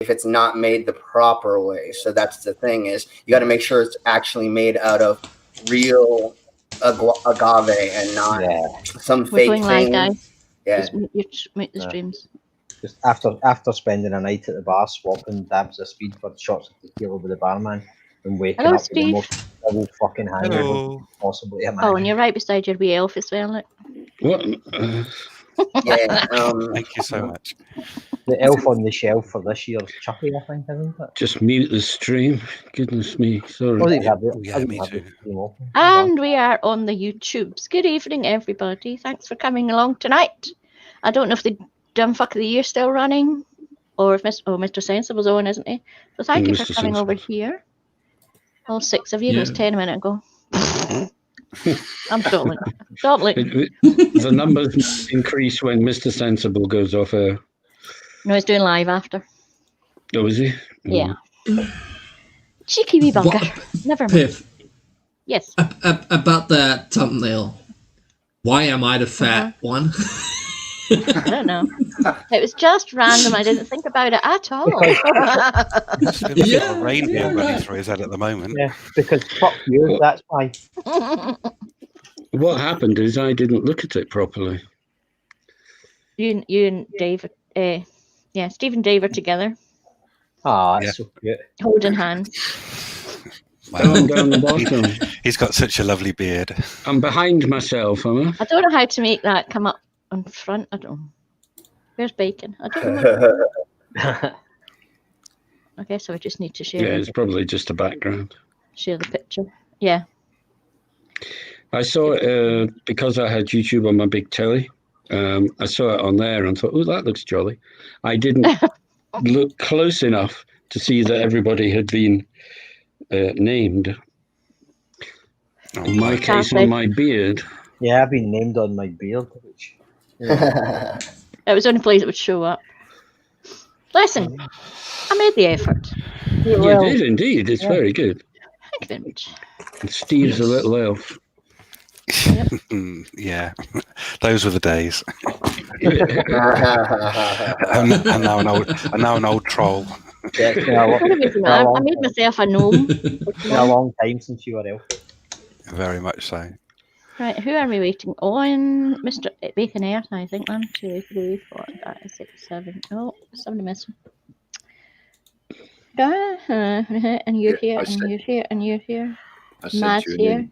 if it's not made the proper way. So that's the thing, is you got to make sure it's actually made out of real agave and not some We're fake going live, thing. guys. Yeah. Just mute the streams. Just after spending a night at the bar swapping dabs of speed for shots of tequila with the barman and waking Hello, up with the Steve. most double fucking hangover Hello. possibly imagine. Oh, and you're right beside your wee elf as well. Look. What? Yeah. Thank you so much. The elf on the shelf for this year's Chucky, I think, isn't it? Just mute the stream. Goodness me. Sorry. Oh, they have it. Yeah, me too. And we are on the YouTubes. Good evening, everybody. Thanks for coming along tonight. I don't know if the dumb fuck of the year still running, or if Mr. Sensible's on, isn't he? So thank you for Mr. coming over Sensible. here. All 6 of you. It was Yeah. 10 a minute ago. I'm stalling. Stalling. The numbers increase when Mr. Sensible goes off air. No, he's doing live after. Oh, is he? Yeah. Cheeky wee bugger. Never mind. Piff, Yes. about that thumbnail. Why am I the fat one? I don't know. It was just random. I didn't think about it at all. It's a bit Yeah, of a reindeer yeah. running through his head at the moment. Yeah, because fuck you, that's why. What happened is I didn't look at it properly. you and Dave, Steve and Dave are together, Ah, that's so cute. holding hands. Down the bottom. He's got such a lovely beard. I'm behind myself, am I? I don't know how to make that come up on front. I don't know. Where's Bacon? I don't know. Okay, so I just need to Yeah, share it's probably just a background. the picture. Yeah. I saw it because I had YouTube on my big telly. I saw it on there and thought, oh, that looks jolly. I didn't look close enough to see that everybody had been named. In my case, on my beard. Yeah, I've been named on my beard, which It was the only place it would show up. Listen, I made the effort. You did indeed. It's very good. Thank you very much. And Steve's a little elf. Yeah, those were the days. and now an old troll. yeah, it's been a I made myself a gnome. long time since you were elf. Very much so. Right, who are we waiting on? Mr. Bacon Earth, I think. 1, 2, 3, 4, 5, 6, 7. Oh, somebody missing. And you're here, and you're here, and you're here. Matt's here.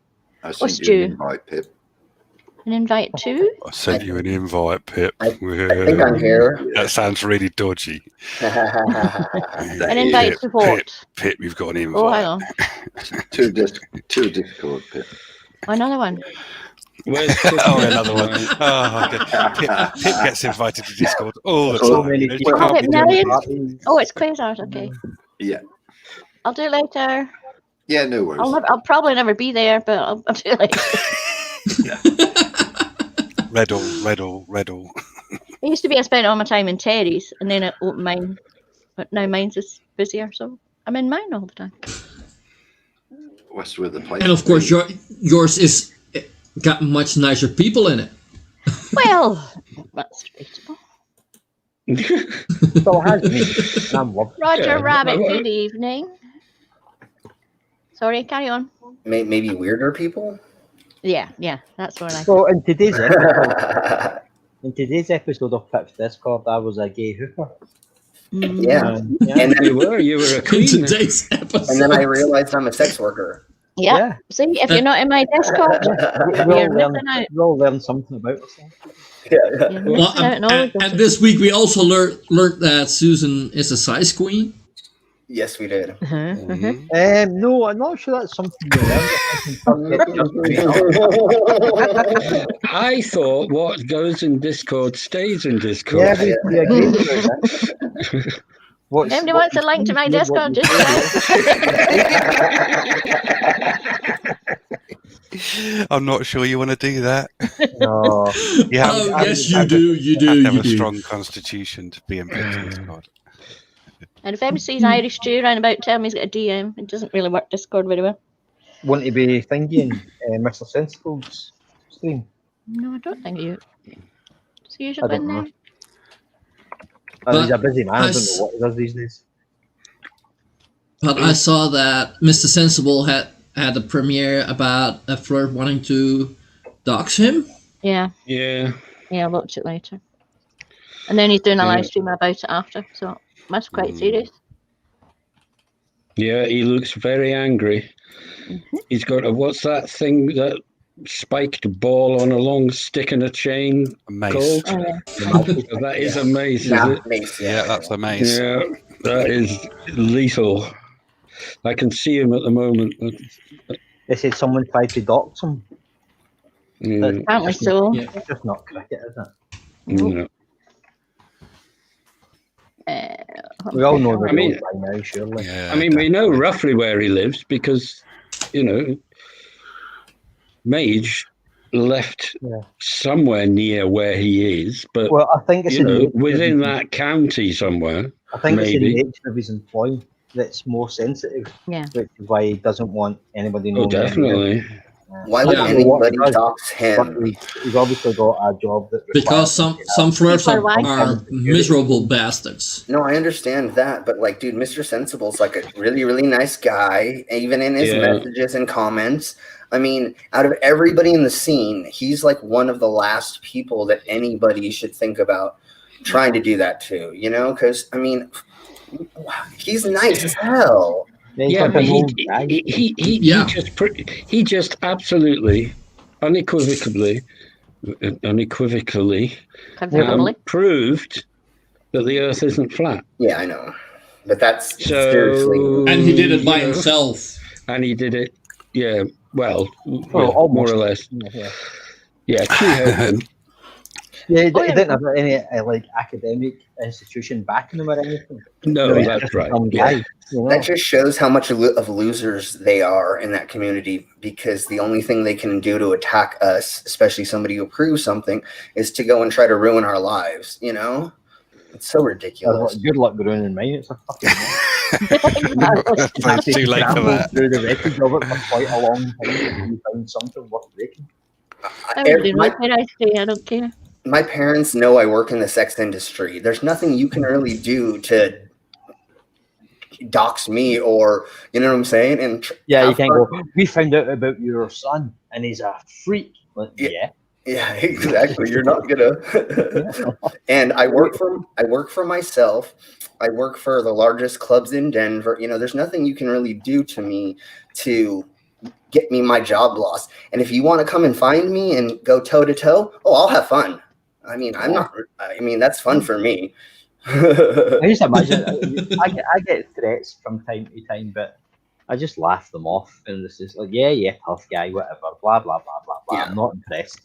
What's Stu? an invite, Pip. An invite to? I sent you an invite, Pip. I think I'm here. That sounds really dodgy. An invite to what? Pip, you've got an invite. Oh, hang on. Two Discord, Pip. Another one. Where's Oh, another one. Oh, okay. Pip gets invited to Discord all the So time. many You people. can't be doing Million? that. Oh, it's Quasars, okay. Yeah. I'll do it later. Yeah, no worries. I'll probably never be there, but I'll do it later. Reddle. It used to be I spent all my time in Terry's, and then I opened mine. But now mine's is busier, so I'm in mine all the time. What's with the place? And of course, yours is got much nicer people in it. Well, that's debatable. Still has me. And I'm loving Roger Yeah, Rabbit, well, good evening. Sorry, carry on. Maybe weirder people? Yeah, that's what I. So in today's episode of Pip's Discord, I was a gay hooker. Yeah. Yeah. And then, you were a In queen. today's episode. and then I realized I'm a sex worker. Yeah. See, if you're not in my Discord, you're missing out. We all learn something about ourselves. Yeah. You're Well, missing out on all of and this. this week we also learned that Susan is a size queen. Yes, we did. No, I'm not sure that's something you learn. I thought what goes in Discord stays in Discord. Yeah, we agree with that. If anybody wants a link to my Discord, just I'm not sure you want to do that. No. You have, Oh, yes, you do. You have do. to have You a do. strong constitution to be in Discord. And if anybody sees Irish Stew around about, tell me he's got a DM. It doesn't really work Discord very well. Want to be thinking Mr. Sensible's stream? No, I don't think you. Does he I usually don't in know. there? He's a busy man. I don't I know what he does these days. But I saw that Mr. Sensible had a premiere about a flirt wanting to dox him. Yeah. Yeah. Yeah, I'll watch it later. And then he's doing a Yeah. live stream about it after, so that's quite serious. Yeah, he looks very angry. Mm-hmm. He's got what's that thing, that spiked ball on a long stick and a chain Mace. called? Oh, yeah. That is a mace, is Nah, it? mace. Yeah, that's the mace. Yeah, that is lethal. I can see him at the moment. They said someone tried to dox him. Yeah, Apparently so. Yeah. It's just not cricket, is it? yeah. We all know the I mean- rules by now, surely. Yeah, I mean, we know definitely. roughly where he lives because, Mage left Yeah. somewhere near where he is, but Well, I think it's within that county somewhere. I think it's in maybe. the nature of his employment that's more sensitive, Yeah. which is why he doesn't want anybody Oh, knowing. definitely. Why would Yeah. anybody What he does, dox him? But he's obviously got a job that Because some flirts People are, like are miserable bastards. No, I understand that, but like, dude, Mr. Sensible's like a really, really nice guy, even in his Yeah. messages and comments. I mean, out of everybody in the scene, he's like one of the last people that anybody should think about trying to do that to, Because, I mean, he's nice as hell. Yeah, but he just absolutely, unequivocally Considerably. proved that the Earth isn't flat. Yeah, I know. But that's So, seriously. And he did it by himself. And he did it, yeah, well, almost. more or less. Yeah, Yeah, he Oh, yeah. didn't have any academic institution backing him or anything. No, He's that's just right. some Yeah. guy, That just shows how much of losers they are in that community, because the only thing they can do to attack us, especially somebody who proves something, is to go and try to ruin our lives, It's so ridiculous. Good luck ruining mine. It's a fucking It's too late for that. through the record of it for quite a long time until you find something worth breaking. Everybody knows where I stay, I don't care. My parents know I work in the sex industry. There's nothing you can really do to dox me, or you know what I'm saying? And Yeah, you can't go, we found out about your son and he's a freak. Like, Yeah. Yeah, exactly. You're not gonna. And I work for myself. I work for the largest clubs in Denver. There's nothing you can really do to me to get me my job lost. And if you want to come and find me and go toe to toe, I'll have fun. I mean, that's fun for me. I just imagine I get threats from time to time, but I just laugh them off, and this is like, yeah, tough guy, whatever, blah blah blah blah blah. Yeah. I'm not impressed,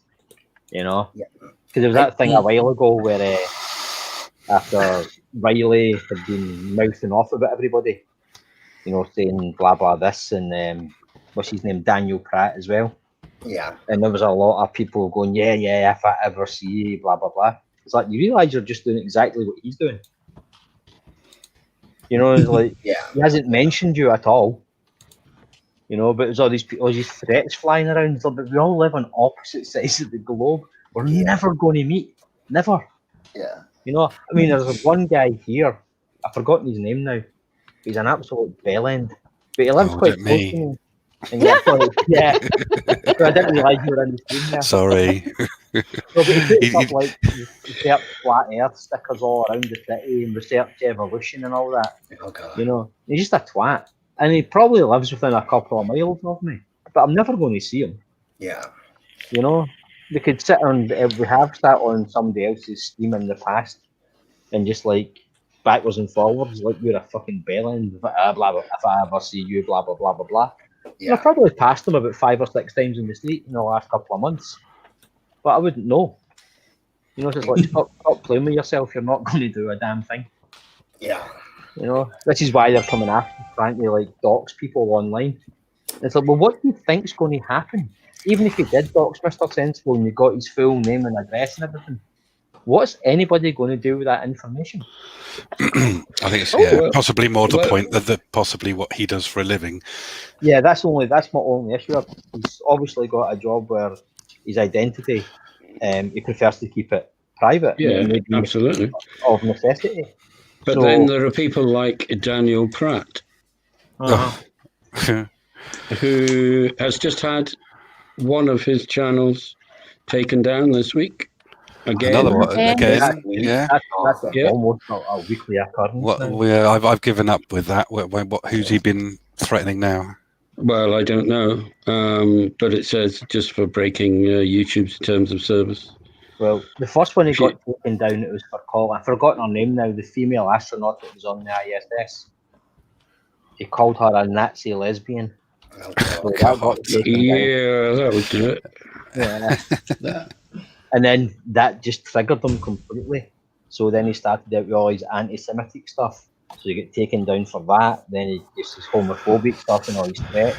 Yeah. Because there was that thing a while ago where after Riley had been mouthing off about everybody, saying blah blah this, and what's his name, Daniel Pratt as well. Yeah. And there was a lot of people going, yeah, if I ever see you, blah blah blah. It's like, you realise you're just doing exactly what he's doing. It's like, Yeah. he hasn't mentioned you at all. But there's all these threats flying around. It's like, but we all live on opposite sides of the globe. We're never going to meet. Never. Yeah. I mean, there's one guy here. I've forgotten his name now. He's an absolute bellend. But he lives quite was it close me? to me. And yeah. So I didn't realise you were in the stream there. Sorry. No, but he puts up like research flat earth stickers all around the city and research evolution and all that. Oh god. He's just a twat. And he probably lives within a couple of miles of me. But I'm never going to see him. Yeah. They could sit on, we have sat on somebody else's stream in the past and just like backwards and forwards, like you're a fucking bellend, blah, blah, blah, if I ever see you, blah, blah, blah, blah, blah. Yeah. I've probably passed them about 5 or 6 times in the street in the last couple of months. But I wouldn't know. It's just like, stop playing with yourself. You're not going to do a damn thing. Yeah. This is why they're coming after, trying to like dox people online. It's like, well, what do you think's going to happen? Even if you did dox Mr. Sensible and you got his full name and address and everything, what's anybody going to do with that information? I think it's possibly more the point that possibly what he does for a living. Yeah, that's my only issue. He's obviously got a job where his identity, he prefers to keep it private. Yeah, maybe absolutely. Of necessity. But then there are people like Daniel Pratt who has just had one of his channels taken down this week. Again. Another one Okay. again. Yeah. That's Yeah. almost a weekly occurrence now. I've given up with that. Who's he been threatening now? Well, I don't know, but it says just for breaking YouTube's terms of service. Well, the first one he got taken down, it was for call. I've forgotten her name now. The female astronaut that was on the ISS. He called her a Nazi lesbian. Oh, So God. that got taken down. Yeah, that would do it. Yeah. And then that just triggered him completely. So then he started out with all his anti-Semitic stuff. So he got taken down for that. Then he just his homophobic stuff and all his threats.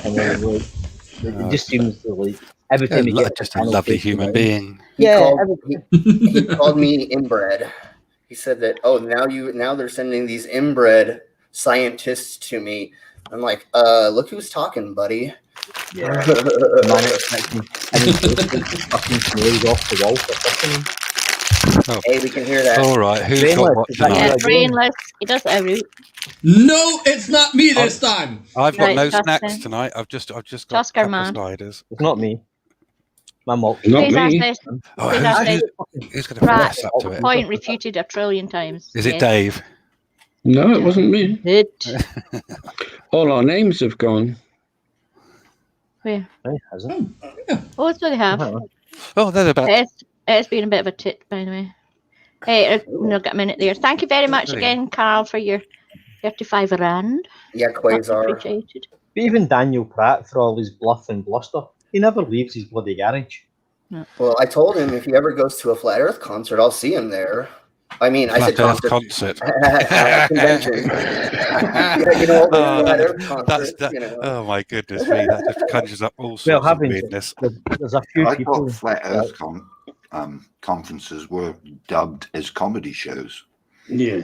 And then it just seems to like every time he gets Just a lovely human being. He called me inbred. He said that, now they're sending these inbred scientists to me. I'm like, look who's talking, buddy. Yeah. And he's fucking snails off the wall for fucking him. Oh. Hey, we can hear that. All right, who's Brainless, got what is that tonight? Yeah, brainless. He does it every week. No, it's not me this time. I've got Right, no Tusker. snacks tonight. I've just got Tusker, a couple man. of sliders. It's not me. My mom. Not Who's me. asked this? Oh, Who's asked this? who's going to Right. fess up to it? Point refuted 1,000,000,000 times. Is it Yes. Dave? No, it wasn't me. It. All our names have gone. Where? Hey, has it? Oh, that's what they have. Oh, they're about. It's been a bit of a tit, by the way. Hey, no, got a minute there. Thank you very much again, Carl, for your 35 rand. Yeah, Much Quasar. appreciated. But even Daniel Pratt, for all his bluff and bluster, he never leaves his bloody garage. Well, I told him if he ever goes to a Flat Earth concert, I'll see him there. I mean, I said Flat Earth concert. concert. Convention. Flat Earth concert, Oh my goodness me! That just conjures up all Well, sorts of having weirdness. there's a few I people. thought Flat Earth conferences were dubbed as comedy shows. Yeah.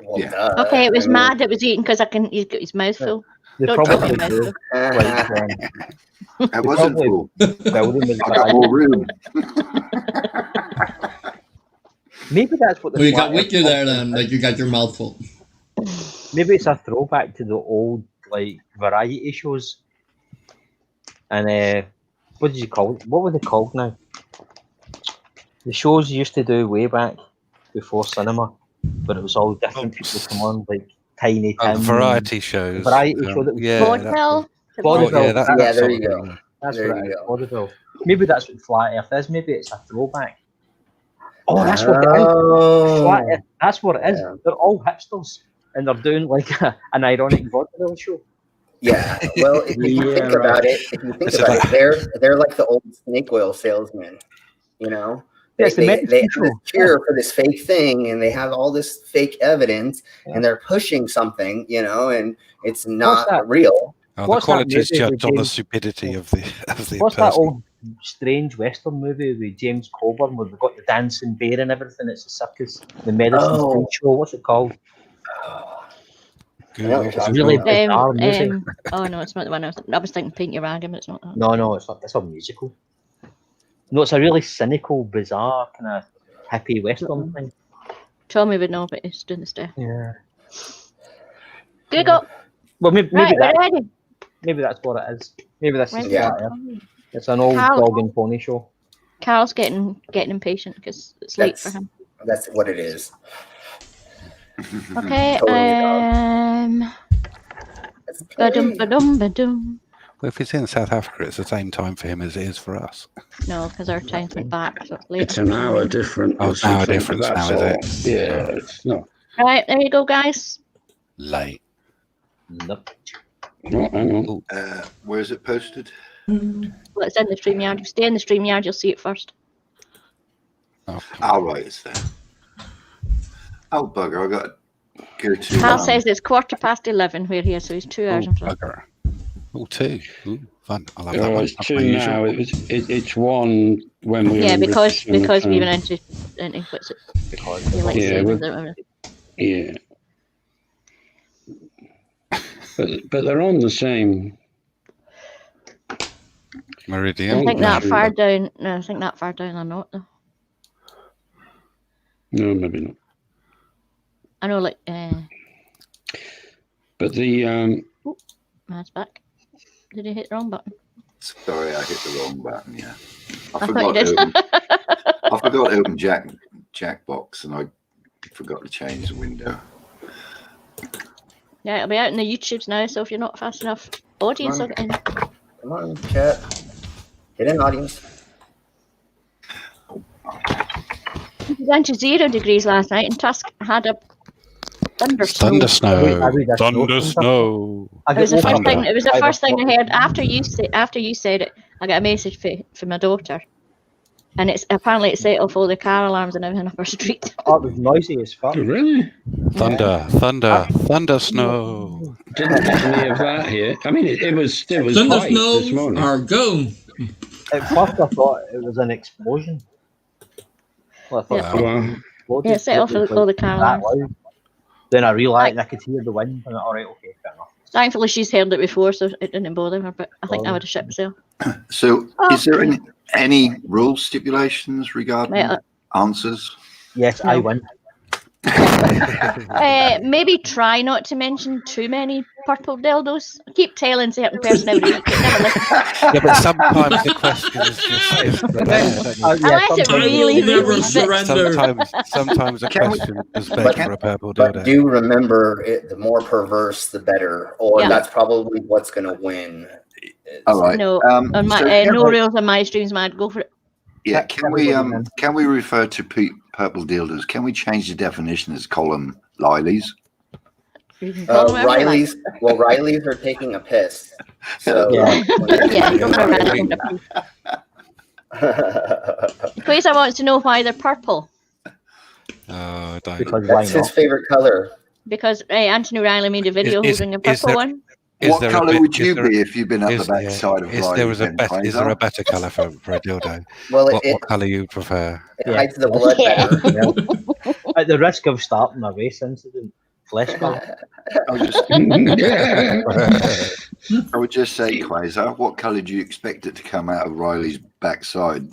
Well, Yeah. duh. Okay, it was mad. It was eating because he's got his mouth full. They Don't probably talk do. about Like, It wasn't probably- full. building with I got more room. Maybe that's what the Well, you got Flat Earth wicked there conference then, is. like you got your mouth full. Maybe it's a throwback to the old like variety shows. And what did you call it? What were they called now? The shows you used to do way back before cinema, but it was all different people come on, like Tiny Oh, Tim. variety shows. Variety show that was yeah, Vaudeville. Vaudeville. yeah, that, Yeah, that's there you something. go. That's There what it you is. go. Vaudeville. Maybe that's what Flat Earth is. Maybe it's a throwback. Oh, that's what it is. Oh. Flat Earth. That's what it is. Yeah. They're all hipsters, and they're doing like an ironic vaudeville show. Yeah. Well, if you think about it, they're like the old snake oil salesmen. You know, Yes, the they medicine have this show. cure for this fake thing, and they have all this fake evidence, and they're pushing something. You know, and it's not that? real. Oh, the What's that quality is movie judged with on the James- stupidity of the What's that person. old strange Western movie with James Coburn where they've got the dancing bear and everything? It's a circus. The medicine Oh. show. What's it called? Google. It's really bizarre music. Oh no, it's not the one I was thinking. Paint Your Wagon, but it's not that. No, it's not. It's a musical. No, it's a really cynical, bizarre kind of hippie Western thing. Tommy would know, but he's doing the stuff. Yeah. Google. Well, maybe Right, we're that, ready. maybe that's what it is. Maybe this is Right. Yeah. Flat Earth. It's an old Carl- dog and pony show. Carl's getting impatient because it's late for That's- him. That's what it is. Okay. Totally Let's play. Ba-dum. Well, if it's in South Africa, it's the same time for him as it is for us. No, because our time's went back, so it's late. It's an hour different. Oh, or it's an hour something, difference that's now, is all. Yeah, it's not. Right, there you go, guys. Late. Nope. Oh, hang on. Where is it posted? Well, it's in the StreamYard. If you stay in the StreamYard, you'll see it first. Oh, Oh, right, it's there. Oh, bugger, I got to go to... Carl says it's 11:15 where he is, so he's 2 hours in front. bugger. Oh, two. Ooh, fun. I'll have that Oh, one. it's That's two my usual. now. It's one when we were Yeah, in because British we Summertime. went into what's it? Because You like Yeah, saying we're- that- Yeah. But they're on the same. Meridian. I think that Yeah. far down. No, I think that far down they're not though. No, maybe not. I know, like But the Matt's back. Did he hit the wrong button? Sorry, I hit the wrong button. Yeah, I thought you did. I forgot to open Jackbox, and I forgot to change the window. Yeah, it'll be out in the YouTubes now, so if you're not fast enough, audience will get in. Come on, chat. Get in, audience. It was down to 0 degrees last night, and Tusk had a thunder snow. Thunder snow. read that Thunder snow. snow. It was the first Thunder. thing. It was the first thing I heard after you said it. I got a message from my daughter, and it's apparently it set off all the car alarms and everything up our street. Oh, it was noisy as fuck. really Thunder snow. didn't get any of that here. I mean, it was Thunder light this snows morning. are gone. At first, I thought it was an explosion. Well, I thought Yeah. something Wow. exploded. Yeah, it set off It was all the car that alarms. loud. Then I realised I could hear the wind. And all right, okay, fair enough. Thankfully, she's heard it before, so it didn't bother her. But I think I would have shit myself. So, is there any rule stipulations regarding Right, answers? Yes, No. I win. maybe try not to mention too many purple dildos. I keep telling certain person every week. It never listens. Yeah, but sometimes the question is just Unless it I really, will never really fits. surrender. sometimes a Can we- question is begged for a purple But dildo. do remember, the more perverse, the better. Or Yeah. that's probably what's going to win. All right. No, on my, so no rules on my streams, Mad. Go for it. Yeah, can we refer to purple dildos? Can we change the definition as column lilies? You can call them whatever you like. Riley's are taking a piss. So Yeah. Yeah, go for a random definition. Quasar wants to know why they're purple. Oh, don't. Because why that's his not? favorite color. Because Anthony Riley made a video Is holding a there- purple one. Is What there a colour bit- would is you there- be if you'd been up the is- back yeah, side of is Riley? there is a then, better is there Fraser? a better colour for a dildo? Well, What colour you prefer? it hides the blood Yeah. better. At the risk of starting a race incident, flesh colour. I would just say, Quasar, what colour do you expect it to come out of Riley's backside?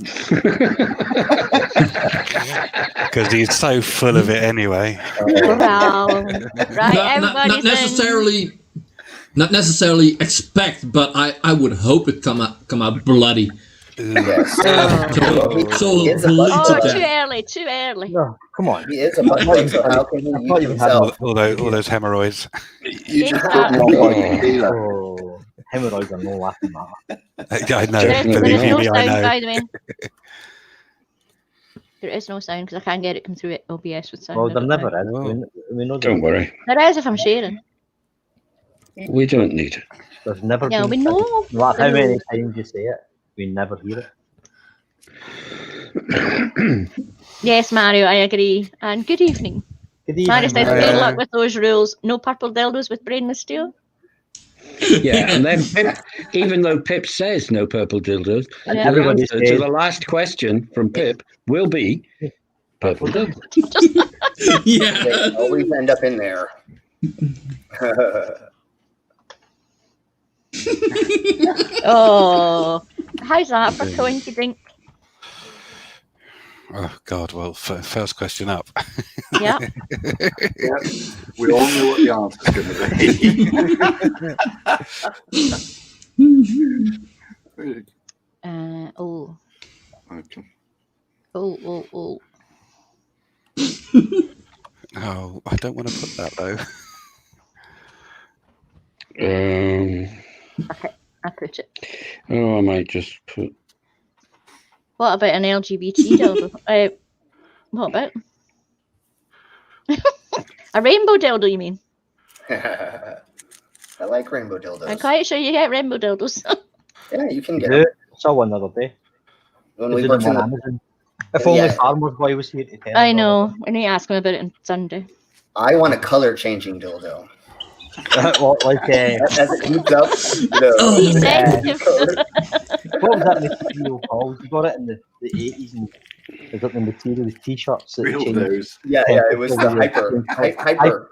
Because he's so full of it anyway. Well, right, everybody's Not necessarily expect, but I would hope it come out bloody. Yes. So It's a bleed Oh, to too death. early, too early. No, come on. He is a butt, so how can he I thought use you had himself? All those hemorrhoids. You just put me on my tequila. Oh, hemorrhoids are no laughing matter. I know. There Believe is no me, I sound, know. by the way. There is no sound because I can't get it come through it OBS with sound. Well, I there don't never know. is. We know Don't worry, There is if I'm sharing. we don't need it. There's never Yeah, been. we know. No matter how the many rules. times you say it, we never hear it. Yes, Mario, I agree. And good evening. Good evening. Mario says, Mario. good luck with those rules. No purple dildos with brainless steel. Yeah, and then Pip, even though Pip says no purple dildos, And Yeah. the everybody answer says, to the last question from Pip will be purple dildos. They Yeah. always end up in there. Oh, how's that for coinky dink? Oh God! Well, first question up. Yeah. Yeah, we all know what the answer's going to be. Oh. Okay. Oh. Oh, I don't want to put that though. I put it. I might just put. What about an LGBT dildo? What about? A rainbow dildo, you mean? I like rainbow I'm dildos. quite sure you get rainbow dildos. Yeah, you can get Yeah, them. saw one the other day. When Is we it worked in on the, Amazon? If only Yeah. Farmer's Boy was here to tell I us all know. We need to ask him about it on Sunday. I want a color changing dildo. about it. What, like, As it heats up, Oh, He's the sensitive. what was that material called? You got it in the 80s and is it the material, the t-shirts that Real changed? news. yeah, it was the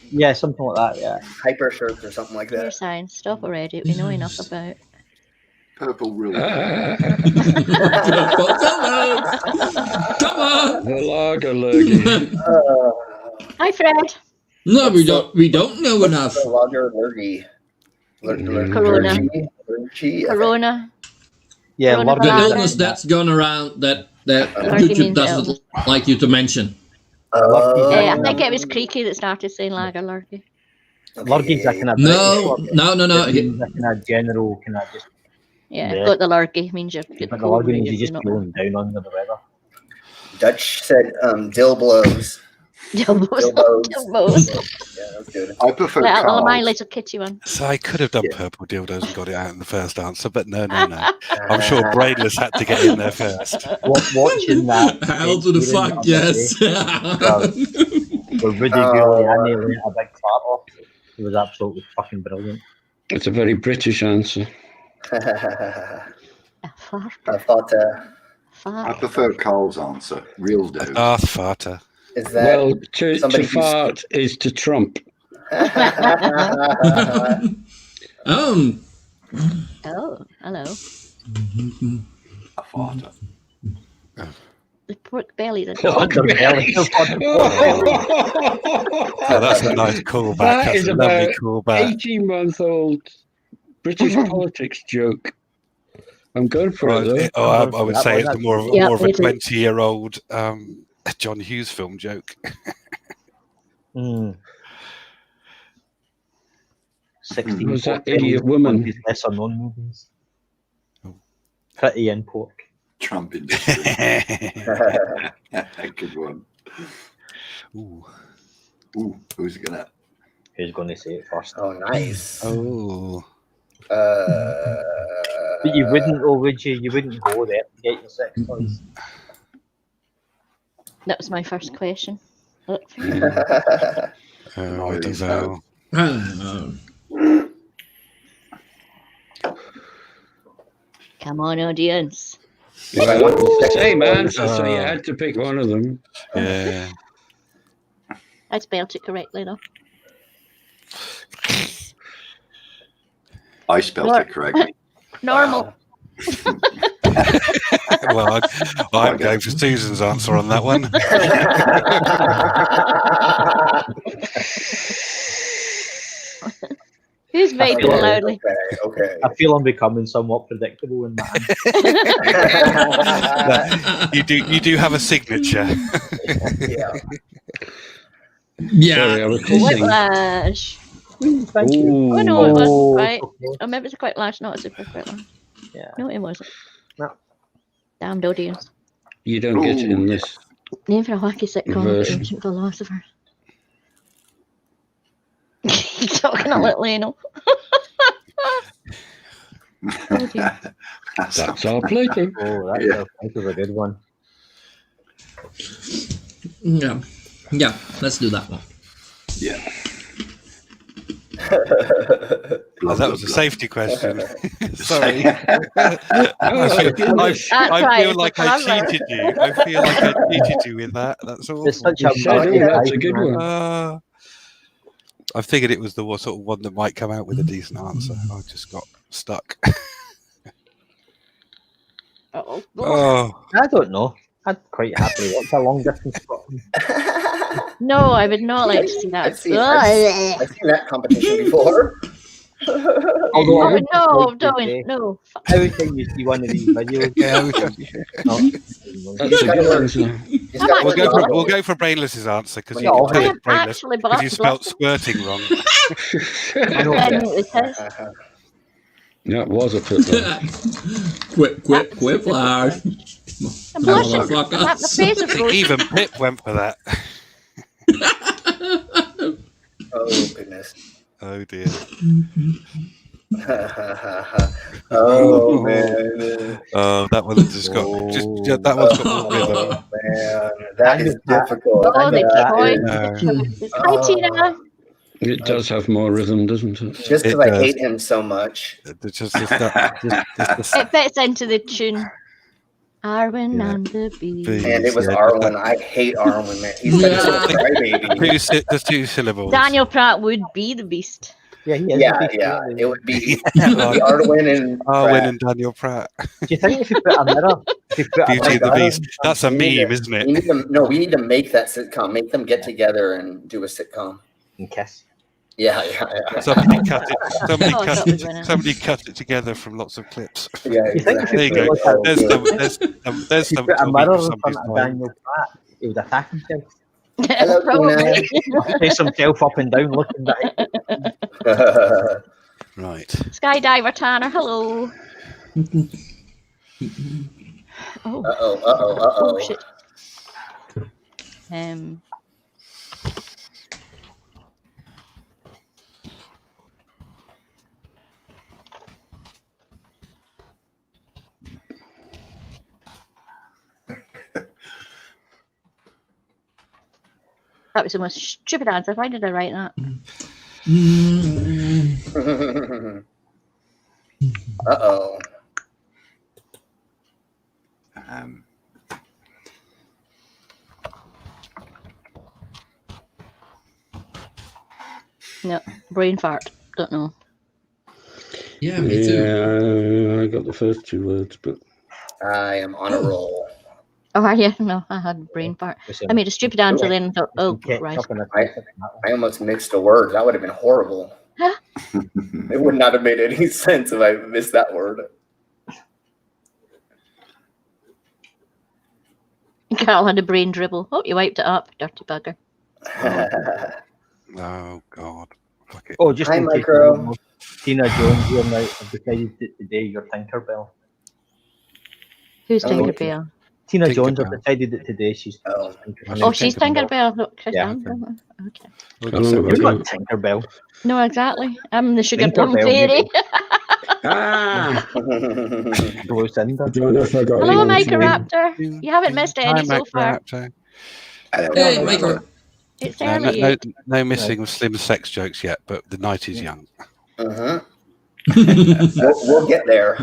Yeah, something like that, yeah. hyper shirts or something like Dear that. science, stop already. We know enough about. Purple rule. Purple dildos. Come on. The lager lurgy. Uh, Hi, Fred. No, we don't know enough. The lager lurgy. Corona. Corona. Yeah, Corona The Lager. illness that's gone around that Lurgy YouTube means doesn't illness. like you to mention. I think it was Creaky that started saying lager lurgy. Lurgy's a kind of No. It means a kind of general kind of just. Yeah, got the lurgy means you're But the cold. lurgy means you're just feeling down under the weather. Dutch said dill blows. Dilbos. Yeah, that's good. I prefer Well, Carl's. my little kitty one. So I could have done purple dildos and got it out in the first answer, but no. I'm sure Brainless had to get in there first. Watching that. Hell to the fuck, yes. Where Rudy Giuliani let a big fart off. It was absolutely fucking brilliant. It's a very British answer. A fart. I thought I prefer Carl's answer. Real dude. Darth Farter. is that Well, to somebody who's- fart is to trump. Oh, hello. A farter. The pork belly. The Underbelly. Oh, that's a nice callback. That That's is a lovely about callback. 18-month-old British politics joke. I'm going for it, though. I would say it's more of a Yeah, 20-year-old John Hughes film joke. 16. Was that idiot woman? Lesser known movies. Pretty in pork. Trump industry. Good one. Ooh. Ooh, who's gonna? Who's going to say it first? Oh, nice. Oh. But you wouldn't, or would you? You wouldn't go there to get your sex toys. That was my first question. I don't know. Come on, audience. Well, same answer, so you had to pick one of them. Yeah. I spelled it correctly though. I spelled it correctly. Normal. Well, I'm going for Susan's answer on that one. Who's vaping feel loudly? Okay. I feel I'm becoming somewhat predictable in that. You do have a signature. Yeah. Yeah. Sorry, I was kissing. Whiplash. Thank you. Oh no, it wasn't right. so close. I remember it's a quick lash, not a super quick one. Yeah. No, it wasn't. No. Damned audience. You don't get it in this. Name for a wacky sitcom of Version. ancient philosophers. You're talking a little anal. Oh dear. That's our Plato. Oh, that was a good one. Yeah. Yeah, let's do that one. Yeah. That was a safety question. Sorry. Oh, I right, feel it's like a I clever. cheated you. I feel like I cheated you with that. That's all. It's such a Shadow, that's a good one. I figured it was the sort of one that might come out with a decent answer. I just got stuck. Uh-oh. Oh, I don't know. I'd quite happily watch a long distance Scotland. No, I would not like to see that. I've seen that competition before. Although I Oh, would no, like to don't. say, No. every time you see one of these videos, That's a good answer. He's I'm got actually one we'll go for Brainless's answer because you Yeah, can tell I it's am brainless actually because you spelt bluffing. squirting wrong. Then it is. That was a pit. Whiplash. I'm blushing. Motherfucker. I'm at the face of those. Even Pip went for that. Oh goodness. Oh dear. Oh man. Oh, that one just got that one's got more rhythm. Oh man. That is difficult. Oh, the That choice. Hi, Tina. It does have more rhythm, doesn't it? Just It because I does. hate him so much. It's just the It fits into the tune. Arwen Yeah. and the Bee. Bee. And it was Yeah, Arwen. I hate Arwen, man. He's such a crybaby. there's two syllables. Daniel Pratt would be the beast. yeah, he is. Yeah. It would be Yeah. Arwen and Arwen Pratt. and Daniel Pratt. Do you think if you put a mirror, Beauty and the Beast. That's a We need meme, to- isn't We it? need to make that sitcom. Make them get together and do a sitcom. and kiss. Yeah. Somebody cut it. Somebody Oh, I cut thought it was winning. it. Somebody cut it together from lots of clips. Yeah, You think exactly. There you go. Look at- There's Oh, some. good. There's If you some put a talking mirror from in somebody's front of mind. Daniel Pratt, he would attack himself. Hello, Probably. Pace himself up and down, looking back. Tina. Right. Skydiver Tanner, hello. Oh, oh shit. That was the most stupid answer. Why did I write that? Uh-oh. No, brain fart. Don't know. Yeah, me too. Yeah, I got the first two words, but I am on a roll. Oh, are you? No, I had brain fart. I made a stupid answer then and thought, oh, right. I almost mixed a word. That would have been horrible. It would not have made any sense if I missed that word. Carl had a brain dribble. Oh, you wiped it up, dirty bugger. Oh God. Fuck it. Oh, just Hi, in case Micro. you don't know, Tina Jones here now have decided that today you're Tinkerbell. Who's Oh, Tinkerbell? Tina Jones have Tinkerbell. decided that today she's Oh. Tinkerbell. Oh, she's Tinkerbell. Look, Yeah. Okay. We've How got long some- have You're I not got? Tinkerbell. No, exactly. I'm the sugar plum Tinkerbell, fairy. you Ah! Blue Cinder. I don't know if I got Hello, anyone's name. Microraptor. You haven't missed any Hi, so far. Raptor. Hey, Michael. It's No, early. no missing slim sex jokes yet, but the night is young. Uh-huh. We'll get there.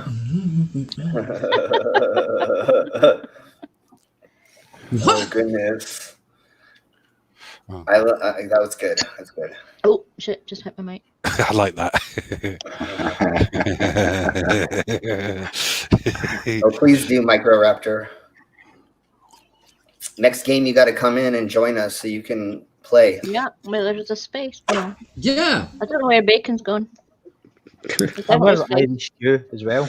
Oh, goodness. Oh. That was good. That's good. Oh, shit, just hit my mic. I like that. Oh, please do, Microraptor. Next game, you got to come in and join us so you can play. Yeah, well, there's a space. No, Yeah. I don't know where bacon's gone. There's I'm definitely with space. Irish stew as well.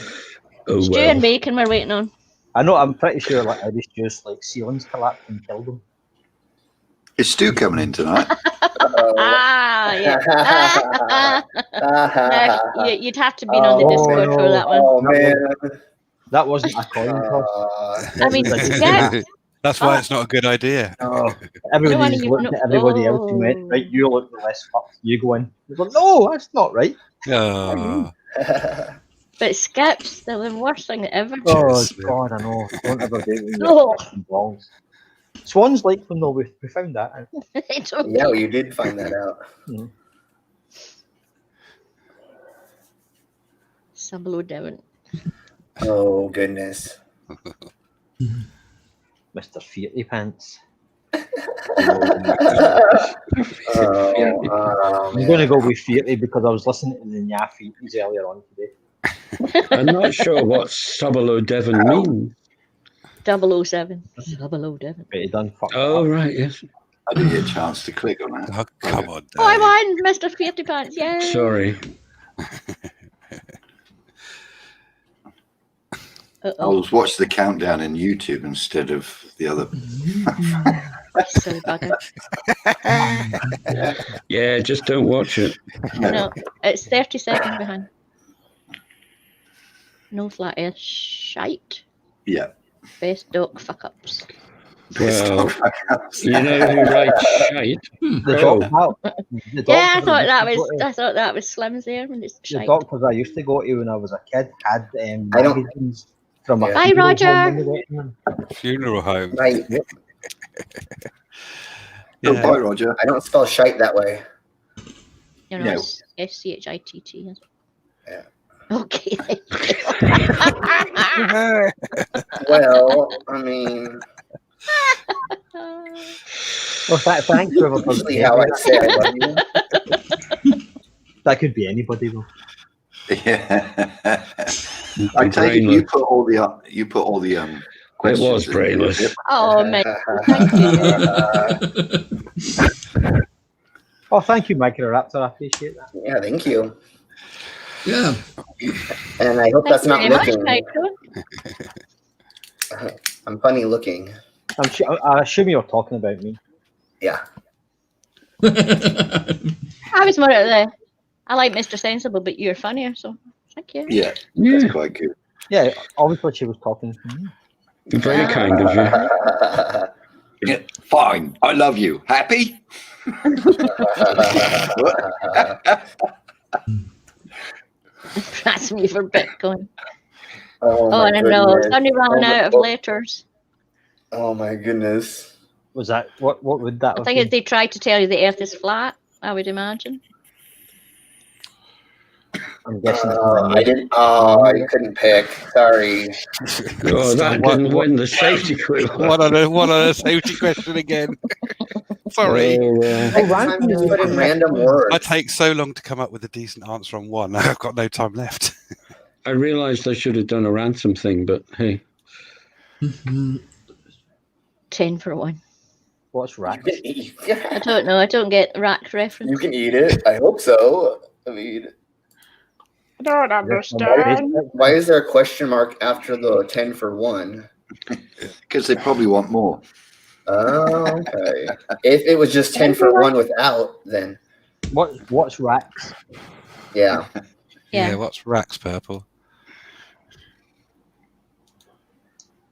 Oh, Stew well. and bacon we're waiting on. I know, I'm pretty sure like Irish stew's like ceilings collapsed and killed them. Is Stu coming in tonight? Uh-oh. Ah, yeah. No, you'd have to be on the Oh, Discord for no. that one. Oh, man. That wasn't a coin toss. I mean, yeah. That's why it's not a good idea. Oh, No, everybody's you- looked no- at everybody else and went, right, you look the less fucked, you go in. They go, no, that's not right. Oh, But skips, they're the worst thing ever. Oh, Yes, yeah. God, I know. Don't ever do it when No. you're fucking balls. Swans like them though, we found that out. They don't- Yeah, you did find that out. Some below Devon. Oh, goodness. Mr. Fearty Pants. Oh, I'm going to go with Fearty because I was listening to the Nya Feeties earlier on today. I'm not sure what Subalo Devon means. 007. 007. But he done fucked Oh, up. right, yes. I didn't get a chance to click on that. oh come on. Oh, I Dave. won, Mr. Fearty Pants. Yay. Sorry. I Uh-oh. was watching the countdown in YouTube instead of the other. Silly bugger. Yeah, just don't watch it. No, it's 30 seconds behind. No flat air shite. Yeah. Best dog fuck ups. Well, you know who writes shite? The Oh. Yeah, I thought that was Slim's there when it's The shite. doctors I used to go to when I was a kid had I don't- magazines from a Yeah. Bye, funeral Roger. home when they went in them. Funeral home. Right. Oh, Yeah. bye, Roger. I don't spell shite that way. You know, No. it's SCHITT. Is it? Yeah. Okay. Well, I mean, Well, thanks, whoever does usually it. how I say I love you. That could be anybody though. Yeah. I take it you put all the It questions was in. brainless. Oh, man. Thank you. Oh, thank you, Microraptor. I appreciate that. Yeah, thank you. Yeah. And I hope Thank that's you not very much, licking. Michael. I'm funny looking. I assume you're talking about me. Yeah. I was more at the. I like Mr. Sensible, but you're funnier, so thank you. Yeah, Yeah, that's quite good. Yeah, obviously she was talking to me. very Ah. kind of you. Yeah, fine. I love you. Happy? That's me for Bitcoin. Oh, Oh, my I don't know. goodness. Somebody ran out of letters. Oh my goodness. Was that what would that I have think been? if they tried to tell you the Earth is flat, I would imagine. I'm guessing I didn't. Oh, I couldn't pick. Sorry. Oh, that didn't win the safety quiz. What on a safety question again? Sorry. Next time, just put in random words. I take so long to come up with a decent answer on one. I've got no time left. I realised I should have done a ransom thing, but hey. 10 for 1. What's rack? I don't know. I don't get rack reference. You can eat it. I hope so. I mean, I don't understand. why is there a question mark after the 10 for 1? Because they probably want more. Oh, okay. If it was just 10 for 1 without, then What's racks? yeah. Yeah. What's Rax Purple?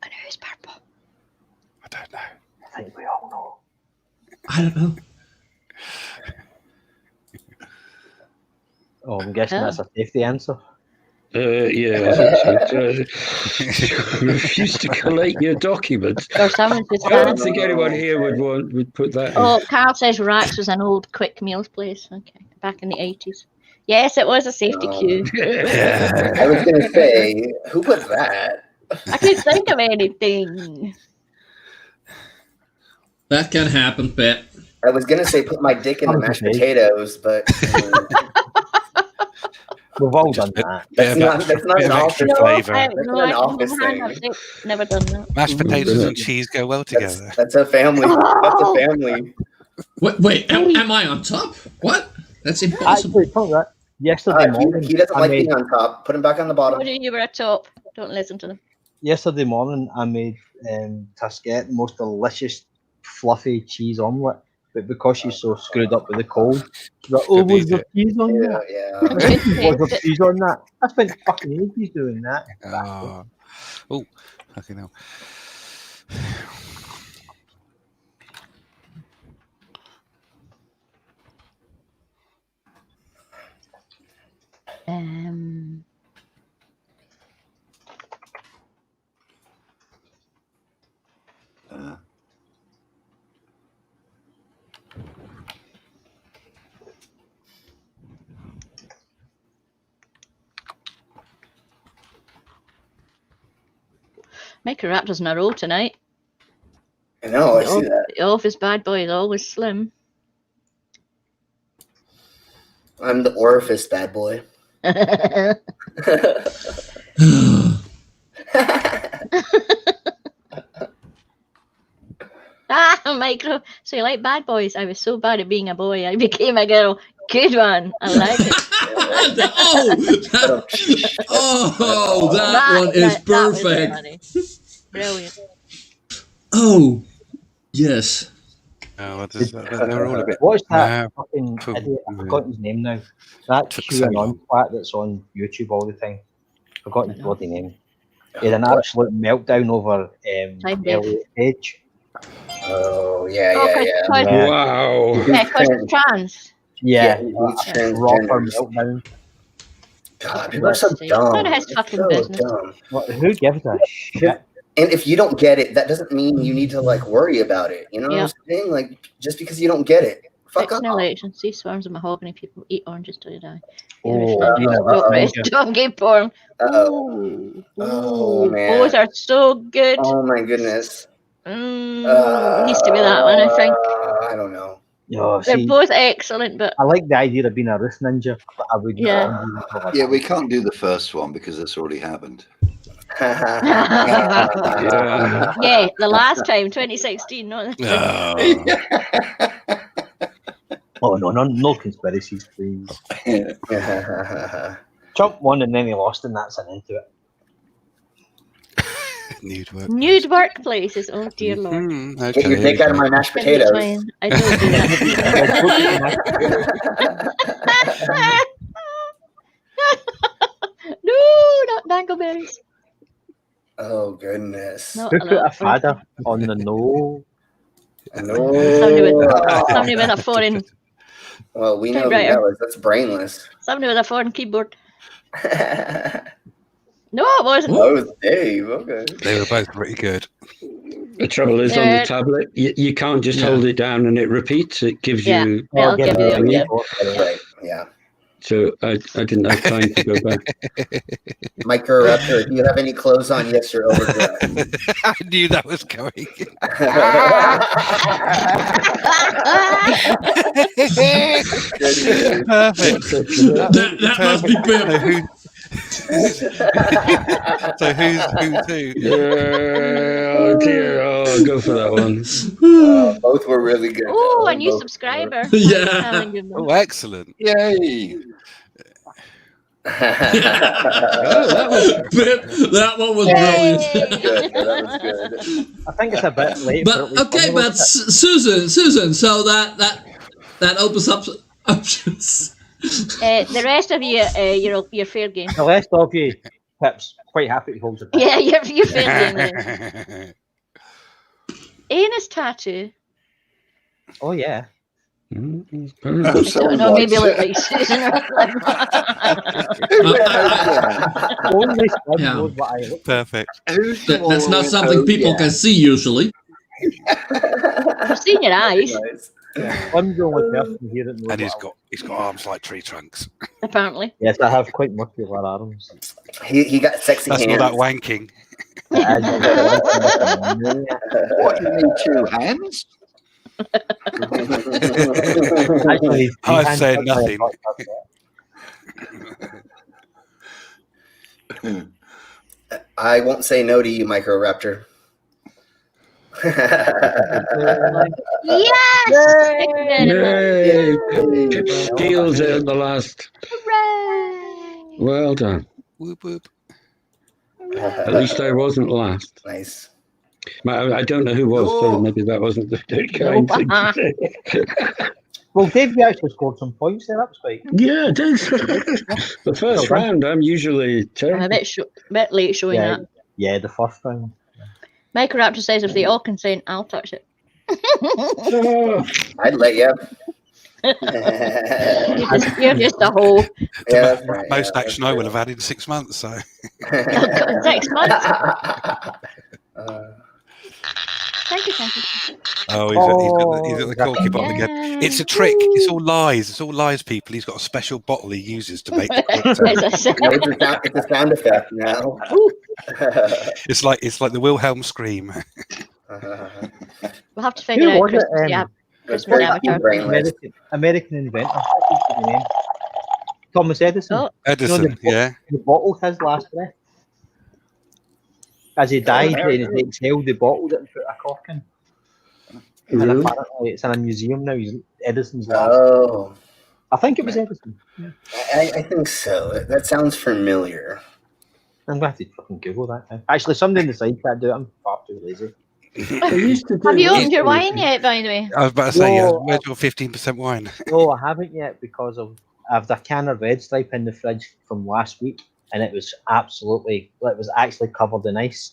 I know it's purple. I don't know. I think we all know. I don't know. Oh, I'm guessing Oh. that's a safety answer. Yeah, I think so. Refuse to collate your documents. Or someone just I don't said. think anyone here would put that in. Oh, Carl says Rax was an old quick meals place. Okay, back in the 80s. Yes, it was a safety queue. I was going to say, who put that? I couldn't think of anything. That can happen, Pat. I was going to say put my dick in the mashed potatoes, but We've all done that. that's not an extra office. flavour. That's not an office thing. Never done that. Mashed potatoes and cheese go well together. That's a family. That's a family. Wait, am I on top? What? That's impossible. Actually, tell that. Yesterday morning, He doesn't I like made, being on top. Put him back on the bottom. Told you were a top. Don't listen to them. yesterday morning I made Tasquette the most delicious fluffy cheese omelette, but because she's so screwed up with the cold, she's like, oh, was there cheese on that? Yeah. Was there cheese on that? I spent fucking ages doing that. Oh, fucking hell. Microraptor's in a row tonight. I know. I see that. The office bad boy is always slim. I'm the orifice bad boy. Micro. So you like bad boys? I was so bad at being a boy. I became a girl. Good one. I like it. That one is perfect. Brilliant. Oh, yes. Oh, they're all a bit. What's that Nah, fucking cool. idiot? I forgot his name now. That Took so QAnon long. twat that's on YouTube all the time. Forgot his bloody name. He had an absolute meltdown over Elliot Page. Oh yeah. Yeah. Wow. Yeah, because it's trans. Yeah, he's proper transgender. meltdown. God, people are so dumb. None of his fucking So business. dumb. What, who gives a shit? And if you don't get it, that doesn't mean you need to like worry about it. You know what I'm saying? Like just because you don't get it, fuck Fix up. an election. See swarms of mahogany people eat oranges till you die. Oh, Donkey porn. Oh man. Those are so good. Oh my goodness. Needs to be that one, I think. I don't know. Oh, They're see, both excellent, but I like the idea of being a Ruth ninja, but I would Yeah. Yeah, we can't do the first one because it's already happened. yeah, the last time, 2016, not this time. Oh. Oh no conspiracies, please. Trump won and then he lost, and that's an end to it. Nude work. Nude workplaces. Oh dear Lord. Okay, Get your here we dick out of go. my mashed Can reach potatoes. mine. I don't do that. No, not dangleberries. Oh goodness. No, Who put a fadder on the no? No. Somebody with a foreign. Well, we know who Typewriter. that was. That's brainless. Somebody with a foreign keyboard. No, it wasn't. Oh, it's Dave. Okay. They were both pretty good. The trouble is on the tablet, you can't just hold it down and it repeats. It gives Yeah. you. I'll give you the yeah. Right. Yeah. So I didn't have time to go back. Microraptor, if you have any clothes on, yes, you're overdressed. I knew that was coming. Perfect. That must be Pip. So who's who? Oh dear! Oh, go for that one. Both were really good. Oh, though. a new Both subscriber. Yeah. Oh, excellent. Yay! Pip, that one was brilliant. Good. That was good. I think it's a bit late. But okay, but Susan, so that opens up options. The rest of you, you're fair game. the rest of you, Pips, quite happy to hold your back. Yeah, you're fair game. Then. Anus tattoo. Oh yeah. I don't know, maybe look like Susan or Only son Yeah. knows what I look. Perfect. That's not something people can see usually. I've seen your eyes, Nice. I'm the only person here that knows. And what I look. he's got arms like tree trunks. apparently. Yes, I have quite muscular arms. He got sexy That's hands. not that wanking. What, you need two hands? Actually, I've said nothing. I won't say no to you, Microraptor. Yes! Yay! Pip steals it at the last. Hooray! Well done. Whoop whoop. At least I wasn't last. Nice. I don't know who was, so maybe that wasn't the kind thing to say. Well, Dave, you actually scored some points there. That's right. Yeah, it is. The first round, I'm usually I'm terrible. a bit late showing Yeah, that. yeah, the first round. Microraptor says if they all consent, I'll touch it. Oh, I'd let you. You're just a hole. Yeah, that's right. Most Yeah, action I will have had in 6 months. So 6 months. Thank you. oh, he's at the corky bottle again. It's a trick. It's all lies. It's all lies, people. He's got a special bottle he uses to make the cork. As I said. No, it's a sound effect now. It's like the Wilhelm scream. We'll have to figure Who out was it? Christmas, yeah, It's Christmas very avatar. brainless. American inventor. What's his name? Thomas Edison. Oh. Edison, yeah. The bottle his last breath. As he died, he exhaled the bottle that he put a cork in. And really? apparently it's in a museum now. Edison's last. Oh, I think it was Edison. I think so. That sounds familiar. I'm going to have to fucking Google that now. Actually, somebody in the side can't do it. I'm far too lazy. I used to do Have you that. opened your wine yet, by the way? I was about to say, No, where's your 15% wine? No, I haven't yet because I've a can of Red Stripe in the fridge from last week, and it was actually covered in ice,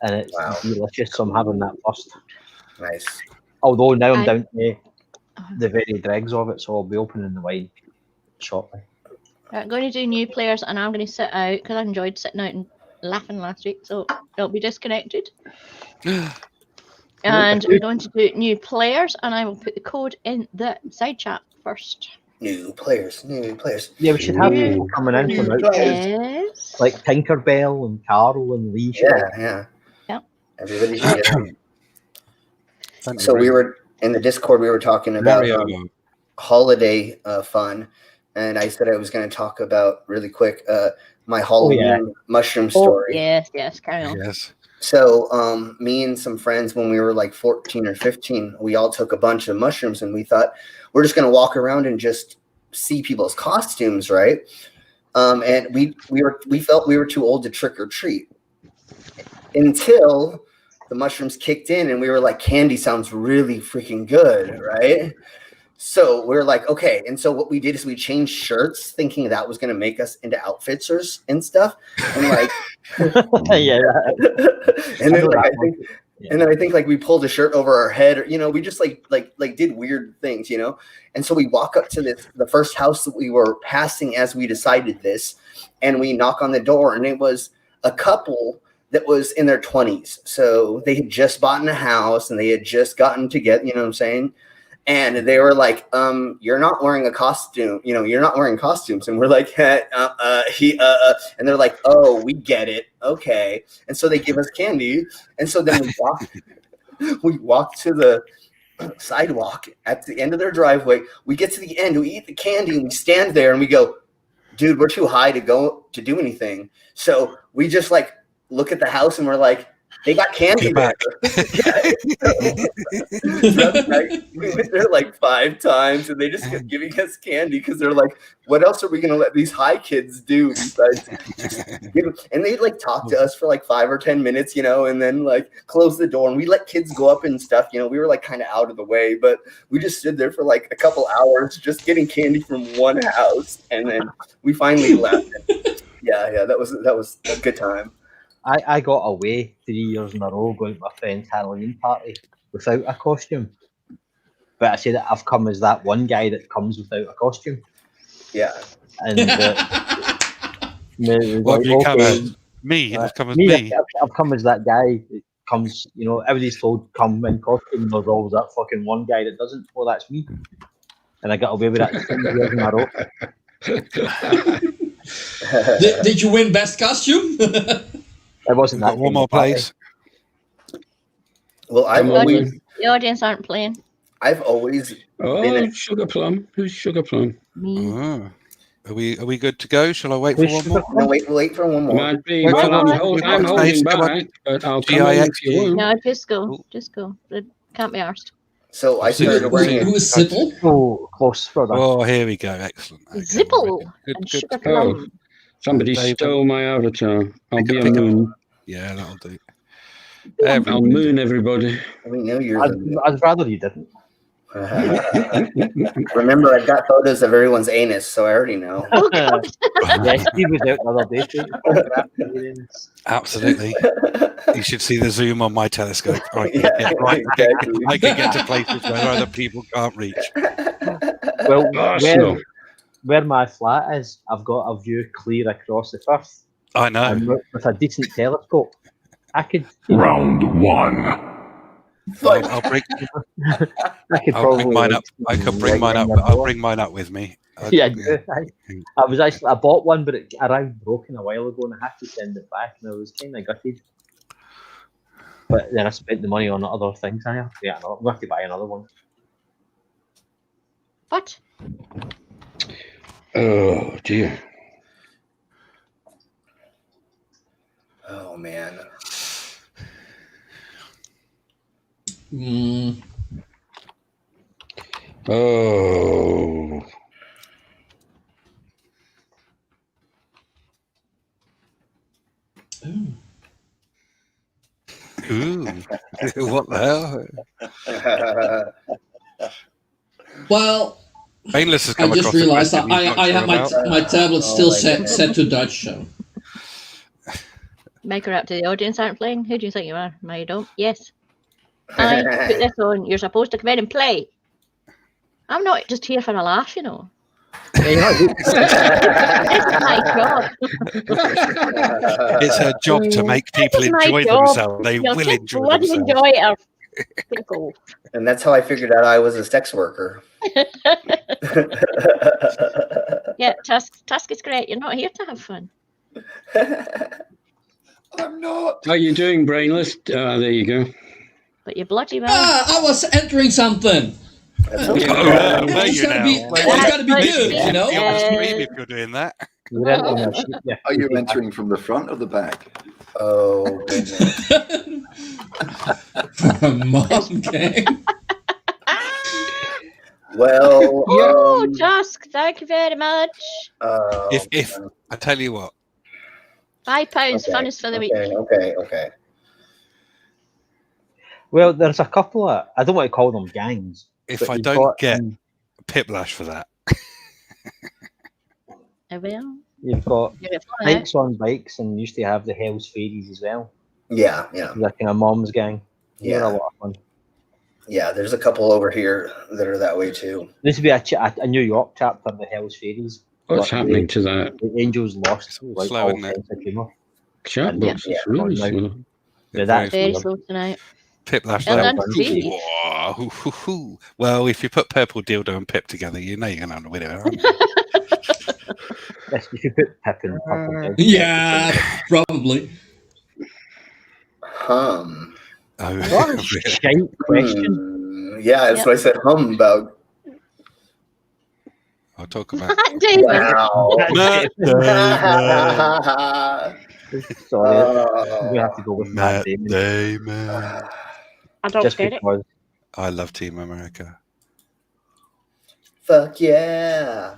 and it's Wow. delicious. So I'm having that first. Nice. Although now I'm down to the very dregs of it, so I'll be opening the wine shortly. Right, I'm going to do new players, and I'm going to sit out because I enjoyed sitting out and laughing last week, so it'll be disconnected. And we're going to do new players, and I will put the code in the side chat first. New players. Yeah, we should have people coming in from out, Yes. like Tinkerbell and Carol and Lee. Yeah. Yeah. Everybody should get So we were in the Discord. We were talking about Mario. holiday fun, and I said I was going to talk about really quick my Halloween mushroom story. Yes, carry on. Yes. So me and some friends, when we were like 14 or 15, we all took a bunch of mushrooms, and we thought we're just going to walk around and just see people's costumes, right? And we felt we were too old to trick or treat until the mushrooms kicked in, and we were like, candy sounds really freaking good, right? So we're like, okay. And so what we did is we changed shirts, thinking that was going to make us into outfitters and stuff. And like, yeah. And then like, I think like we pulled a shirt over our head, or, you know, we just like did weird things, you know. And so we walk up to the first house that we were passing as we decided this, and we knock on the door, and it was a couple that was in their 20s. So they had just bought in a house, and they had just gotten together, you know what I'm saying? And they were like, you're not wearing a costume, you know, you're not wearing costumes. And we're like, and they're like, oh, we get it. Okay. And so they give us candy. And so then we walk to the sidewalk at the end of their driveway. We get to the end, we eat the candy, and we stand there and we go, dude, we're too high to go to do anything. So we just like look at the house, and we're like, they got candy back. We went there like 5 times, and they just kept giving us candy because they're like, what else are we going to let these high kids do besides just give them? And they like talk to us for like 5 or 10 minutes, you know, and then like close the door, and we let kids go up and stuff. You know, we were like kind of out of the way, but we just stood there for like a couple hours just getting candy from one house, and then we finally left. Yeah, that was a good time. I got away 3 years in a row going to my friend's Halloween party without a costume. But I say that I've come as that one guy that comes without a costume. Yeah. And what have you come as? Me? I've come as me. I've come as that guy that comes, you know, everybody's told come in costume, and there's always that fucking one guy that doesn't. Well, that's me. And I got away with that 3 years in a row. Did you win best costume? It wasn't that. One more place. Well, the audience aren't playing. I've always been Sugar Plum. Who's Sugar Plum? Me. Are we good to go? Shall I wait for one more? No, wait for one more. Might be. Well, I'm holding back, but I'll come in if you want. No, just go. It can't be arsed. So I started wearing Who is Zipple? Oh, close for that. Oh, here we go. Excellent. Okay, Zipple good, and good. Sugar Plum. Somebody stole my avatar. I'll be a moon. Yeah, that'll do. I'll moon everybody. We know you're. I'd rather you didn't. Remember, I've got photos of everyone's anus, so I already know. Oh, God. Yeah, Steve was out the other day. Absolutely. You should see the zoom on my telescope. I can Exactly. get to places where other people can't reach. Well, Arsenal. where my flat is, I've got a view clear across the firth. I know. And with a decent telescope, I could. Round 1. I'll bring mine up. I can bring mine up. I'll bring mine up with me. I bought one, but it arrived broken a while ago, and I had to send it back, and I was kind of gutted. But then I spent the money on other things. I'm going to have to buy another one. What? Oh dear. Oh man. Oh. Ooh. What the hell? Well, Painless has I come just across a realized that question he's not I sure have about. my tablet still set to Dutch. So Make her up to the audience aren't playing. Who do you think you are? No, you don't. Yes. I put this on. You're supposed to come in and play. I'm not just here for a laugh, you know. It's my job. It's her job to make people It's my enjoy job. themselves. They You'll will just enjoy bloody themselves. enjoy it. Go. And that's how I figured out I was a sex worker. Yeah, Tusk is great. You're not here to have fun. I'm not. How are you doing, Brainless? There you go. But you bloody well. I was entering something. Oh, there It's you gotta now. be good, you know. You're on stream if you're doing that. You're in on a sheet, yeah. Are you entering from the front or the back? Oh goodness. Mom gang. Well, Oh, Tusk, thank you very much. If I tell you what, £5, okay, funnest for the week. Okay. Well, there's a couple of, I don't want to call them gangs. if but I you've don't got, get Piplash for that, I will. You've got You're flying out. Pikes on Bikes, and used to have the Hell's Fairies as well. Yeah. That kind of mom's gang. They were Yeah. a lot of fun. Yeah, there's a couple over here that are that way too. There used to be a New York chapter of the Hell's Fairies. What's but happening to that? The Angels lost It's all like slow, all isn't it? sense of humour. Chat And box is really now- slow. Yeah, that's Very weird. slow tonight. Piplash. Well that done, was- Steve. Whoa, hoo, hoo, hoo. Well, if you put Purple Dildo and Pip together, you know you're going to win it, aren't you? Yes, if you put Pip in Purple Dildo. Yeah, probably. Hum. Oh, What a shite question. Yeah, that's Yep. what I said hum about. I'll talk about. David. Wow. Matt Sorry, Oh. we have to go with Matt Damon. Damon. I don't Just get it. because. I love Team America. Fuck yeah.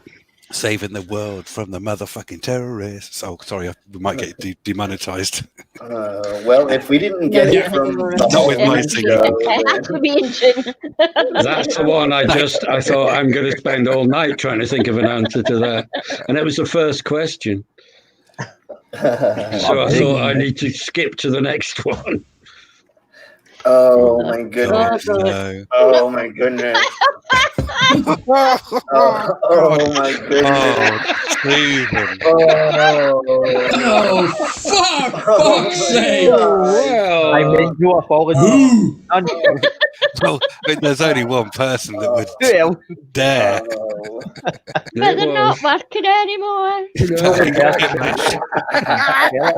Saving the world from the motherfucking terrorists. Oh, sorry, we might get demonetized. Well, if we didn't get Yeah. it from the Not with my whole singing. show, It has to be in tune. That's the one I thought I'm going to spend all night trying to think of an answer to that. And it was the first question. So I thought I need to skip to the next one. oh my goodness. No. Oh my goodness. Oh my goodness. Oh, Stephen. Oh, fuck's sake. Well, I made no apology. Who? None. Well, I mean, there's only one person that would Who else? dare. Oh. But they're not working anymore.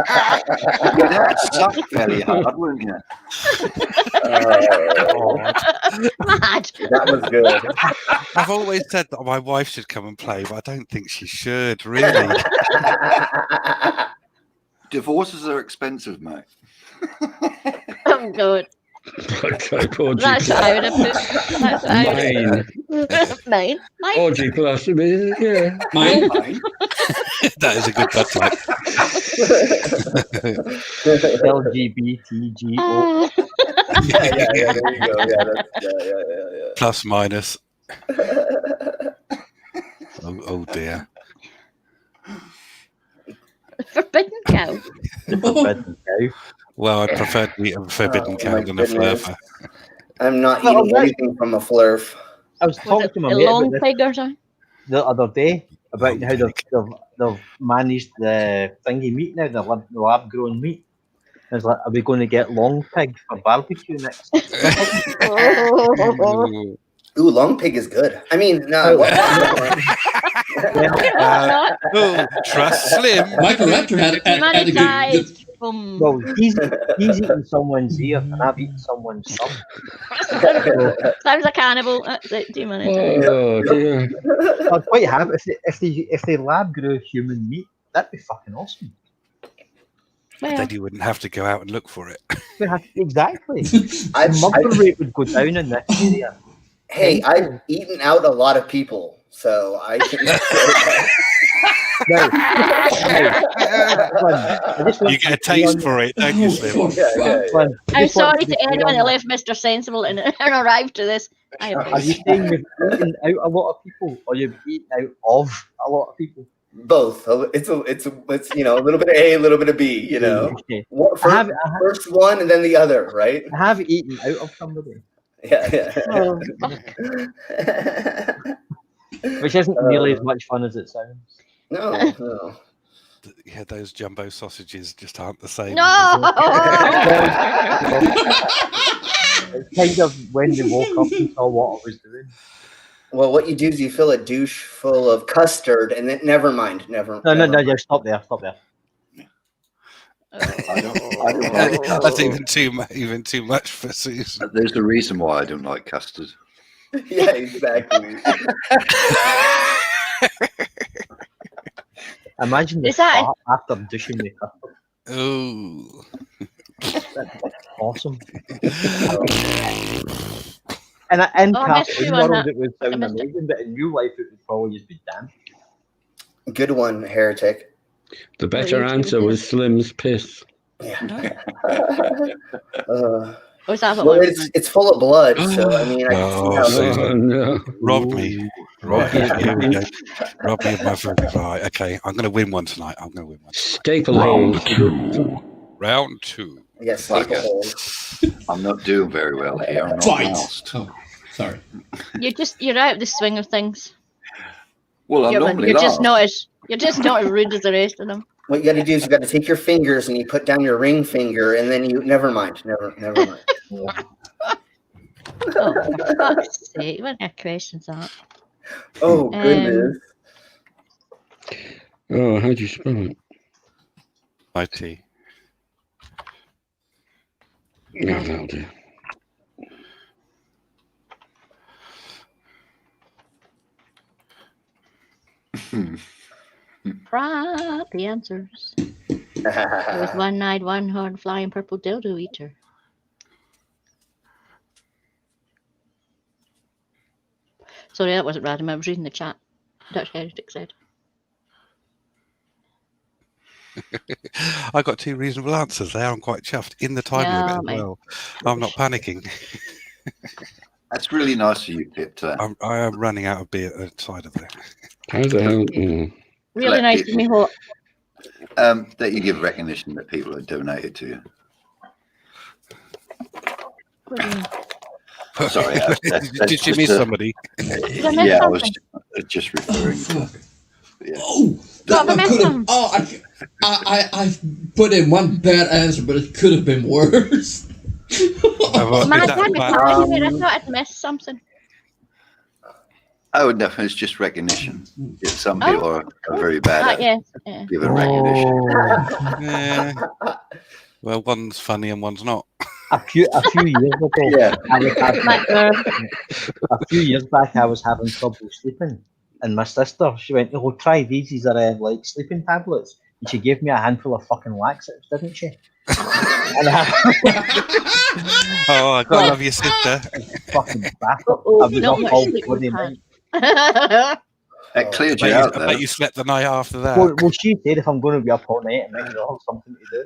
That sucked fairly hard, wouldn't it? Mad. That was good. I've always said that my wife should come and play, but I don't think she should, really. Divorces are expensive, mate. Oh, God. Okay, poor That's what I would have put. That's what I would have Mine. Mine. Orgy plus, yeah. Mine. That is a good website. LGBTGO. Yeah, there you go. Yeah. Plus, minus. Oh dear. Forbidden cow. Forbidden cow. Well, I'd prefer to eat a forbidden cow my than a goodness. flurfer. I'm not Well, eating anything from a flurf. I was Was talking it to my a mate long about this pig or something? the other day about Long how pig. they've managed the thingy meat now, the lab grown meat. It's like, are we going to get long pig for barbecue next? Oh. Ooh, long pig is good. I mean, no. Oh, trust Slim. Michael Raptor had a good. Demonetized. Boom. Well, he's eating someone's ear and I've eaten someone's thumb. Sounds a cannibal. That's it. Demonetized. Oh, dear. I'd quite happy if they lab grew human meat. That'd be fucking awesome. Well, Then you wouldn't have to go out and look for it. Exactly. I've, The murder rate would go down in this area. hey, I've eaten out a lot of people, so I can. Now, I just want You get a to be clear taste on for it, don't you, Slim? Yeah. one. I I'm just want sorry to be to clear anyone on that left Mr. Sensible and arrived to this. I Are apologize. you saying you've eaten out a lot of people, or you've eaten out of a lot of people? Both. It's a little bit of A, a little bit of B. You know, Okay. first one and then the other, right? I have eaten out of somebody, Yeah. Oh, which isn't nearly as much fun as it sounds. No. Yeah, those jumbo sausages just aren't the same. no! It's kind of when they woke up and saw what I was doing. Well, what you do is you fill a douche full of custard, and then never mind. No, yeah, stop there. I don't like That's custard. even too much for Susan. There's a reason why I don't like custard. Yeah, exactly. Imagine the Is that- fart after douching the custard. Oh. Awesome. And in Oh, I missed cartoon you on world, that. it would I sound missed it. amazing, but in real life, it would probably just be damn. Good one, Heretic. The better you answer was Slim's piss. Yeah. Was that what Well, one? it's full of blood, so I mean, I can see Oh, how. so- Oh, no. Robbed me. Right, Yeah. here we go. Rob me of my food. Right, okay. I'm going to win one tonight. I'm going to win one. Staple holes. Round 2. Yes, staple Okay. holes. I'm not doing very well here. I'm not Fight. last. Oh, sorry. You're out of the swing of things. Well, I'm normally You're last. just not as rude as the rest of them. What you got to do is you got to take your fingers and you put down your ring finger, and then you never mind. Never mind. Oh, for fuck's sake! What kind of questions that? Oh goodness. Oh, how'd you spell it? IT. No, that'll do. Proper answers. There was one-eyed, one-horned, flying purple dildo eater. Sorry, that wasn't random. I was reading the chat. Dutch Heretic said. I got 2 reasonable answers there. I'm quite chuffed. In the time Yeah, limit as mate. well. I'm not panicking. That's really nice of you, Pip. I am running out of beer outside of there. How the hell? Oh. Really Let nice of people- me, what? That you give recognition that people have donated to you. What do you mean? Sorry, that's Did you just miss a- somebody? Did I miss Yeah, I was something? just Oh, referring. fuck. Yeah. Oh, What that have I could have. missed? Oh, I put in one bad answer, but it could have been worse. Well, Man, is that damn it, bad? Carl, I thought I'd missed something. Oh no, it's just recognition. Yeah, some people are very bad at Yes. Yeah. giving recognition. Yeah. Well, one's funny and one's not. A few years ago, Yeah. I was having, Like, a few years back, I was having trouble sleeping, and my sister, she went, "Oh, try these. These are like sleeping tablets." And she gave me a handful of fucking laxatives, didn't she? And Oh, I gotta love your sister. fucking back up. Uh-oh, I was not up much all sleep bloody we've had. night. That cleared you I out, bet though. you slept the night after that. Well, she said if I'm going to be up all night, I might as well have something to do.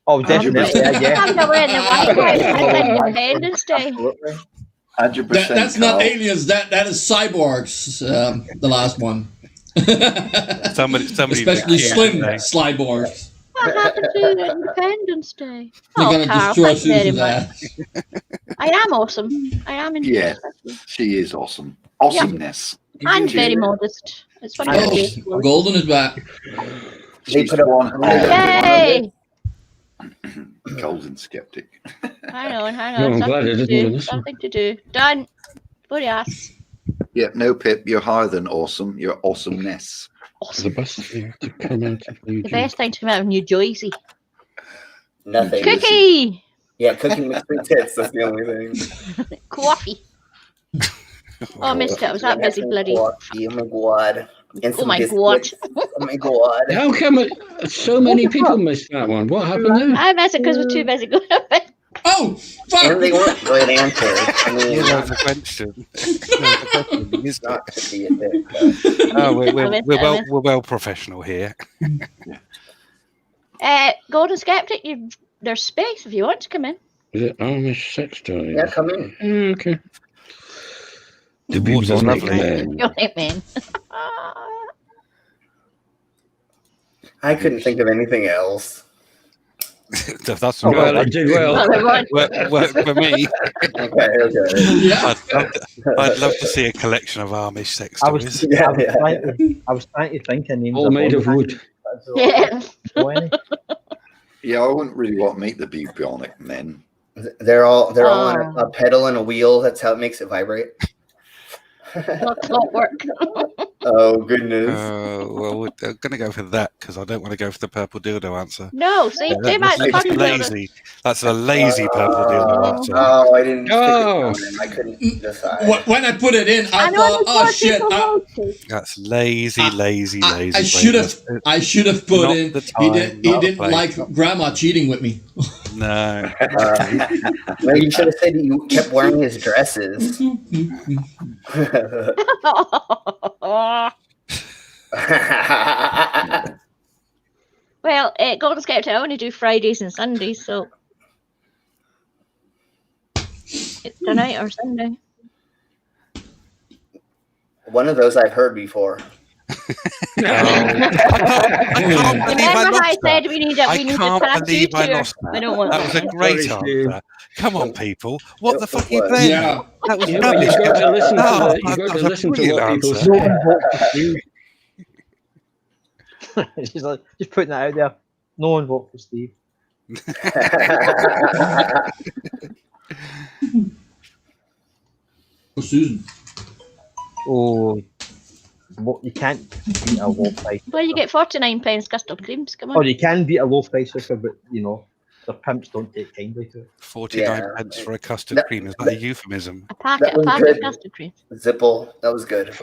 Oh, definitely, yeah. I'm not wearing the White House. That's Independence Day. Absolutely. 100%. That's not Carl. aliens. That is cyborgs. The last one. Somebody Especially cute, slim eh? cyborgs. What happened to Independence Day? They're Oh, gonna Carl, destroy thanks very Susan's much. ass. I am awesome. I am indeed. Yeah. She is awesome. Awesomeness. I'm very modest. It's funny. Oh, to say. Golden is back. They She's put up one. Yay! Golden skeptic. Hang on. No, I'm glad I didn't do this one. Something to do. Done. What do you ask? Yeah, no, Pip, you're higher than awesome. You're awesomeness. The Awesome. best thing to come out of New The best thing to come out of New Jersey. Nothing. Cookie! Yeah, cooking with sweet tits. That's the only thing. Coffee. Oh, I missed it. I was that busy bloody. Coffee, oh my god. And Oh some my biscuits. Oh my god. How come so many people missed that one? What happened there? I missed it because we're too busy going to bed. Oh, fuck! And they weren't good answers. I mean, Yeah, that was a question. it's not to be a dick. But Oh, I missed it. we're well professional here. Golden Skeptic, there's space if you want to come in. Is it Amish sex toys? yeah, come in. Oh, okay. The water's boobs are lovely. lovely. You're right, man. I couldn't think of anything else. That's Oh, Well, right. I did well. Well, everyone- Work for me. Okay. Yeah. I'd love to see a collection of Amish sex I toys. was, Yeah, I was trying to think of names. All made of wood. Yeah. Yeah, I wouldn't really want to meet the bubonic men. They're all on a pedal and a wheel. That's how it makes it vibrate. Well, clockwork. Oh goodness. Well, we're going to go for that because I don't want to go for the purple dildo answer. No, see, too much That's fucking lazy. That's a lazy purple dildo answer. Oh, I didn't stick Oh. it on him. I couldn't decide. When I put it in, I And thought, only oh 4 shit, people voted. That's lazy. I should have put Not in. the He time, didn't not the place. like grandma cheating with me. No. No, you should have said you kept wearing his dresses. Well, Golden Scout, I only do Fridays and Sundays, so it's tonight or Sunday. One of those I've heard before. I can't believe I Remember how I lost said that. we need a I can't tattoo believe I tour? lost I that. don't want That was a that. great Sorry, answer. Come on, people. What the It fuck are you was. playing? Yeah. That was Yeah, but rubbish. you've got to listen to Oh, the, you've got that to was a listen to brilliant what people answer. say. No one voted for Steve. She's like, just putting that out there. No one voted for Steve. Oh, Susan. Oh, you can't beat a low price. Well, you get 49 pence custard creams. Come Or on. you can beat a low price liquor, but you know, the pimps don't take kindly to it. 49 Yeah. pence for a custard cream. Is that a euphemism? A packet was of good. custard creams. Zipple, that was good.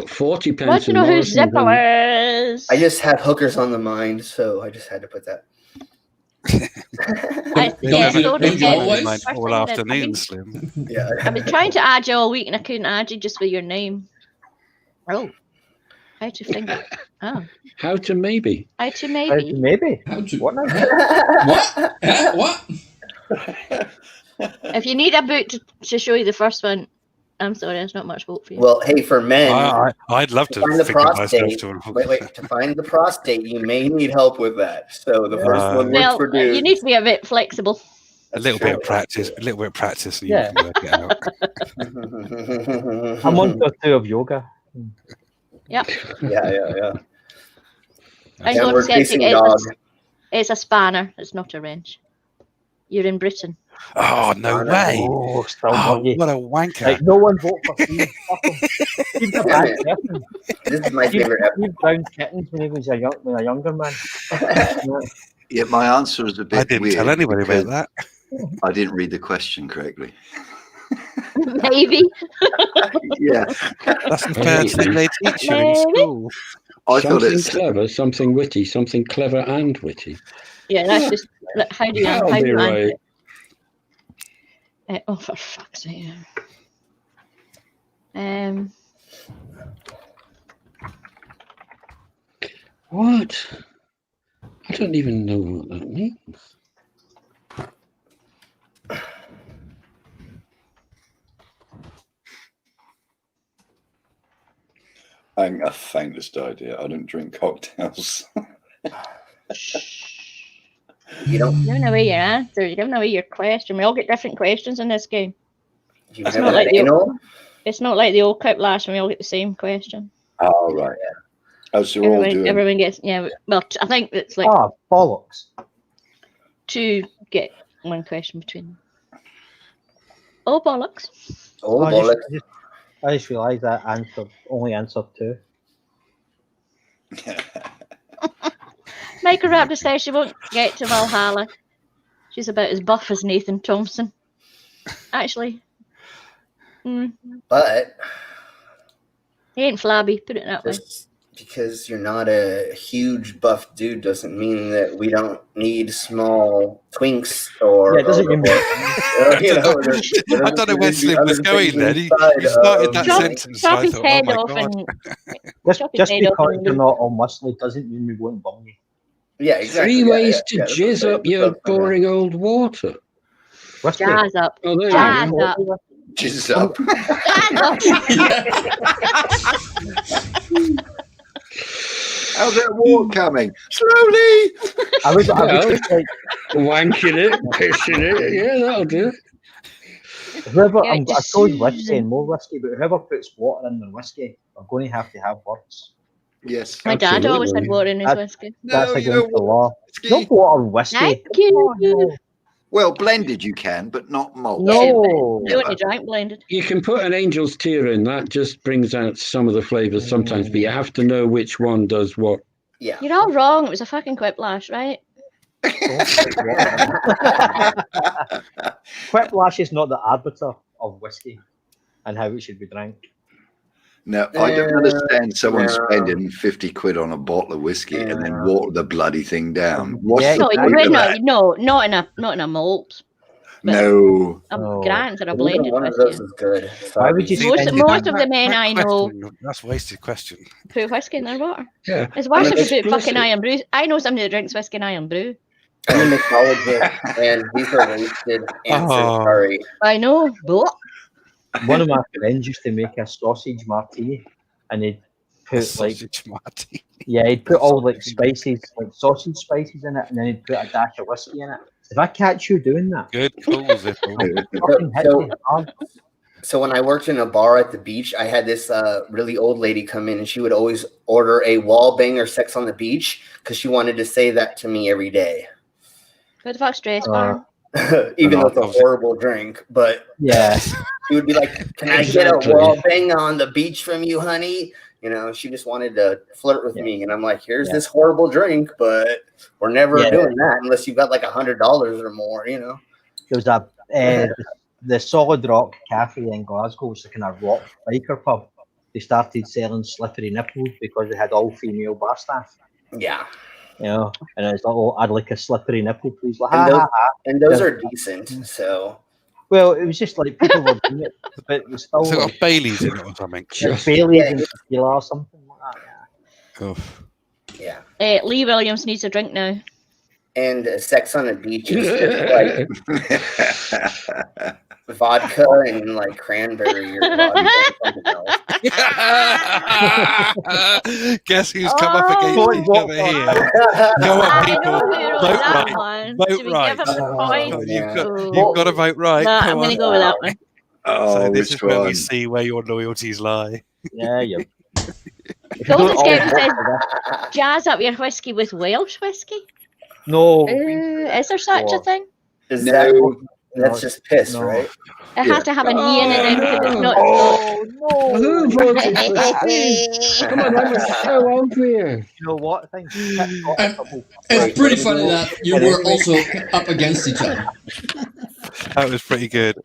40 pence. Why do you know in who Morrison's Zipper is? I just have hookers on the mind, so I just had to put that. Yeah, Don't so you did always? First all thing that- afternoon, Slim. Yeah. I've been trying to add you all week and I couldn't add you just with your name. Oh. How to think? Oh. How to maybe? How to Maybe. maybe. Maybe. How to What now? what? What? If you need a book to show you the first one, I'm sorry, there's not much hope for you. Well, hey, for men, I'd love to find the figure myself prostate. to Wait. To find the prostate, you may need help with that. So the first one works Well, for dudes. you need to be a bit flexible. a little bit of practice, and you Yeah. can work it out. A month or two of yoga. Yep. Yeah. I'm Downward going to say facing dog. it's a spanner. It's not a wrench. You're in Britain. Oh, no way. Oh, still Oh, lucky. what a wanker. Like, no one vote for Steve. Fuck him. Steve's a bad person. This is my favorite episode. Steve drowned kittens when he was a younger man. Yeah, my answer is a bit I didn't weird tell anybody because about that. I didn't read the question correctly. Maybe. Yeah, That's the first thing they teach you in Maybe. school. I thought Something it's clever, something witty, something clever and witty. Yeah, that's just how do you That'll how do be you answer right. it? Oh, for fuck's sake. What? I don't even know what that means. I think a faintest idea. I don't drink cocktails. You don't. You're giving away your answer. You're giving away your question. We all get different questions in this game. You It's never not like had the anal? It's not like the old Cliplash when we all get the same question. Oh, right. Oh, so we're all doing. Everyone gets Well, I think it's like Ah, bollocks. 2 get 1 question between them. Oh bollocks! Oh, I bollocks. just realised that only answered 2. Michael Raptor says she won't get to Valhalla. She's about as buff as Nathan Thompson. Actually, But he ain't flabby. Put it that way. just because you're not a huge buff dude doesn't mean that we don't need small twinks or. Yeah, it doesn't mean I don't know where Slim was going then. He started that sentence. Chop I his thought, oh head my off God. and Just Chop his head off because and- you're not all muscly doesn't mean we won't bum you. Yeah, exactly. 3 ways to that's jizz what I'm up your saying. boring old water. Whiskey. jazz up. Oh, there Jazz you go. up. Jizz up. how's that walk coming? Slowly. I was Well. just like, Wanking it, pissing it. Yeah, that'll do. whoever, Yeah, I just chose whiskey Susan. and more whiskey, but whoever puts water in their whiskey are going to have words. Yes. My dad always had Absolutely. water in his That- whiskey. That's No, you against don't the law. Whiskey. Not water and whiskey. Thank you. Oh, no. Well, blended you can, but not malt. No. You only drank blended. You can put an angel's tear in. That just brings out some of the flavors sometimes, but you have to know which one does what. Yeah. You're all wrong. It was a fucking Quiplash, right? Quiplash is not the arbiter of whiskey and how it should be drank. No, I don't understand someone no. spending 50 quid on a bottle of whiskey and then water the bloody thing down. Yeah, What's the No, point of that? not in a malt. No. No. Grants are a Neither blended one of whiskey. those is good. Why would you See, Most spend of the men I know That's a wasted question. put whiskey in their water. Yeah. It's worse And if it's you put fucking explicit. Iron Brew. I know somebody that drinks whiskey and Iron Brew. I'm a mixologist, and these are wasted answers. Oh. Sorry. I know. Blah. One of my friends used to make a sausage martini, and he'd put Sausage martini. he'd put all like spices, like sausage spices in it, and then he'd put a dash of whiskey in it. If I catch you doing that, Good call, Zippel. fucking hit So- me hard. So when I worked in a bar at the beach, I had this really old lady come in, and she would always order a wall bang or sex on the beach because she wanted to say that to me every day. What the fuck's stress bar? Even though it's a Opposite. horrible drink, but Yeah, she would be like, "Can I Exactly. get a wall bang on the beach from you, honey?" You know, she just wanted to flirt with Yeah. me, and I'm like, "Here's Yeah. this horrible drink, but we're never Yeah. doing that unless you've got like $100 or more." You know. there was the Solid Rock Cafe in Glasgow, was a kind of rock biker pub. They started selling slippery nipples because they had all female bar staff. Yeah, You know, and it's like, oh, I'd like a slippery nipple, please. Like, And ha, those- ha, ha. and those Yeah. are decent. So Well, it was just like people were doing it, but it was still So got like, Bailey's in it or something. like Bailey's and tequila or something like that. Oof. yeah, Lee Williams needs a drink now. and sex on a beach is just like vodka and like cranberry or vodka or something else. Guess who's come up Oh. against each other here? Go on, I people. know who wrote Vote that right. one. Vote Should we right. give him the point? You've got to vote right. Nah, Come I'm going on. to go with that one. Oh, So this which is where we one? see where your loyalties lie. Yeah, yeah. Golden Scout says, jazz up your whiskey with Welsh whiskey? No, Is there such a thing? Is No. that that's No. just piss, No. right? It has to have an E in it because it's not Who voted for Steve? Come on, I'm so unfair. you know what? Things It's pretty funny that you were also up against each other. That was pretty good.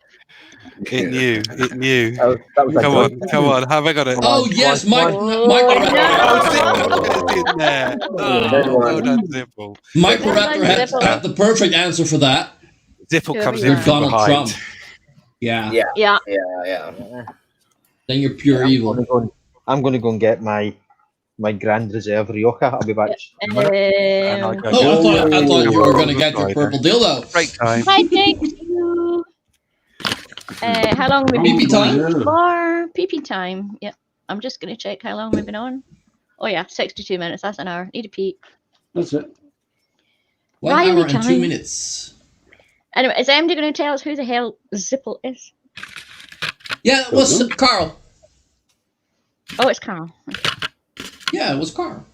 It knew. It knew. that was a Come on, good- come on. Have I got it? Oh yes, Mike. Oh, Mike no. Raptor. It's in there. Oh, well done, Zipple. Mike Well done, Raptor had, Zippo. had the perfect answer for that. Zipple Here comes we in are. from Donald behind. Trump. Yeah. Yeah, Yeah. yeah. Then you're pure evil. I'm going to go and get my Grand Reserve Rioja. I'll be back. in a minute. Um, Oh, I thought you were going to get your purple dildo. Break time. hi, thanks you. How long have we been Pee-pee time? going for? Pee-pee time. Yep. I'm just going to check how long we've been on. Oh, yeah, 62 minutes. That's an hour. Need a pee. That's it. 1 Riley hour and 2 time. minutes. Anyway, is MD going to tell us who the hell Zipple is? Yeah, it was Carl. Oh, it's Carl. Yeah, it was Carl.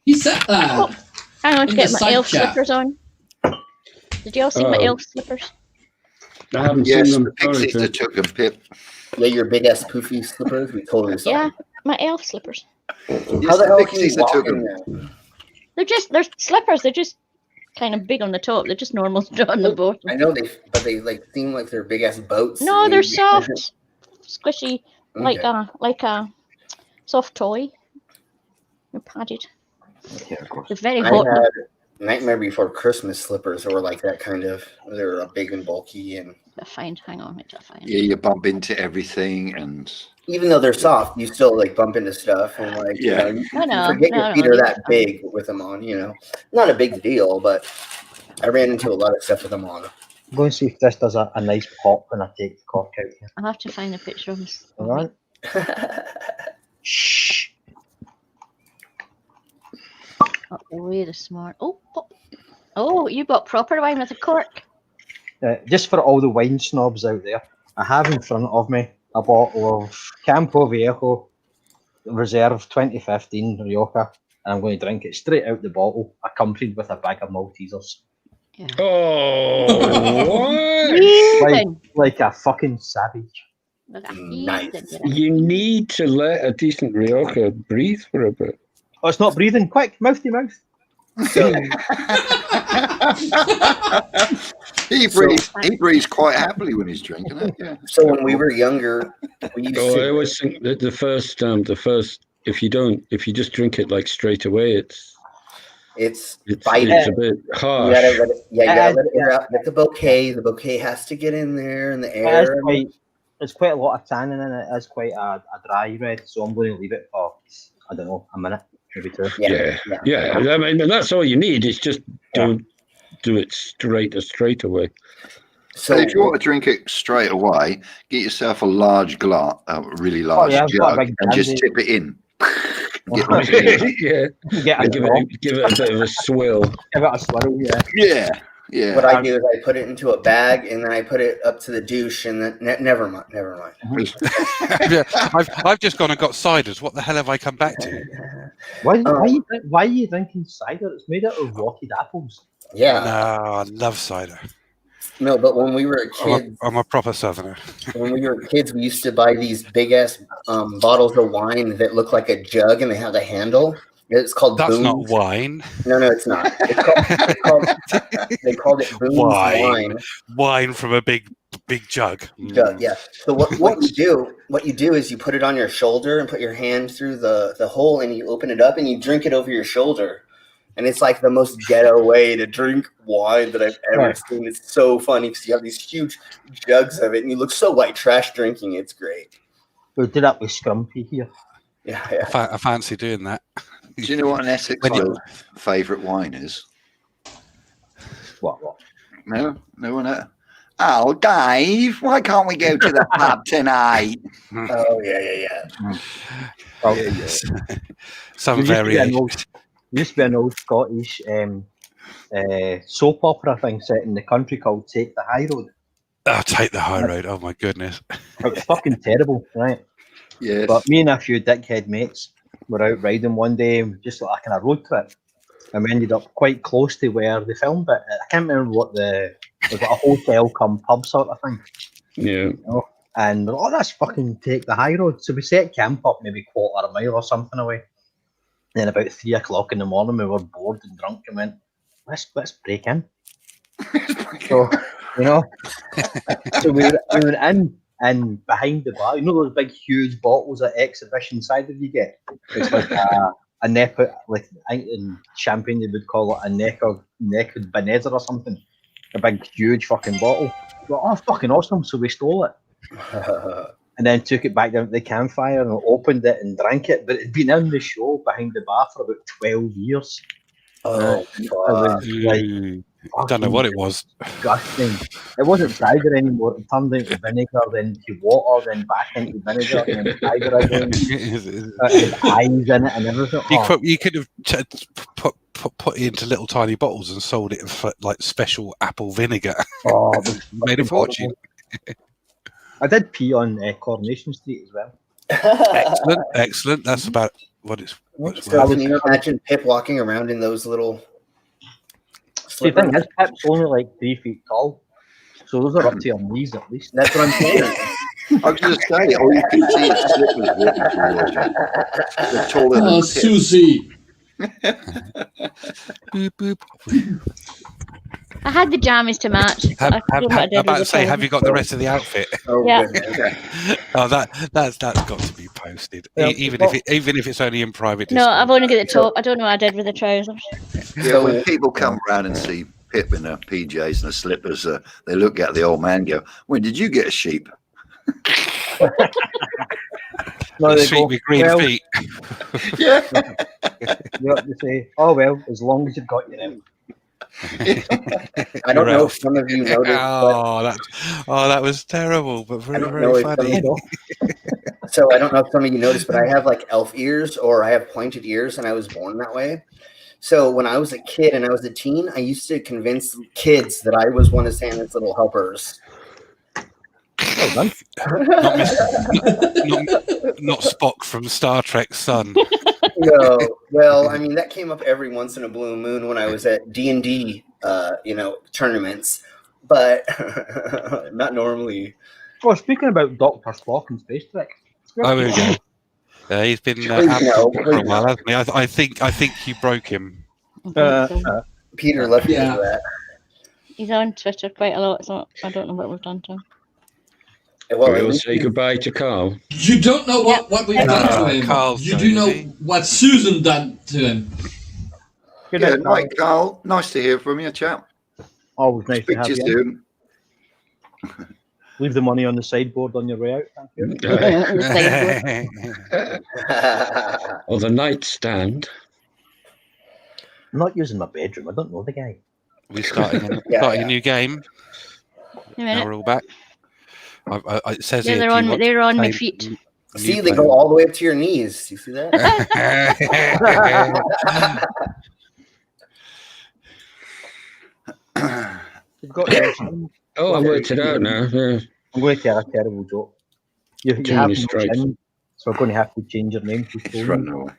He said that. Hang on to In get the my side elf chat. slippers on. Did you all see my Oh. elf slippers? I haven't Yes, seen the them. Sorry, pixies Tim. that took a pip. Yeah, your big ass poofy slippers. We totally saw. Yeah, my elf slippers. How Yes, the the hell can you pixies that walk took in them. there? They're slippers. They're just kind of big on the top. They're just normal on the bottom. I know but they like seem like they're big ass boats. No, they're soft, squishy, like Okay. a soft toy. They're padded. Yeah, of course. They're very I hot. had Nightmare Before Christmas slippers that were like that kind of. They were big and bulky, and I find. Hang on, wait till I find. Yeah, you bump into everything, and even though they're soft, you still like bump into stuff, and like Yeah. you I know. forget No, your no, feet no, are they're that fine. big with them on. You know, not a big deal, but I ran into a lot of stuff with them on. Go and see if this does a nice pop when I take the cork out here. I'll have to find a picture of this. All right. Shh. Oh, wait a smart. Oh, pop. Oh, you bought proper wine with a cork. Just for all the wine snobs out there, I have in front of me a bottle of Campo Viejo Reserve 2015 Rioja, and I'm going to drink it straight out the bottle, accompanied with a bag of Maltesers. Yeah. Oh, what? Heathen. Like a fucking savage. Like a Nice. heathen, you know. You need to let a decent Rioja breathe for a bit. Oh, it's not breathing. Quick, mouth to mouth. So, He breathes quite happily when he's drinking it. Yeah. so when we were younger, we used Oh, I to. always think that the first, if you just drink it like straight away, It's it's biting. a bit You harsh. gotta let it, you gotta let it Yeah. out. Get the bouquet. The bouquet has to get in there in the It is air. there's quite a lot of tannin in it. It's quite a dry red, so I'm going to leave it for, I don't know, a minute, maybe two. Yeah. I mean, and that's all you need. Is just don't do it straight away. So if you want to drink it straight away, get yourself a large glass, a really large I've got a jug, big and just brandy. tip it in. Get Yeah, Get a and give it a bit of a swill. Give it a swirl, yeah. yeah. What I do is I put it into a bag and then I put it up to the douche and then never mind. I've just gone and got ciders. What the hell have I come back to? Why are you drinking cider? It's made out of rotted apples. Yeah. No, I love cider. No, but when we were kids, I'm a proper southerner. when we were kids, we used to buy these big ass bottles of wine that look like a jug and they have a handle. It's called That's Boone's. not wine. No, it's not. They called it Boone's wine. Wine from a big jug. Jug, yeah. So what you do is you put it on your shoulder and put your hand through the hole and you open it up and you drink it over your shoulder. And it's like the most ghetto way to drink wine that I've ever seen. It's so funny because you have these huge jugs of it and you look so white trash drinking. It's great. We did that with Scrumpy here. Yeah. I fancy doing that. Do you know what an Essex favourite wine is? What? No one. Oh, Dave, why can't we go to the pub tonight? Oh yeah. Oh, yeah. Some variation. Used to be an old Scottish soap opera thing set in the country called Take the High Road. Oh, Take the High Road. Oh my goodness. It was fucking terrible, right? Yes. But me and a few dickhead mates were out riding one day, just like a road trip, and we ended up quite close to where they filmed it. I can't remember what it was, like a hotel come pub sort of thing. Yeah. You know? And that's fucking Take the High Road. So we set camp up maybe quarter of a mile or something away. Then about 3 o'clock in the morning, we were bored and drunk and went, let's break in. So, so we were in and behind the bar. You know those big, huge bottles of exhibition cider you get? It's like a neck, like I think in Champagne they would call it a neck of Beneza or something. A big, huge fucking bottle. But, oh, fucking awesome. So we stole it. And then took it back down to the campfire and opened it and drank it. But it'd been in the show behind the bar for about 12 years. Oh, it was like, I don't know what it was. Disgusting. It wasn't cider anymore. It turned into vinegar, then to water, then back into vinegar, and then cider again. It had eyes in it and everything. You could have put it into little tiny bottles and sold it for like special apple vinegar. Oh, made a fortune. I did pee on Coronation Street as well. Excellent. That's about what it's. So can you imagine Pip walking around in those little? The thing is, Pip's only like 3 feet tall, so those are up to your knees at least. That's what I'm saying. I was going to say, all you can see is slippers walking towards you. They're taller than Pip. Susie. Boop, boop. I had the jammies to match. Have you got the rest of the outfit? Yeah. Oh, that's got to be posted, even if it's only in private. No, I've only got the top. I don't know what I did with the trousers. Yeah, when people come around and see Pip in her PJs and her slippers, they look at the old man and go, "When did you get a sheep?" No, sheep with green feet. Yeah. You have to say, "Oh well, as long as you've got your out." I don't know if some of you noticed. That was terrible, but very funny. So I don't know if some of you noticed, but I have like elf ears or I have pointed ears, and I was born that way. So when I was a kid and I was a teen, I used to convince kids that I was one of Santa's little helpers. Well not Spock from Star Trek Sun. No, well, I mean that came up every once in a blue moon when I was at D&D tournaments, but not normally. Well, speaking about Dr. Spock and Space Trek. Oh, there we go. He's been Please absent no, for a please while, no. hasn't he? I think you broke him. Peter left me for that. He's on Twitter quite a lot, so I don't know what we've done to him. Well, I at will least say goodbye to Carl. You don't know what we've done to him. Carl's You going, do know is he? what Susan done to him. Good Good night, Carl. night, Carl. Nice to hear from you, chap. Always nice to Speak have to you you. soon. Leave the money on the sideboard on your way out. Thank you. Or the nightstand. I'm not using my bedroom. I don't know the guy. We're starting a new game. Now we're all back. It says here. They're do you on. want They're to on my play feet. new See, they player? go all the way up to your knees. You see that? You've got to Oh, I worked it out now. Yeah. I'm going to tell a terrible joke. You Too have many no strikes. chin, so we're going to have to change your name to It's Tony. running away.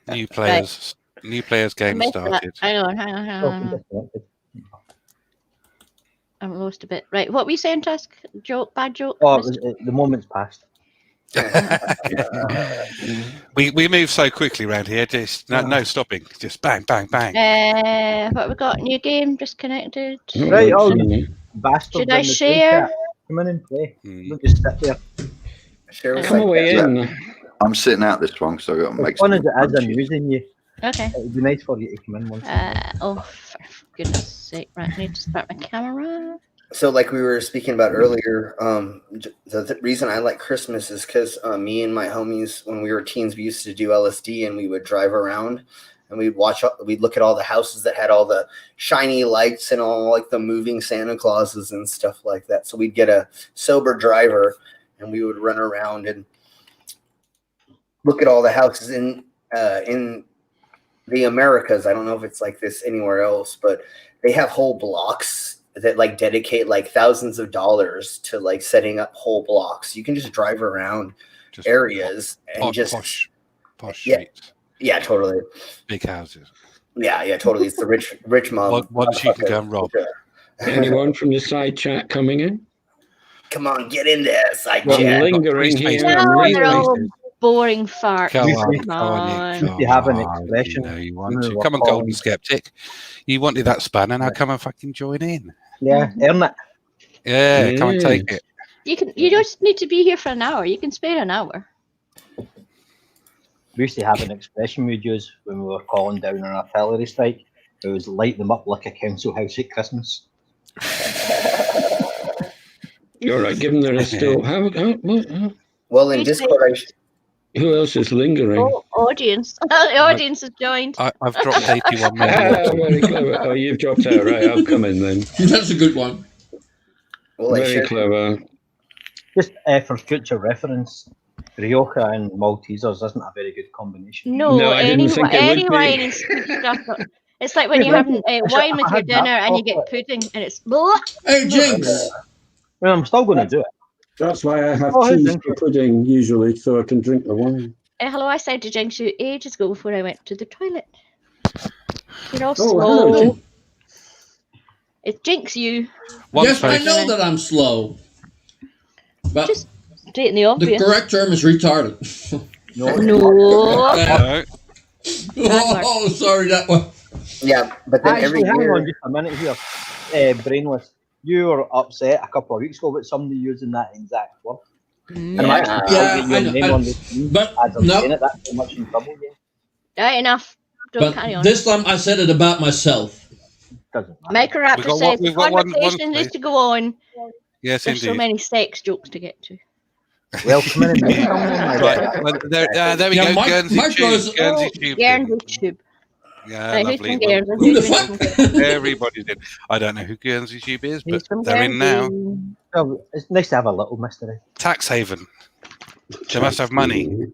New players. New players I game missed that. started. Hang on. Disconnected. I'm lost a bit. Right, what were you saying, Tusk? Joke, bad joke? Oh, the moment's passed. we move so quickly around here. Just no stopping. Just bang, bang, bang. What we got? New game, disconnected. Right, oh, Should- you bastards. Should I in the share? chat. Come in and play. Mm. Don't just sit there. Share with Come my away cat. in. I'm sitting out this one, so I've got to make As fun some as it is, I'm punches. using you. Okay. It would be nice for you to come in once. For goodness sake. Right, I need to start my camera. So, like we were speaking about earlier, the reason I like Christmas is because me and my homies, when we were teens, we used to do LSD, and we would drive around and we'd look at all the houses that had all the shiny lights and all like the moving Santa Clauses and stuff like that. So we'd get a sober driver and we would run around and look at all the houses in the Americas. I don't know if it's like this anywhere else, but they have whole blocks that like dedicate like thousands of dollars to like setting up whole blocks. You can just drive around Just areas and just posh Yeah. streets, yeah, totally. big houses. Yeah, totally. It's the rich mom. Ones you can go and rob. Anyone from the side chat coming in? Come on, get in there, side Well, I'm chat. lingering Free space. here. No, I'm they're all lingering. boring farts. Come on, Come come on, on. You have an on, expression. You know you want You to. know, Come on, we're Golden calling- Skeptic. You wanted that spanner, now come and fucking join in. Yeah, earn it. Yeah, come and take it. You just need to be here for an hour. You can spare an hour. We used to have an expression we'd use when we were calling down an artillery strike. It was light them up like a council house at Christmas. You're right. Give them the rest. Still. What? Well, in Discord, Who else is lingering? Oh, audience. The audience has joined. I've dropped 81 Ah, minutes. very clever. Oh, you've dropped out. Right, I'll come in then. That's a good one. well, I Very shared, clever. Just for future reference, Rioja and Maltesers isn't a very good combination. No, I didn't think it would any be. wine is good stuff. It's like when Yeah, you're having but- wine with I your had that dinner and you get chocolate. pudding and it's blah. Hey, Jinx. Well, I'm still going to do it. That's why I have Oh, who's cheese in for pudding usually, so I can drink the wine. Hello, I said to Jinx you ages ago before I went to the toilet. You're all Oh, slow. hello, Jinx. It jinx you. One Yes, I face. know that I'm slow. But Just stating the the obvious. correct term is retarded. No. No. No. Oh, sorry, that one. yeah, but then every Actually, hang year, on just a minute here. Brainless. You were upset a couple of weeks ago about somebody using that exact word. And I'm actually Yeah, getting your I know, name I- on the screen but as I'm no. saying it. That's too much in trouble. Yeah. Right, enough. Don't carry But on. this time I said it about myself. Doesn't matter. Microraptor says we've got one conversation needs place. to go on. Yes, There's so indeed. many sex jokes to get to. Well, come in and make someone. Right, well, there we Yeah, go. Mike- Guernsey Mike Tube. goes, Guernsey Tube. Guernsey Tube. Yeah, Right, who's lovely. from Guernsey? Who the Who's fuck? from Everybody did. I don't know who Guernsey Tube is, but Who's from they're in now. Guernsey? Well, it's nice to have a little mystery. Tax haven. They must have money.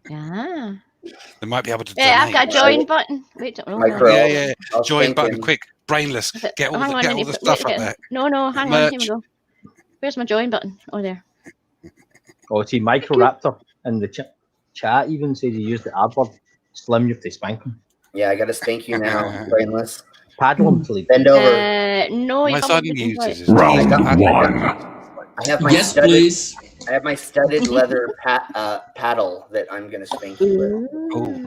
Yeah. They might be able to Yeah, I've donate. got a join button. Wait, don't Micro. Yeah, yeah. I'll Join spank button, him. quick. Brainless. Get all Hang the, on, get I all need the to- stuff wait, up there. No, hang on, Merch. here we go. Where's my join button? Oh, there. Oh, see, Microraptor in the chat even says he used the adverb. Slim, you have to spank him. Yeah, I got to spank you now, brainless. paddle him till he Bend over. No, he My son probably didn't uses his like- teeth. I have my Yes, studded. please. I have my studded leather paddle that I'm gonna spank you with.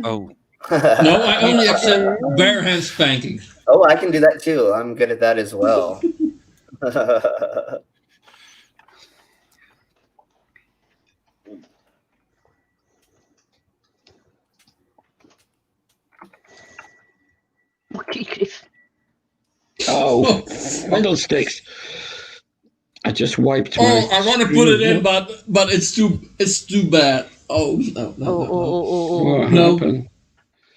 Oh. No, I only accept bare hand spanking. Oh, I can do that too. I'm good at that as well. Okay, grief. Oh, fiddlesticks. I just wiped my... Oh, I want to put it in, but it's too bad. Oh, no. What No. happened?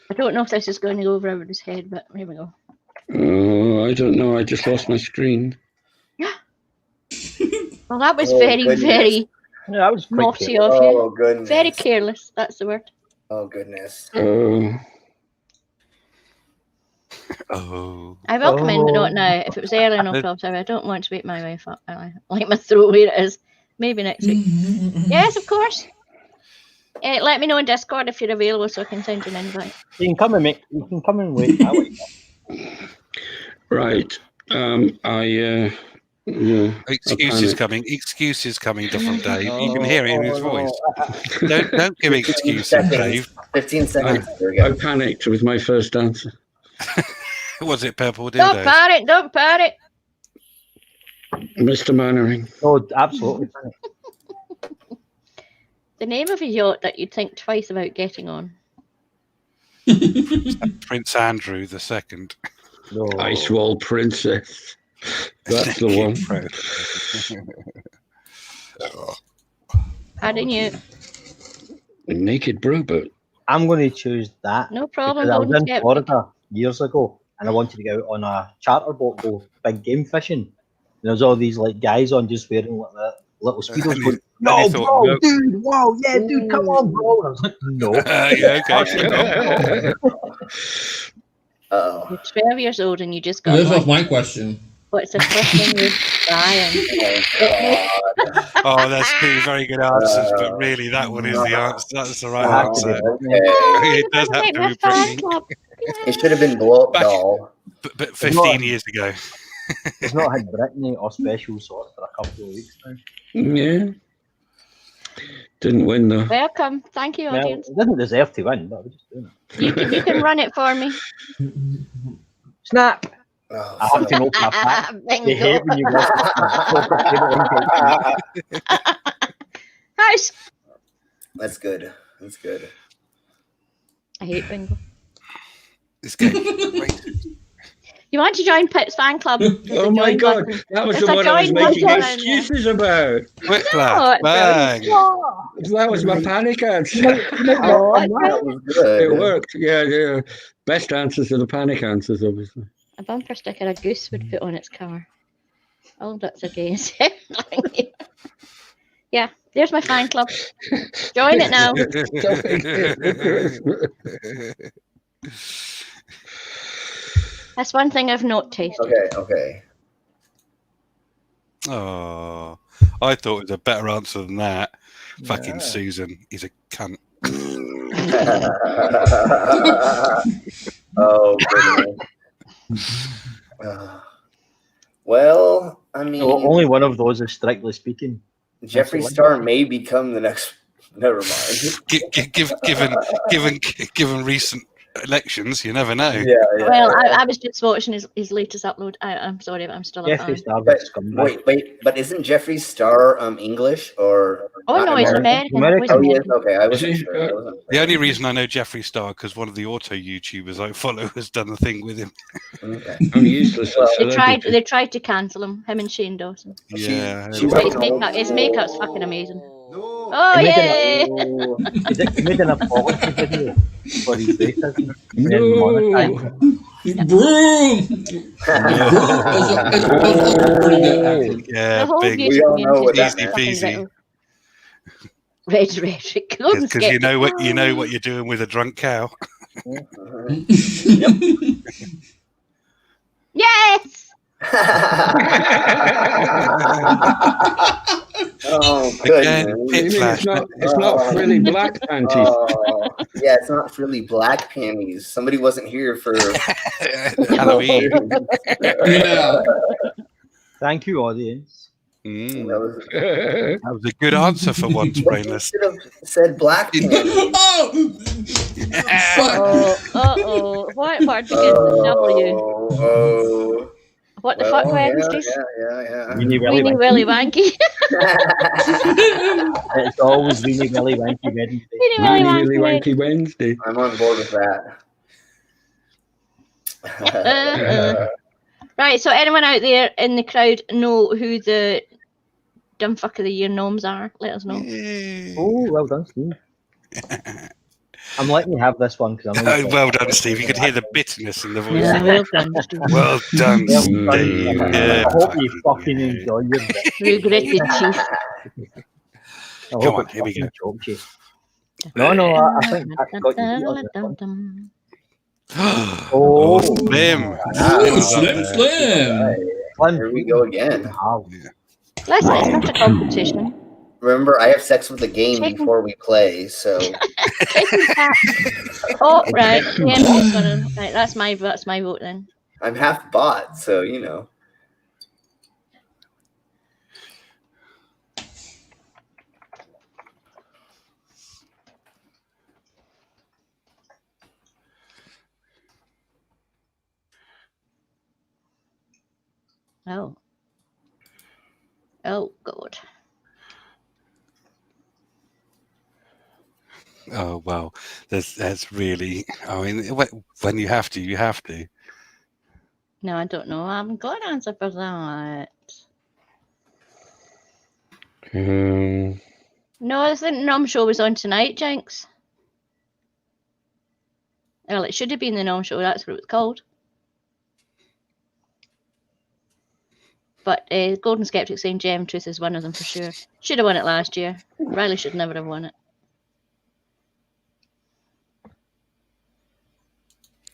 I don't know if this is going to go over everybody's head, but here we go. Oh, I don't know. I just lost my screen. Well, that was Oh, very, goodness. very Yeah, that was quite naughty careless. of you. Oh goodness. Very careless. That's the word. Oh goodness. Oh, Oh. I will come in, but not now. If it was early, no problem. Sorry, I don't want to wake my wife up. I like my throat where it is. Maybe next week. Yes, of course. Let me know in Discord if you're available, so I can send you an invite. You can come and wait. I wait. right. Yeah. Excuses coming. Excuses coming, different Dave. You can hear it in his voice. Don't give excuses, Dave. 15 seconds. There we go. I panicked with my first answer. Was it purple Don't dildos? parrot. Don't parrot. Mr. Mannering. Oh, absolutely. The name of a yacht that you'd think twice about getting on. Prince Andrew the Second. No. Ice Wall Princess. That's the one. Pardon you. Naked Brobot. I'm going to choose that. No problem. Because I was Golden in Skeptic. Florida years ago, and I wanted to go out on a charter boat, go big game fishing. And there's all these like guys on just wearing like that little speedos And going, he "No, thought, bro, no." dude, wow, yeah, dude, come on, bro." And I was like, "No." Yeah, okay. Oh. You're 12 years old and you just got This was one. my question. What's the first thing you're trying? Oh, that's two very good answers, but really, that one is the answer. That's the right I have to answer. be Britney. It does have to be Britney. It should have been Blow Up Back- Doll. But 15 years ago. He's not had Britney or special sauce for a couple of weeks now. Yeah. Didn't win though. Welcome. Thank you, Well, audience. it doesn't deserve to win, but we're just doing it. You can run it for me. Snap! Oh, I have to open my pack. They hate when you work. House. That's good. That's good. I hate bingo. This game. Wait. You want to join Pitt's fan club? There's a Oh my join god, button. that was There's the a one I was join making button. excuses about. Whiplash. Bang. That was my panic answer. Oh, That was good. It worked. Yeah. Best answers are the panic answers, obviously. a bumper sticker a goose would put on its cover. Oh, that's against. Yeah, there's my fan club. Join it now. That's one thing I've not tasted. Okay. Oh, I thought it was a better answer than that. Fucking Susan, he's a cunt. Oh, goodness. Well, I mean, Only one of those is strictly speaking. Jeffree Star may become the next. Never mind. Given recent elections, you never know. Yeah. Well, I was just watching his latest upload. I'm sorry, but I'm still a fan. Jeffree Star But, is scumbag. wait, but isn't Jeffree Star English or? Oh not no, he's American? American. American. Oh, yes. American. Okay, I wasn't sure. I wasn't The only reason I know Jeffree Star because one of the auto YouTubers I follow has done the thing with him. Okay. I'm useless. Well, They tried to cancel him and Shane Dawson. Yeah. She's But like his makeup's fucking amazing. No. Oh yay! He made an apology video for his racism. And then No. monetized it. Broom! It's also pretty good, actually. The Yeah, whole big. YouTube We all know community what is that fucking means. brittle. Red rhetoric. Golden Because you skeptic. know what you're doing with a drunk cow. Yes. Oh, Again, goodness. Piplash. It's not frilly black panties. Oh, yeah, it's not frilly black panties. Somebody wasn't here for Halloween. Yeah. Thank you, audience. That That was a good answer for once, was, you Brainless. should have said black panties. Oh! Fuck. Oh, what word begins with W? Oh, What the fuck, well, Wednesdays? yeah. Weenie Willy Weenie Wanky. Willy Wanky. It's always Weenie Willy Wanky Wednesday. Weenie Willy Really Wanky. wanky Wednesday. I'm on board with that. Right, so anyone out there in the crowd know who the dumb fuck of the year gnomes are? Let us know. Oh, well done, Steve. I'm letting you have this one because I know. Well done, Steve. You could hear the bitterness in the voice. Yeah, well done, Steve. Well done, Well Steve. done. I Good hope you fucking fucking yeah. enjoy your bit. Regretted chief. I Go hope on, it here we fucking go. choked you. No, I think I got you beat on this one. Oh, Slim. Oh, Slim. Slim, Here we go again. Wow. Listen, it's not a competition. Remember, I have sex with the game Chicken. before we play, so Oh, right. GM's gonna, right, that's my vote then. I'm half bot, so you know. Oh. Oh, God. Oh, well, there's really, I mean, when you have to, you have to. No, I don't know. I haven't got an answer for that. No, I think the Nom Show was on tonight, Jinx. Well, it should have been the Nom Show. That's what it was called. But Golden Skeptic saying Gem Truth is one of them for sure. Should have won it last year. Riley should never have won it.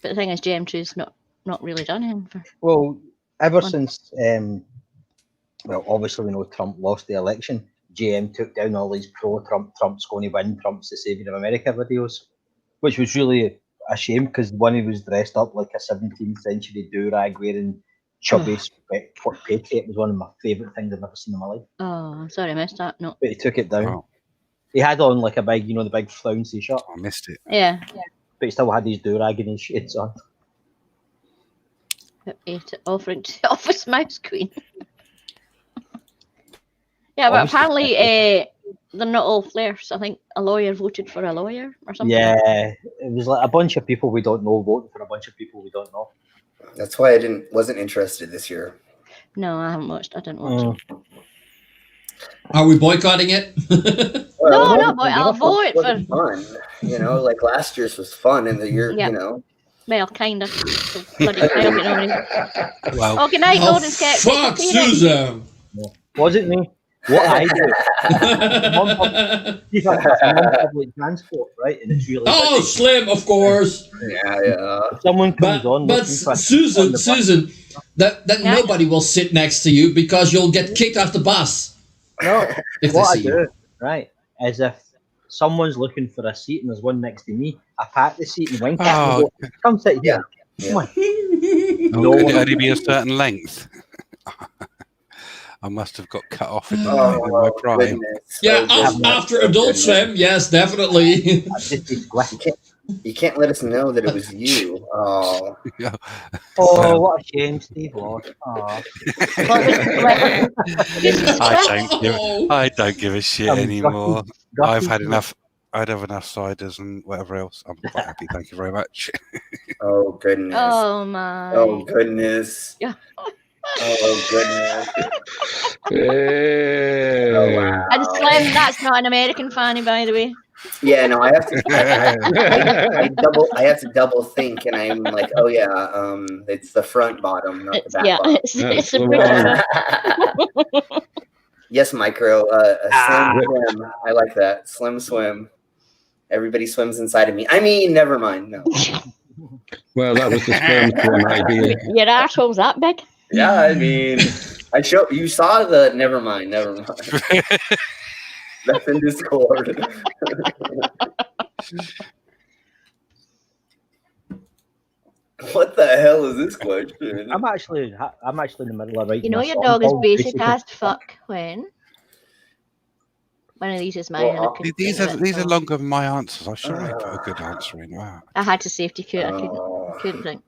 But the thing is, Gem Truth's not really done him for. Well, ever One. since, well, obviously we know Trump lost the election. GM took down all these pro-Trump, Trump's going to win, Trump's the saviour of America videos, which was really a shame because one, he was dressed up like a 17th century do-rag wearing chubby patriot. Was one of my favourite things I've ever seen in my life. Oh, I'm sorry, I missed that. No. But he took it down. Oh, He had on like a big, the big flouncy shirt, I missed it. Yeah. but he still had his do-rag and his shades on. Offering to office mouse queen. Yeah, but Obviously, apparently they're not all flares. I think a lawyer voted for a lawyer or something. Yeah, it was like a bunch of people we don't know voting for a bunch of people we don't know. That's why I wasn't interested this year. No, I haven't watched. I didn't watch it. Are we boycotting it? No, boy, I'll vote It was for. fun. Like last year's was fun, and the year, Yeah. Well, kind of. So bloody hell, you know. Well, Oh, good night, Oh, Golden Skeptic. fuck, See you then. Susan. Wasn't me. What I do? I'm on public transport, right? And it's really Oh, busy. Slim, of course. Yeah. If someone comes But on, looking for- on Susan, the bus- Susan, that Yeah. nobody will sit next to you because you'll get kicked off the bus No, if what I they see you. do, right, is if someone's looking for a seat and there's one next to me, I pat the seat and wink at them and go, come sit here. Come on. oh, could it only be a certain length? I must have got cut off in my prime. Goodness. Yeah, Oh, goodness. after Adult Swim, yes, definitely. I just be squished. You can't let us know that it was you. Oh. Oh, what a shame, Steve lost. Oh. I don't give a shit I'm anymore. gutted. I've had enough. I'd have enough ciders and whatever else. I'm quite happy. Thank you very much. Oh, goodness. Oh, my. Oh, goodness. Yeah. Oh, goodness. Hey. Oh, wow. And Slim, that's not an American fanny, by the way. Yeah, no, I have to. I have to double think, and I'm like, oh yeah, it's the front bottom, not the back bottom. It's a the British one. Yes, micro. Slim swim. I like that. Slim swim. Everybody swims inside of me. I mean, never mind. No. Well, that was the sperm swim idea. Your arsehole's that big? Yeah, I mean, you saw the. Never mind. That's in Discord. What the hell is this question? I'm actually in the middle of writing. You know a your song dog is called basic Basic as fuck when. One of these is mine. Well, and I couldn't These think are of it, so longer than my answers. I'm sure I put a good answer in. Wow. I had to safety queue. I couldn't think.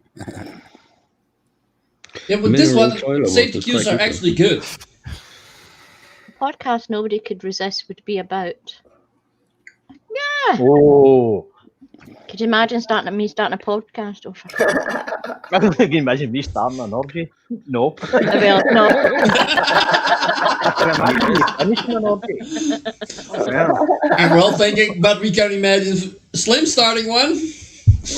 Yeah, but this Mineral one, toilet safety water's cues quite are actually good. The podcast nobody could resist would be about. Oh, Could you imagine me starting a podcast? Oh, fuck. I don't think you can imagine me starting an orgy. No. I will. No. I can imagine you finishing an orgy. Yeah. And we're all thinking, but we can imagine Slim starting one.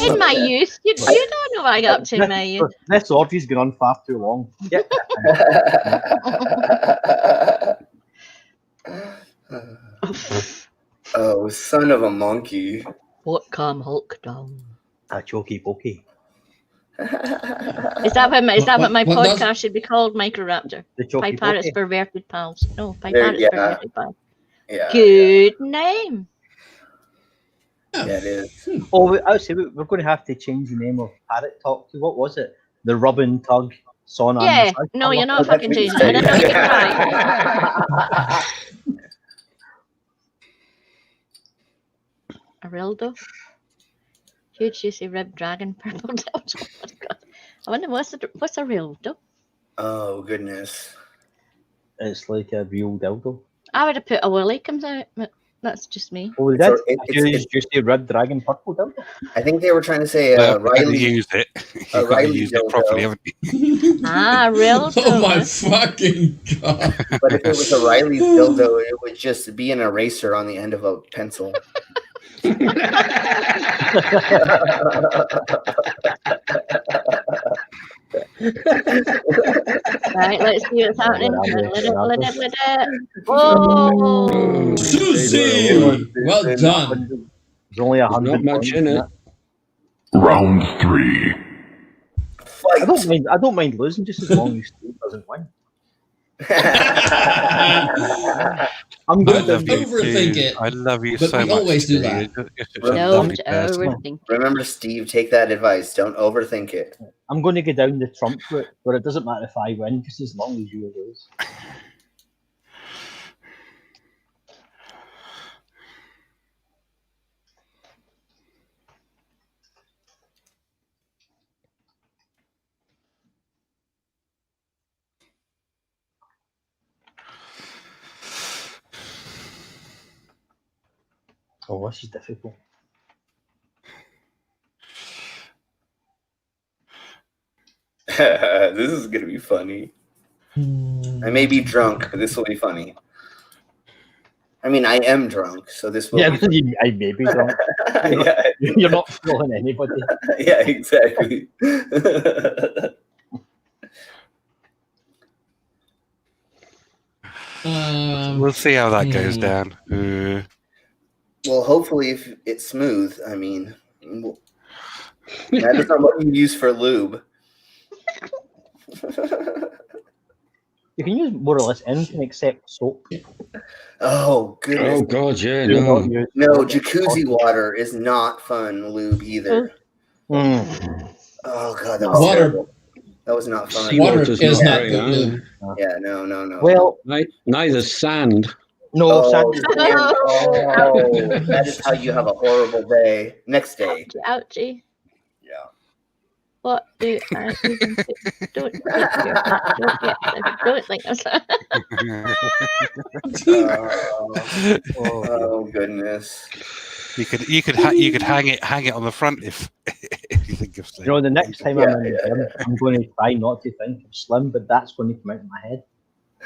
In my youth. You don't know what I got up to in my youth. This orgy's gone on far too long. Yeah. Oh, son of a monkey. What come Hulk down? A chokey pokey. Is that what my What podcast does- should be called? Microraptor. The chokey Pie Parrots pokey. Perverted Pals. No, Pie There- Parrots yeah. Perverted Pals. Yeah, Good name. yeah, it is. Oh, actually, we're going to have to change the name of Parrot Talk to, what was it? The Rub and Tug Sauna. Yeah. and Massage No, you're Parlour? not fucking changing it. I don't know if you can try. Arildo. Huge juicy rib dragon purple dildo. Oh my God. I wonder what's a Arildo? Oh, goodness. It's like a real dildo. I would have put a Willy comes out, but that's just me. Oh, we So did. it's- Did you say red dragon purple dildo? I think they were trying to say You've Riley. used it. You've got to Riley use it dildo. properly, haven't you? Ah, Arildo. Oh my fucking god! But if it was a Riley's dildo, it would just be an eraser on the end of a pencil. Right, let's see what's happening. Oh. Whoa! Susie! Well done. There's only There's 100 not much points in it. that. Round 3. Fight. I don't mind losing just as long as Steve doesn't win. I'm I good. love you. Overthink it. I love you But so we much. always do Steve. that. You're such a Don't lovely person. overthink. Remember, Steve, take that advice. Don't overthink it. I'm going to go down the Trump route, where it doesn't matter if I win, just as long as you lose. Oh, this is difficult. This is gonna be funny. I may be drunk, but this will be funny. I mean, I am drunk, so this will. Yeah, Be I may be drunk. yeah, You're not fooling anybody. yeah, exactly. We'll see how that goes down. Well, hopefully, if it's smooth, I mean, that is not what you use for lube. You can use more or less anything except soap. Oh goodness! Oh god, yeah, Do no. not use No, soap. jacuzzi water is not fun lube either. Mm. Oh god, that was Water. terrible. That was not fun. Water Seawater's is not not great, good either. lube. Yeah, no. Well, Neither sand. no, Oh, Sandy. oh, that is how you have a horrible day. Next day. Ouchie. Yeah. What do I even do? Don't think that's Oh goodness. You could hang it on the front if you think of You know, the next time Yeah, I'm in the gym, I'm going to try not to think of Slim, but that's going to come out of my head.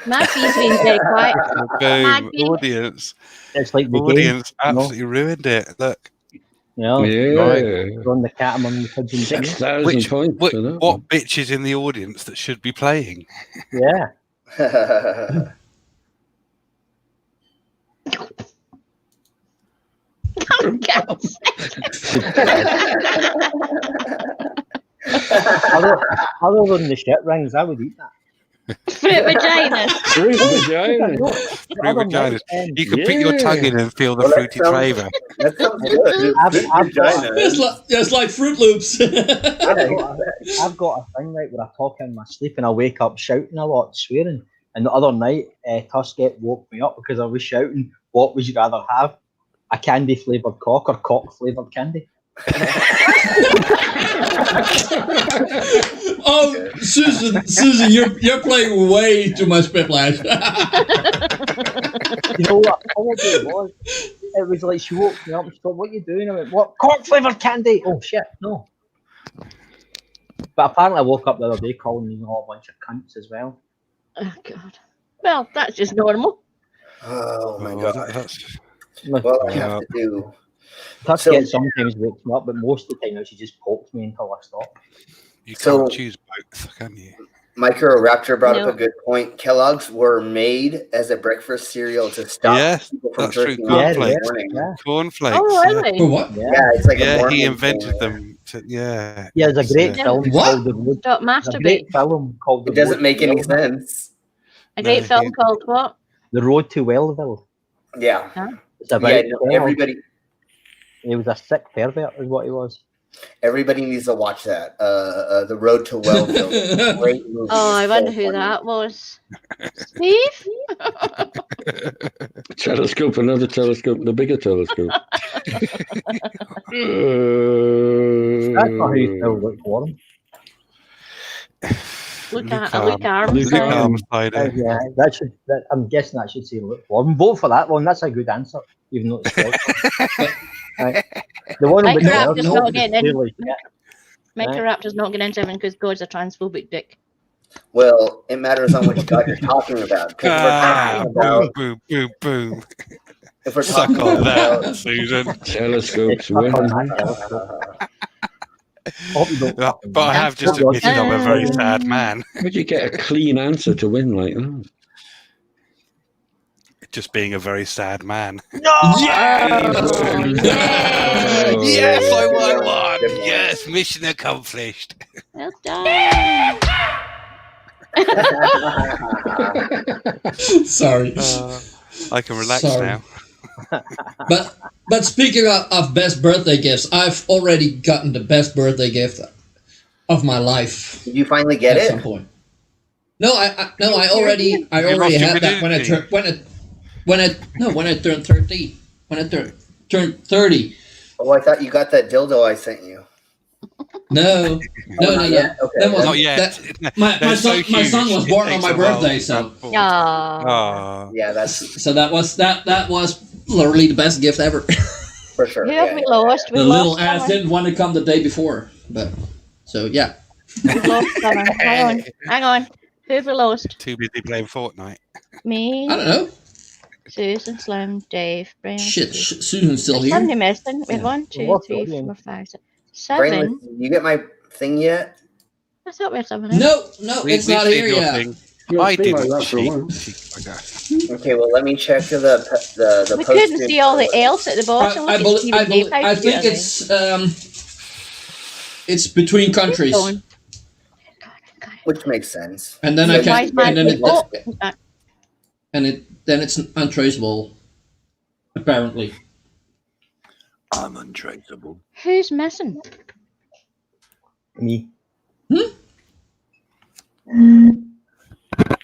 Matthew's been very quiet. Boom, Maggie. audience. It's like the Audience game. absolutely ruined it. Look. You know, Yeah. throwing the cat among the pigeons. 6,000 points What, for that what one. bitch is in the audience that should be playing? Yeah. Other than the shit rings, I would eat that. Fruit vaginas. Fruit vagina. Fruit vaginas. You can put your tongue in and feel the Well, that fruity sounds- flavour. That sounds good. I've got- It's like Fruit Loops. I've got a thing right where I talk in my sleep and I wake up shouting a lot, swearing. And the other night, Tusket woke me up because I was shouting, "What would you rather have? A candy flavoured cock or cock flavoured candy?" Oh, Susan, you're playing way too much Piplash. You know what? It was like she woke me up and she said, "What are you doing?" I went, "What? Cock flavoured candy?" Oh shit, no. But apparently I woke up the other day calling me all a bunch of cunts as well. Oh God. Well, that's just normal. Oh my god. That's, Well, I have to do. Tusket sometimes wakes me up, but most of the time she just pokes me until I stop. you can't So- choose both, can you? Microraptor brought No. up a good point. Kellogg's were made as a breakfast cereal to stop Yes, people from that's true. drinking coffee in the Cornflakes. morning. Yeah. Cornflakes. Oh, yeah. really? For what? Yeah. Yeah, it's like a Yeah, morning he thing, invented yeah. them. Yeah. Yeah, there's a great Yeah. film What? called The Road. Stop There's a great masturbate. film called The It doesn't Road make to any Wellville. sense. A great No, film he- called what? The Road to Wellville. Yeah. It's about Yeah, no, Kellogg. everybody He was a sick pervert, is what he was. everybody needs to watch that. The Road to Wellville. Great movie. Oh, I It's wonder so who funny. that was. Steve? Telescope, another telescope, the bigger telescope. That's not how you spell Luke Warren. Luke Luke Armstrong. Yeah, that should. I'm guessing that should say Luke Warren. Vote for that one. That's a good answer, even though it's spelled. Right. The one Mike with the Raptor's L not is getting in. clearly shit. Microraptor's not getting into heaven because God's a transphobic dick. Well, it matters on which God you're talking about. 'Cause Ah, if we're talking boom, about, boom, boom, boom. if we're Suck talking on about, that, Susan. Telescopes It's not win. on that telescope. Hope you don't fucking But I win. have just admitted I'm a very sad man. Would you get a clean answer to win like that? Just being a very sad man. Yes! Yes, I won Good one. one. Yes, mission accomplished. Well done. Sorry. I can relax Sorry. now. But speaking of best birthday gifts, I've already gotten the best birthday gift of my life Did you finally get at it? some point. No, I already You lost your had that when I turned 30. When I turned 30. Oh, I thought you got that dildo I sent you. No. Not yet? Okay. That was Not yet. my They're so my son huge, was it born on takes my a while birthday, to so transport. Aw. Oh, Yeah, that's so that was literally the best gift ever. for sure. Who have Yeah, we yeah, lost? We The little lost ass someone. didn't want to come the day before, but so yeah. We've lost someone. Hang on. Who have we lost? too busy playing Fortnite. Me, I don't know. Susan, Slim, Dave, Brian. Shit, Susan's still There's here. somebody missing. We have Yeah. 1, 2, What's 3, the 4, 5, 6, Brainless, 7. did you get my thing yet? I thought we had 7. No, We- it's we've not seen here your yet. thing. Yeah, I it's been like didn't that for a while. cheat. Okay, well, let me check the We post. couldn't see all the else at the bottom. I, Look at Stephen Dave. I think it's between countries, Going. Which makes sense. and then So I you can Wise man. and then it Oh, he's back. then it's untraceable. Apparently, I'm untraceable. Who's missing? Me.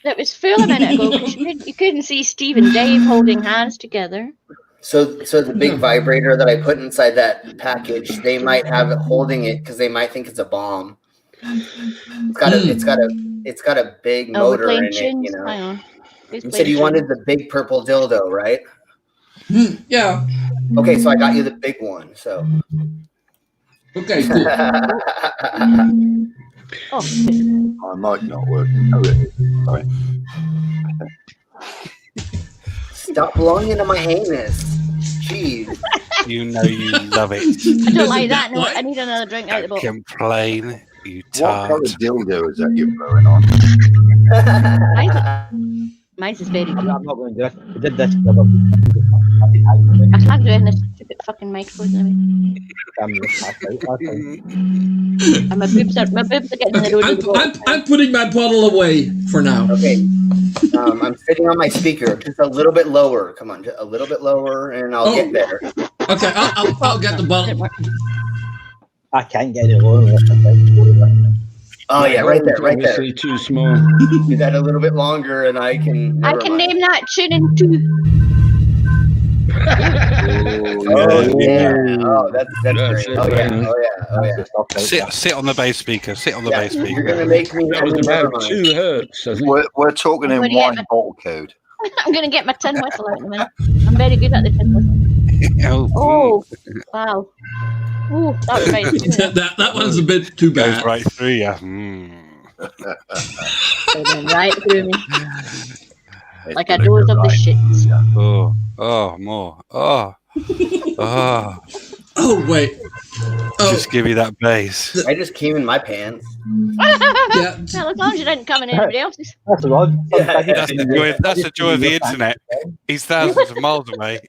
That was full a minute ago because you couldn't see Steve and Dave holding hands together. So the big vibrator that I put inside that package, they might have it holding it because they might think it's a bomb. It's got a big Oh, we're motor playing in it, tunes. you know. Hang on. Who's You playing said you tunes? wanted the big purple dildo, right? yeah. Okay, so I got you the big one. So Okay, cool. Oh, I might not work. Sorry. stop blowing into my anus. Jeez. You know you love it. I don't like that. No, What? I need another drink out of the Don't bottle. complain, you What colour tart. dildo is that you're blowing on? Mine's is very I'm good. not going to do it. We did this the other week. I can't do it in this stupid put the fucking microphone away. Damn, you passed out last time. And my boobs are getting in the road. of the boat. I'm putting my bottle away for now. Okay. I'm sitting on my speaker, just a little bit lower. Come on, just a little bit lower, and I'll get there. Okay, I'll get the bottle. I can't get it lower unless I'm down. Oh yeah, right there, right there. Obviously too small. Do that a little bit longer, and I can. I never can mind. name that tune in two. Oh yeah. Oh, that's great. it, Oh yeah. man. Oh yeah. Sit on the bass speaker. Sit on the bass You're speaker. gonna make me. That was never about mind. 2 hertz, I think. We're talking I'm in gonna get wine my- bottle code. I'm going to get my tin whistle out in a minute. I'm very good at the tin whistle. Oh, wow. Ooh, that was right. that one's a bit too Goes bad. right through you. It went right through me. Like a dose of the shits. Oh, more. Oh. Oh, wait. Oh, Just give you that bass. I just came in my pants. yeah. Well, as long as you didn't come in anybody else's. That's odd. That's the joy of the internet. He's thousands of miles away.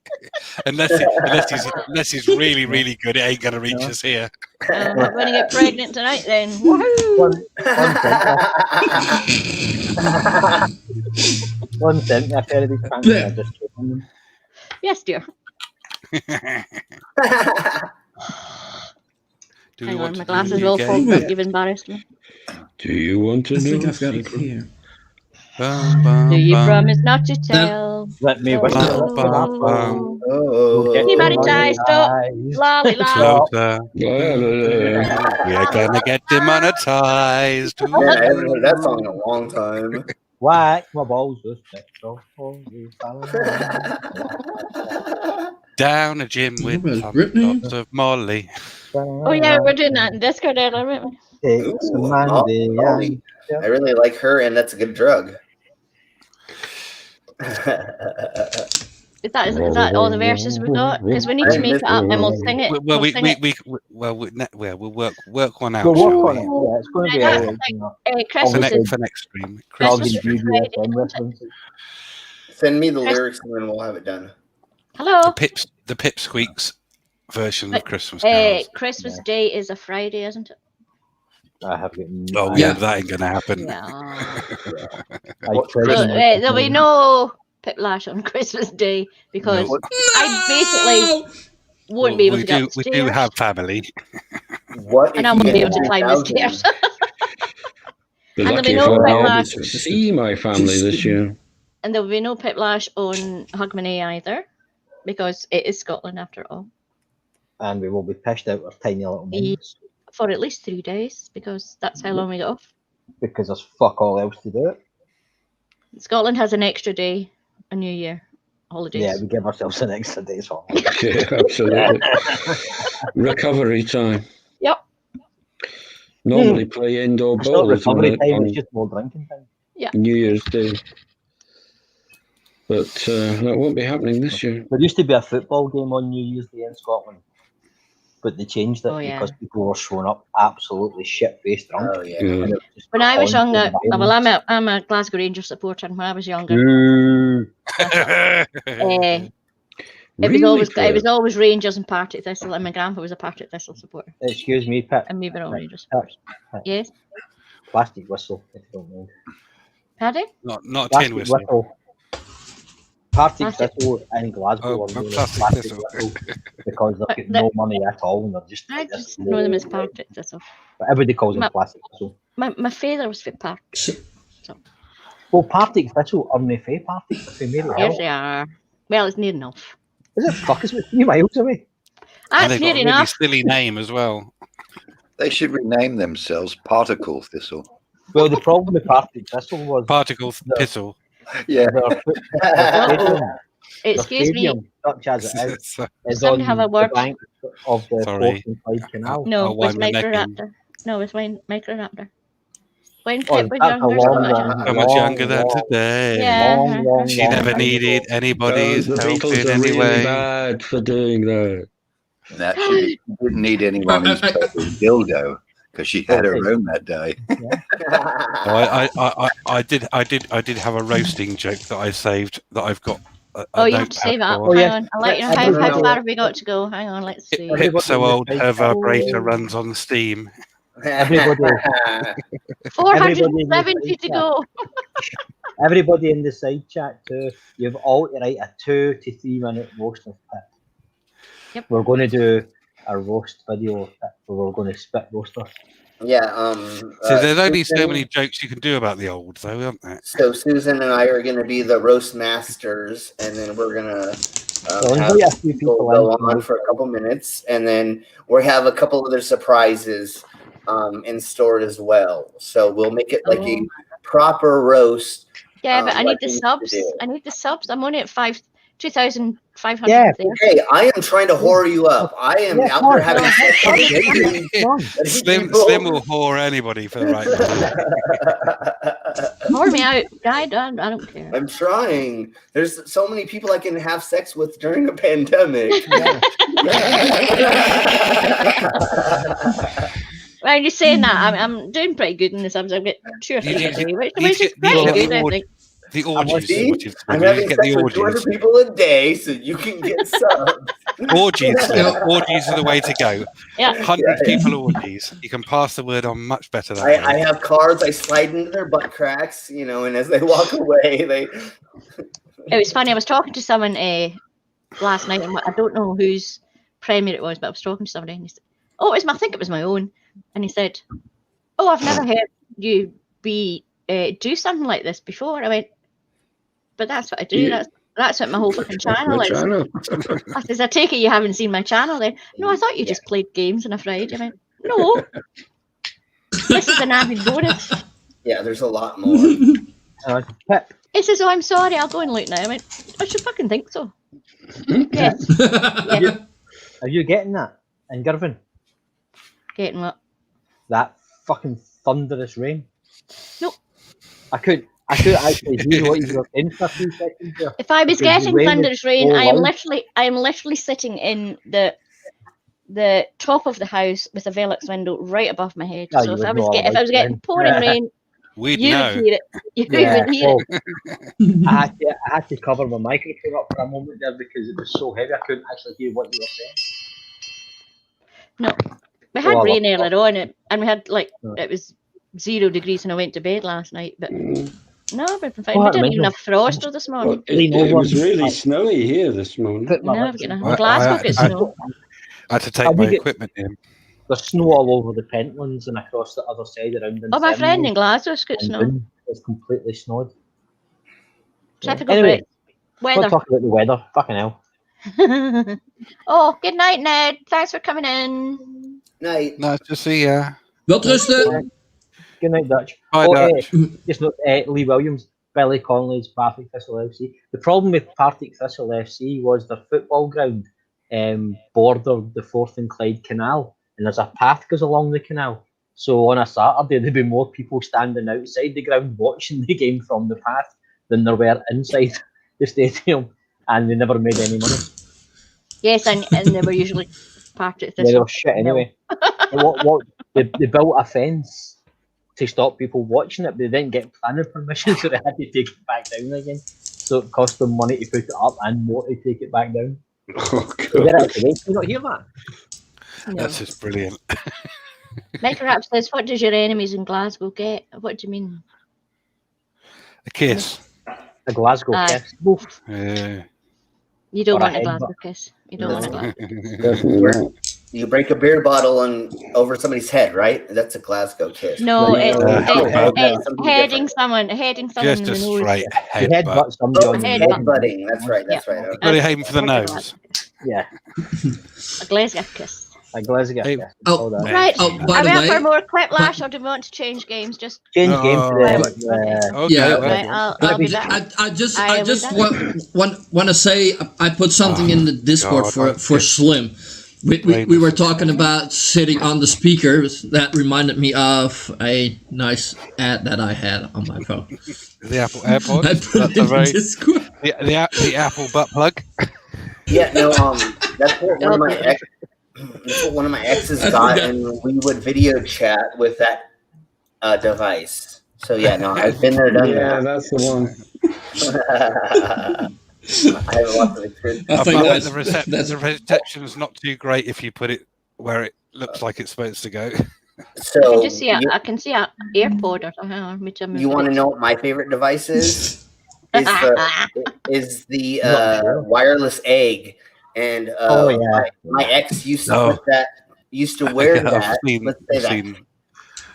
Unless he's really, really good, it ain't gonna reach us here. I'm not going to get pregnant tonight then. Woohoo! One sent me a pair of these pants and I just took them. Yes, dear. Do we Hang want on, to my do glasses the will game? fall, but you've embarrassed me. Do you want to I think know? I've got it here. Bum, bum, Do you bum. promise not to tell? Let me Oh, whistle it. oh, Bum, oh. Oh. Demonetized, stop. Lolly, lolly. Closer. We are gonna get demonetized. Man, I haven't heard that song in a long time. Whack my balls with petrol. Down a gym with Where's tons Brittany? lots of Molly. Oh, yeah, we're doing that in Discord earlier, weren't we? It's a Ooh, Monday. Molly. I really like her, and that's a good drug. Is that all the verses we've got? Because we need to make it up and we'll sing it. Well, We'll sing it. we'll work one out. We'll shall work on we? it. Yeah, it's going to be Right, alright. that's For Christmas is next stream. Christmas Christmas is Friday. references. Send me the lyrics, and then we'll have it done. Hello. The Pipsqueaks version of Christmas carols. Christmas Day is a Friday, isn't it? I have got Oh yeah, that ain't gonna happen. Yeah. so, There'll be no Piplash on Christmas Day because I basically won't be able to get We upstairs. do have family. What? And I won't be able to climb the stairs. Be And there'll lucky be if no I'll Piplash. see my family this year. And there'll be no Piplash on Hogmanay either because it is Scotland after all. and we will be pished out of tiny little minds For at least 3 days because that's how long we get off. because there's fuck all else to do it. Scotland has an extra day, a New Year holidays. Yeah, we give ourselves an extra day's off. Yeah, absolutely. Recovery time. Yep. Normally play indoor It's not bowls on, recovery time, on it's just more drinking time. New Year's Day. But that won't be happening this year. There used to be a football game on New Year's Day in Scotland, but they changed it Oh, yeah. because people were showing up absolutely shit-faced drunk. Oh yeah. Yeah. And it was just When I was constant younger, well, violence. I'm a Glasgow Rangers supporter, and when I was younger, it was always Rangers and Partick Thistle, and my grandpa was a Partick Thistle supporter, Excuse me, Pip. and we were all Rangers Pip, supporters. Yes, plastic whistle, if you don't mind. Paddy? not a tin Plastic whistle. Partick Plastic. Thistle in Glasgow Oh, are known as plastic plastic thistle. whistle because they've got But no money at all and they're just I like this just know them as low- Partick Thistle. But everybody calls them Ma- plastic whistle. My father was for Partick. Well, Partick Thistle are nae fae Partick, if they made it Yes, out. they are. Well, it's near enough. Is it fuck? It's 3 miles away. And That's they've got near a really enough. silly name as well. They should rename themselves Particle Thistle. Well, the problem with Partick Thistle was Particle No. pissle. Yeah. their stadium, Excuse me. such as it is Somebody on have a the word. bank of the Sorry. Forth and Clyde Canal. No, I'll with wind my neck in. Microraptor. No, with Microraptor. When Oh, Pip was that's a younger, long, so much. long, So much younger than long, today. Yeah. long, She long never time needed ago. anybody's the help Beatles in are any really way. bad for doing that. That she didn't need anyone who's playing dildo because she had her own that day. I did have a roasting joke that I saved that I've got You have to save it up. Oh, Hang yes. on. I'll let you know Everybody- how far have we got to go. Hang on, let's see. Pip's so old, her vibrator Oh. runs on Steam. Everybody, 470 to go. everybody in the side chat too, you've all to write a 2 to 3 minute roast of Pip. Yep. We're going to do a roast video of Pip where we're going to spit roaster. Yeah. So there's only so Susan- many jokes you can do about the old, though, aren't there? So Susan and I are going to be the roast masters, and then we're going to have invite a few people go in. on for a couple minutes, and then we have a couple other surprises in store as well. So we'll make it like a proper roast. Yeah, but I like need the we used subs. to do. I need the subs. I'm only at 2,500. Yeah. Hey, I am trying to whore you up. I am out there having sex with Slim will whore anybody for the right money. Whore me out, guy. I don't care. I'm trying. There's so many people I can have sex with during a pandemic. Well, you're saying that I'm doing pretty good in the subs. I've got 2 or 3 a day, which is pretty good, I think. The orgies. See? Which is I'm good. having You get sex the with 200 orgies. people a day, so you can get subs. Orgies, orgies are the way to go. Yeah. 100 people orgies. You can pass the word on much better that way. I have cards. I slide into their butt cracks, and as they walk away, they. It was funny. I was talking to someone last night, and I don't know whose premiere it was, but I was talking to somebody, and he said, "Oh, I think it was my own." And he said, "Oh, I've never heard you do something like this before." I went, "But that's what I do. Yeah. That's what my whole fucking channel is." I says, "I take it you haven't seen my channel then?" "No, I thought you just played games on a Friday." I went, "No, this is an avid bonus." Yeah, there's a lot more. Pip, He says, "Oh, I'm sorry, I'll go and look now." I went, "I should fucking think so." Yes. Yeah. are you getting that in Girvan? Getting what? That fucking thunderous rain? Nope. I could actually hear what you were in for a few seconds there. If I was Because the getting rain thunderous is rain, so I am loud. literally sitting in the top of the house with a Velux window right above my head. No, So you if I would was know getting about pouring rain. rain, We'd you know. would hear it. You Yeah, would hear it. well, I had to cover my microphone up for a moment there because it was so heavy I couldn't actually hear what you were saying. No, we had Oh, I rain love earlier on, and we had Yeah. it was 0 degrees when I went to bed last night. But no, we've been fine. Oh, We that didn't reminds even me. have frost this morning. Well, it was really snowy here this morning. Put my No, lips we've got in nothing. my- Glasgow gets snow. I had to take Have my you get- equipment in. There's snow all over the Pentlands and across the other side around. Oh, my friend in Glasgow's got and snow. Doon, it's completely snowed. Typical Anyway, Brit. we'll talk about the weather. Fucking hell. Oh, good night, Ned. Thanks for coming in. Night. Nice to see ya. Welterusten. Good night, Dutch. Bye, Dutch. Just note, Lee Williams, Billy Connolly's Partick Thistle FC. The problem with Partick Thistle FC was their football ground bordered the Forth and Clyde Canal, and there's a path goes along the canal. So on a Saturday, there'd be more people standing outside the ground watching the game from the path than there were inside the stadium, and they never made any money. Yes, and they were usually part of Yeah, this. they were shit anyway. They built a fence to stop people watching it, but they didn't get planning permission, so they had to take it back down again. So it cost them money to put it up and more to take it back down. Oh, They did God. it today. Did you not hear that? No. That's just brilliant. Mike perhaps says, "What does your enemies in Glasgow get?" What do you mean? A kiss. A Glasgow kiss. Oof. Yeah. You don't Or a want a headbutt. Glasgow kiss. You don't want a Glasgow. Definitely not. You break a beer bottle over somebody's head, right? That's a Glasgow kiss. No, it's Something heading someone Just in a the nose. straight You headbutt. headbutt somebody Oh, on the headbutt. head. headbutting. That's right. That's right. Okay. Got to aim for the nose. Yeah, A Glasgow kiss. a Glasgow Hey, kiss. oh, Call that. Right. Oh, by Are the we up way, for more Quiplash, or do we want to change games? Just Change No. game to Right. Okay. Yeah. well, right. I'll be back. I just I will want to say I put something in the Discord God, for Slim. We were talking about sitting on the speakers. That reminded me of a nice ad that I had on my phone. The Apple AirPods. I put That's it a in very Discord. the Apple butt plug. Yeah, no, that's what one of my exes I got, forgot. and we would video chat with that device. So yeah, no, I've been there, done Yeah, that's the one. that. I have lots of experience. I think bet that's the reception's not too great if you put it where it looks like it's supposed to go. So I can see a airpod or something. Let me tell you want to know what my favorite device is? is the Not sure. wireless egg, and my ex used to put that. Used to wear that. Let's say that.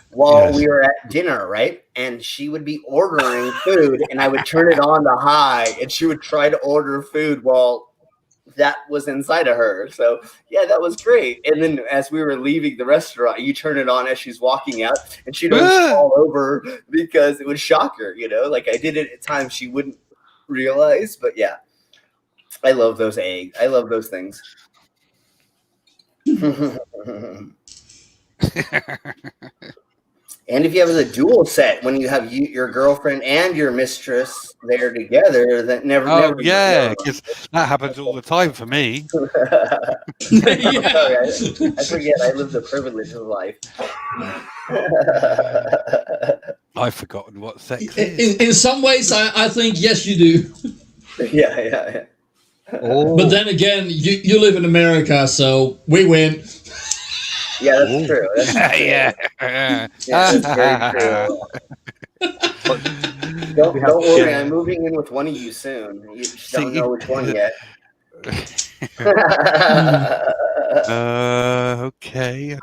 While we were at dinner, right? And she would be ordering food, and I would turn it on to high, and she would try to order food while that was inside of her. So yeah, that was great. And then as we were leaving the restaurant, you turn it on as she's walking out, and she'd always fall over because it would shock her. Like I did it at times she wouldn't realize. But yeah, I love those eggs. I love those things. And if you have the dual set, when you have your girlfriend and your mistress there together, that never. Because that happens all the time for me. Sorry, I forget. I live the privileged life. I've forgotten what sex is. In some ways, I think yes, you do. Yeah. Oh. But then again, you live in America, so we win. Yeah, that's true. Yeah. That's very true. Don't worry, I'm moving in with one of you soon. You just don't know which one yet. Okay.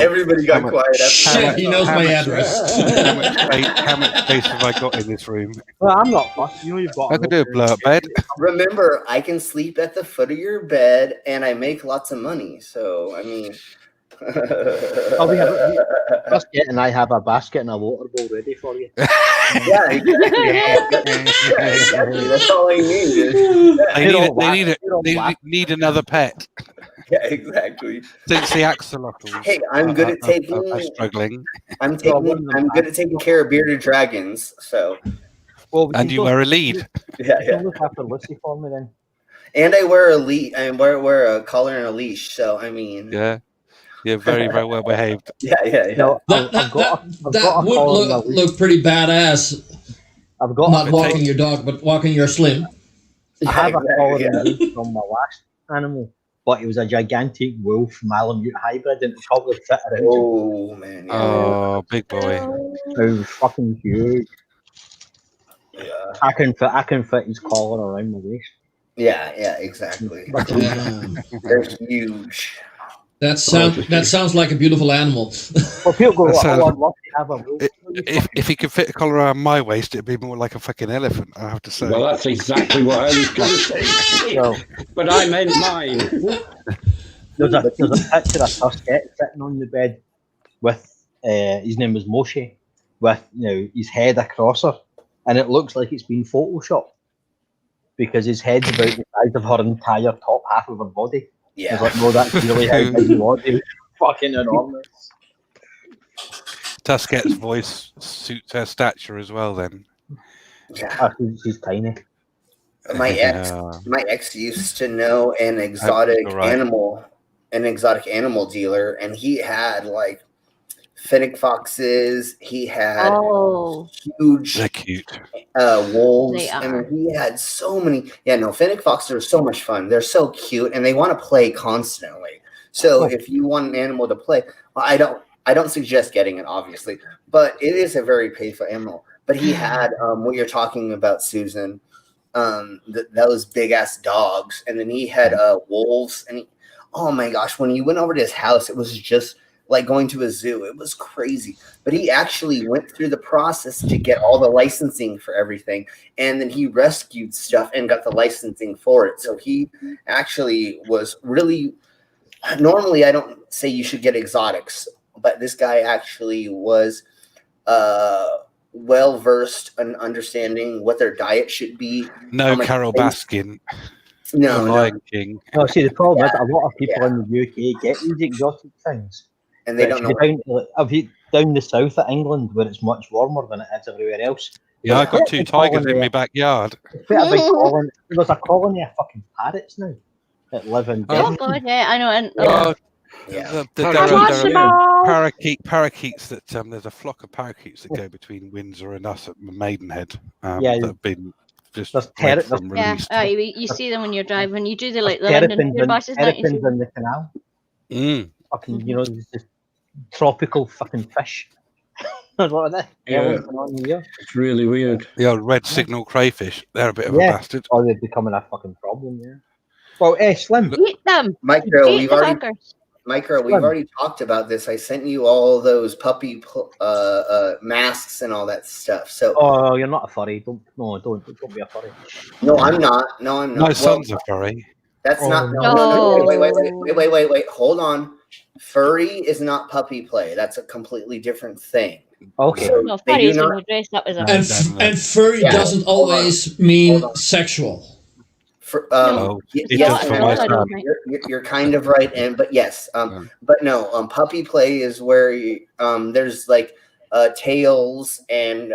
Everybody got quiet after that. He knows my address. How much space have I got in this room? Well, I'm not fussed. You've got. I could do a blow-up bed. Remember, I can sleep at the foot of your bed, and I make lots of money. So, I mean. Basket, and I have a basket and a water bowl ready for you. Yeah, exactly. That's all I need. They need another pet. Yeah, exactly. Since the axolotls. Hey, I'm good at taking. Struggling. I'm good at taking care of bearded dragons. So. Well, and you wear a lead. Yeah. Look after Lucy for me then. And I wear a lead. I wear a collar and a leash. So I mean. Yeah. You're very, very well behaved. Yeah. No, that would look pretty badass. I've got not walking your dog, but walking your slim. I have a collar and a leash from my last animal, but it was a gigantic wolf Malamute hybrid, and it probably fit around. Oh man! Yeah. Oh, big boy! It was fucking huge. Yeah. I can fit his collar around my waist. Yeah, exactly. They're huge. That sounds like a beautiful animal. Well, people go, I'd love to have a wolf. If he could fit a collar around my waist, it'd be more like a fucking elephant, I have to say. Well, that's exactly what I was going to say. But I meant mine. There's a picture of Tusket sitting on the bed with, his name was Moshe, with his head across her, and it looks like it's been photoshopped because his head's about the size of her entire top half of her body. Yeah. I was like, no, that's really how big he was. He was fucking enormous. Tusket's voice suits her stature as well, then. Yeah. She's tiny. My ex used to know an exotic animal dealer, and he had like fennec foxes. He had huge wolves. I mean, he had so many. Yeah, no, fennec foxes are so much fun. They're so cute, and they want to play constantly. So if you want an animal to play, I don't suggest getting it, obviously, but it is a very playful animal. But he had what you're talking about, Susan. Those big ass dogs, and then he had wolves. And oh my gosh, when you went over to his house, it was just like going to a zoo. It was crazy. But he actually went through the process to get all the licensing for everything. And then he rescued stuff and got the licensing for it. So he actually was really, normally I don't say you should get exotics, but this guy actually was well-versed in understanding what their diet should be. No Carol Baskin. No. Lion King. No, see, the problem is a lot of people in the UK get these exotic things. And they don't know. Down the south of England, where it's much warmer than it is everywhere else. Yeah, I've got 2 tigers in my backyard. There's a colony of fucking parrots now that live in Devon. Oh god, yeah, I know. And There are parakeets that there's a flock of parakeets that go between Windsor and us at Maidenhead that have been just There's read terra- from Yeah, released. you see them when you're driving. You do the there's the London terrapins tour buses, don't you? terrapins in the canal. Fucking, you know, there's just tropical fucking fish. What are they? Yeah. Going on here? It's really weird. The old red signal crayfish. They're a bit of a Yeah. bastard. Or they're becoming a fucking problem, yeah. Well, Slim. Eat them. Micro, Eat we've the already fuckers. already talked about this. I sent you all those puppy masks and all that stuff. So Oh, you're not a furry. Don't be a furry. no, I'm not. No, I'm not. My son's a furry. That's not. Oh, No. no. Wait. Hold on. Furry is not puppy play. That's a completely different thing. Okay. So No, they furry do is when not. you're dressed up as a And furry Yeah. doesn't Hold on. always mean Hold on. sexual. Oh, yes, it does for my I son. don't think. you're kind of right, but yes, but no, puppy play is where there's like tails and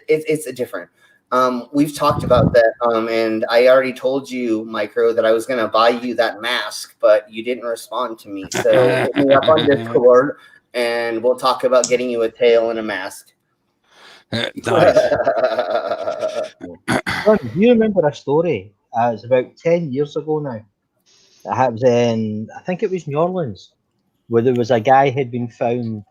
it's a different. We've talked about that, and I already told you, Micro, that I was going to buy you that mask, but you didn't respond to me. So hit me up on Discord, and we'll talk about getting you a tail and a mask. Nice. Son, do you remember a story? It was about 10 years ago now. It was in, I think it was New Orleans, where there was a guy had been found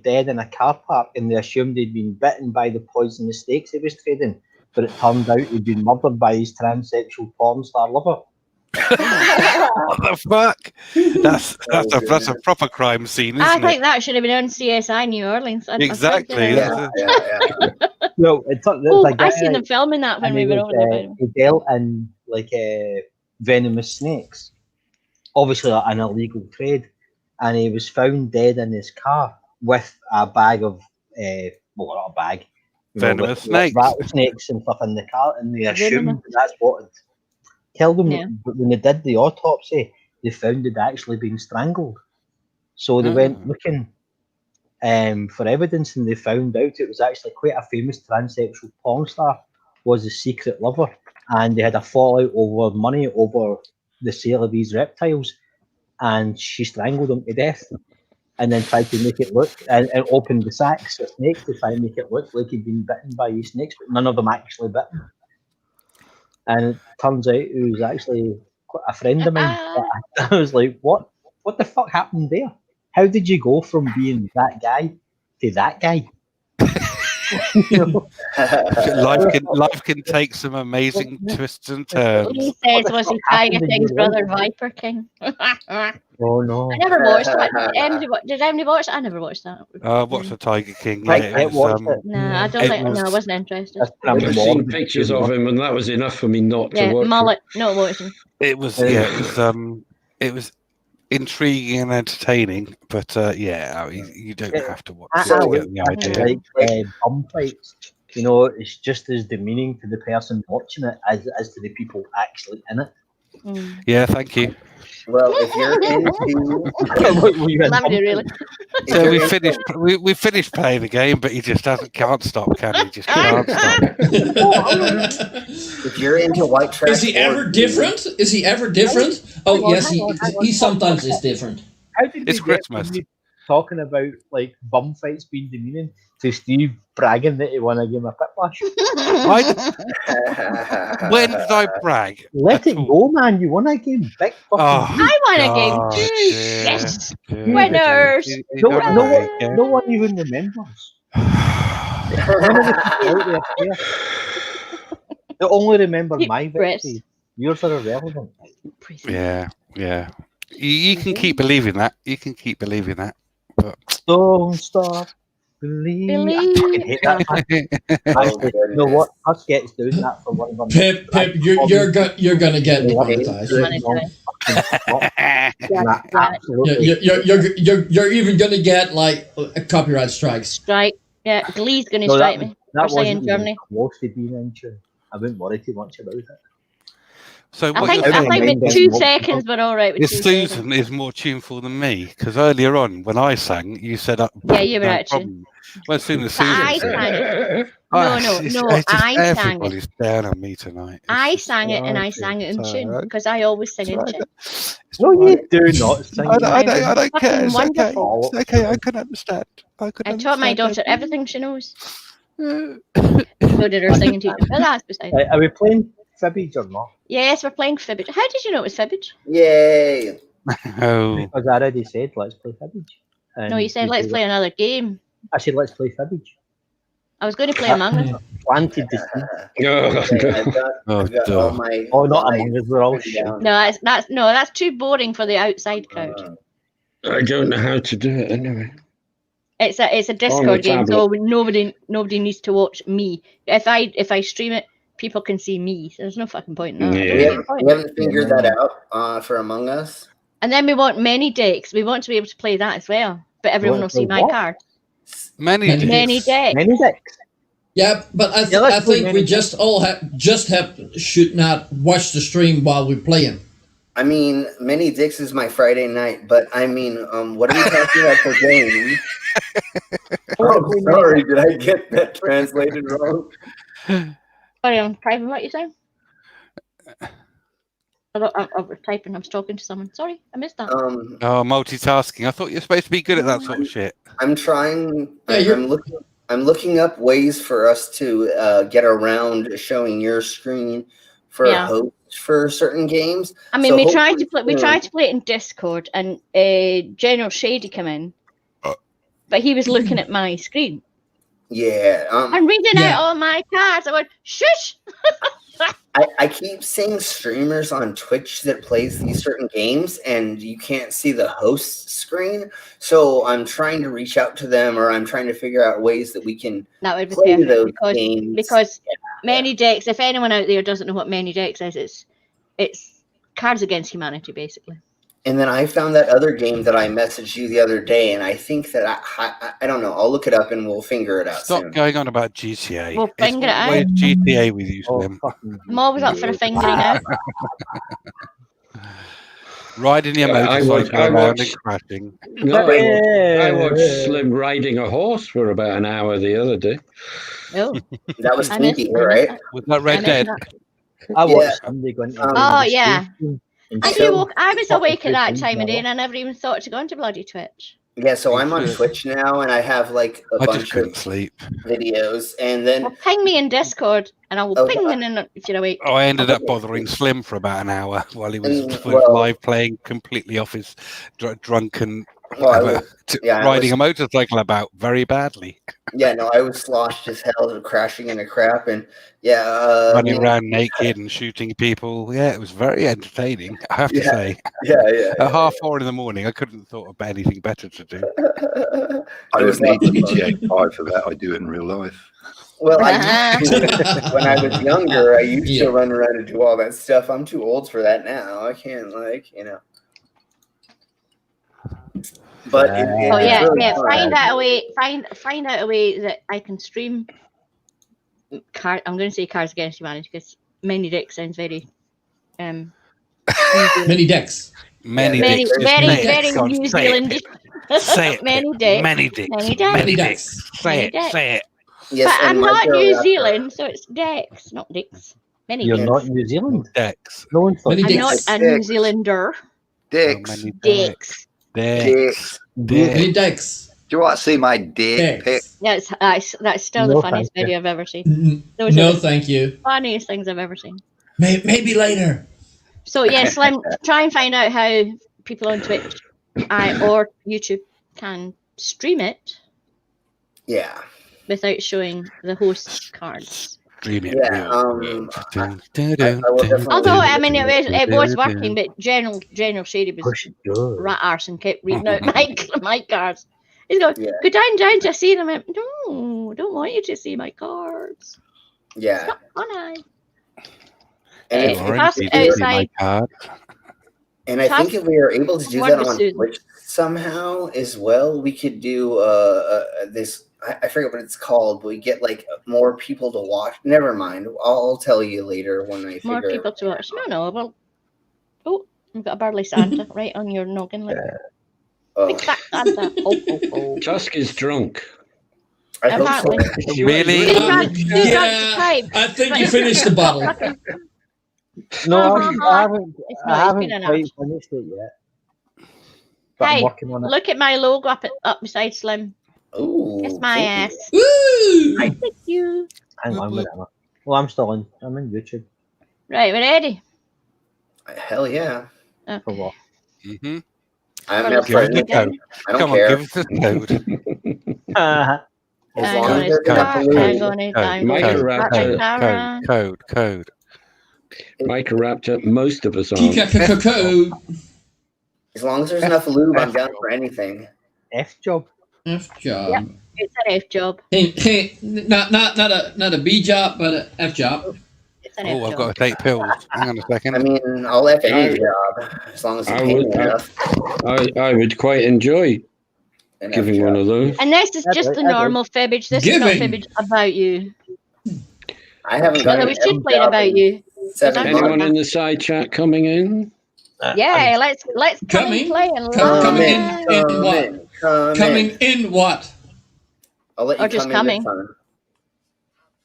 dead in a car park, and they assumed he'd been bitten by the poisonous snakes he was trading, but it turned out he'd been murdered by his transsexual porn star lover. What the fuck? That's a proper crime scene, isn't I it? think that should have been on CSI New Orleans. Exactly. No, I seen them filming that when we were over there. By the way. He dealt in like venomous snakes, obviously an illegal trade, and he was found dead in his car with a bag of well, not a bag, Venomous snakes, rattlesnakes and stuff in the car, and they assumed Venomous. that's what had killed him. Yeah. But when they did the autopsy, they found he'd actually been strangled. So they went looking for evidence, and they found out it was actually quite a famous transsexual porn star was his secret lover, and they had a fallout over money over the sale of these reptiles, and she strangled him to death, and then tried to make it look and opened the sacks of snakes to try and make it look like he'd been bitten by these snakes, but none of them actually bit him. And it turns out he was actually quite a friend of mine. I was like, what the fuck happened there? How did you go from being that guy to that guy? You know? life can take some amazing twists and turns. He says, was he Tiger King's brother, Viper King? Oh no! I never watched that. Did anybody watch that? I never watched that. What's the Tiger King? Right, Yeah, it was, No, I don't think. No, I wasn't interested. I've seen pictures of him, and that was enough for me not to watch mullet, not watching. it was intriguing and entertaining, but you don't have to watch it to get the idea. Like bum fights, you know, it's just as demeaning to the person watching it as to the people actually in it. Yeah, thank you. Well, if you're into, really. So we finished playing the game, but he just can't stop, can he? Just can't stop. If you're into white trash, Is he ever different? Is he ever different? Oh yes, he sometimes is different. How did It's Christmas. Talking about like bum fights being demeaning to Steve bragging that he won a game of Piplash? When did I brag? Let it go, man! You won a game, big fucking. I won a game too. Yes, winners. No one even remembers. They only remember my victory. Yours are irrelevant. Yeah. You can keep believing that. But don't stop believing. I fucking hate that. Actually, you know what? Us gets doing that for one of them. Pip, you're gonna get demonetized. You're even gonna get like a copyright strikes. Yeah, Glee's gonna strike me. That wasn't in Germany. Close to being in tune. I wouldn't worry too much about it. So I think with 2 seconds, but all right. This Susan is more tuneful than me, because earlier on when I sang, you said yeah, you were actually. Well, as soon as Susan I sang it. No, I sang it. Everybody's down on me tonight. I sang it, and I sang it in tune because I always sing in tune. No, you do not sing. I don't care. It's okay. I can understand. I taught my daughter everything she knows. So did our singing teacher. But that's beside. Right, are we playing Fibbage or not? Yes, we're playing Fibbage. How did you know it was Fibbage? Yay! Oh, Because I already said let's play Fibbage. No, you said let's play another game. I said let's play Fibbage. I was going to play Among Us. Planted the seed. Okay, I've got all my. Oh, not all my Among Us. We're all written shit. down. No, that's too boring for the outside crowd. I don't know how to do it anyway. It's a Discord game, so nobody needs to watch me. If I stream it, people can see me. So there's no fucking point in that. Yeah. We haven't figured that out for Among Us. And then we want many decks. We want to be able to play that as well. But everyone will see my What? card. many Many decks. decks. Many decks. Yeah, but I let's play think we many just all should not watch the stream while we're playing. I mean, Many Dicks is my Friday night, but I mean, what are we talking about for game? Oh, sorry, did I get that translated wrong? Sorry, I'm typing what you said. I was typing. I was talking to someone. Sorry, I missed that. Oh, multitasking. I thought you were supposed to be good at that sort of shit. I'm trying. Yeah, I'm looking up ways for us to get around showing your screen for Yeah. hosts for certain games. I mean, So we tried to hopefully play. We soon- tried to play it in Discord, and General Shady came in, but he was looking at my screen. Yeah. I'm reading Yeah. out all my cards. I went, shush. I keep seeing streamers on Twitch that plays these certain games, and you can't see the host screen. So I'm trying to reach out to them, or I'm trying to figure out ways that we can That would be play perfect those because games. Many Decks. If anyone out there doesn't know what Many Decks is, it's Cards Against Humanity, basically. And then I found that other game that I messaged you the other day, and I think that I don't know. I'll look it up and we'll figure it out Stop soon. going on about GTA. We'll finger it always out. GTA with you, Oh, Slim. fucking I'm always up for a fingering out. Riding your Yeah, I motorcycle watch- I around watch- and crashing. No, I watched Slim riding a horse for about an hour the other day. Oh, That was I missed Stinky, that. right? Was that Red I Dead? missed I Yeah. watched somebody going to Oh, yeah. and I, so- I was awake at that time of day, Yeah. and I never even thought to go into bloody Twitch. Yeah, so I'm on Good. Twitch now, and I have like a I just bunch couldn't of sleep. videos, and then Well, ping me in Discord, and I will Oh, ping yeah. in if you're awake. Oh, I ended up bothering Slim for about an hour while he was Well- live playing completely off his drunken well, I whatever, was, yeah, I riding was- a motorcycle about very badly, yeah, no, I was sloshed as hell, crashing into crap, and yeah, running around naked and shooting people. Yeah, it was very entertaining, I have to Yeah. say. yeah. At 4:30 in the morning, I couldn't have thought of anything better to do. I It was don't need lots of fun. GTA 5 for that. I do it in real life. Well, I used to, when I was younger, I used Yeah. to run around and do all that stuff. I'm too old for that now. I can't, But Oh it's yeah, really yeah. fun. Find out a way that I can stream. I'm going to say Cards Against Humanity because Many Dicks sounds very Many decks. Many very dicks. very Just say it. very Go on, New say it. Zealand. Say it. Many dicks. Many dicks. Many dicks. Many decks. Say Many it. dicks. Say it. Yes, But and I'm my not girl New after- Zealand, so it's Decks, not Dicks. Many You're Dicks. not New Zealand. Decks. No one thought Many I'm not dicks. a New Dicks. Zealander. Dicks. Many Dicks. Dicks. Many decks. Do you want to see my dick pic? Decks. That's still No, the funniest thank you. video I've ever seen. No, Those are the thank you. funniest things I've ever seen. Maybe later. So yes, Slim, try and find out how people on Twitch or YouTube can stream it Yeah. without showing the host cards. Dream it. Yeah, real I good. will definitely- Although I mean it was working, but General Shady was push it good. rat arse and kept reading out my cards. He's going, Yeah. go down to see them. I went, no, I don't want you to see my cards. Yeah. Not funny. And, Eh, if, Orange, pass you it did see outside. my card. and I think if we are able to do What that was on Susan? Twitch somehow as well, we could do this. I forget what it's called, but we get like more people to watch. Never mind. I'll tell you later when I More figure. people to watch. No, well, oh, you've got a burly Santa right on your noggin. Like, Oh, big fat Santa. Oh. Tusk is drunk. I hope so. Apparently. Really? Too drunk to Yeah, type. I think you finished the bottle. No, I Uh-huh. haven't. It's I not, it's haven't been quite enough. finished it yet. But I'm Hey, working on it. look at my logo up beside Slim. Ooh, Kiss my kinky. ass. Woo! I thank you. Hang on, whatever. Well, I'm still in. I'm in YouTube. Right, we're ready. Hell yeah. For Okay. what? Mm-hmm. I'm Well, not let's Give us for the anything. code. I don't Come on, care. give us the code. As I'm long as gonna there's enough start. lube. I'm gonna start the camera. Code. Microraptor, most of us aren't. Kika-kaka-ko. As long as there's enough lube, I'm down for anything. F job. F job. Yep. It's an F job. Hey, not a B job, but an F job. It's an Oh, F I've got job. to take pills. Hang on a second. I mean, I'll F any job as long as you pay me enough. I would quite enjoy An F giving one job. of those. And this is just the normal fibbage. This is not Giving. fibbage about you. I haven't Although done we an should F play it job about in you. 7 Anyone months. in the side chat coming in? Yeah, let's come Coming? and play and Coming live. in what? Coming in what? I'll let you Or just come coming. in this time.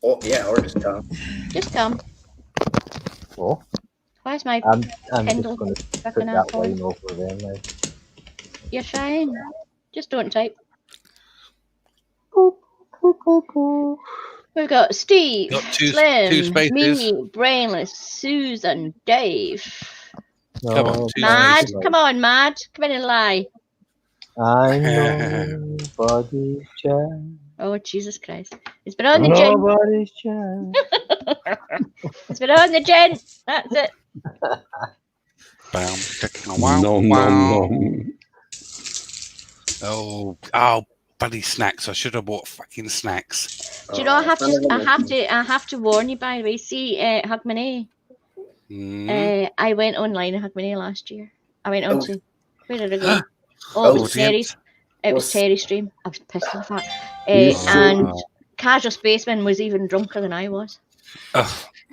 Oh, yeah, or just come. Just come. Oh, Why is my I'm just Kindle going to put fucking that asshole? line over there now. You're fine. Just don't type. We've got Steve, Got two Slim, spaces. me, Brainless, Susan, Dave. Come on, No, two Mad, spaces. come on, Mad. Come in and lie. I'm nobody's child. Oh, Jesus Christ. It's been on the gin. Nobody's child. It's been on the gin. That's it. Bam, checking. Nom, nom, nom. Oh, bloody snacks! I should have bought fucking snacks. Do you know I have to warn you, by the way. See, Hugmanay. I went online at Hugmanay last year. I went on to where did I go? Oh, it was Terry's. It was Terry's stream. I was pissed off that. And Casual Spaceman was even drunker than I was.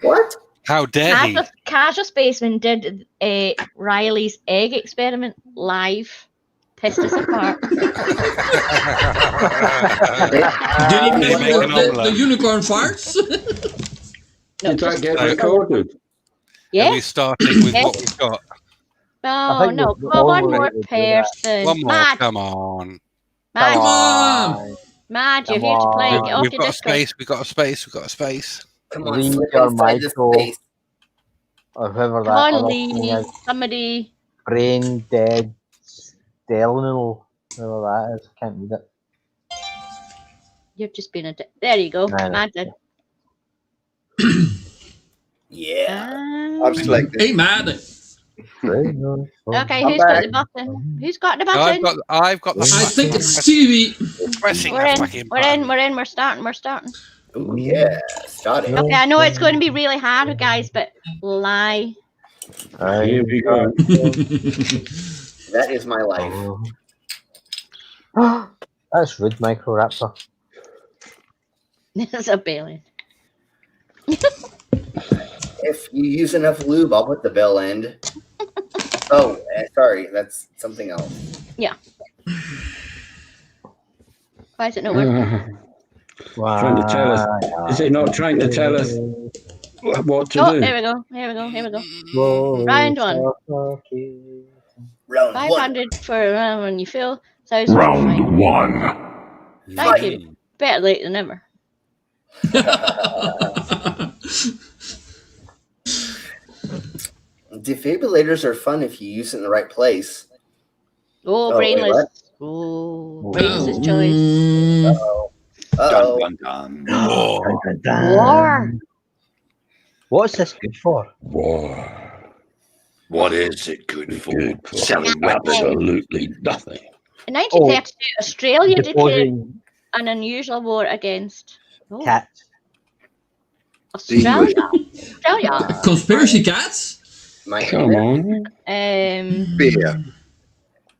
What? How dare he? Casual Spaceman did Riley's egg experiment live. Pissed us apart. Did he make the unicorn farts? Did that get recorded? Yeah. Are we starting with what we've got? No. One more person. One more. Mad. Come on. Mad, you're here to play. Get off We've your got a Discord. space. We've got a space. We've got a space. Come on, Lee slip or inside the Michael space. or whoever Come that on, other thing Lee. is. Somebody. Brain dead. Stellanil. Whoever that is. Can't read it. You've just been a. There you go. Right. Mad did. Yeah. I'm selected. Hey, Mad. Okay, who's got the button? Who's got the button? I've got the I button. think it's Stevie. Pressing We're the in. fucking We're button. in. We're in. We're starting. We're starting. Ooh, yeah. Started. Okay, I know it's going to be really hard, guys, but lie. Here we go. That is my life. That's rude, Microraptor. This is a bailing. If you use enough lube, I'll put the bell end. Oh, sorry. That's something else. Yeah. Why is it not working? Trying to tell us. Is it not trying to tell us what to do? Here we go. Round one. Round 500 for when you feel. 1,000 Round one. Thank you. Better late than never. Defibrillators are fun if you use it in the right place. Oh, brainless. Oh, brainless choice. Uh-oh. Uh-oh. Dun, dun, dun. War. What's this good for? War. What is it good for? Good for Selling weapons. absolutely nothing. In 1932, Australia declared Deposing an unusual war against cats. Australia. Australia. Conspiracy cats? Come on. Beer.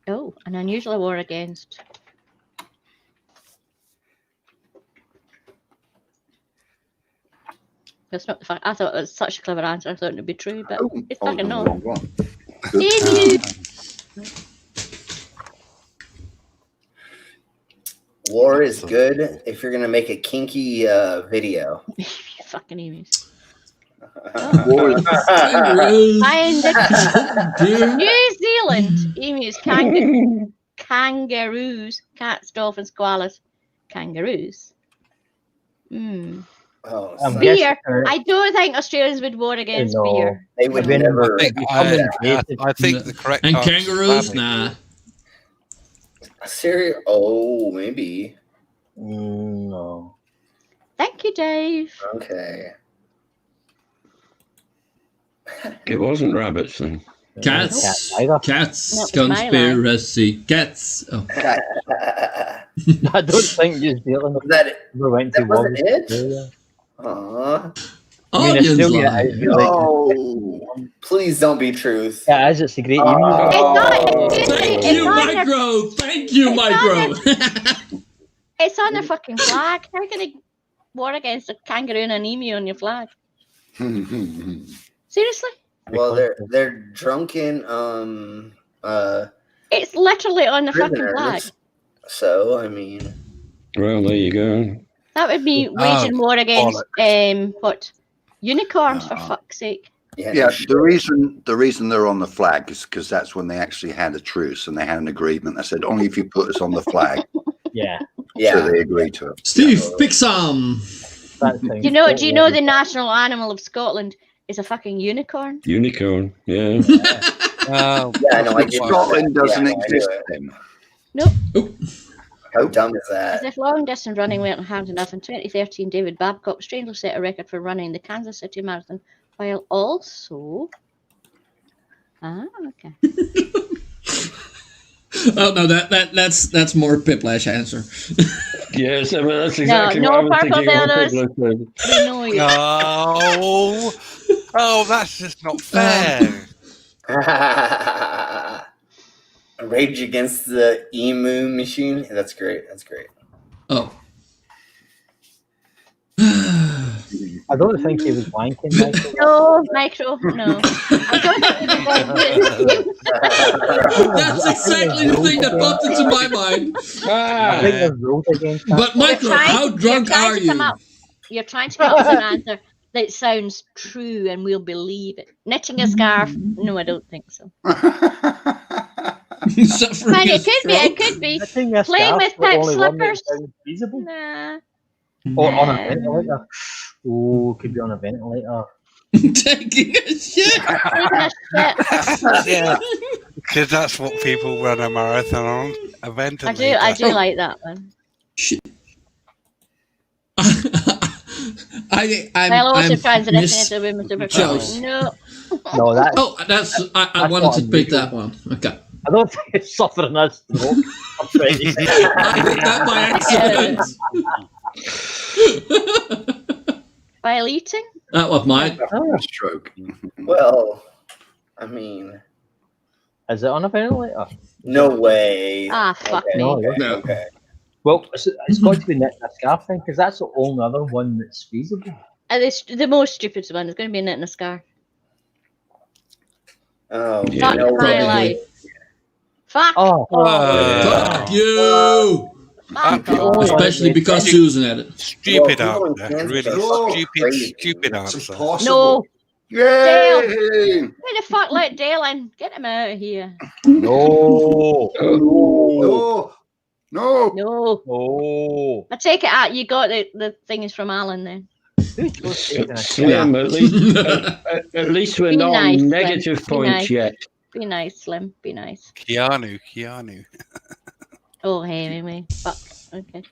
Oh, an unusual war against. That's not the fact. I thought it was such a clever answer. I thought it would be true, but it's fucking the not. wrong one. Emu. War is good if you're gonna make a kinky video. Fucking emus. Kangaroos. Find New Zealand emus, kangaroos, cats, dolphins, koalas. kangaroos. Hmm. Oh, I'm son. Beer. guessing I don't think Australians would war against no. beer. They would When- never. I think, You I, come I, invasive. I think the correct And answer is kangaroos? family. Nah. Serious? Oh, maybe. No. Thank you, Dave. Okay. It wasn't rabbits then. Cats. Either. Cats. That was my Conspiracy. Cats. Oh. I don't think New Zealand Was that it? ever went to That war wasn't with it? Australia. Aw. I mean, Onions Australia lie. is really No. Please don't be truth. Yeah, as it's a great emu. Oh. Thank It's you, on their- Micro. Thank you, Micro. It's on their fucking flag. How can they war against a kangaroo and an emu on your flag? Seriously? Well, they're drunken It's literally on the fucking flag. prisoners. So I mean, Well, there you go. That would be waging war against what? Unicorns, for fuck's sake. yeah. Yeah, no the shit. reason they're on the flag is because that's when they actually had a truce and they had an agreement. They said only if you put us on the flag. Yeah. Yeah. So they agreed to it. Steve, pick some. Do you know the national animal of Scotland is a fucking unicorn? Unicorn. Yeah. Oh, Yeah, no, I get Scotland doesn't Yeah, I knew exist it. then. Nope. How dumb is As that? if long distance running weren't hard enough, in 2013, David Babcock strangely set a record for running the Kansas City Marathon while also. Okay. Oh no, that's more Piplash answer. Yes, I mean, that's exactly no what I was purple thinking. When dildos. people are saying, We know you. oh, that's just not fair. Rage Against the Emu Machine. That's great. That's great. Oh. I don't think he was wanking, Michael. No, Micro, no. I don't think That's exactly the thing that popped into my mind. I think there's rules against that. But Micro, how drunk are you? You're trying to come up with an answer that sounds true and we'll believe it. Knitting a scarf? No, I don't think so. Suffering Fine, a it could be. I think that's Playing with the pet only one that slippers? sounds feasible. Nah. Or on a ventilator. Oh, could be on a ventilator. Taking a shit. Taking a shit. Yeah, because that's what people run a marathon on. A ventilator. I do like that one. I'm also trying to miss- define a women's Choice. No. No, that. Oh, that's I That's wanted not to pick unusual. that one. Okay. I don't think it's suffering a stroke. I'm afraid. I did that by accident. While eating? That was mine. Stroke. Well, I mean, Is it on a ventilator? no way. Ah, fuck Okay, me. No, okay, No. okay. Well, it's got to be knitting a scarf thing because that's the only other one that's feasible. The most stupid one is going to be knitting a scarf. Oh, Yeah, Fuck no my way. life. Fuck. Oh, Fuck you. Fuck Oh, off. Especially because Susan had it. Stupid Well, people in answer. Kansas Really are stupid, crazy. stupid It's answer. impossible. No. Yay! Who the fuck let Dale in? Get him out of here. no, No. No. No. no. I take it out. You got the things from Alan then. Who chose taking a Slim, at least we're Be not nice, on Slim. negative Be points nice. yet. Be nice, Slim. Be nice. Keanu. Oh, hey, me. Fuck. Okay.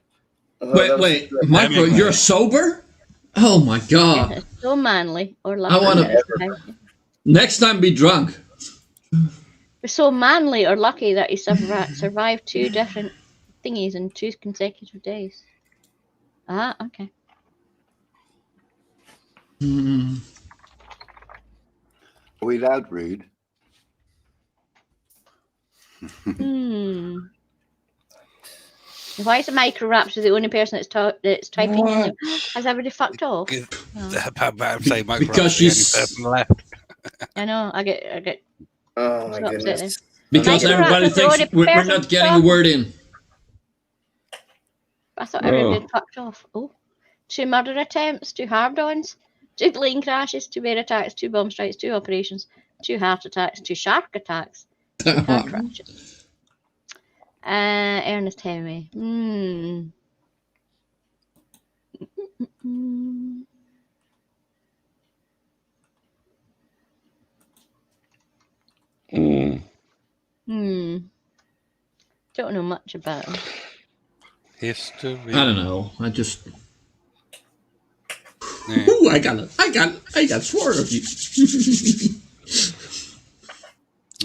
Well, that was Wait, good. Micro, Hemingway. you're sober? Oh my god. So manly or I wanna- lucky. Next time be drunk. We're so manly or lucky that he survived 2 different thingies in 2 consecutive days. Ah, okay. Hmm. Are we loud rude? Why is the micro rapture the only person that's typing? What? Has everybody fucked off? I'm saying Mike Because Ross is she's- the only person left. I know. I get. Oh my So upsetting. goodness. Because Micro everybody rapture, thinks the we're person not getting a from- word in. I thought Oh. everybody had fucked off. Oh, 2 murder attempts, 2 hard-ons, 2 plane crashes, 2 bear attacks, 2 bomb strikes, 2 operations, 2 heart attacks, 2 shark attacks, 2 car crashes. Ernest Hemingway. Mm. Mm. Don't know much about him. History. I don't know. I just. Yeah. Ooh, I got sworn of you.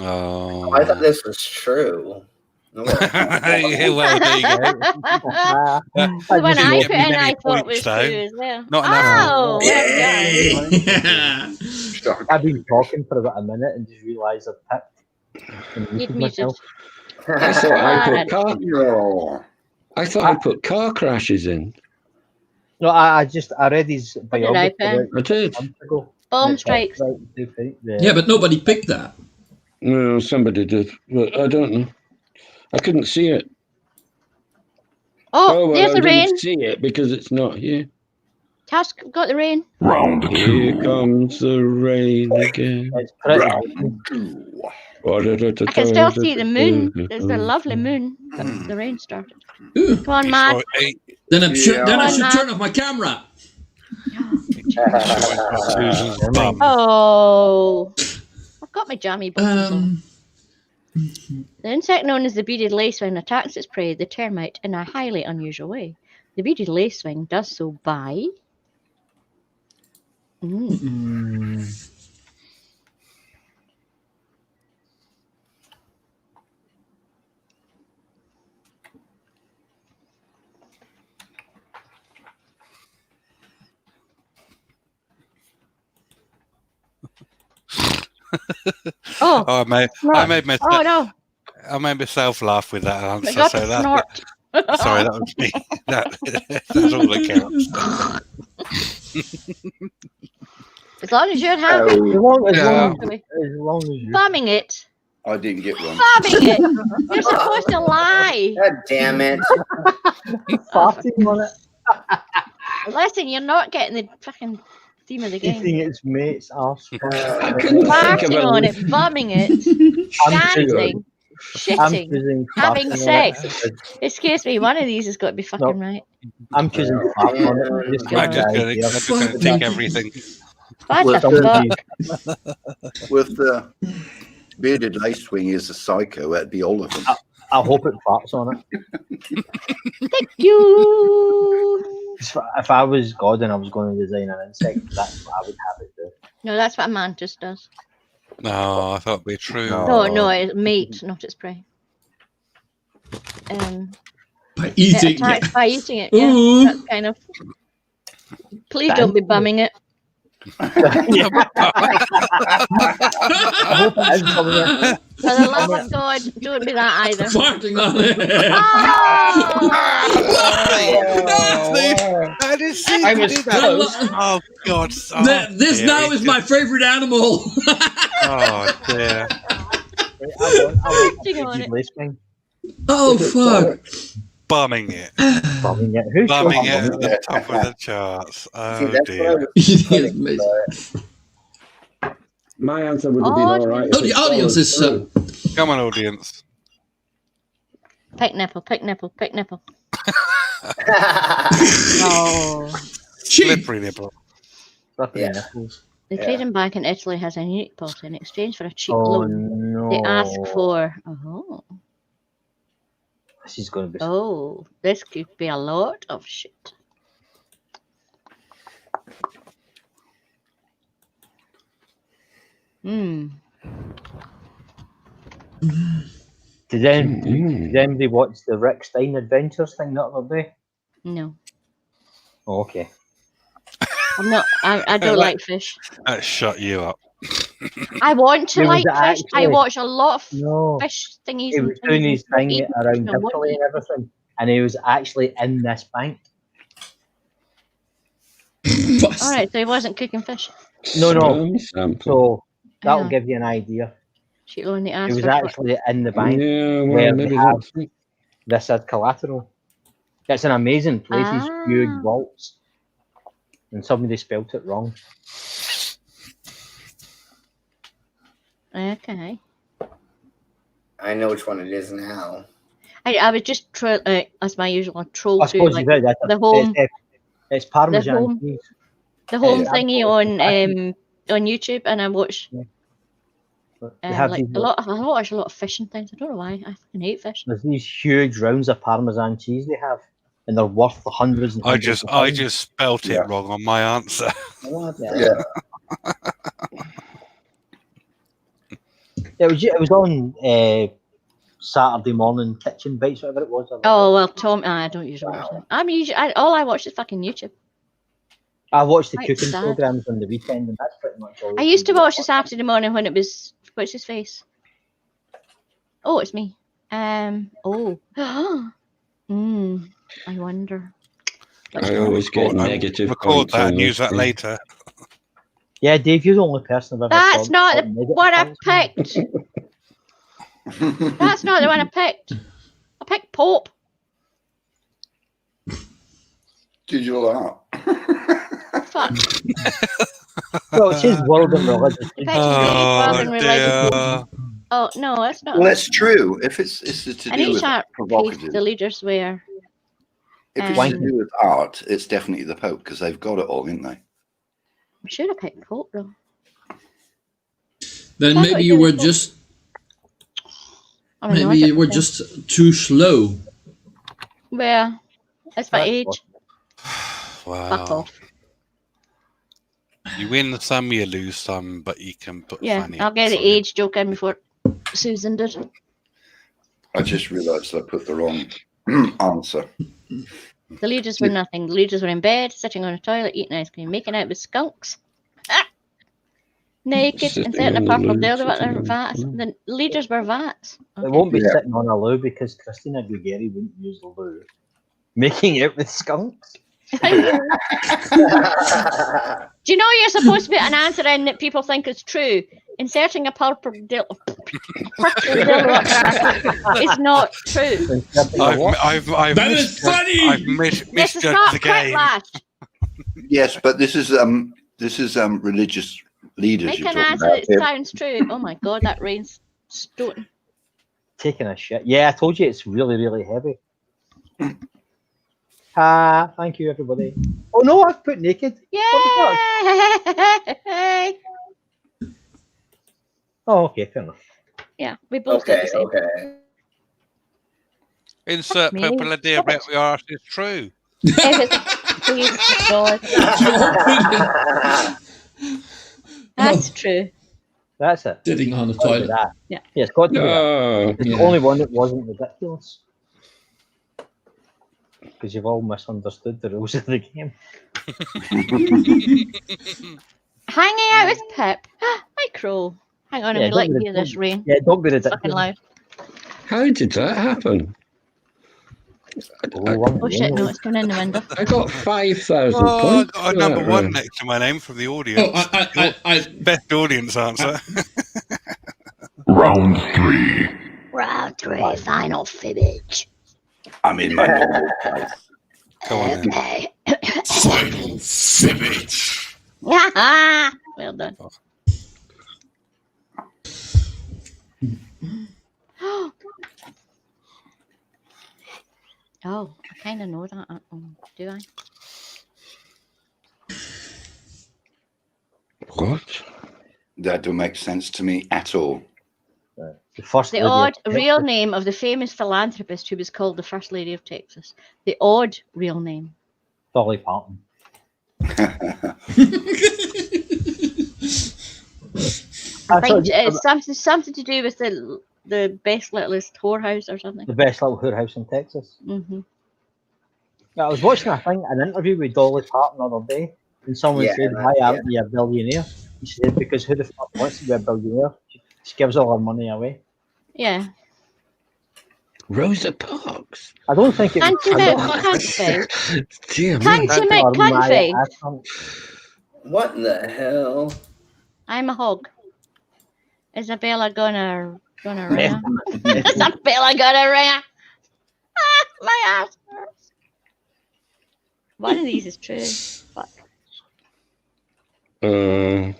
Oh. I thought this was true. Yeah, well, there you go. The one I Get put me in, many I thought points, was though. true as well. Not enough. Oh, well done. Yay! I've been talking for about a minute and just realised I've picked and You'd muted muted. myself. I thought I put Yeah. I thought I put car crashes in. No, I read his What did I biography put? I did. a month ago. Bomb It's strikes. right, yeah. Yeah, but nobody picked that. No, somebody did, but I don't know. I couldn't see it. Oh, well, there's I the didn't rain. see it because it's not here. Task got the rain. Round Here 2. comes the rain again. It's pretty Round 2. I can still see the moon. There's a lovely moon, but the rain started. Ooh. Come on, Matt. Then I should Come on, turn Matt. off my camera. Susan's bum. Oh, I've got my jammy buttons on. Um, The insect known as the beaded lacewing attacks its prey, the termite, in a highly unusual way. The beaded lacewing does so by... Oh, I made myself. oh no! I made myself laugh with that I answer. got So the that. snort. Sorry, that was me. That's all that counts. As long as you're happy. As long as you Bombing it. I didn't get one. Bombing it. You're supposed to lie. God damn it. farting on it, Listen, you're not getting the fucking theme of the game. eating its mate's arse. I couldn't think of Farting on a. it, bombing it, dancing, I'm shitting, choosing having farting on sex. it. Excuse me, one of these has got to be fucking right. I'm choosing farting on it. Just I'm get just the gonna idea. take everything. What Well, the fuck? With the bearded lacewing is a psycho, that'd be all of them. I hope it farts on it. Thank you. If I was God and I was going to design an insect, that's what I would have it do. No, that's what a mantis does. No, I thought it'd be true. No, it's mate, not its prey. by It eating. attacks by eating it. Ooh. Yeah, that's kind of. Please don't be bumming it. I hope it is somewhere. For the love of God, don't be that either. Farting on it. I didn't see I you was do that. close. Oh God! This dear, now it's is my favorite animal. Oh dear! I want Farting on it. listening. Oh fuck! Bumming it, Bumming it. Who's bumming it bumming at the top of the charts. See, Oh that's what I dear! was It is thinking, amazing. My answer would have been all right. Oh, the audience is Come on, audience. Pick nipple, pick nipple, pick nipple. Oh. cheap. Slippery nipple. Flipping nipples. The trading bank in Italy has a unique policy. In exchange for a cheap Oh loan, no. they ask for. This is going to be. Oh, this could be a lot of shit. Did anybody watch the Rick Stein Adventures thing the other day? No, Oh, okay. I'm not. I don't like fish. That shut you up. I want to There was like fish. I actually- watch a lot of No. fish thingies. He and was doing things his and thing eating around fish. I want Italy to and everything, and he was actually in this bank. All right, so he wasn't cooking fish. No. Sample. So that'll Yeah. give you an idea. She only He asked was for actually in the bank. Yeah, well, where maybe they have that's it. this as collateral. It's an amazing place. These huge Ah. vaults, and somebody spelt it wrong. Okay. I know which one it is now. I was just as my usual troll I through suppose like you did. the home. It's Parmesan home- cheese. The home It's thingy absolutely on YouTube, and I watch They have like these, I watch a lot of fish and things. I don't know why. I fucking hate fish. there's these huge rounds of Parmesan cheese they have, and they're worth hundreds and I hundreds. just of I pounds. just spelt it wrong on my answer. What Yeah. the- It was on Saturday morning kitchen bites, whatever it was. Oh well, Tom. I don't usually watch that. All I watch is fucking YouTube. I watched the Quite cooking sad. programs on the weekend, and that's pretty much all. I used to watch the Saturday morning when it was what's his face. Oh, it's me. Oh. I wonder. I always get Record- negative Record points that on and this use that thing. later. Yeah, Dave, you're the only person I've ever. That's saw not that negative what I points. picked. That's not the one I picked. I picked Pope. Did you laugh? Fuck. Well, it's his world and religious. Picked Lord and religious. dear. Oh no, that's not. Well, that's true. If it's to I do need with to page provocative, the leaders where. if it's to do with art, it's definitely the Pope because they've got it all, haven't they? I'm sure I picked Pope though. Then That's maybe what you it were is. just I mean, maybe you were just too slow. Well, that's my That's age. Fuck Wow. off. You win some, you lose some, but you can put Yeah, funny. I'll get the age joke in before Susan did. I just realised I put the wrong answer. The leaders were nothing. The leaders were in bed, sitting on a toilet, eating ice cream, making out with skunks. Naked Sitting and setting a on the purple loo, dildo at sitting their on- vats. The leaders were vats. It won't be Yeah. sitting on a loo because Christina Gregeri wouldn't use the loo. Making out with skunks. Do you know you're supposed to put an answer in that people think is true? Inserting a purple dildo up is not true. I've That is funny! I've This is misjudged not the game. Piplash. Yes, but this is religious leaders Make you're an talking answer about that here. sounds true. Oh my god, that rain's stone. Taking a shit. Yeah, I told you it's really, really heavy. Thank you, everybody. Oh no, I've put naked. Yay! Oh, okay, fair enough. Yeah, we both did Okay, the same. okay. Insert Me. purple idea Stop about it. the art is true. If it's, please, God. That's true. That's it. Sitting on the Got to be toilet. that. Yeah. Yeah, it's got to be that. Oh, It's Yeah. the only one that wasn't ridiculous. Because you've all misunderstood the rules of the game. Hanging out with Pip. Hi, Crow. Hang on, Yeah, I'd like to don't hear this rain. Yeah, don't be Fucking ridiculous. loud. how did that happen? Oh shit, no, it's coming in the window. I got 5,000 Oh, I points. got a for number that one round. next to my name from the audience. Oh, I Best audience answer. Round 3. Round 3, final fibbage. I'm in my normal place. Go on then. Okay. Final fibbage. Well done. Oh, I kind of know that. Do I? What? That don't make sense to me at all. The first The lady of odd real Texas. name of the famous philanthropist who was called the First Lady of Texas. The odd real name. Dolly Parton. I think it's something to do with the best littlest whorehouse or something. the best little whorehouse in Texas. Hmm. Yeah, I was watching an interview with Dolly Parton the other day, and someone Yeah, said, "Why aren't you a billionaire?" He said, "Because who the fuck wants to be a billionaire? She gives all her money away." Yeah. Rosa Parks. I don't think it Can't you I make don't- cunt Dear Can't me. you make or cunt Maya face? Ashton. What the hell? I'm a hog. Isabella gonna ring? Isabella gonna ring? Ah, my ass hurts. One of these is true. Fuck. I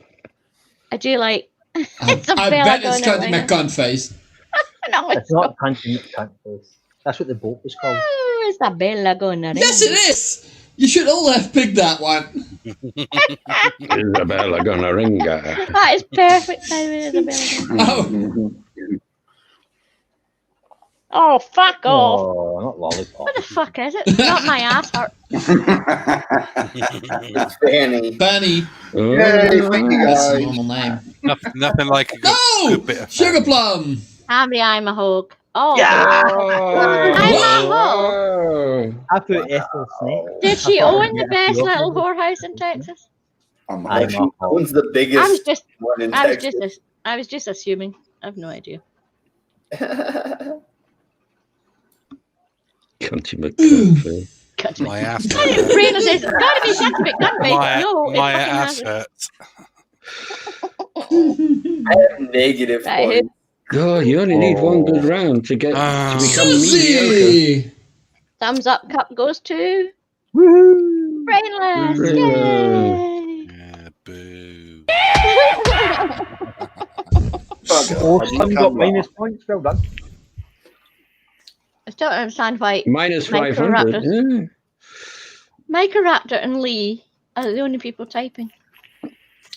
do like. I Isabella bet it's gonna got ring. my cunt face. No, It's not country cunt face. That's what the boat was called. Oh, Isabella gonna ring. Yes, it is. You should all have picked that one. Isabella Gonaringa. That is perfect timing, Isabella. Oh, Oh, fuck off. Oh, not lollipop. What the fuck is it? Not my ass heart. It's Fanny. Fanny. Yay, thank you That's a guys. normal name. Nothing like a good, No! good bit of Sugar Plum. Hammy, I'm a hog. Oh, Yeah! I'm a hog. I put Ethel Snake. Did she own the best little whorehouse in Texas? I'm I'm She a hog. owns the I was biggest just, one in I was Texas. just, I was just assuming. I have no idea. Cunty McCunty. Cut me. my ass. Brandon says it's got to be something bit gunfight. My, No, it my fucking ass hasn't. hurts. I have negative Right, points. God, you only need one good round to get to become mediocre. Susie. Thumbs up cup goes to Woohoo! Brainless. Yay! Yeah, boo. Bugger. Oh, I didn't Slim got come back. minus points. Well done. I still don't understand why Minus 500. Yeah. Microraptor and Lee are the only people typing.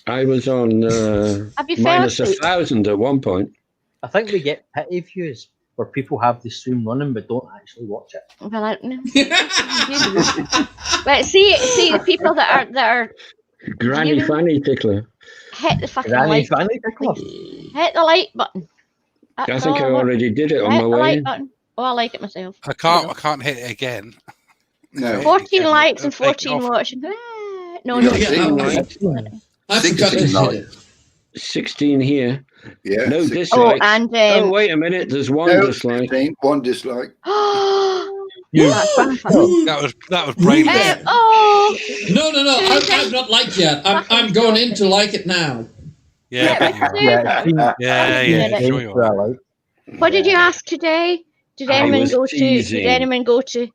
I was on Have you fell minus asleep? 1,000 at one point. I think we get pity views where people have the stream running but don't actually watch it. Well, I don't know. But see the people that are Granny You- Fanny Tickler. hit the fucking Granny like, Fanny Tickler. hit the like button. I That's think I all want. already did it on Hit my the way like in. button. Oh, I like it myself. I can't hit it again. No. 14 Yeah, likes and it'll take 14 off. watching. Ah, no, Yeah, no, yeah, no. I forgot to 16 hit it. 16 here. Yeah. No 16. dislikes. Oh, and Oh, wait a minute. There's one No, dislike. 16, one dislike. You That's fantastic. That was brainless. Oh, No. I've not liked yet. I'm going in to like it now. Yeah, I bet you are. Yeah, Yeah, sure you are. what did you ask today? Did I anyone was go to? teasing. Did anyone go to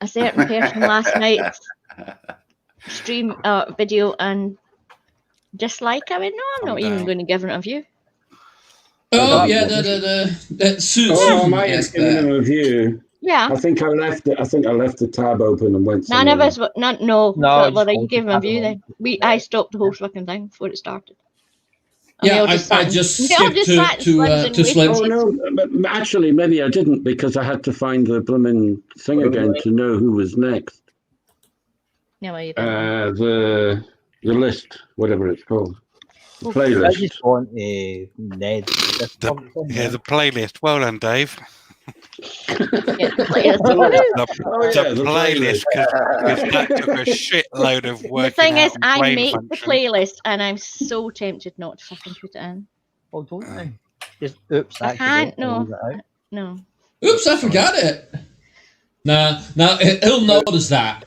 a certain person last night's stream video and dislike? I mean, no, I'm not even going to give it a view. Oh yeah, that Susie. Oh, I might have asked given that. a review. Yeah. I think I left the tab open and went. None of somewhere. us, no. No, Well, just you gave him a hold view it. then. I stopped the whole fucking thing before it started. And they Yeah, all I sat and- just they all skipped just to sat and slimed to and Slim. Oh waited. no! But actually, maybe I didn't because I had to find the blooming thing again to know who was next. No, well, you didn't. The list, whatever it's called, the I playlist. just want Ned. The playlist. Well done, Dave. Yeah, like, The playlist, because that took a shitload of work. the thing is, I make the playlist and I'm so tempted not to fucking put it in. Oh, don't I? Just oops. I can't, accidentally no. leave it out. No. Oops, I forgot it. Nah, he'll notice that.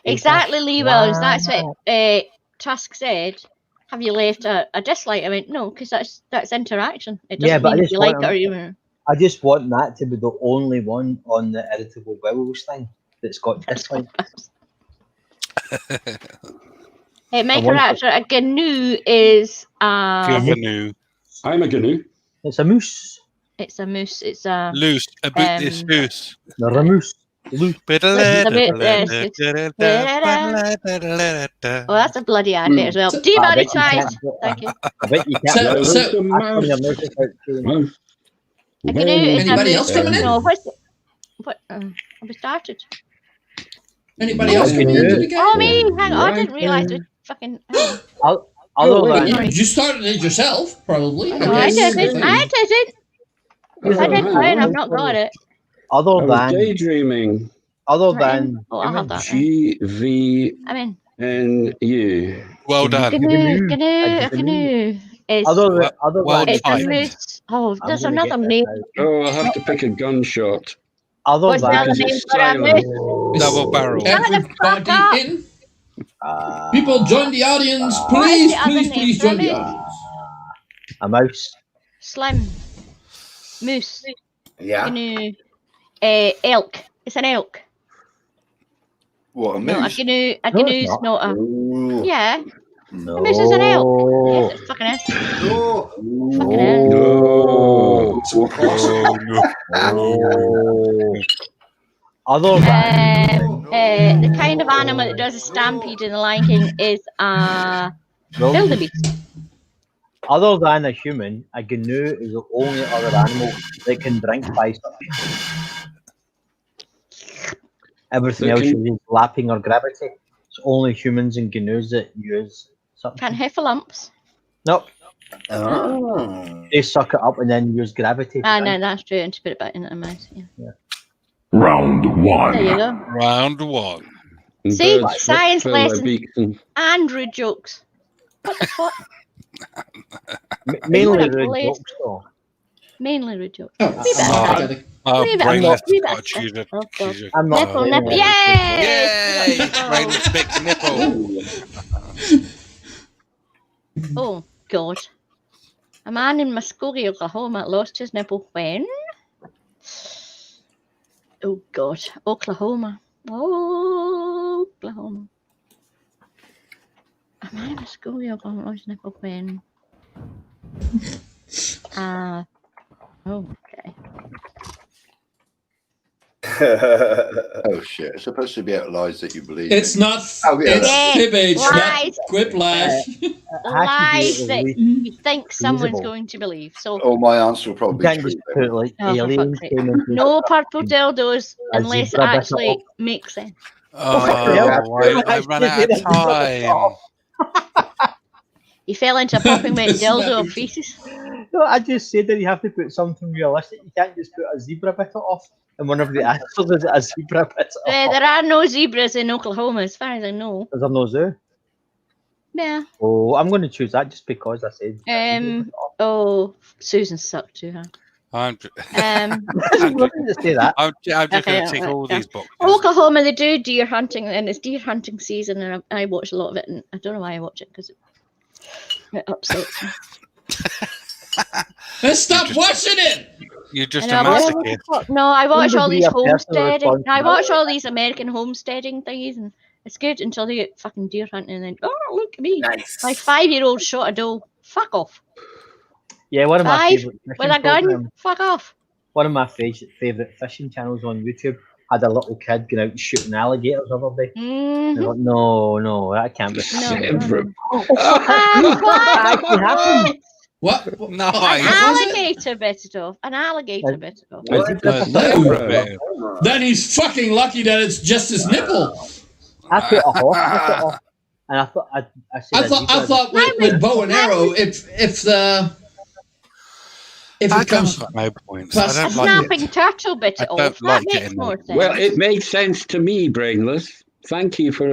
Exactly, Lee Williams. That's what Tusk said. Have you left a dislike? I went, no, because that's interaction. It doesn't Yeah, but I mean if just you like want it or you. I just want that to be the only one on the Irritable Bowels thing that's got dislike. Hey, my I want character, a GNU is Gnu. I'm a GNU. It's a moose. it's a moose. It's a Loose. A bit this loose. They're a moose. Loose. Oh, that's a bloody advert as well. Demonetized. Thank you. I bet you can't. So- A GNU is a Anybody moose. else coming in? No, what? We started. Anybody else Yeah. getting into the game? Oh, me. Hang on. I Right didn't realise then. it. Fucking. Other Wait, than you started it yourself, probably. No, I didn't. I didn't. I didn't win. I've not got it. I other was than daydreaming. Oh, I'll have that. GVNU. I'm in. Well done. GNU is. other well than It's a typed. moose. Oh, I'm there's gonna another get name. this Oh, I'll have to pick a gunshot. Other What's the than other because name it's for a silent. moose? Double barrel. Shut the fuck up. Everybody in. uh, People join the audience. What is Please, the other please, name please for a join the moose? audience. a mouse. Slim. Moose. Yeah. GNU. Elk. It's an elk. What a No, a moose. GNU. A No, it's GNU's not. not a. Ooh. Yeah. No. A moose is an elk. Yes, it fucking is. Oh. Fucking is. No. It's awesome. Oh. Other than The kind of animal that does a stampede in the Lion King is a wildebeest. other than a human, a gnu is the only other animal that can drink by suction. Everything else uses lapping or gravity. It's only humans and gnus that use suction. Can heffalumps. Nope. Oh. They suck it up and then use gravity. to Ah, drink. no, that's true. And to put it back in the mouth. Yeah. Round There you 1. go. Round 1. See, Birds science fill their lesson. beaks and- And rude jokes. What the fuck? Mainly What a rude place. jokes, though. Mainly rude jokes. Oh, We better Oh, start. pathetic. Oh, Leave it. brainless Leave has it. got to choose a. Oh, God. choose a- I'm not Nipple, saying nipple. that. Yay! Yay! Brainless big nipple. Oh, God. A man in Muskogee, Oklahoma lost his nipple when? Oh, God. Oklahoma. Oklahoma. A man in Muskogee, Oklahoma lost his nipple when? Okay. Oh shit! It's supposed to be out lies that you believe. It's in. not. Oh, yeah, It's that's- fibbage, Lies. not quiplash. Lies that you think someone's feasible. going to believe. So, Oh, my answer will You probably be can't true. just then. put like Oh, for aliens fuck's sake. came into no purple dildos A unless it zebra bit actually off. makes sense. Oh, hell. I ran out of time. He fell into a popping wet dildo of feces. No, I just said that you have to put something realistic. You can't just put a zebra bit off. And one of the answers is a zebra bit off. There are no zebras in Oklahoma, as far as I know. Is there no zoo? Yeah. Oh, I'm going to choose that just because I said. Oh, Susan sucked too, huh? I'm I'm going to say that. I'm just Okay, going to tick right, all yeah. these boxes. Oklahoma, they do deer hunting, and it's deer hunting season, and I watch a lot of it, and I don't know why I watch it because it upsets me. Let's stop watching it. You're just I a know, I masochist. No, I watch all Somebody these a personal homesteading. I watch responsibility. all these American homesteading things, and it's good until they get fucking deer hunting, and then look at me, Nice. my 5-year-old shot a doe. Fuck off. Yeah, one of my 5 favourite with fishing a gun. programs. Fuck off. One of my favourite fishing channels on YouTube had a little kid going out and shooting alligators the other day. Mm-hmm. I thought, no, that can't be. Several. That actually happened. What? Nice. An was it? alligator bit it off. An alligator bit it off. A zebra No, bit it off. no. Then he's fucking lucky that it's just his nipple. I put a horse bit it off, and I thought I said I thought with bow and arrow, if it That comes. comes got no points. Plus- I A don't like it. snapping turtle bit I it don't off. like That makes getting more them. sense. Well, it made sense to me, brainless. Thank you for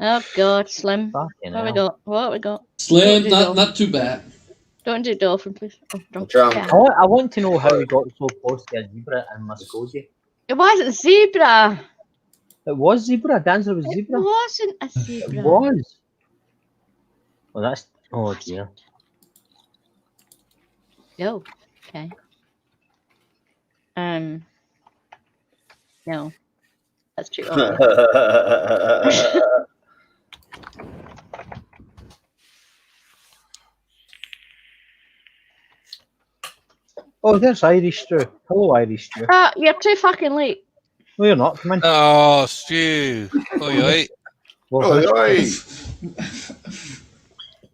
Oh God, Slim. Fucking What we hell. got? What we got? Slim, Don't do not too bad. Don't do dolphin, please. Oh, don't. Drunk. Yeah. I want to know how we got so close to a zebra in Muskogee. It wasn't zebra. It was zebra. The answer was It zebra. wasn't a It zebra. was. Well, that's. Oh dear. Oh, okay. No, that's too obvious. Oh, there's Irish Stew. Hello, Irish Stew. You're too fucking late. No, you're not. Come in. Oh, Stu. Oi, oi. Well, Oi, oi.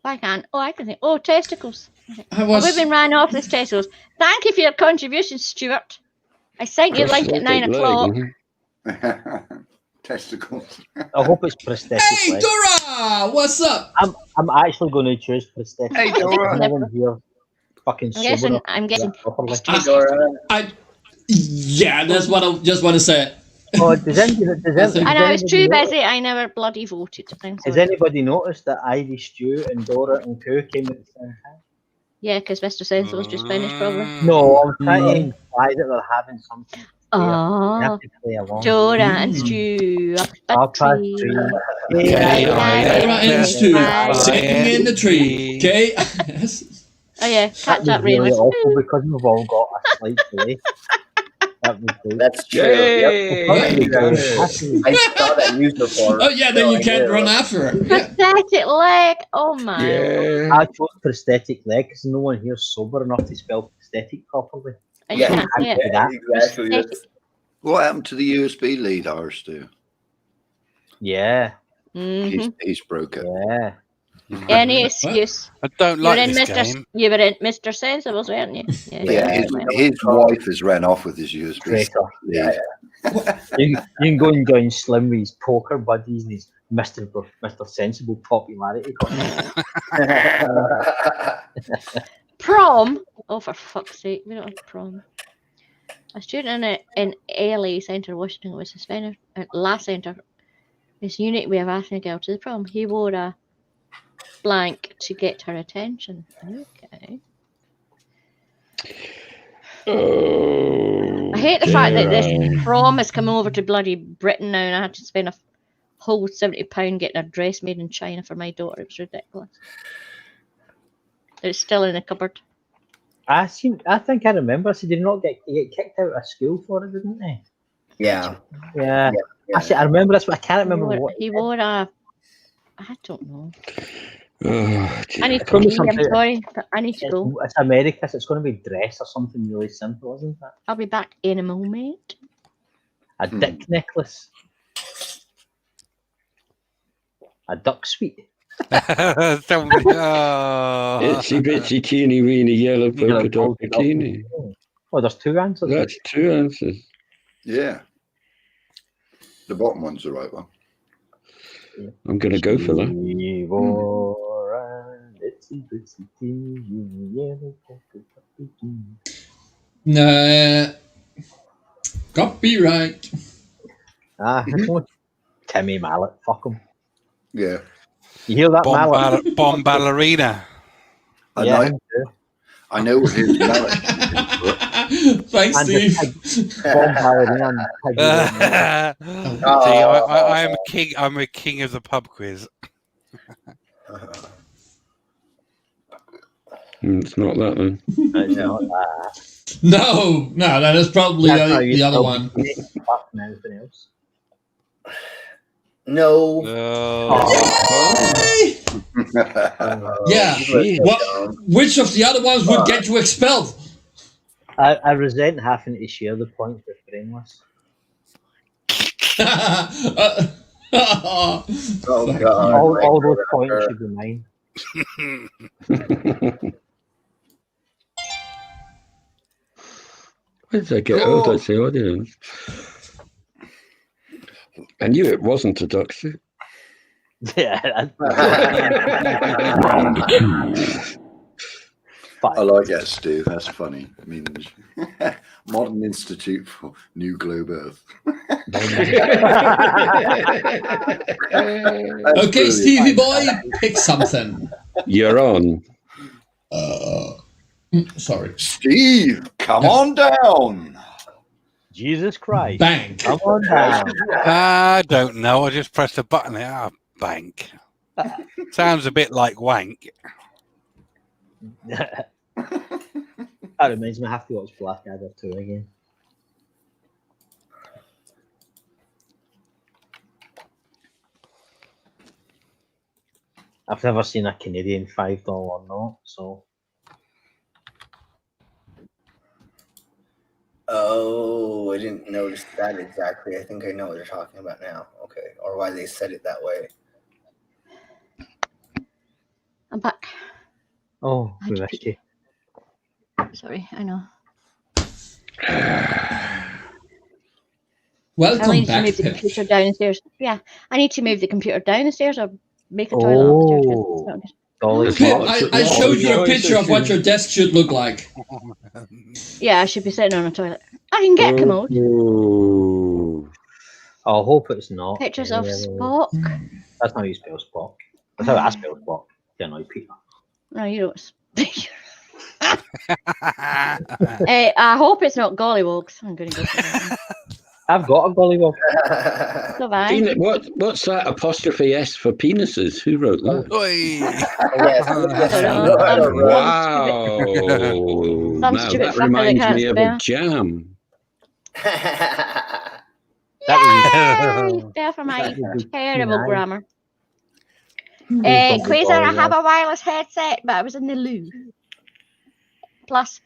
I can't. Oh, I can think. Oh, testicles. I A was. woman ran off his testicles. Thank you for your contribution, Stuart. I sent you a link at 9 o'clock. Testicles. I hope it's prosthetic. Hey, leg. Dora! What's up? I'm actually going to choose prosthetic. Hey, Dora. No one here fucking I'm guessing. sober I'm guessing. properly. Yeah, that's what I just want to say. Oh, does I know I was too anybody busy. I never bloody voted. I'm Has sorry. anybody noticed that Irish Stew and Dora and Pooh came at the same time? Yeah, because Mr. Sensible's just finished, probably. No, I'm trying to imply that they're having something. You Oh, have to play along. Dora and Stew up Half a past tree. 3. Dora and Stu Bye. sitting in the tree. Okay. Oh yeah, catch That that was really rain. awful because we've all got a slight delay. That was great. That's true. Yay! Yep. You got it. I saw that news before. Oh yeah, then you can't run after her. Yeah. Pathetic leg. Oh my. Yeah. I chose prosthetic leg because no one here's sober enough to spell prosthetic properly. And you Yeah. can't say it. That. Exactly. Prosthetic. What happened to the USB lead, Stu? Yeah. He's broken. Yeah. Any excuse. I don't You were like in this Mr. game. You were in Mr. Sensibles, weren't you? Yeah, his wife has ran off with his USB. Traitor. lead. You can go and join Slim with his poker buddies and his Mr. Sensible popularity. Prom? Oh, for fuck's sake, we don't have prom. A student in ALA Centre, Washington, was suspended at last centre. His unit way of asking a girl to the prom. He wore a blank to get her attention. Okay. Oh, I hate the fact that this prom has come over to bloody Britain now, and I had to spend a whole £70 getting a dress made in China for my daughter. It was ridiculous. It's still in the cupboard. I think I remember. So did he not get kicked out of school for it, didn't he? Yeah. Yeah. I remember this, but I can't remember what he wore. I don't know. Oh, I need to pee. I'm sorry, but I need to go. It's America, so it's going to be dress or something really simple, isn't it? I'll be back in a moment. A dick necklace. A duck sweet. Itsy bitsy teeny weeny yellow polka dot bikini. Oh, there's two answers. That's two answers. Yeah. The bottom one's the right one. I'm going to go for that. Nah. Copyright. Timmy Mallet. Fuck him. Yeah. You hear that, Mallet? Bomb ballerina. I know what his mallet. Thanks, Steve. Bomb ballerina. See, I am a king. I'm a king of the pub quiz. It's not that then. It's not that. No, that is probably the other one. Anything else? No. Yeah. Which of the other ones would get you expelled? I resent having to share the points with Brainless. Oh God! All those points should be mine. Where did I get out? That's the audience. I knew it wasn't a duck suit. Yeah. Round two. I like that, Stu. That's funny. I mean, Modern Institute for New Globe Earth. Okay, Stevie boy, pick something. You're on. Sorry. Steve, come on down. Jesus Christ. Bang. Come on down. I don't know. I just pressed a button. Bank. Sounds a bit like wank. That reminds me, I have to watch Blackadder 2 again. I've never seen a Canadian $5 note, so. Oh, I didn't notice that exactly. I think I know what you're talking about now. Okay, or why they said it that way. I'm back. Oh, we missed you. Sorry, I know. Welcome I need back, to move the Pip. computer downstairs. Yeah, I need to move the computer downstairs or make a toilet upstairs. Pip, I showed you a picture of what your desk should look like. Yeah, I should be sitting on a toilet. I can get a commode. I hope it's not. Pictures of Spock. That's not how you spell Spock. That's how I spell Spock. You know, Peter. No, you don't speak. I hope it's not gollywogs. I'm going to go for that. I've got a gollywog. So bad. What's that apostrophe S for penises? Who wrote that? Wow. Some Now stupid that fucker that reminds can't me of spell. a jam. Yay! Spell for my terrible grammar. Quasar, I have a wireless headset, but I was in the loo. Plus,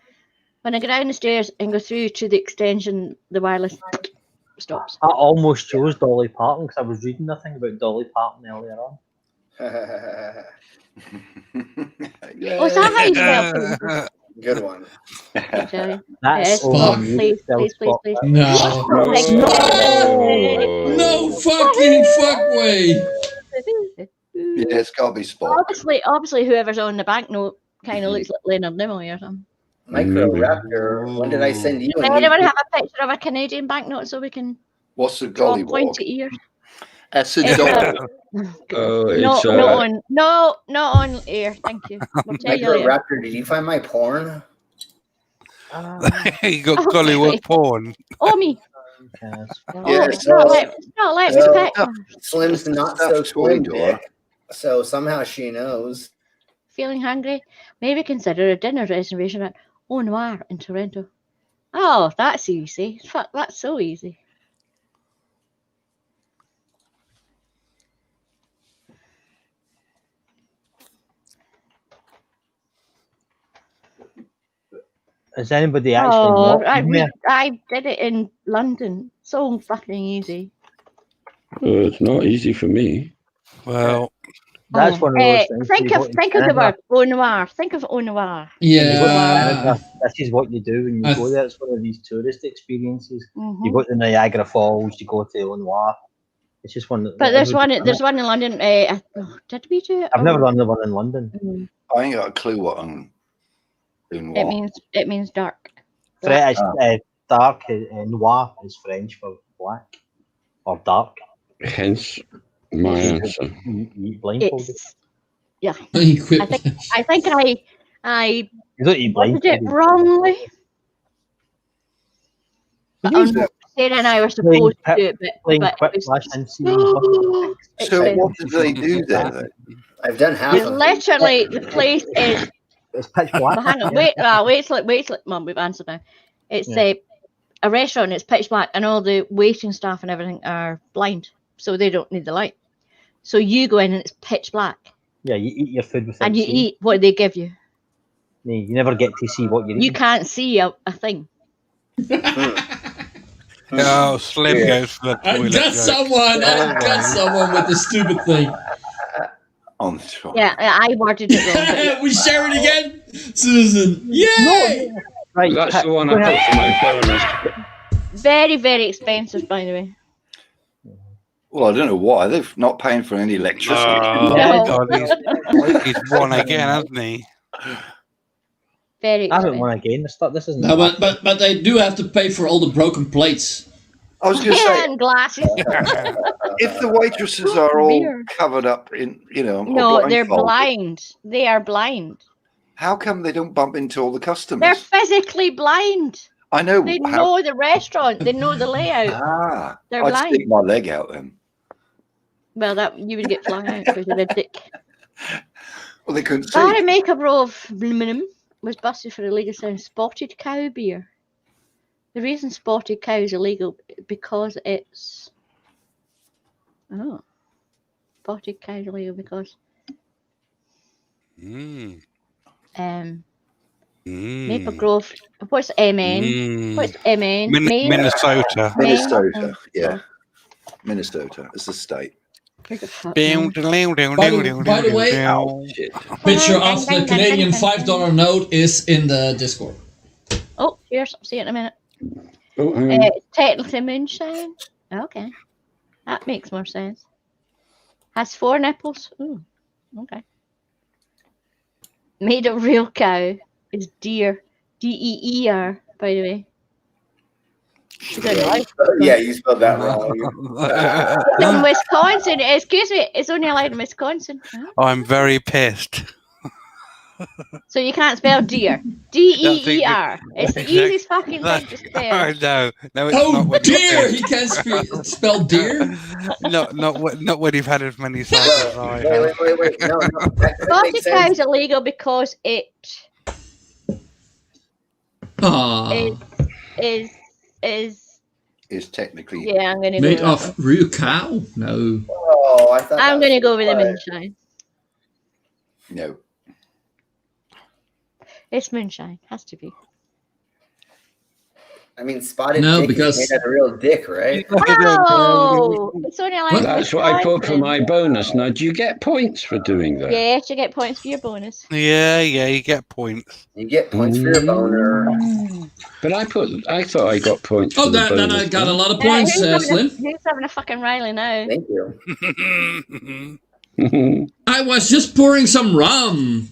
when I go down the stairs and go through to the extension, the wireless stops. I almost chose Dolly Parton because I was reading nothing about Dolly Parton earlier on. Oh, is that how you spell it? Good one. Okay. That's Spock. only you Please, that please, spell please, Spock. please. No. Thank you. No fucking fuck way. Yeah, it's got to be Spock. Obviously, whoever's on the banknote kind of looks like Leonard Nimoy or something. Micro Raptor. When did I send you? Does anyone have a picture of a Canadian banknote so we can What's the draw gollywog? pointy ears? That's a It's dollar. not on air. Thank you. We'll tell you Micro later. Raptor, did you find my porn? You got Gollywog porn. Oh, me. Yeah, not let me pick. Slim's not so slim dick, so somehow she knows. Feeling hungry? Maybe consider a dinner reservation at Au Noir in Toronto. Oh, that's easy. Fuck, that's so easy. Has anybody actually not been there? I did it in London. So fucking easy. It's not easy for me. Well, that's one of those things. Think of the word Au Noir. Think of Au Noir. Yeah. This is what you do when you go there. It's one of these tourist experiences. You go to Niagara Falls. You go to Au Noir. It's just one. But there's one in London. Did we do it? I've never done the one in London. I ain't got a clue what I'm doing. It means dark. Dark noir is French for black or dark. Hence my answer. Blindfolded. Yeah. I think I did it wrongly. Sarah and I were supposed to do it, but Piplash and so what do they do there then? I've done half of it. Literally, the place is. It's pitch black. Hang on, wait, Mum, we've answered now. It's a restaurant. It's pitch black, and all the waiting staff and everything are blind, so they don't need the light. So you go in and it's pitch black. Yeah, you eat your food with. And you eat what they give you. No, you never get to see what you eat. You can't see a thing. Oh, Slim goes for the toilet. I got someone with the stupid thing. Yeah, I worded it wrong. We share it again, Susan. Yay! No. Right, that's the one I put for my bonus. Very, very expensive, by the way. Well, I don't know why they're not paying for any electricity. God, he's won again, hasn't he? Very. I haven't won again. This isn't. No, but they do have to pay for all the broken plates. I was going to say, and glasses. if the waitresses are all covered up in, no, they're blind. They are blind. How come they don't bump into all the customers? They're physically blind. I know. They know the restaurant. They know the layout. They're I'd blind. stick my leg out then. Well, that you would get flung out because of a dick. Well, they couldn't see. Barry Makeup of aluminum was busted for illegal selling spotted cow beer. The reason spotted cow is illegal because it's spotted cow is illegal because Maple Grove. What's MN? What's MN? Minnesota. Minnesota. Yeah. Minnesota. It's a state. By the way, picture of the Canadian $5 note is in the Discord. Oh, cheers. See you in a minute. Oh, technically moonshine. Okay. That makes more sense. Has 4 nipples. Ooh, okay. Made of real cow is deer. DEER, by the way. Yeah, you spelled that wrong. In Wisconsin, excuse me, it's only allowed in Wisconsin. I'm very pissed. So you can't spell deer. DEER. It's the easiest fucking thing to spell. No, it's not. Dear! He can't spell deer? Not when you've had as many cycles as I have. Wait. No. Spotted cow is illegal because it is technically I'm gonna made go of real cow? No. Oh, I thought I'm gonna go with the moonshine. No. It's moonshine. Has to be. I mean, spotted No, dick because- is made out of real dick, right? Oh, it's only like That's what I put for my bonus. Now, do you get points for doing that? Yes, you get points for your bonus. Yeah, you get points. You get points for your boner. But I thought I got points Oh, for the then bonus. I got a lot of Yeah, points, Slim. who's having a fucking Riley now? Thank you. I was just pouring some rum.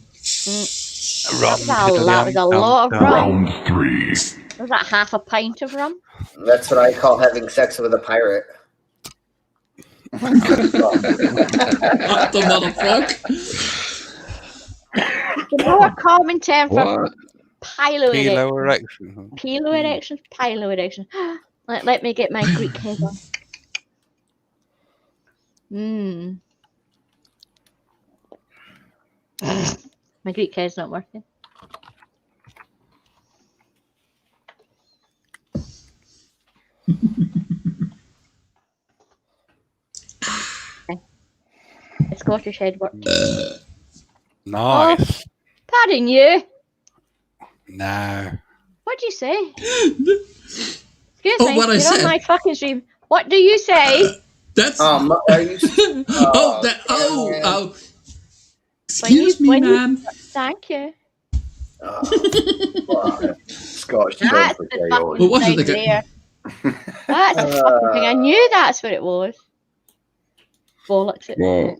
That was a lot of rum. Round 3. Was that half a pint of rum? That's what I call having sex with a pirate. What the motherfucker? The more common term for What? pilo erection. Pilo erection. Pilo erection. Pilo erection. Let me get my Greek head on. My Greek head's not working. Okay. The Scottish head worked. Nice. Pardon you. No. What do you say? Excuse Oh, me. what I You're said. on my fucking stream. What do you say? That's. Are you? Excuse me, ma'am. Thank you. Scotch That's term for the gay fucking What was it, thing the there. That's the fucking thing. I knew that's what it was. Bollocks it. Well,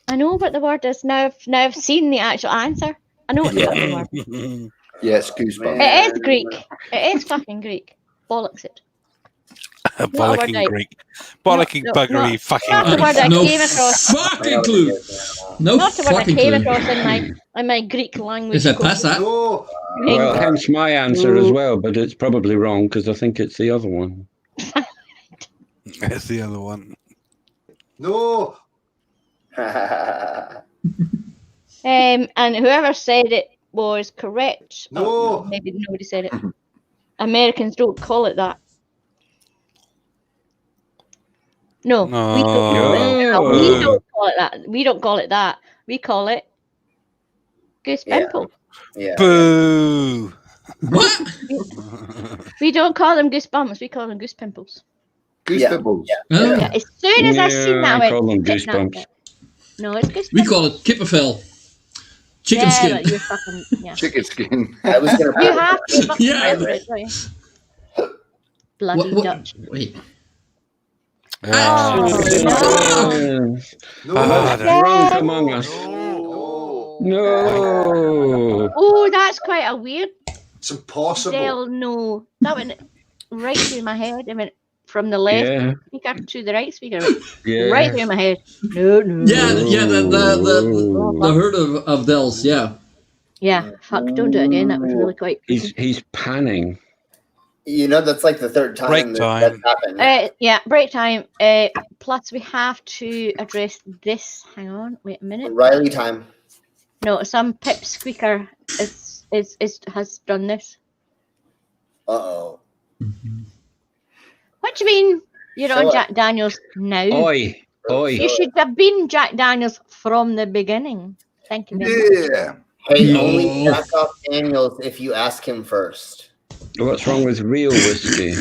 I know what the word is now. I've seen the actual answer. I know what the fucking word is. Yeah, it's goosebumps. It is Greek. It is fucking Greek. Bollocks it. Bollocking word Greek. Bollocking no, buggery no. fucking Not the Greek. word I No came across. fucking clue. No Not the word I fucking came clue. across in my Greek language. Is it past that? No. well, hence my answer as well, but it's probably wrong because I think it's the other one. That's the other one. No. And whoever said it was correct. No. Oh, maybe nobody said it. Americans don't call it that. No, we don't call it that. We don't call it that. We call it goose Yeah. pimple. Yeah. Boo. What? We don't call them goose bumps. We call them goose pimples. Goosebumps. Oh, Yeah. As soon as I seen that, I I call them went, "Pick that goosebumps. bit." No, it's goose. we call it kipperfell. Chicken yeah, skin. but you're fucking yeah. Chicken skin. I was gonna You put have to fucking Yeah. remember it, don't you? Bloody Dutch. Wait. Oh, No. That's Yeah. drunk among us. No. Oh, that's quite a weird. It's impossible. They'll know. That went right through my head. I went from the left Yeah. speaker to the right speaker. Went Yeah. right through my head. No. Yeah, the herd of Dells, yeah. Yeah, fuck, don't do it again. That was really quite creepy. He's panning. You know, that's like the third time Break that's time. happened. Yeah, break time. Plus, we have to address this. Hang on, wait a minute. Riley time. No, some pip squeaker has done this. Uh-oh. What do you mean you're So- on Jack Daniels now? Oi. You should have been Jack Daniels from the beginning. Thank you very much. Yeah. Hey, No. only jack off Daniels if you ask him first. What's wrong with real whiskey?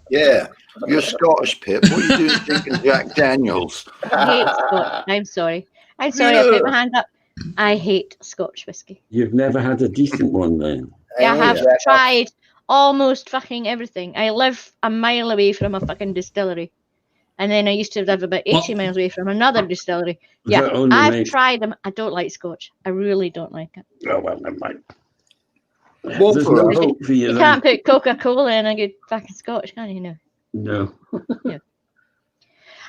Yeah. You're Scottish, Pip. What are you doing drinking Jack Daniels? I hate Scotch. I'm sorry. I put my hand up. I hate Scotch whiskey. You've never had a decent one then. I have jack off- tried almost fucking everything. I live a mile away from a fucking distillery. And then I used to live about 80 miles away from another distillery. Yeah, That only I've makes- tried them. I don't like Scotch. I really don't like it. Oh, well, never mind. Well, There's for no us. hope for you You then. can't put Coca-Cola in a good fucking Scotch, can you? No.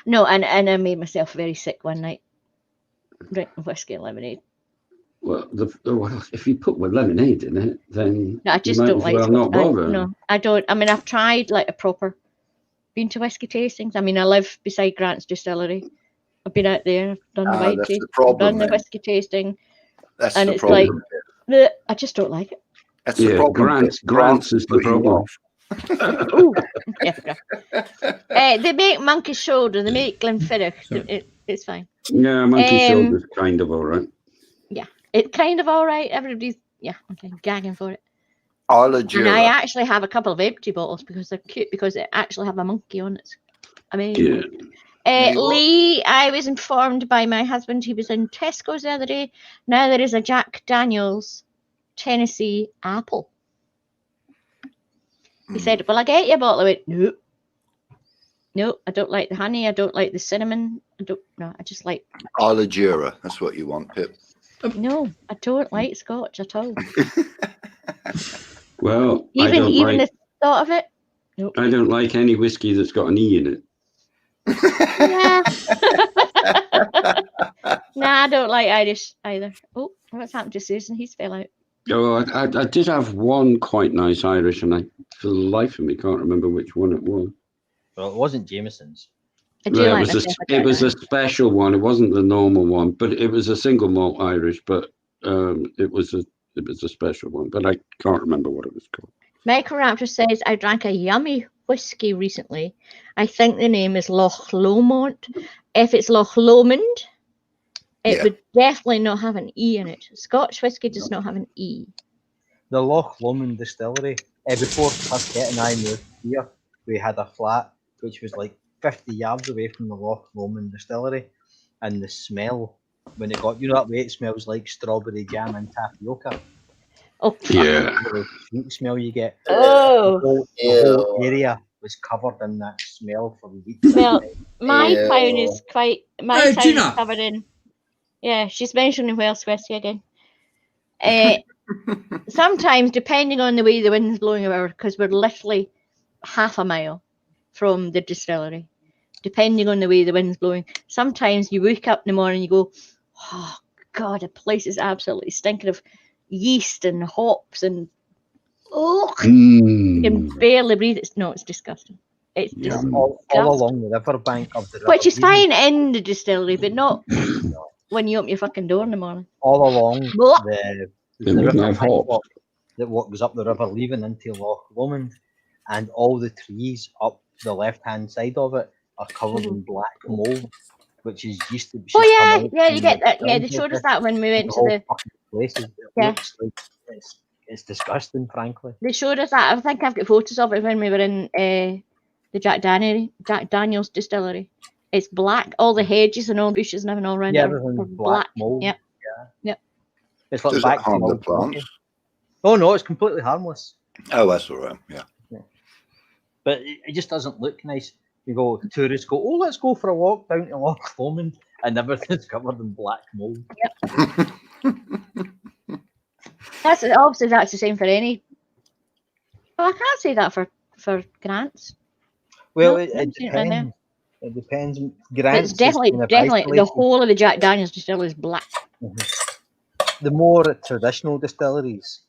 No, and I made myself very sick one night drinking whiskey and lemonade. Well, well, if you put with lemonade in it, then No, I just you might don't as like well Scotch. not bother. No, I don't. I mean, I've tried like a proper. Been to whiskey tastings. I mean, I live beside Grant's Distillery. I've been out there. I've done the wine That's tasting. the problem, Done the then. whiskey tasting. That's And the it's problem. like- Bleh, I just don't like it. That's the Yeah, problem. Grant's Pip. Grant's is the put you problem. off. Ooh, yeah. They make Monkey Shoulder. They make Glenfiddich. It's fine. Yeah, Monkey Um, Shoulder's kind of all right. It's kind of all right. Everybody's okay, gagging for it. Isla And I Jura. actually have a couple of empty bottles because they're cute because they actually have a monkey on it. Amazing. Yeah. Lee, I was informed by my husband he was in Tesco's the other day. Now there is a Jack Daniels Tennessee apple. He said, "Will I get you a bottle?" I went, "No. No, I don't like the honey. I don't like the cinnamon. I just like... Isla Jura. That's what you want, Pip. No, I don't like Scotch at all. Well, Even the thought of it. Nope. I don't like any whiskey that's got an E in it. Yeah. Nah, I don't like Irish either. Oh, what's happened to Susan? He's fell out. Oh, I did have one quite nice Irish, and I, for the life of me, can't remember which one it was. Well, it wasn't Jameson's. I do Well, like it was a special one. It wasn't the normal one, but it was a single malt Irish. But it was a special one. But I can't remember what it was called. Michael Raptor says, I drank a yummy whiskey recently. I think the name is Loch Lomond. If it's Loch Lomond, it would definitely not have an E in it. Scotch whiskey does not have an E. The Loch Lomond distillery. Before Pasquette and I moved here, we had a flat which was like 50 yards away from the Loch Lomond distillery. And the smell, when it got, that way it smells like strawberry jam and tapioca. Oh, yeah. The sweet smell you get. Oh, the whole area was covered in that smell for weeks. Well, my town is Gina. covered in. Yeah, she's mentioning Welsh whiskey again. Sometimes, depending on the way the wind's blowing about, because we're literally half a mile from the distillery, depending on the way the wind's blowing, sometimes you wake up in the morning and you go, oh, God, the place is absolutely stinking of yeast and hops and you can barely breathe. It's disgusting. It's just all along the riverbank of the river. Which is fine in the distillery, but not when you open your fucking door in the morning. All along the river hops that goes up the river, leaving into Loch Lomond, and all the trees up the left-hand side of it are covered in black mold, which is yeast. Oh yeah, you get that. Yeah, they showed us that when we went to the places. Looks like it's disgusting, frankly. They showed us that. I think I've got photos of it when we were in the Jack Daniels distillery. It's black. All the hedges and all bushes and everything all around everything's black mold. Yep. It's like Does it harm the plants? Oh no, it's completely harmless. Oh, that's all right. Yeah. But it just doesn't look nice. You go, tourists go, oh, let's go for a walk down to Loch Lomond, and everything's covered in black mold. Yep. That's obviously that's the same for any. Well, I can't say that for grants. Well, No, it depends. It depends. Grants. It's definitely the whole of the Jack Daniels distillery is black. The more traditional distilleries,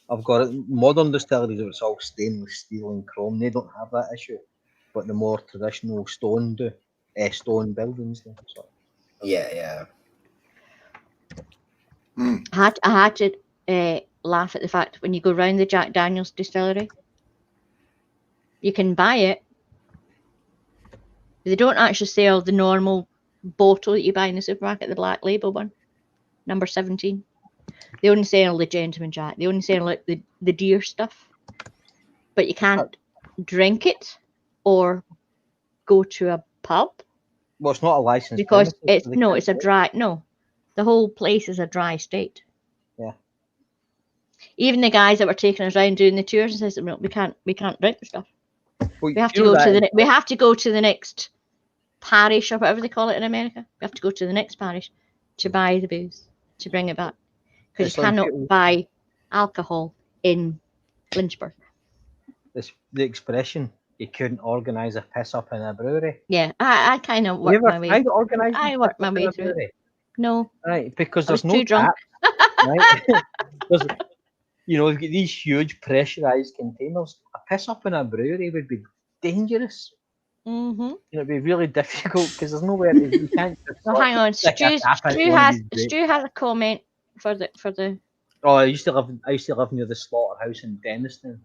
I've got modern distilleries where it's all stainless steel and chrome. They don't have that issue, but the more traditional stone do. Stone buildings do. So. Yeah. I had to laugh at the fact when you go round the Jack Daniels distillery, you can buy it. They don't actually sell the normal bottle that you buy in the supermarket, the black label one, number 17. They only sell the Gentleman Jack. They only sell like the deer stuff. But you can't drink it or go to a pub. Well, it's not a license. Because it's a dry. No, the whole place is a dry state. Yeah. Even the guys that were taking us around doing the tours and says, "No, we can't drink the stuff. Well, we have to go to we have to go to the next parish or whatever they call it in America. We have to go to the next parish to buy the booze to bring it back because you cannot buy alcohol in Lynchburg." The expression, you couldn't organise a piss up in a brewery. Yeah, I kind of worked my way. I worked my way through it. No. Right, because there's no too drunk. Right? You've got these huge pressurised containers. A piss up in a brewery would be dangerous. Mm-hmm. It'd be really difficult because there's nowhere you can't. So hang on, Stu has a comment for the. Oh, I used to live near the slaughterhouse in Denniston.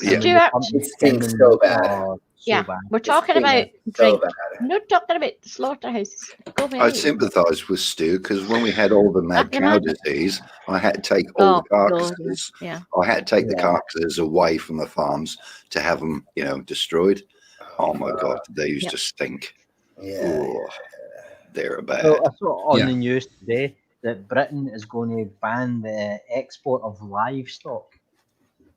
Yeah. Stuart, It stinks so bad. yeah, bad. we're talking about So drink. bad. I'm not talking about the slaughterhouses. Go I ahead. sympathise with Stu because when we had all the mad can cow imagine. disease, I had to take all the God, carcasses. yeah. I had to take the Yeah. carcasses away from the farms to have them, destroyed. Oh my God, they used Yep. to stink. Yeah. Oh, they're bad. So I saw on Yeah. the news today that Britain is going to ban the export of livestock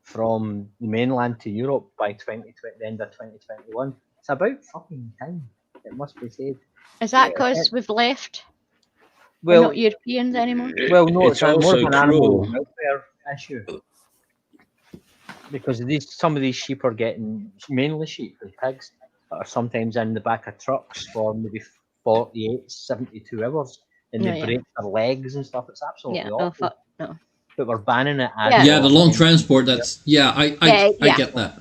from the mainland to Europe by the end of 2021. It's about fucking time. It must be said. Is that because we've left? We're Well, not Europeans anymore. well, no, It's it's more also of an animal cruel. welfare issue because some of these sheep are getting, mainly sheep and pigs, that are sometimes in the back of trucks for maybe 48, 72 hours, and they Oh, yeah. break their legs and stuff. It's absolutely Yeah. awful. Oh fuck no. But we're banning it. Yeah. Yeah, the long transport. That's I Yeah. get that.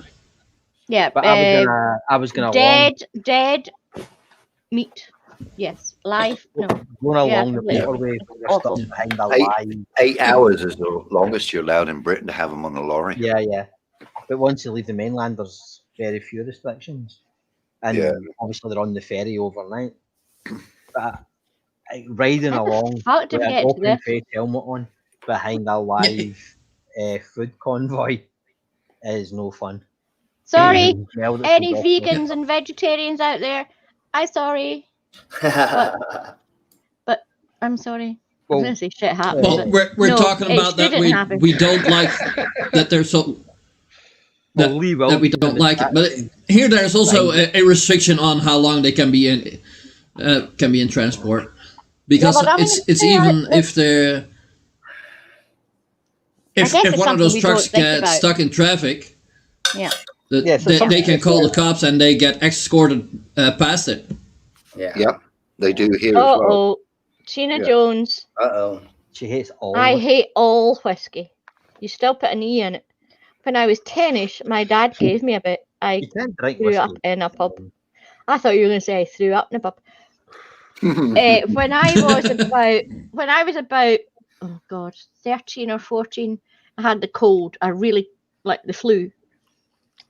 Yeah. But I was gonna dead meat. Yes. Live. No. going along the completely. motorway. You're Awful. stuck behind a Hey. line. 8 hours is the longest you're allowed in Britain to have them on the lorry. Yeah. But once you leave the mainland, there's very few restrictions, and Yeah. obviously they're on the ferry overnight. But riding How the along fuck did with we an get to open this? face helmet on behind a live food convoy is no fun. Sorry, Smell that any comes off the- vegans and vegetarians out there? I'm sorry. I'm sorry. I was Well, gonna say shit happens. Well, but we're no, talking it about that shouldn't happen. we don't like that there's so Well, that, Lee that we Wilkins in don't the like it. chat But room here there's also behind a restriction on how long they can be in transport because Yeah, but I'm it's gonna say even that- if they're guess if it's one of something those we trucks don't think gets about. stuck in traffic, Yeah. Yeah, so they something can like call that. the cops and they get escorted past it. Yeah. Yep, they do here as well. Oh, Tina Yeah. Jones. Uh-oh. She hates all. I of it. hate all whiskey. You still put an E in it. When I was 10ish, my dad gave me a bit. I You can't drink threw up whiskey. in a pub. I thought you were going to say I threw up in a pub. When I was about, oh God, 13 or 14, I had the cold. I really like the flu.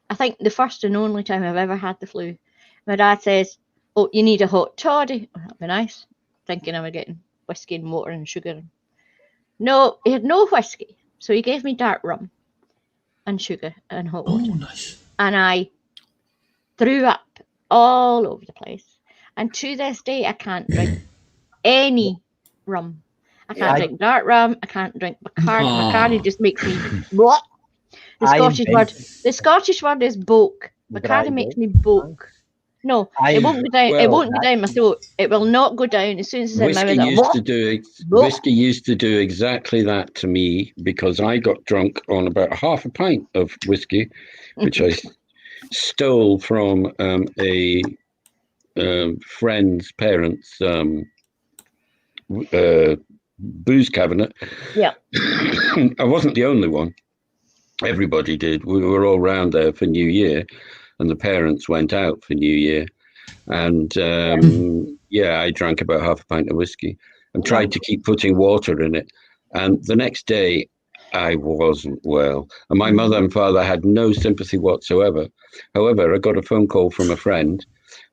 I think the first and only time I've ever had the flu. My dad says, "Oh, you need a hot toddy." Oh, that'd be nice. Thinking I was getting whiskey and water and sugar. No, he had no whiskey, so he gave me dark rum and sugar and hot water. Oh, nice. And I threw up all over the place. And to this day, I can't drink any rum. I can't I- drink dark rum. I can't drink Bacardi. Aw. Bacardi just makes me what? The I Scottish word. invented- The Scottish word is boke. Dry Bacardi makes boke. me boke. No, it won't go down. It well, won't go down my throat. It will not go down as soon as it's in my Whiskey mouth. used to do whiskey used to do exactly that to me because I got drunk on about half a pint of whiskey, which I stole from a friend's parents' booze cabinet. Yeah. I wasn't the only one. Everybody did. We were all round there for New Year, and the parents went out for New Year. And I drank about half a pint of whiskey and tried to keep putting water in it. And the next day, I wasn't well. And my mother and father had no sympathy whatsoever. However, I got a phone call from a friend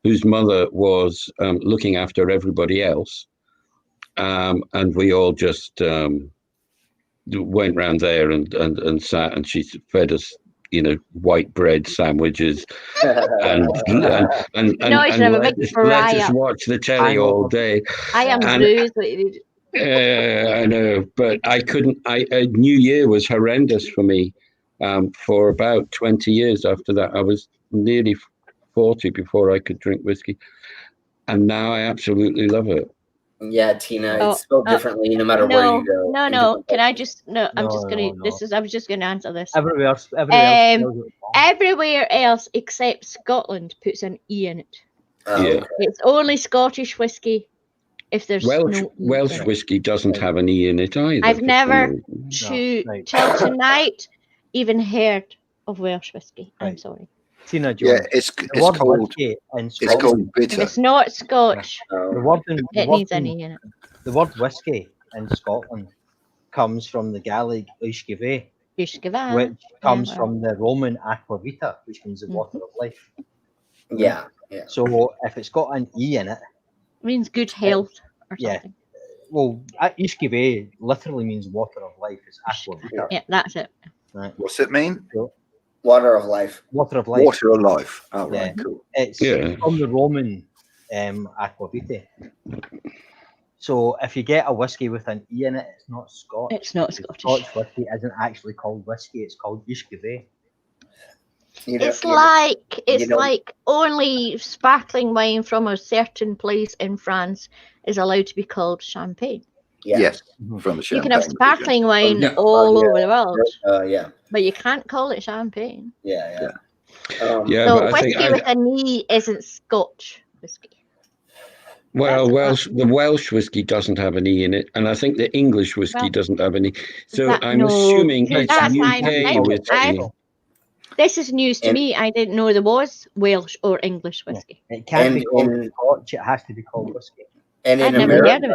whose mother was looking after everybody else. And we all just went round there and sat, and she fed us, white bread sandwiches and No, I should have a big let us fry-up. watch the telly all day. I am And- bruised. I know, but I couldn't. New Year was horrendous for me. For about 20 years after that, I was nearly 40 before I could drink whiskey, and now I absolutely love it. Yeah, Tina, Oh, it's spelled differently no matter where you go. No. Can I just no? I'm No, just gonna. no. I was just gonna answer this. Everywhere else spells it wrong. Everywhere else except Scotland puts an E in it. Oh, Yeah. okay. It's only Scottish whiskey if there's Welsh no E Welsh in it. whiskey doesn't have an E in it either. I've for some never reason. right. till tonight even heard of Welsh whiskey. I'm Right. sorry. Tina Jones. Yeah, it's The word called whiskey in it's Scotland. called If bitter. it's not Scotch, The Oh. word in, the it word needs an in- E in it. the word whiskey in Scotland comes from the Gaelic uiscive, Ushkava. which comes Yeah, from the Roman aqua vita, which means the water of life. Yeah. So if it's got an E in it, means good health or yeah. something. Well, Ishkive literally means water of life. It's aqua vita. Yeah, that's it. Right. What's it mean? Water of life. Water of life. Water of life. Oh, Yeah. right, cool. It's Yeah. from the Roman aqua vitae. So if you get a whiskey with an E in it, it's not Scotch. It's not Scottish. Scotch whiskey isn't actually called whiskey. It's called Ishkive. It's like only sparkling wine from a certain place in France is allowed to be called champagne. Yes, from the You champagne. can have sparkling wine Yeah. all over the world, Yeah. but you can't call it champagne. Yeah. Yeah, So but I think whiskey with an E isn't Scotch whiskey. well, That's the Welsh whiskey doesn't have an E in it, and I think the English whiskey Well, doesn't have an E. So that- I'm no, assuming because it's that's UK whiskey. This is news to me. I didn't know there was Welsh or English whiskey. It can't And be called in- Scotch. It has to be called whiskey. And in I'd never heard America,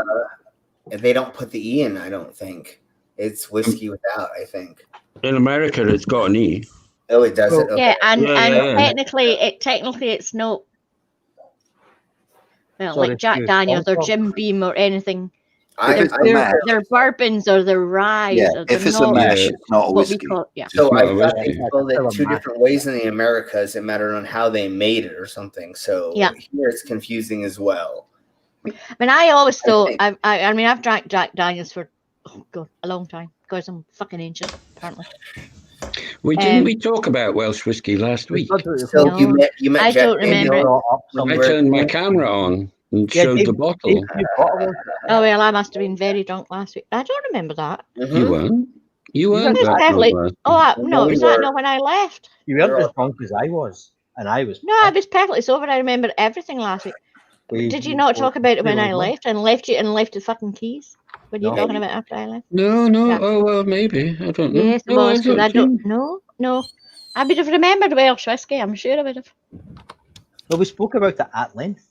of it. they don't put the E in, I don't think. It's whiskey without, I think. In America, it's got an E. Oh, it does it? Okay. Yeah, and Yeah. technically it's not. Well, Sorry, like Jack Stu, Daniels or also- Jim Beam or anything. If it's a mash, They're bourbons or they're rye. yeah. Or If they're it's a not mash, Yeah. it's not a what we whiskey. call yeah. So It's not I a thought whiskey. they called it Still a two mash. different ways in the Americas. It mattered on how they made it or something. So Yeah. here it's confusing as well. I mean, I always thought. think- I mean, I've drank Jack Daniels for a long time because I'm fucking ancient, apparently. Didn't we talk about Welsh whiskey last week? So No, you met I Jack don't remember it. Daniels I when you were- turned my camera on and showed the bottle. Oh well, I must have been very drunk last week. I don't remember that. Mhm. You weren't. You weren't It was that definitely- drunk last Oh no, we was that were- not when I left? You weren't as drunk as I was, and I was. No, I was perfectly sober. I remember everything last week. Did you not talk about it when I left and left the fucking keys? What are you No. talking about after I left? No. Yeah. Oh well, maybe. I don't know. Yes, it No, was. 'Cause I think- don't. No. I would have remembered Welsh whiskey. I'm sure I would have. Well, we spoke about it at length.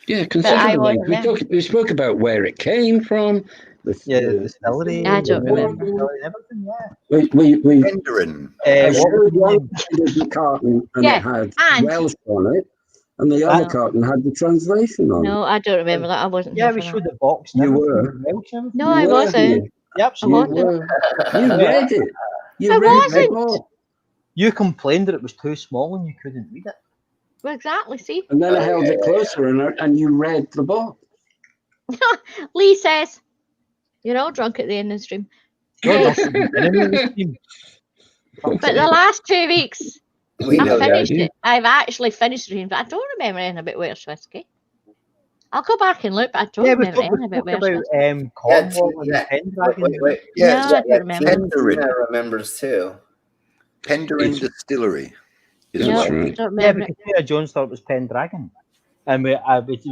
Yeah, I considerably. wasn't there. We spoke about where it came from. The distillery. I don't the remember. distillery and everything, yeah. We Penderin. I What showed was the one name? side of the carton and Yeah, it had and- Welsh on it, and the other No. carton had the translation on it. No, I don't remember that. I wasn't. Yeah, here we for showed that. the box. and You everything, were. the Welsh and everything. No, You I were wasn't. here. Yep. I wasn't. You read it. You I read wasn't. the book. You complained that it was too small and you couldn't read it. Well, exactly. See, And then I held it closer and you read the book. Lee says, "You're all drunk at the end of the stream." You're Yes. not even in the stream. But the last 2 weeks, We I've know that. finished it. I've actually finished it, but I don't remember anything about Welsh whiskey. I'll go back and look, but I don't Yeah, we remember spoke anything about about Welsh whiskey. Cornwall and yeah. Pendragon. Wait. No, Yeah, I don't remember. Penderin. Tina remembers too. Penderin It's- Distillery. Is No, That's what- I right. don't Yeah, remember because it. Tina Jones thought it was Pendragon. And we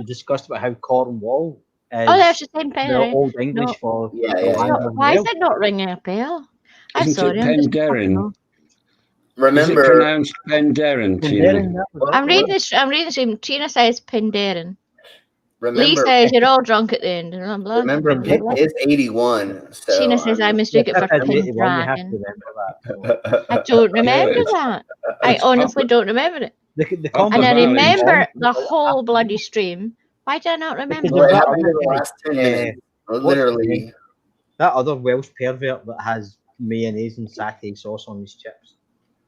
discussed about how Cornwall is Oh, there's the same the pen. Old English No. for Yeah, the yeah, land yeah. of Why is Wales. it not ringing a bell? I'm Isn't sorry. it I'm just Penderyn? fucking off. Is it Remember, pronounced Penderyn, Tina? Penderyn, that was I'm it. reading this. I'm reading this. stream. Tina says Penderyn. Lee remember, says you're all drunk at the end. And blah, blah, remember, blah, Pip blah. is 81. So Tina says I mistook it for Pip is 81, you have to Pendragon. remember that. I don't remember it's- that. I it's honestly public. don't remember it. The And I Valid. remember the whole bloody stream. Why do I not remember Because Well, it that that? happened in the was last 10 like, minutes. what's Literally. that other Welsh pervert that has mayonnaise and satay sauce on his chips.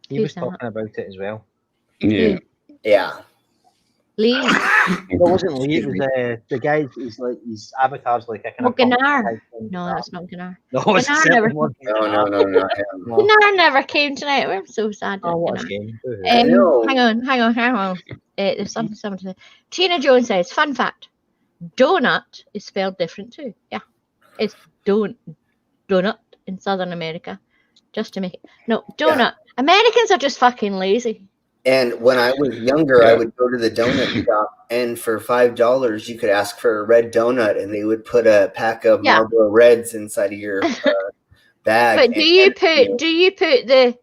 He Who's was that? talking about it as well. Yeah. Yeah. Lee. It wasn't Lee, it was the guy. His avatar's like a kind Oh, of punk Gunnar. type thing. No, that's not Gunnar. No, it's Gunnar certainly never- not No. Gunnar. No. Gunnar never came tonight. I'm so sad. Oh, what a Gunnar. shame. No. Hang on. There's something to say. Tina Jones says, fun fact, donut is spelled different too. Yeah. It's donut in Southern America. Just to make it. No, donut. Americans are just fucking lazy. And when I was younger, Yeah. I would go to the donut shop, and for $5, you could ask for a red donut, and they would put a pack of Yeah. Marlboro Reds inside of your bag. But do you put the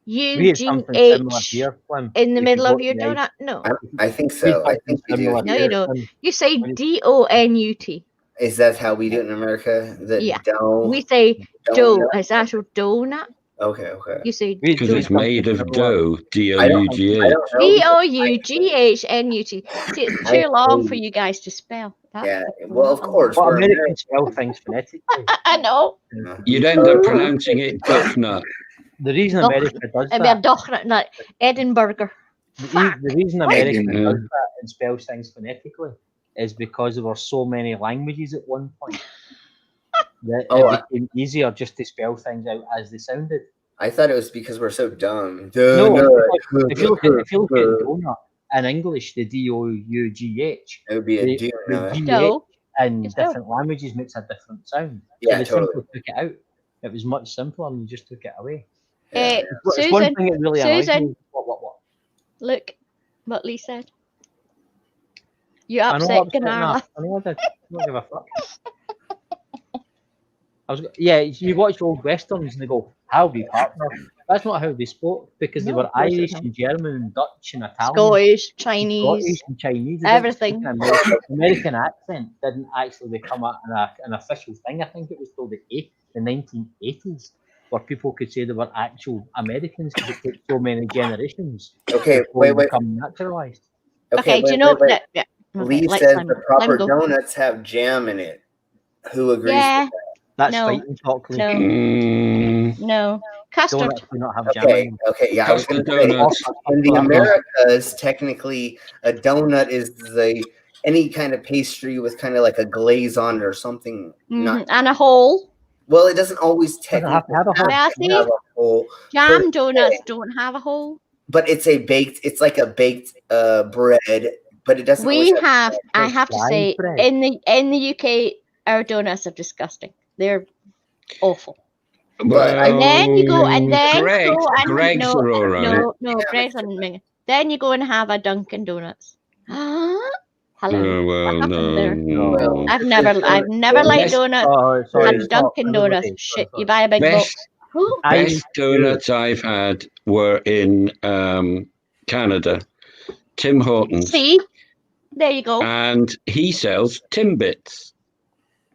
We had something similar UGH here, Slim. in the You middle could of go your to the ice- donut? No. I think we so. I had think you something do. similar No, you here, don't. Slim. You say When you- DONUT. Is that how we do it in America? The Yeah. dough. We say dough. donut? It's actual donut. Okay, okay. You say Because it's made of dough. I don't DOUGH. DOUGHNUT. See, it's too long for you guys to spell. That's Yeah, the well, of problem. course. Well, we're Americans spell things phonetically. I know. You'd end up pronouncing it duck nut. The reason Doch- America does It'd be a that, doctorate, like Edinburgh. the reason America Egg. does that and spells things phonetically is because there were so many languages at one point that it became easier just to spell things out as they sounded. I thought it was because we're so dumb. No, Donut. if you look at donut in English, the DOUGH, It would be a the donut. No. GH in It's different languages makes a different sound. Yeah, so they totally. simply took it out. It was much simpler and you just took it away. Yeah. It's one Susan, thing that really annoys Susan. me. What? Look what Lee said. You I know upset upset Ganara. enough. I know I did. I don't give a fuck. You watch old westerns and they go, "How we partner?" That's not how they spoke because they No, were of course Irish it's and German and Dutch and Italian, Scottish, Chinese, Scottish and Chinese. They didn't everything. speak an American accent didn't actually become an official thing. I think it was till the 1980s where people could say they were actual Americans because it took so many generations. Okay, before wait. they become naturalized. Okay, do you wait, know wait. that? Yeah. Okay, Lee let says Simon- the proper Simon go. donuts have jam in it. Who agrees Yeah. with that? That's No. fighting chocolate. No, Mm, no. Custard. Donuts do not have jam Okay, in them. okay, yeah, I was going custard to say, donuts. in the Americas, technically, a donut is any kind of pastry with kind of like a glaze on it or something. Not And a hole. well, it doesn't always Doesn't have technically to have a hole. Well, see, hole, jam per donuts se, don't have a hole. but it's like a baked bread, but it doesn't. We always have, I have to fried say, bread. in the UK, our donuts are disgusting. They're awful. Well, And then you go and then Greg's, go and Greg's no, are all right. no, Greg's and minging. Then you go and have a Dunkin' Donuts. Hello. Well, What happened there? no. I've never liked Best- donuts. Oh, sorry. Had Dunkin' Donuts. Shit, you buy a big Best- box. Best donuts I've had were in Canada. Tim Hortons. See, there you go. And he sells Timbits,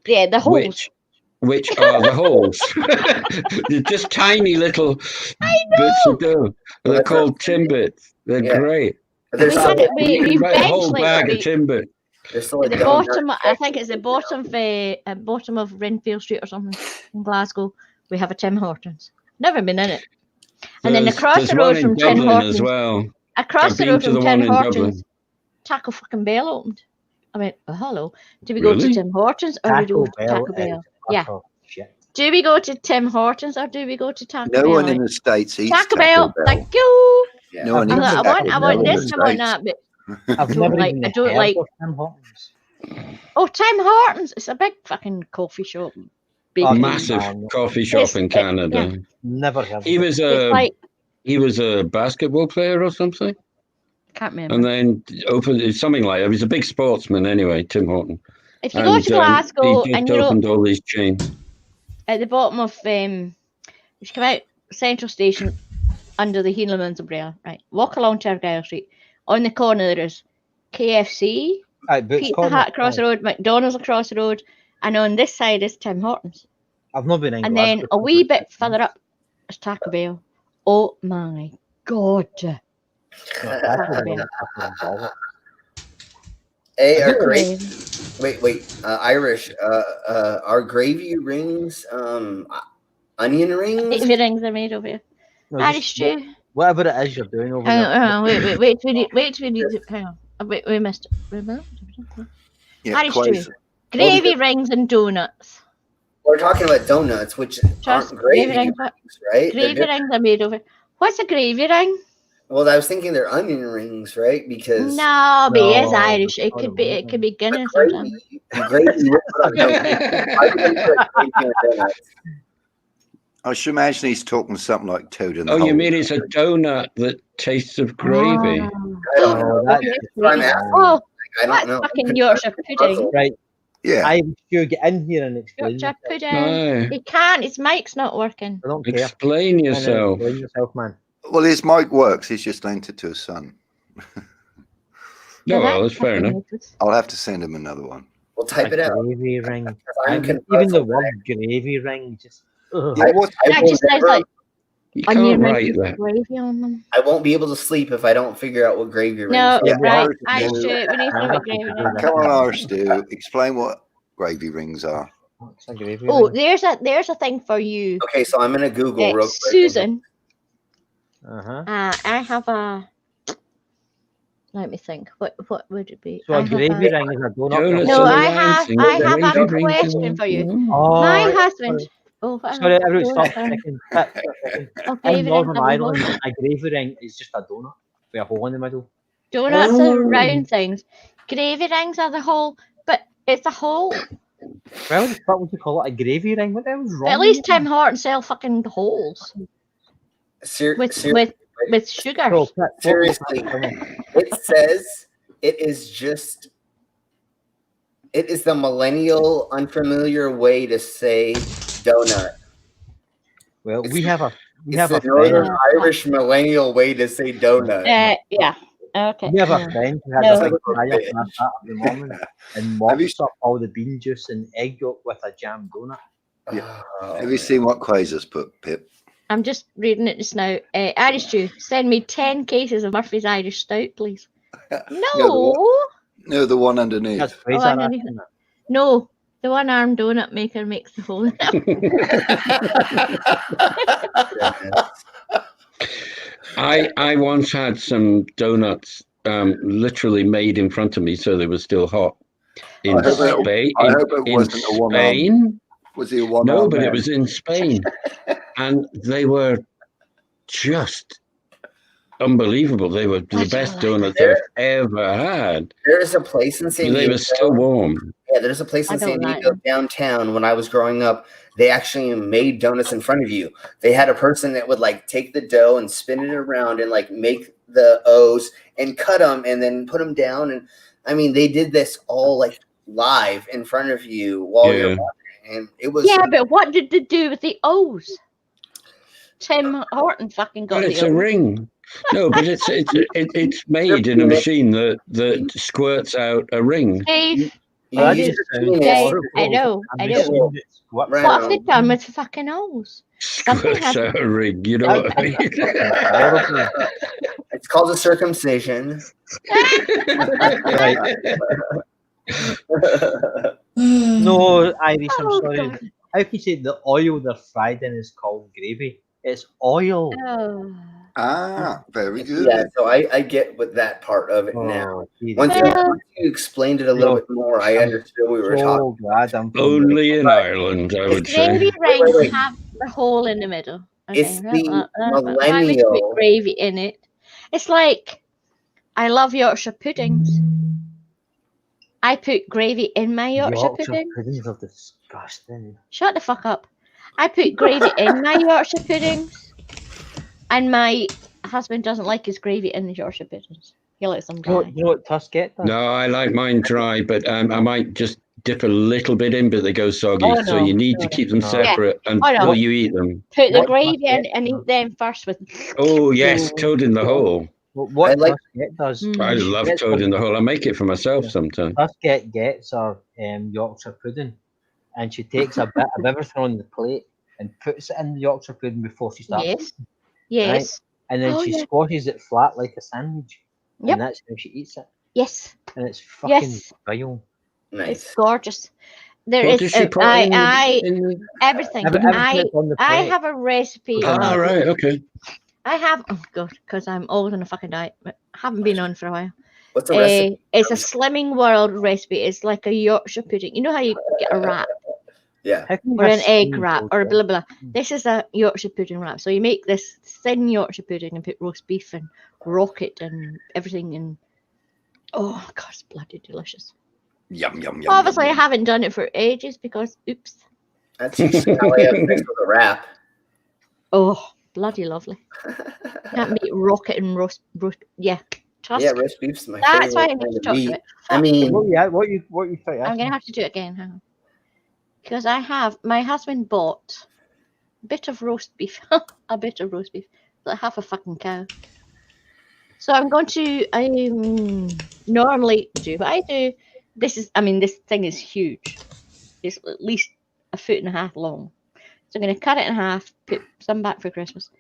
Yeah, the holes. which are the holes. They're just tiny little bits of dough. They're called Timbits. They're great. But We there's had it. You We can buy a whole eventually. bag of Timbits. there's still a The donut bottom, I think it's the bottom of Renfield Street or something in Glasgow. We have a Tim Hortons. Never been in it. And then across There's the one road in from Tim Dublin Hortons, as well. across I've the been road to from the Tim one in Hortons, Dublin. Taco fucking Bell opened. I went, oh, hello. Do we go to Really? Tim Hortons or do we go to Taco Bell? Yeah. Shit. Do we go to Tim Hortons or do we go to Taco No Bell? one in the States eats Taco Bell. Thank you. Yeah. No one I, eats I Taco want Bell in this. the I want States. that. But I've don't never like- even I don't heard like- of Tim Hortons. oh, Tim Hortons. It's a big fucking coffee shop. Big Oh, Massive man. coffee shop It's- in Canada. Never heard of He it. was It's like a basketball player or something, can't remember. and then opened something like. He was a big sportsman anyway, Tim Horton. If you go to Glasgow he and just you're opened all these chains. at the bottom of if you come out Central Station under the Hielemans umbrella, right? Walk along to Argyle Street. On the corner there is KFC, Aye, Boots Pizza Corner. Hut across Aye. the road, McDonald's across the road, and on this side is Tim Hortons. I've not been in And then Glasgow a wee since- bit further up is Taco Bell. Oh my god. No, Taco Bell is fucking bollocks. Hey, our Anyway, wait, Irish, are gravy rings, onion rings? gravy rings are made over here. No, Irish just stew. whatever it is you're doing over Hang there. on, wait, we need to, hang on. We missed it. Yeah, Irish close. stew. Gravy rings and donuts. We're talking about donuts, which Trust aren't gravy rings. rings, right? They're Gravy different. rings are made over. What's a gravy ring? Well, I was thinking they're onion rings, right? Because No, but it is No, Irish. It not could a be. ring. It could be Guinness gravy, sometimes. gravy you put on donuts. I wouldn't put gravy on donuts. I should imagine he's talking something like Toad in the Oh, Hole. you mean it's a donut that tastes of gravy? I don't know. Oh, that's I'm asking. Oh, I that's don't know. fucking Yorkshire pudding. right. Yeah. I sure get in here and explain. Yorkshire yourself. pudding. Aye. He can't. His mic's not working. I don't care. Explain No, no, yourself. Explain yourself, man. Well, his mic works. He's just lent it to his son. No, well, that's fair enough. I'll have to send him another one. Well, type it out. Gravy ring. I'm Even the confuzzled. word gravy ring just. Ugh. Yeah, what? That just sounds like You onion can't rings write with that. gravy on them. I won't be able to sleep if I don't figure out what gravy rings. No, Yeah, right. well, I well, should. We need to know what gravy rings. Come on, Stu. Explain what gravy rings are. What's a gravy Oh, ring? there's a thing for you, Okay, so I'm gonna Google real quick. Susan. Uh-huh. I have a. Let me think. What would it be? So I a have gravy a- ring is a donut. Donuts No, and I the have rising, I have gravy a rings question and- for you. Oh, My right, husband. sorry. Oh, what Sorry, everybody donut stop a ring. second. Pit for a second. Oh, In gravy rings Northern have a Ireland, hole. a gravy ring is just a donut with a hole in the middle. Donuts are round things. Gravy rings are the hole, but it's a hole. Why the fuck would you call it a gravy ring? What the hell's wrong? At least Tim Hortons sell fucking holes with sugar. So, Pit, what Seriously, it says it is the millennial unfamiliar way to say donut. Well, we have a It's the Northern Irish millennial way to say donut. Yeah. Okay. We have a friend who has No. a big fryer for a Saturday morning and mops up all the bean juice and egg yolk with a jam donut. Yeah. Have you seen what Quasar's put, Pip? I'm just reading it just now. Irish Stew, send me 10 cases of Murphy's Irish Stout, please. No, the one underneath. That's Oh, underneath it. No, the one-armed donut maker makes the whole. I once had some donuts literally made in front of me, so they were still hot. In I hope Spain. it wasn't a one-arm. Spain. Was he a one-arm? No, but man? it was in Spain, and they were just unbelievable. They were the best donuts I've ever had. There's a place in San Diego. They were still warm. Yeah, there's a place in San Diego downtown. When I was growing up, they actually made donuts in front of you. They had a person that would like take the dough and spin it around and like make the O's and cut them and then put them down. And I mean, they did this all like live in front of you while you're watching. And it was but what did they do with the O's? Tim Horton fucking got But it's the a O's. ring. No, but it's made in a machine that squirts out a ring. Dave, I know. What have they done with fucking O's? Squirts out a ring, you know what I mean? It's called a circumcision. No, Irish, I'm sorry. God. How can you say the oil they're fried in is called gravy? It's oil. Oh. Ah, very good. Yeah, so I get with that part of it now. Once you explained it a little bit more, I understood what we were talking about. Only in Ireland, I would say. Gravy rings have the hole in the middle. Okay, It's the why would you millennial. put gravy in it? It's like I love Yorkshire puddings. I put gravy in my Yorkshire pudding. Puddings are disgusting. Shut the fuck up. I put gravy in my Yorkshire puddings, and my husband doesn't like his gravy in the Yorkshire puddings. He likes them dry. You know what Tusket does? No, I like mine dry, but I might just dip a little bit in, but they go soggy. Oh, so you need to keep them separate until you eat them. Put the gravy in and eat them first with. Oh, yes, toad in the hole. What Tusket does? I love toad in the hole. I make it for myself sometimes. Tusket gets her Yorkshire pudding, and she takes a bit of everything on the plate and puts it in the Yorkshire pudding before she starts. Yes. Yes. Right? And then she squashes it flat like a sandwich. Yep. And that's how she eats it. Yes. And it's fucking vile. Nice. It's gorgeous. There What is does she put in everything. on the I plate. have a recipe. Ah, right, okay. I have because I'm old and a fucking diet. But haven't been on for a while. What's the recipe? It's a Slimming World recipe. It's like a Yorkshire pudding. You know how you get a wrap? Yeah. Or an egg wrap or blah blah. This is a Yorkshire pudding wrap. So you make this thin Yorkshire pudding and put roast beef and rocket and everything and oh god, it's bloody delicious. Yum, yum, yum. Obviously, I haven't done it for ages because oops. That's usually how I have sex with a wrap. Oh, bloody lovely. Can't beat rocket and roast. Yeah. Trust. Yeah, roast beef's my That's why I favorite need to kind talk of to meat. it. I mean, what you think? I'm gonna have to do it again. Hang on. Because my husband bought a bit of roast beef, like half a fucking cow. So I'm going to normally do what I do. this thing is huge. It's at least 1.5 feet long. So I'm going to cut it in half, put some back for Christmas.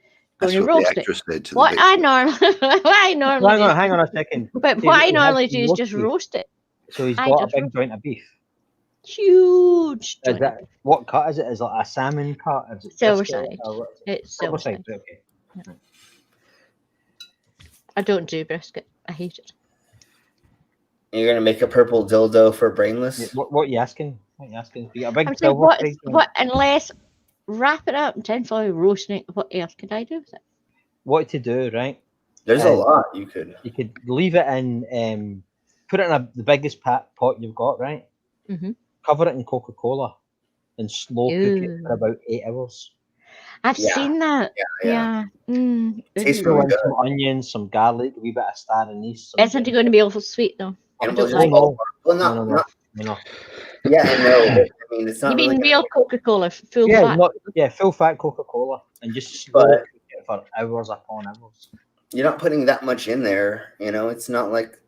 That's Going to what the roast it. actress said to the What big I normally Hang on a second. But See, what I he normally has do is roast just beef. roast it. So he's I got a just big roast joint of beef. Huge Is joint. that, what cut is it? Is it like a salmon cut? Is it Silver brisket? side. Or what is it? It's silver side. Okay. I don't do brisket. I hate it. You're gonna make a purple dildo for brainless? What are you asking? What are you asking? You got a big I'm saying, silver side joint? what, unless wrap it up and tinfoil, roasting it, what else could I do with it? What to do, right? There's a lot you could. You could leave it in, put it in the biggest pot you've got, right? Mm-hmm. Cover it in Coca-Cola and slow cook it for about 8 hours. I've seen that. Yeah. Tastes Throw really in good. some onions, some garlic, a wee bit of star anise. Isn't it going to be awful sweet though? And I we'll don't just like call it. not. No. Yeah, I know. But, I mean, it's not You really mean gonna real be- Coca-Cola, full fat? Full fat Coca-Cola, and just slow But- cook it for hours upon hours. You're not putting that much in there. You know, it's not like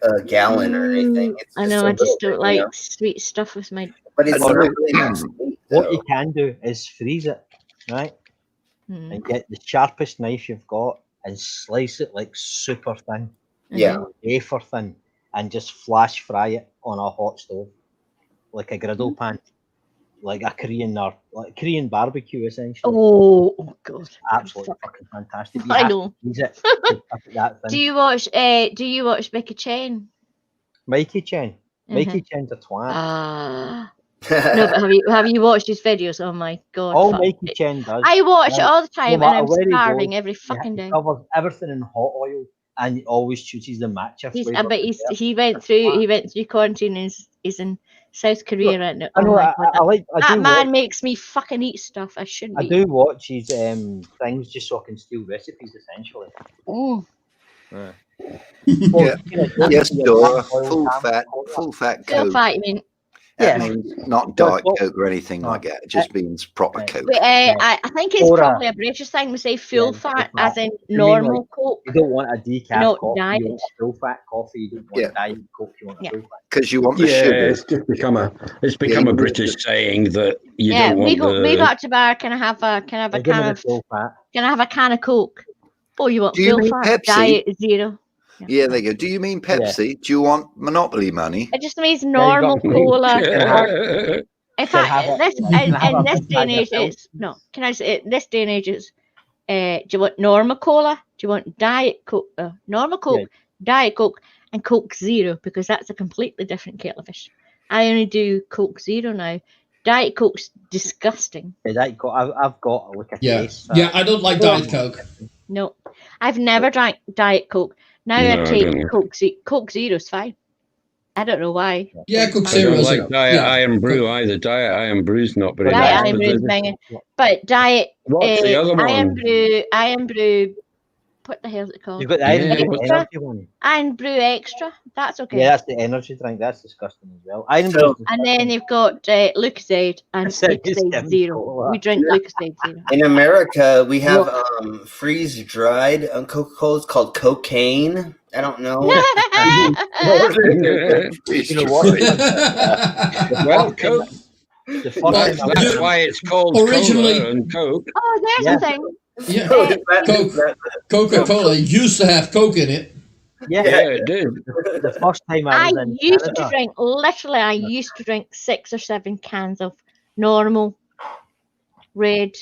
a gallon or anything. It's I know. a I just little don't bit, like you know? sweet stuff with my. But it's Or- not really that sweet. What though. you can do is freeze it, right? And get the sharpest knife you've got and slice it like super thin, Yeah. wafer thin, and just flash fry it on a hot stove, like a griddle pan, like a Korean barbecue essentially. Oh God! Absolutely fucking fantastic. You I have know. to freeze it to cut it that thin. Do you watch Mickey Chen? Mikey Chen. Mikey Chen's a twat. No, but have you watched his videos? Oh my God! All fuck Mikey it. Chen does. I watch it right, all the time, no and matter I'm where he starving goes, every fucking day. He covers everything in hot oil, and he always chooses the matcha flavor. But he went through quarantine and he's in South Korea right now. I know. my God, I that do man watch, makes me fucking eat stuff I shouldn't I be. do watch his things just so I can steal recipes essentially. Oh. Well, Yeah. Yes, Dora. Full fat Full Coke. fat, you mean? That Yeah. means not Diet Coke or anything like that. It just means proper Coke. But, I think it's Dora. probably a British thing. We say full fat, as in You mean, normal like, Coke. You don't want a decaf No, coffee. diet. You want a full fat coffee. You don't want diet Coke. You want a full fat. Because you want the Yeah, sugar. it's just become a British saying that you don't want we got to bar. Can I have a can I have a can of Coke? Oh, you want Do you full mean fat? Pepsi? Diet zero. Yeah, they go. Do you mean Pepsi? Do you want Monopoly money? It just means normal cola. Yeah. In fact, have this a- can I have in a this big day and bag of age, it's no. Can I say this day and age is? Do you want normal cola? Do you want diet Coke? Normal Coke, diet Coke, and Coke Zero, because that's a completely different kettle of fish. I only do Coke Zero now. Diet Coke's disgusting. I've got a look at Yeah, taste. yeah. I don't like Diet Coke. No, I've never drank Diet Coke. Now No, I I take don't know. Coke Zero's fine. I don't know why. Yeah, Coke I Zero don't is like Diet Iron Brew either. Diet Iron Brew's not very Diet nice. Iron but Brew is the- banging, but Diet What's the other Iron one? Brew. What the hell is it called? You've got the Iron Brew Extra. energy one. Iron Brew Extra. That's okay. Yeah, that's the energy drink. That's disgusting as well. Iron So- Brew's And then you've got Lucozade and It's like Lucozade Stem Zero. Cola. We drink Lucozade Zero. In America, we have freeze dried Coca-Cola. It's called cocaine. I don't know. You know what? Well, Coke. The first Well, time I That's was- why it's called Originally- Cola and Coke. Oh, there's Yeah. the thing. Yeah, Uh, Coca-Cola used to have Coke in it. yeah, Yeah, it did. the first time I I was in used to Canada, drink, literally, I used to drink 6 or 7 cans of normal red,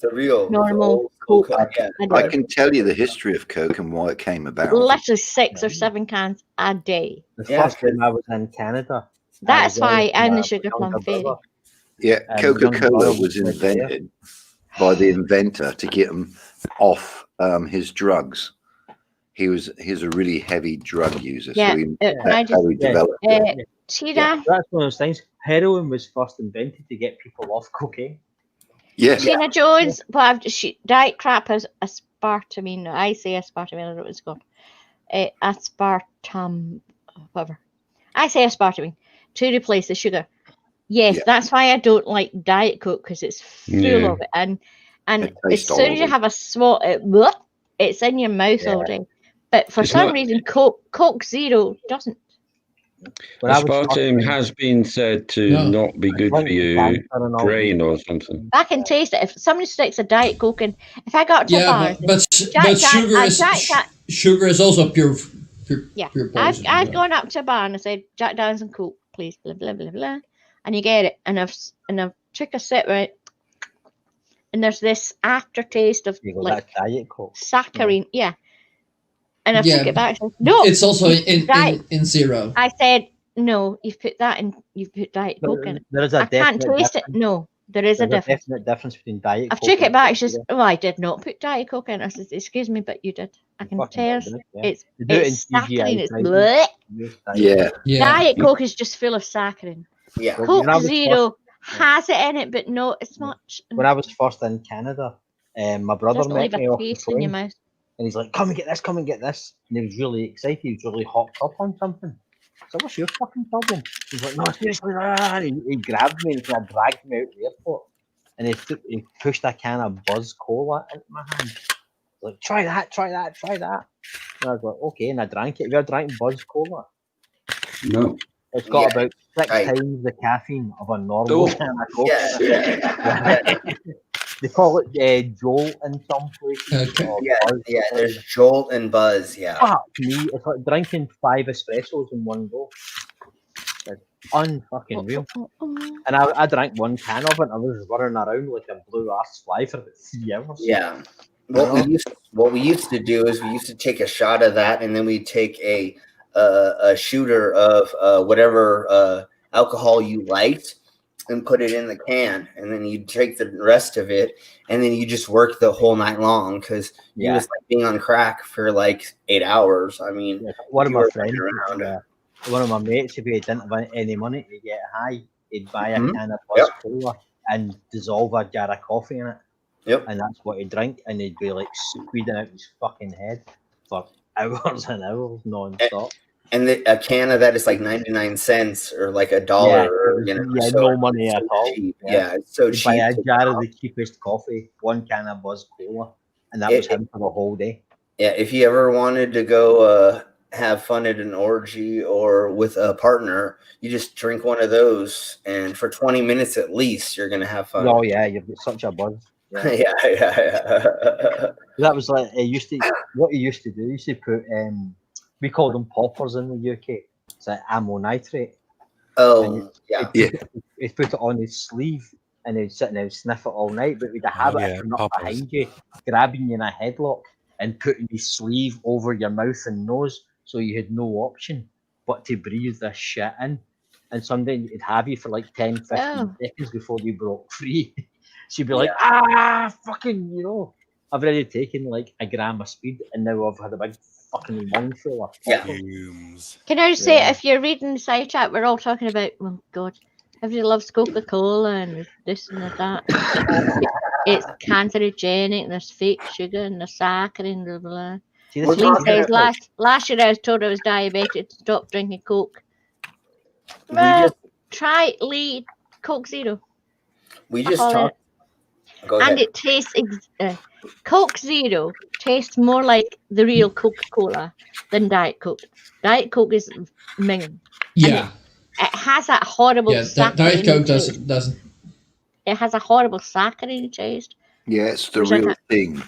The real normal Coke. Coke. Yeah. a I day. can tell you the history of Coke and why it came about. Literally 6 or 7 cans a day. the Yeah. first time I was in Canada. That's why I'm the my Sugar Plum younger Fairy. brother. Yeah, young Coca-Cola brother was was there. invented by the inventor to get him off his drugs. He's a really heavy drug user, Yeah, so I that's how he Yeah. developed it. Tina, Yeah, that's one of those things. Heroin was first invented to get people off cocaine. Yes, Tina Jones, Diet Crap has aspartame. I say aspartame, I don't know what it's called. Aspartame, whatever. I say aspartame to replace the sugar. Yes, Yeah. that's why I don't like Diet Coke, because it's full Yeah. of it. And It as tastes soon as you horrible. have a swat, it's in your mouth all day. But for It's some not- reason, Coke Zero doesn't. When I was Aspartame fucking- has been said to not be good for you, brain or something. I can taste it. If somebody sticks a Diet Coke in, if I got to a Yeah, bar, but sugar is also pure poison. I've gone up to a bar and I said, Jack Daniels and Coke, please, blah blah blah blah, and you get it, and I've took a sip, right, and there's this aftertaste of like Diet Coke, saccharine, yeah. And I Yeah, took it back. And said, no, it's also in zero. I said, no, you've put that in. You've put Diet Coke in it. There is a I can't definite taste it. difference. No, there is a There's difference. definite difference between Diet I've Coke. took it back. She says, oh, I did not put Diet Coke in. I said, excuse me, but you did. I can tell it's saccharine. It's bleh. Yeah. Diet Coke is just full of saccharine. Yeah. Coke Zero has it in it, but no, it's much. When I was first in Canada, my brother Doesn't met leave me a off the taste in your plane, mouth. and he's like, "Come and get this, come and get this," and he was really excited. He was really hopped up on something. So what's your fucking problem? He's like, "No, seriously," and he grabbed me and kind of dragged me out the airport, and he pushed a can of Buzz Cola into my hand. Like, try that, try that, try that. And I was like, okay, and I drank it. Have you ever drank Buzz Cola? No. It's got about 6 times the caffeine of a normal can of Coke. They call it Jolt in some places. Yeah, there's Jolt and Buzz, yeah. Fuck me, it's like drinking 5 espressos in one go. It's unfucking real. And I drank 1 can of it and I was running around like a blue ass fly for about 3 hours. Yeah. What we used to do is we used to take a shot of that, and then we'd take a shooter of whatever alcohol you liked and put it in the can, and then you take the rest of it, and then you just work the whole night long because it was like being on crack for like 8 hours. I mean, one of my friends, one of my mates, if he didn't have any money to get high, he'd buy a can of Buzz Cola and dissolve a jar of coffee in it. Yep. And that's what he'd drink, and he'd be like squeezing out his fucking head for hours and hours non-stop. And a can of that is like 99 cents or like $1. No money at all. Cheap. Yeah, it's so cheap. Buy a jar of the cheapest coffee, 1 can of Buzz Cola, and that was him for the whole day. Yeah, if you ever wanted to go have fun at an orgy or with a partner, you just drink one of those, and for 20 minutes at least, you're gonna have fun. Oh yeah, you've got such a buzz. Yeah. That was like what he used to do. He used to put we call them poppers in the UK. It's like ammo nitrate. Oh, He'd put it on his sleeve and he'd sit and he'd sniff it all night. But with the habit of coming up behind you, grabbing you in a headlock and putting his sleeve over your mouth and nose, so you had no option but to breathe this shit in. And sometimes it'd have you for like 10, 15 seconds before you broke free. So you'd be like, fucking, I've already taken like a gram of speed and now I've had a big fucking lungful of fumes. Can I just say, if you're reading the side chat, we're all talking about, oh God, everybody loves Coca-Cola and this and that. It's cancerogenic and there's fake sugar and there's saccharine, blah, blah. Lee says, last year I was told I was diabetic to stop drinking Coke. Well, try Lee Coke Zero. We just talked. Go ahead. And it tastes Coke Zero tastes more like the real Coca-Cola than Diet Coke. Diet Coke is minging. Yeah. It has that horrible Diet Coke doesn't. It has a horrible saccharine taste. Yeah, it's the real thing.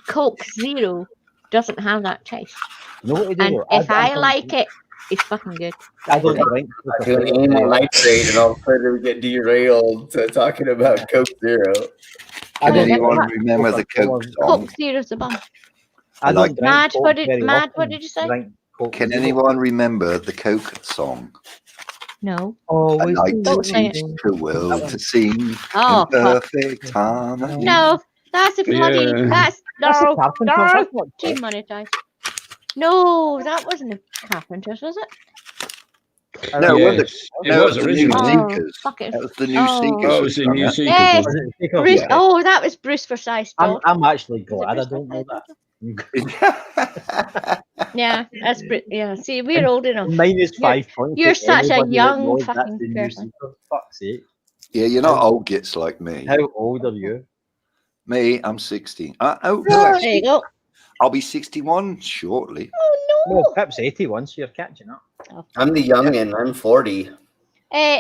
Coke Zero doesn't have that taste. And if I like it, it's fucking good. I don't drink. I feel ammo nitrate, and all of a sudden we get derailed to talking about Coke Zero. Can anyone remember the Coke song? Coke Zero's the bomb. Mad, what did you say? Can anyone remember the Coke song? No. I like to teach the world to sing in perfect harmony. No, that's a bloody. That's demonetized. No, that wasn't the Carpenters, was it? No, it was the New Seekers. That was the New Seekers. Oh, it was the New Seekers. Yes. Bruce, that was Bruce Forsyth. I'm actually glad I don't know that. Yeah, see, we're old enough. Minus 5 points. You're such a young fucking person. Fuck's sake. Yeah, you're not old gits like me. How old are you? Me, I'm 16. There you go. I'll be 61 shortly. Oh Well, Pip's 81, so you're catching up. Oh, I'm the youngin. I'm 40.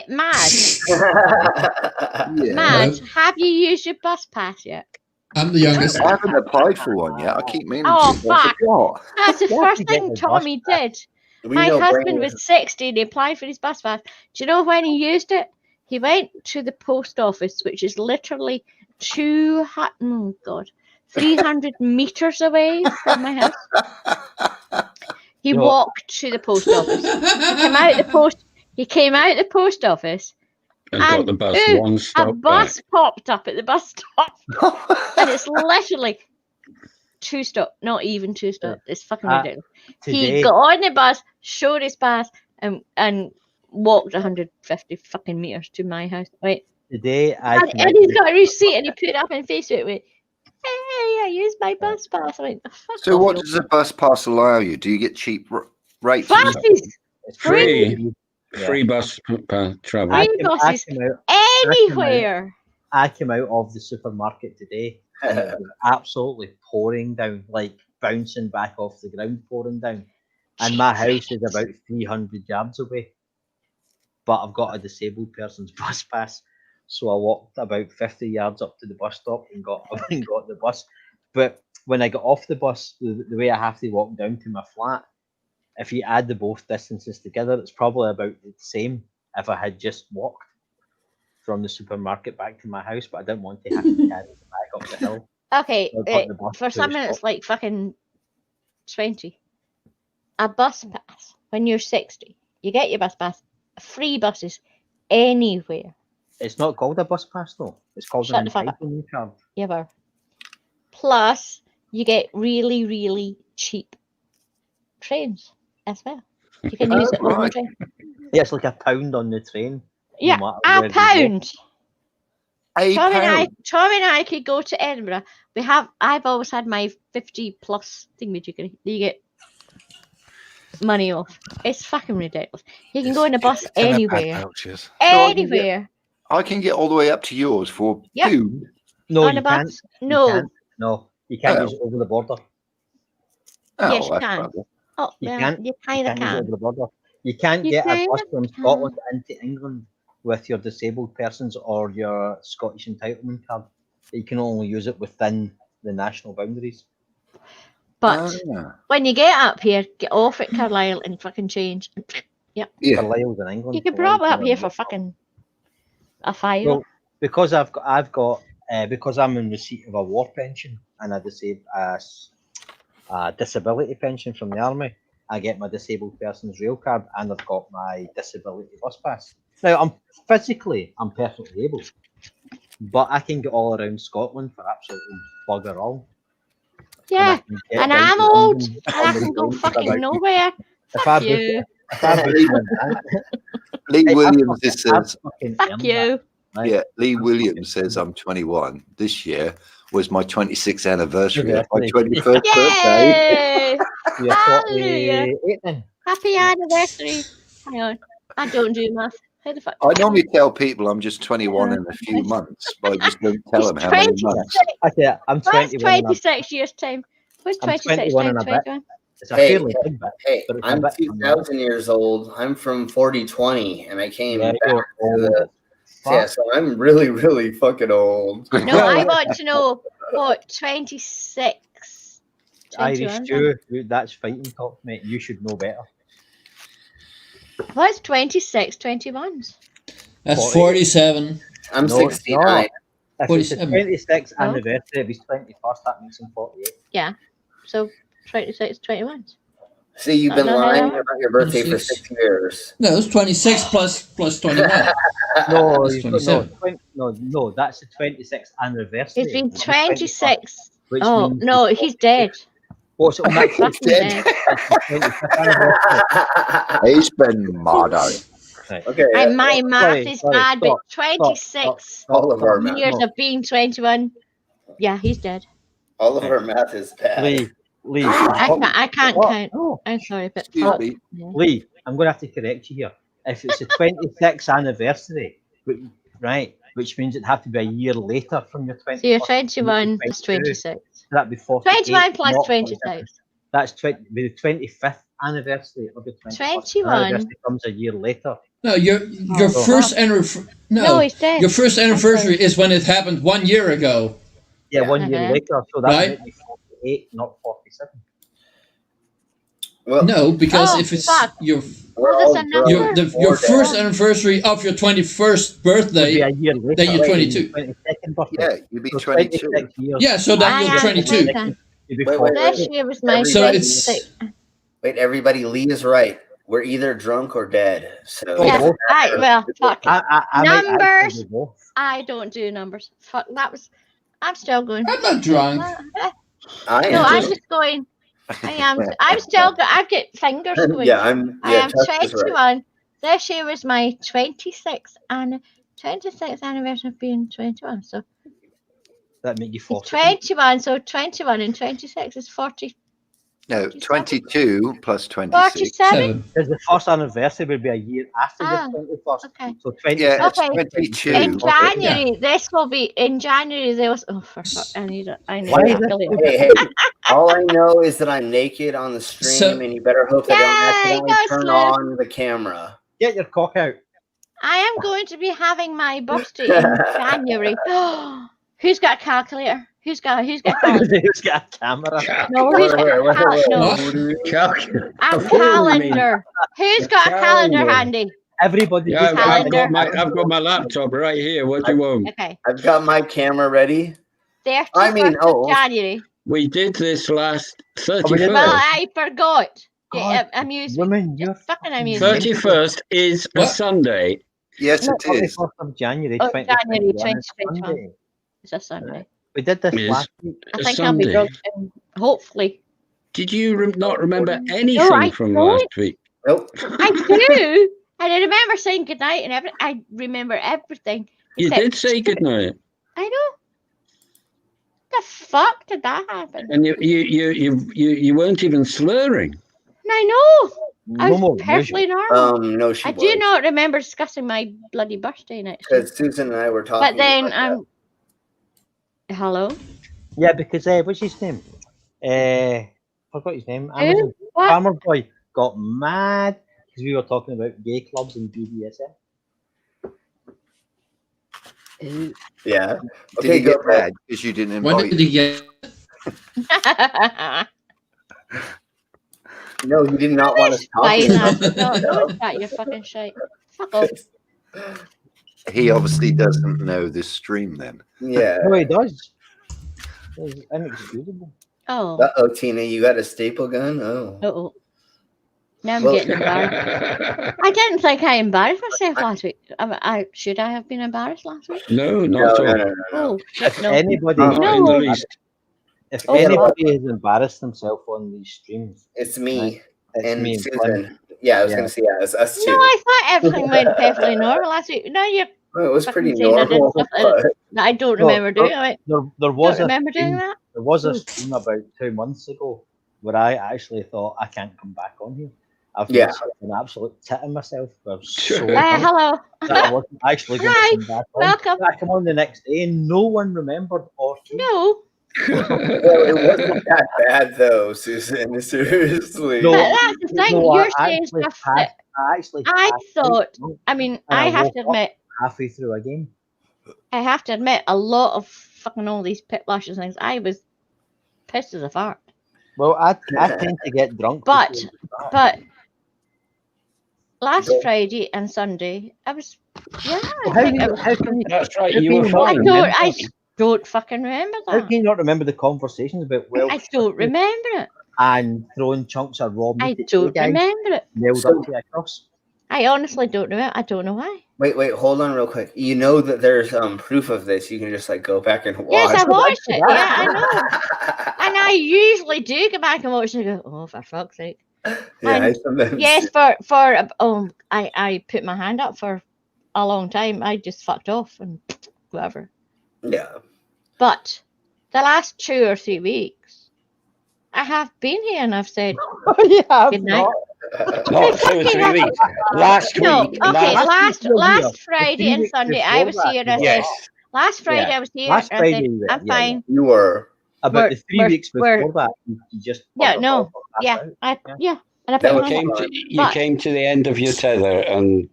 Madge, Yeah. Madge, have you used your bus pass yet? I'm the youngest. I haven't applied for one yet. I keep meaning Oh, to. I fuck. forgot. That's the You have first to get thing the bus Tommy pass. did. We My know husband Brain was 60 and he applied for his bus pass. Do you know when he used it? He went to the post office, which is literally 300 meters away from my house. He You know- walked to the post office. He came out the post office And got and the bus ooh, one a stop bus back. popped up at the bus stop. And it's literally 2 stop, not even 2 stop. It's fucking ridiculous. He Today, got on the bus, showed his pass, and walked 150 fucking meters to my house. Right. today I And, came and out he's with- got a receipt and he put it up on Facebook with, hey, I used my bus pass. I went, fuck So, off, what you does the bus pass allow you? Do you get cheap rates? or something? buses, It's Free. Yeah. Free bus travel. I free came- I buses came out- anywhere. I came out of the supermarket today and it was absolutely pouring down, like bouncing back off the ground, pouring down. And my house is about 300 yards away. But I've got a disabled person's bus pass. So I walked about 50 yards up to the bus stop and got and got the bus. But when I got off the bus, the way I have to walk down to my flat, if you add the both distances together, it's probably about the same if I had just walked from the supermarket back to my house, but I didn't want to have to carry it back up the hill. Okay, So I got the bus for to some the it's stop. like fucking 20. A bus pass when you're 60. You get your bus pass, free buses anywhere. It's not called a bus pass though. It's called Shut an the fuck up. entitlement card. Ever. Plus, you get really, really cheap trains as well. You can use it on the right. train. Yeah, it's like £1 on the train. Yeah, matter a where you go. pound. A Tom pound. and I could go to Edinburgh. I've always had my 50 plus thingamajiggery. You get money off. It's fucking ridiculous. You can go in a bus It's in a bad anywhere. vouchers. Anywhere. I can get all the way up to yours for Yep. pound. No, On you a bus? can't. No. You can't. No, you can't Oh. use it over the border. Oh, Yes, you that's can. rubbish. Oh, You well, can't. you You kind of can't use it over can. the border. You can't You get a bus kinda from can. Scotland into England with your disabled persons or your Scottish entitlement card. You can only use it within the national boundaries. But Ah, when you get up here, get off at Carlisle and fucking change. yeah. Carlisle's in England. You can Carlisle's probably up in here for England. fucking a fiver. Well, because because I'm in receipt of a war pension and a disability pension from the army, I get my disabled person's rail card and I've got my disability bus pass. Now I'm perfectly able, but I can get all around Scotland for absolutely bugger all. Yeah, get and down I'm to old London and on I the can go train for fucking about- nowhere. If I Fuck book you. if I book in advance, Lee I've Williams fucking- just I've says, fucking Fuck earned you. that, right? yeah, Lee Williams says I'm 21. This year was my 26th anniversary of my Anniversary. 21st birthday. Yay! You're Hallelujah. 48 then. Happy anniversary. Hang on. I don't do math. How the fuck? I normally tell people I'm just 21 in a few months, but I just don't tell He's them how many 26. months. Okay, I'm What's 21 and 26 years' time? What's I'm 26 21 times and a bit. 21? It's a Hey, fairly big bit. Hey, But it's a I'm bit 2,000 years old. I'm from 4020, and I came Yeah, back you're to old the. as Yeah, fuck. so I'm really, really fucking old. No, I want to know what 26. Irish 21. Jew, that's fighting talk, mate. You should know better. What's 26 21s? That's 40. 47. I'm No, it's 69. If it's the 47. 26th Oh. anniversary of his 21st, that makes him 48. Yeah. So 26 21s. See, you've been No, no, lying no. about your birthday for 26. 6 years. No, it's 26 plus 21. No, That's you've got, 27. no, that's the 26th anniversary. He's been of his 21st, 26. which Oh, means no, he's dead. What's it on that? Fucking dead. It's the 25th anniversary. He's been murdered. Right. Okay. And my math sorry, is sorry, bad, but stop, 26 All of our math. years No. of being 21. Yeah, he's dead. All of our math is bad. Lee, I can't What? count. No, I'm sorry, but Excuse fuck. me. Yeah. Lee, I'm going to have to correct you here. If it's the 26th anniversary, right, which means it'd have to be a year later from your 21st. So you're 21 plus 22. 26. That'd be 48. 21 plus not 26. 47. That's the 25th anniversary of your 21st 21. anniversary comes a year later. No, your Oh, first No, he's dead. your first anniversary is when it happened 1 year ago. Yeah, Yeah. 1 year Uh-huh. later, so that Right. would make me 48, not 47. Well, No, because Oh, if it's fuck. your we're What is all a drunk number? your or first dead. anniversary of your 21st Would be birthday, a year later. then you're Wait, 22. 22nd birthday. Yeah, you'd be So 22. 26 years. Yeah, so then I you're am 22. 22. You'd be Wait, 48. This year was my Everybody- So 26. Wait, everybody, Lee is right. We're either drunk or dead. So Oh, Yeah, both. well, fuck it. I might actually Numbers. do both. I don't do numbers. Fuck, I'm still going. I'm not drunk. I No, am. I'm just going. I'm still going. I've got fingers going. Yeah, I'm. I Yeah, am Chuck is right. 21. This year was my 26th anniversary of being 21. So That make you it's 40. 21. So 21 and 26 is 40. No, 22 plus 26. 47. 7. Because the first anniversary would be a year after Ah, your 21st. Okay. So 26. Yeah, it's Okay. 22. In January, this will be in January. There was for fuck. I need a Why is it- calculator. Hey, all I know is that I'm naked on the stream, So- and you better hope that I Yay, don't go accidentally turn Slim. on the camera. Get your cock out. I am going to be having my birthday in January. Who's got a calculator? Who's got a calendar? Who's got a camera? No, who's got a calendar? No, Calculator. a A phone, you mean? calendar. Who's got a calendar Calendar. handy? Everybody. Yeah, just Calendar. I've got my laptop right here. What do you want? Okay, I've got my camera ready. 31st I mean, of January. We did this last we did 31st. Well, I forgot. God, Amuse me. Women, you're Just fucking amuse me. 31st is a What? Sunday. Yes, No, it is. 31st of January, Oh, 2021 January is 2021. Sunday. It's a Sunday. We did this It is. last week. I A think I'll be Sunday. drunk and hopefully. Did you not remember No, anything I from don't. last week? Nope. I do. And I remember saying goodnight and everything. I remember everything. You except- did say goodnight, I know. The fuck did that happen? and you weren't even slurring. I know. I No was more perfectly normal. No, she I was. do not remember discussing my bloody birthday next year. Because Susan and I were talking. But then about hello? Yeah, because what's his name? Forgot his name. Amazon What? Farmer Boy got mad because we were talking about gay clubs and BDSM. that. Yeah. Did Okay, you go get mad because you didn't When invite did he get? No, he did not want us Fine, talking. lad. No, don't start your fucking shit. Fuck off. He obviously doesn't know this stream then. Yeah. No, he does. It's inexcusable. Oh. Uh-oh, Tina, you got a staple gun? Oh. Uh-oh. Now I'm Well- getting embarrassed. I didn't think I embarrassed myself last week. Should I have been embarrassed last week? No, No, not no, at all. no, no, no. Oh, shit, If no. anybody, Not in the No. least. if Oh, anybody has embarrassed themselves on these streams, It's me Right. it's and me and Susan. Glenn. Yeah, I was Yeah. going to say, yeah, it's us two. No, I thought everything went perfectly normal last week. No, you're Well, it was fucking pretty saying I did normal. stuff But that I don't No, remember doing. I There don't was a remember doing stream, that. there was a Ooh. stream about 2 months ago where I actually thought I can't come back on here. I've Yeah. been such an absolute tit in myself for so Hey, long Hello. that I wasn't actually going Hi, to come back on. welcome. I come on the next day and no one remembered or No. well, it wasn't that bad, though, Susan. Seriously. No. That's the thing. No, You're I saying actually stuff passed- that I actually I passed thought. out I mean, And I I have woke to up. admit, halfway through a game. a lot of fucking all these Piplash and things. I was pissed as a fart. Well, I tend to get drunk. But- before we start. But last Don't- Friday and Sunday, I was. Yeah. Well, I think I was- how can you That's right. How You can were you not I fine. remember? don't fucking remember how that. can you not remember the conversations about I don't remember it. and throwing chunks of raw meat I at you don't guys remember it. nailed So- up to a cross? I honestly don't remember. I don't know why. Wait, hold on real quick. You know that there's proof of this. You can just like go back and watch. Yes, I watched it. that. Yeah, I know. And I usually do go back and watch it and go, oh, for fuck's sake. Yeah, I sometimes Yes, I put my hand up for a long time. I just fucked off and whatever. Yeah. But the last 2 or 3 weeks, I have been here and I've said yeah, good night. Not 2 or 3 weeks. Last No, week. okay, last week you were here. last Friday The 3 and weeks Sunday before I was that, here and I you Yes. said last Friday Yeah. I was here Last and I Friday said you were- I'm yeah, fine. You were. About We're- the 3 we're- weeks we're- before that, you just Yeah, no, passed Yeah, out. yeah. And I That put was my hand fun. up. You But- came to the end of your tether, and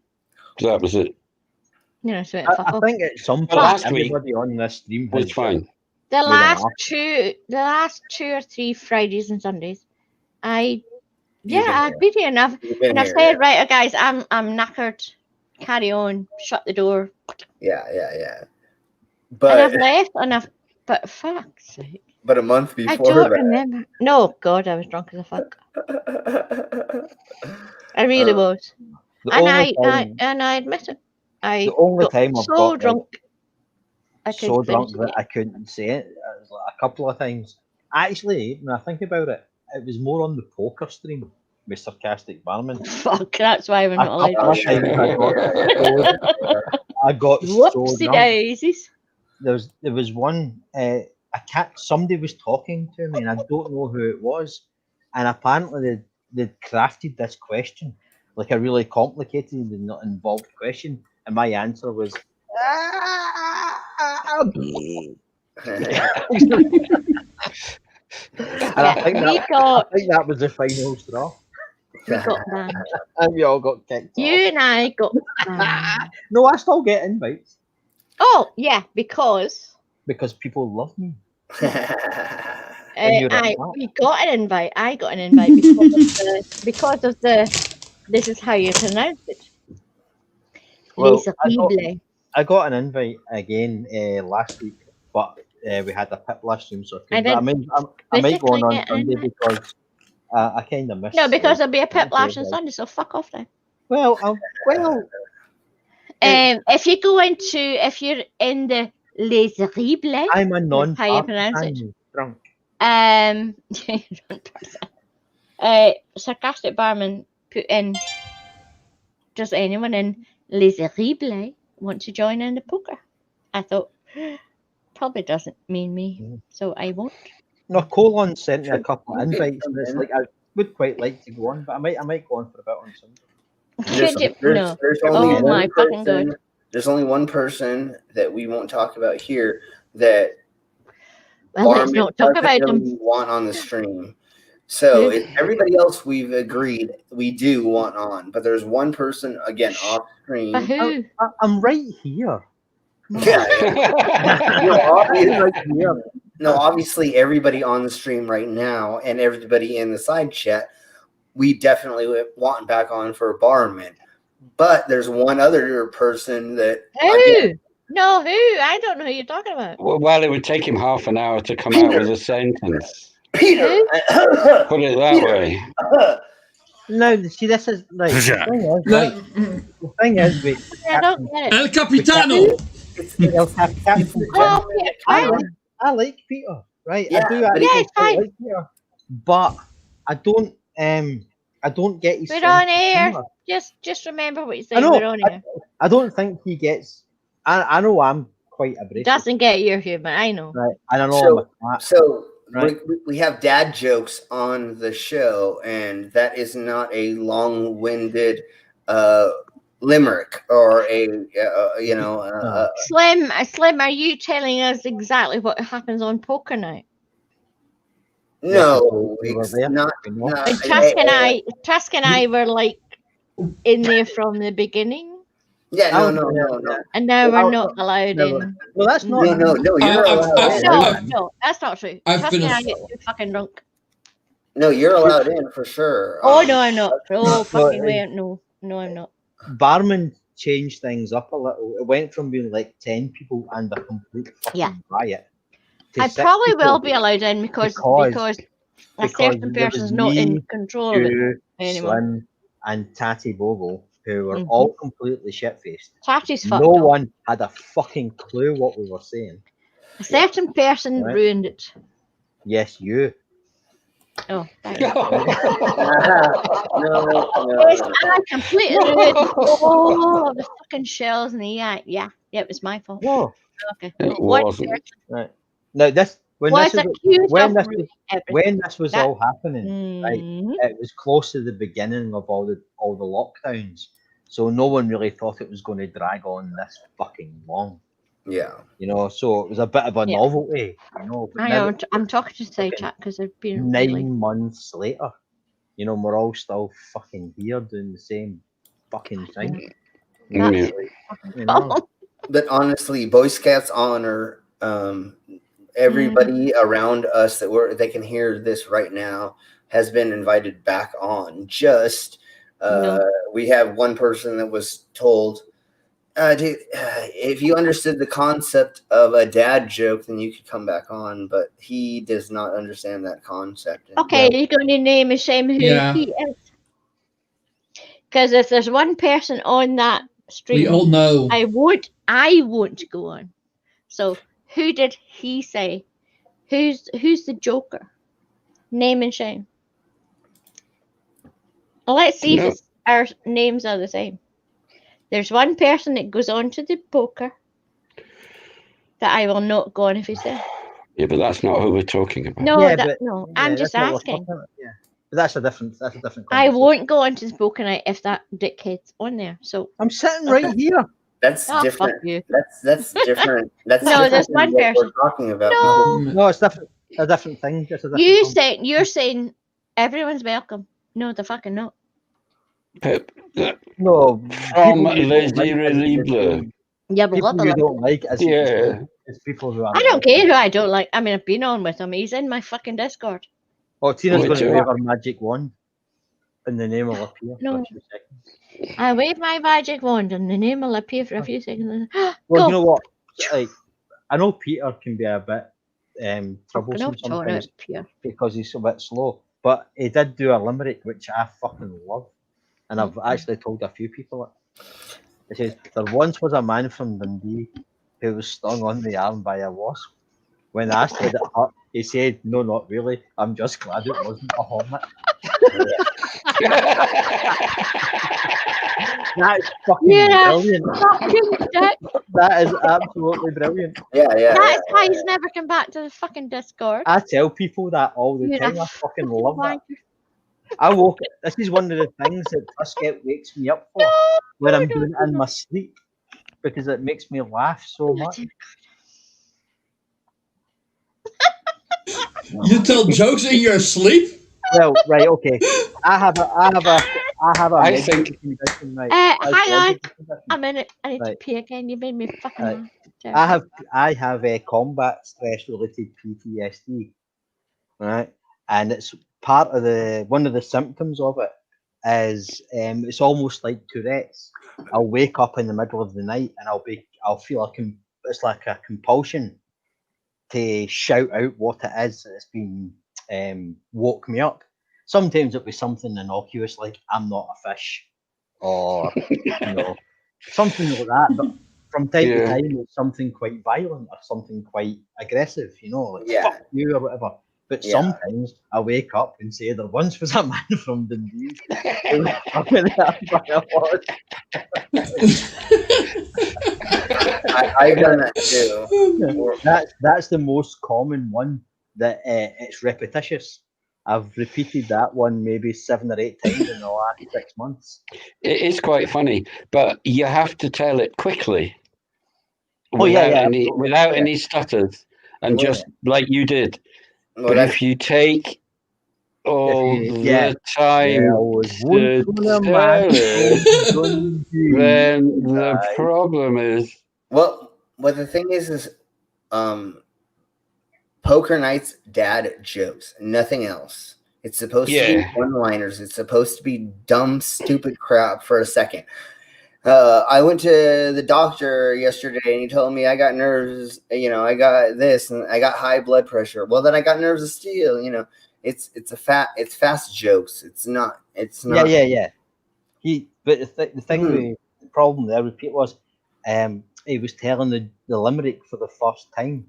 that was it. You know, so I think at some point, last week everybody on this stream was has fine. The Made an last offer. two or three Fridays and Sundays, I've You've been been here enough. You've been And I've here, said, right, guys, I'm knackered. Carry on. Shut the door. yeah. And But I've left, but fuck's sake. but a month I before don't that. remember. No, God, I was drunk as a fuck. I really was. The And only time, I admit it. I the only got time I've so got drunk. I so couldn't drunk finish that I couldn't say it. It was like a couple of times. Actually, when I think about it, it was more on the poker stream with Sarcastic Barman. Fuck, that's why we're A not allowed couple to. of times I got so Whoopsie drunk. daisies. There was one somebody was talking to me and I don't know who it was, and apparently they'd crafted this question, like a really complicated and not involved question, and my answer was and I think that was the final straw. We got banned. And we all got kicked You off. and I got banned. No, I still get invites Oh, yeah, because because people love me. And you're at that. we got an invite. I got an invite because of the this is how you pronounce it. Well, Les Horribles. I got an invite again last week, but we had a Piplash stream, so I might go on Sunday because I kind of missed. No, because there'll be a Piplash on Sunday, so fuck off then. Well, if you're in the Les Horribles, I'm a that's how you pronounce it. Drunk. Sarcastic Barman put in, does anyone in Les Horribles want to join in the poker? I thought, probably doesn't mean me, so I won't. No, Colon sent me a couple of invites, and it's like I would quite like to go on, but I might go on for a bit on Sunday. There's only one person. There's only one person that we won't talk about here that let's not talk about them. Want on the stream. So everybody else we've agreed we do want on, but there's one person again off stream. Who? I'm right here. Yeah. Obviously everybody on the stream right now and everybody in the side chat, we definitely want back on for Barman. But there's one other person that who? No, who? I don't know who you're talking about. Well, it would take him half an hour to come out with a sentence. Peter, put it that way. No, see, this is like the thing is, wait, I don't get it. El Capitano. I like Peter, right? Yeah, I do. it's fine. Like Peter, but I don't get his. We're on air. Just remember what you say. We're on air. I don't think he gets. I know I'm quite abrasive. Doesn't get your humor. I know. Right, and I know. Right. We have dad jokes on the show, and that is not a long-winded limerick or Slim, are you telling us exactly what happens on poker night? No, it's not. Tusk and I were like in there from the beginning. Yeah, no. And now we're not allowed in. Well, that's not. No, you're allowed in. No, that's not true. Tusk and I get too fucking drunk. No, you're allowed in for sure. Oh no, I'm not. Oh fucking way, no, I'm not. Barman changed things up a little. It went from being like 10 people and a complete fucking riot. I probably will be allowed in because a certain person's not in control of it anymore. Slim and Tatty Bobo, who were all completely shit-faced. Tatty's fucked No up. one had a fucking clue what we were saying. A certain person ruined it. Yes, you. Oh, thanks. No. I completely ruined all of the fucking shells and the yeah, it was my fault. No. Okay. It wasn't. Right. Now when this was all happening, right, it was close to the beginning of all the lockdowns, so no one really thought it was going to drag on this fucking long. Yeah, so it was a bit of a novelty. I'm talking to side chat because I've been 9 months later. you know, we're all still fucking here doing the same fucking thing. That's Yeah. You know? But honestly, Boy Scouts honor everybody around us they can hear this right now has been invited back on. Just we have one person that was told, dude, if you understood the concept of a dad joke, then you could come back on. But he does not understand that concept. Okay, you're going to name and shame who Yeah. he is. Because if there's one person on that stream, We all know. I won't go on. So who did he say? Who's the Joker? Name and shame. Well, let's see if our names are the same. There's one person that goes on to the poker that I will not go on if he's there. Yeah, but that's not who we're talking about. No, Yeah, I'm just that's not what we're asking. talking about, yeah. But that's a different I conversation. won't go on to the poker night if that dickhead's on there. So I'm sitting right here. That's different. Fuck you. That's different. That's No, different there's than one what person. we're talking about. No, it's different. A different thing. It's a different You're saying everyone's welcome. No, they're fucking not. Pip, No, from people you don't Lady like is the Liebler. same. Yeah, but People you don't like isn't the Yeah. same as people who are. I don't care who I don't like. I mean, I've been on with him. He's in my fucking Discord. Oh, Tina's Wait, going to Joe. wave her magic wand, and the name will appear No. for a few seconds. I wave my magic wand and the name will appear for a few seconds. Well, Go. you know what? Like, I know Peter can be a bit I troublesome know Tony sometimes is pure. because he's a bit slow, but he did do a limerick which I fucking love, and I've actually told a few people it. It says, "There once was a man from Dundee who was stung on the arm by a wasp. When asked did it hurt, he said, 'No, not really. I'm just glad it wasn't a hornet.'" That's fucking brilliant. Fucking dick. That is absolutely brilliant. Yeah. That's why he's never come back to the fucking Discord. I tell people that all the You're time. a I fucking love that. wanker. This is one of the things that Tusket wakes me up for when I'm doing it in my sleep because it makes me laugh so much. You tell jokes in your sleep? Well, right, okay. I have a I medical think- condition, right? Hang on a minute. I need to Right. pee again. You made me fucking Right. laugh. I have a combat stress related PTSD, right? And it's part of one of the symptoms of it is it's almost like Tourette's. I'll wake up in the middle of the night and I'll feel it's like a compulsion to shout out what it is that's been woke me up. Sometimes it'll be something innocuous like "I'm not a fish" or something like that. But from time to time, it's something quite violent or something quite aggressive. Like "fuck you" or whatever. But sometimes I wake up and say, "There once was a man from Dundee." I've done that too. That's the most common one. That it's repetitious. I've repeated that one maybe 7 or 8 times in the last 6 months. It is quite funny, but you have to tell it quickly. Oh, without any stutters, and just like you did. But if you take all the time to tell it, then the problem is. Well, the thing is poker night's dad jokes, nothing else. It's supposed to be one-liners. It's supposed to be dumb, stupid crap for a second. I went to the doctor yesterday and he told me I got nerves, I got this and I got high blood pressure. Well, then I got nerves of steel, it's fast jokes. It's not. Yeah. But the problem there with Pete was he was telling the limerick for the first time.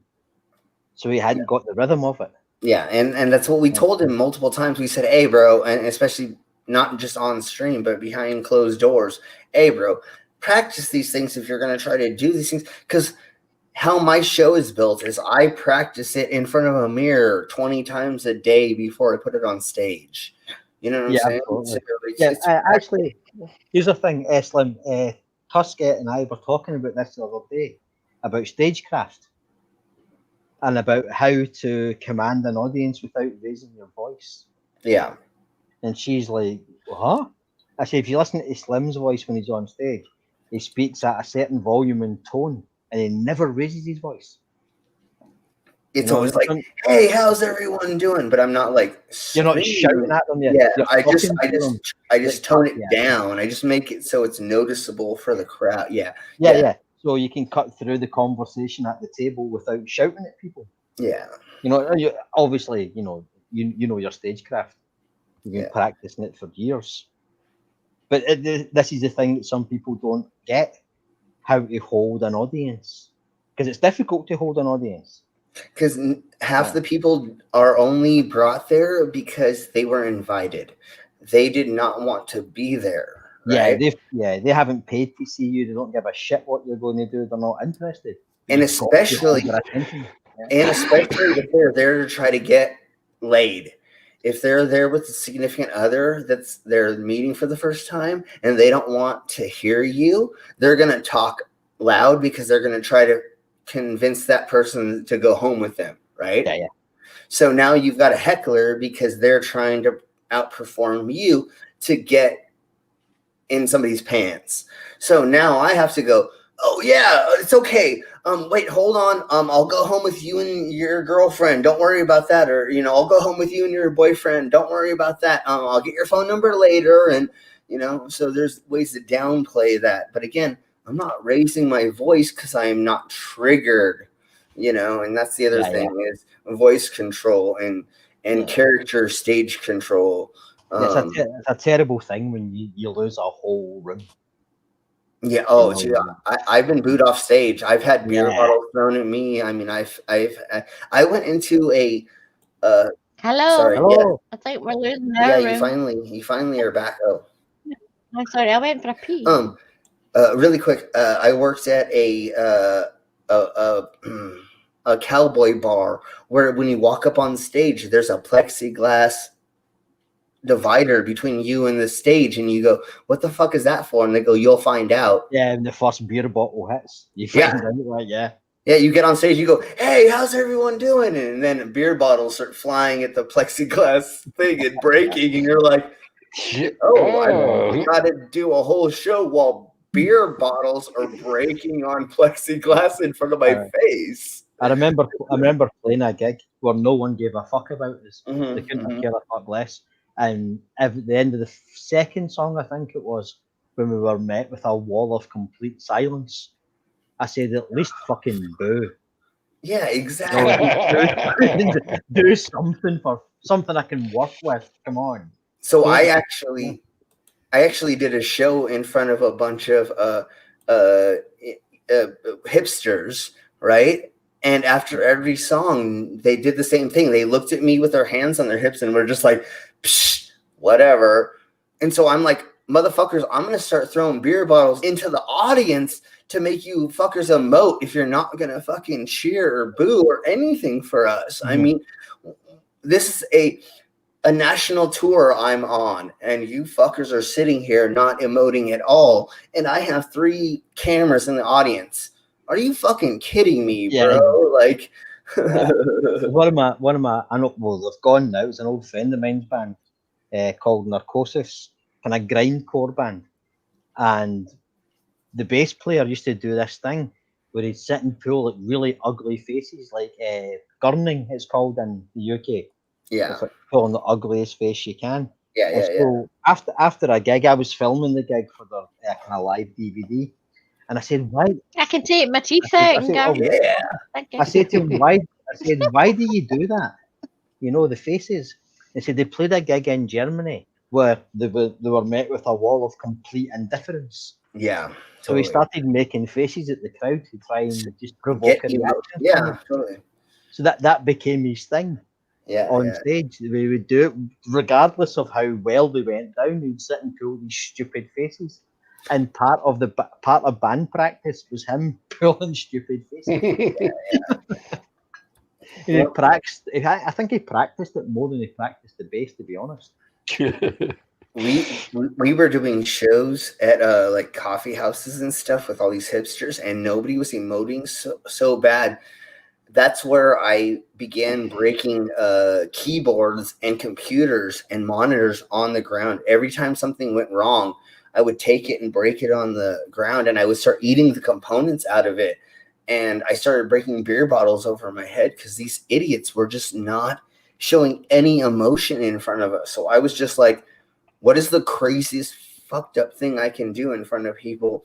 So he hadn't got the rhythm of it. Yeah, and that's what we told him multiple times. We said, "Hey, bro," and especially not just on stream, but behind closed doors. "Hey, bro, practice these things if you're going to try to do these things." Because how my show is built is I practice it in front of a mirror 20 times a day before I put it on stage. You know what I'm saying? So actually, here's the thing, Slim. Tusket and I were talking about this the other day, about stagecraft. And about how to command an audience without raising your voice. Yeah. And she's like, huh? I said, if you listen to Slim's voice when he's on stage, he speaks at a certain volume and tone, and he never raises his voice. It's always like, hey, how's everyone doing? But I'm not like you're not shouting at them. You're I just tone it down. I just make it so it's noticeable for the crowd. Yeah. So you can cut through the conversation at the table without shouting at people. Yeah. Obviously, you know your stagecraft. You've been practicing it for years. But this is the thing that some people don't get, how to hold an audience. Because it's difficult to hold an audience. Because half the people are only brought there because they were invited. They did not want to be there. Right? They haven't paid to see you. They don't give a shit what you're going to do. They're not interested. And especially if they're there to try to get laid. If they're there with a significant other that's they're meeting for the first time and they don't want to hear you, they're going to talk loud because they're going to try to convince that person to go home with them, right? Yeah. So now you've got a heckler because they're trying to outperform you to get in somebody's pants. So now I have to go, oh yeah, it's okay. Wait, hold on. I'll go home with you and your girlfriend. Don't worry about that. Or, I'll go home with you and your boyfriend. Don't worry about that. I'll get your phone number later. And, so there's ways to downplay that. But again, I'm not raising my voice because I am not triggered, and that's the other thing is voice control and character stage control. It's a terrible thing when you lose a whole room. Yeah. Oh, gee, I've been booed off stage. I've had beer bottles thrown at me. I mean, I went into a. Hello. Sorry. Hello. I think we're losing Yeah, our you finally are back. Oh. I'm sorry. I went for a pee. Really quick. I worked at a cowboy bar where when you walk up on stage, there's a plexiglass divider between you and the stage, and you go, what the fuck is that for? And they go, you'll find out. Yeah, and the first beer bottle hits, you find out, right? Yeah, you get on stage, you go, hey, how's everyone doing? And then beer bottles start flying at the plexiglass thing and breaking, and you're like, I've got to do a whole show while beer bottles are breaking on plexiglass in front of my face. I remember playing a gig where no one gave a fuck about us. They couldn't care a fuck less. And at the end of the second song, I think it was, when we were met with a wall of complete silence, I said, at least fucking boo. Yeah, exactly. Do something I can work with. Come on. So I actually did a show in front of a bunch of hipsters, right? And after every song, they did the same thing. They looked at me with their hands on their hips and were just like, psh, whatever. And so I'm like, motherfuckers, I'm going to start throwing beer bottles into the audience to make you fuckers emote if you're not going to fucking cheer or boo or anything for us. I mean, this is a national tour I'm on, and you fuckers are sitting here not emoting at all. And I have 3 cameras in the audience. Are you fucking kidding me, bro? Like, one of my, I know, well, they've gone now. It's an old friend of mine's band called Narcosis, kind of grindcore band, and the bass player used to do this thing where he'd sit and pull like really ugly faces, like gurning, it's called in the UK. Yeah, it's like pulling the ugliest face you can. So after a gig, I was filming the gig for the kind of live DVD. And I said, why? I can take my teeth out and go. I said to him, why? I said, why do you do that? The faces. They said they played a gig in Germany where they were met with a wall of complete indifference. Yeah. Totally. So he started making faces at the crowd to try and just provoke a reaction. Yeah, totally. So that became his thing. Yeah. On stage, we would do it regardless of how well they went down. We'd sit and pull these stupid faces. And part of band practice was him pulling stupid faces. He practiced. I think he practiced it more than he practiced the bass, to be honest. We were doing shows at like coffee houses and stuff with all these hipsters, and nobody was emoting so bad that's where I began breaking keyboards and computers and monitors on the ground. Every time something went wrong, I would take it and break it on the ground, and I would start eating the components out of it. And I started breaking beer bottles over my head because these idiots were just not showing any emotion in front of us. So I was just like, what is the craziest fucked up thing I can do in front of people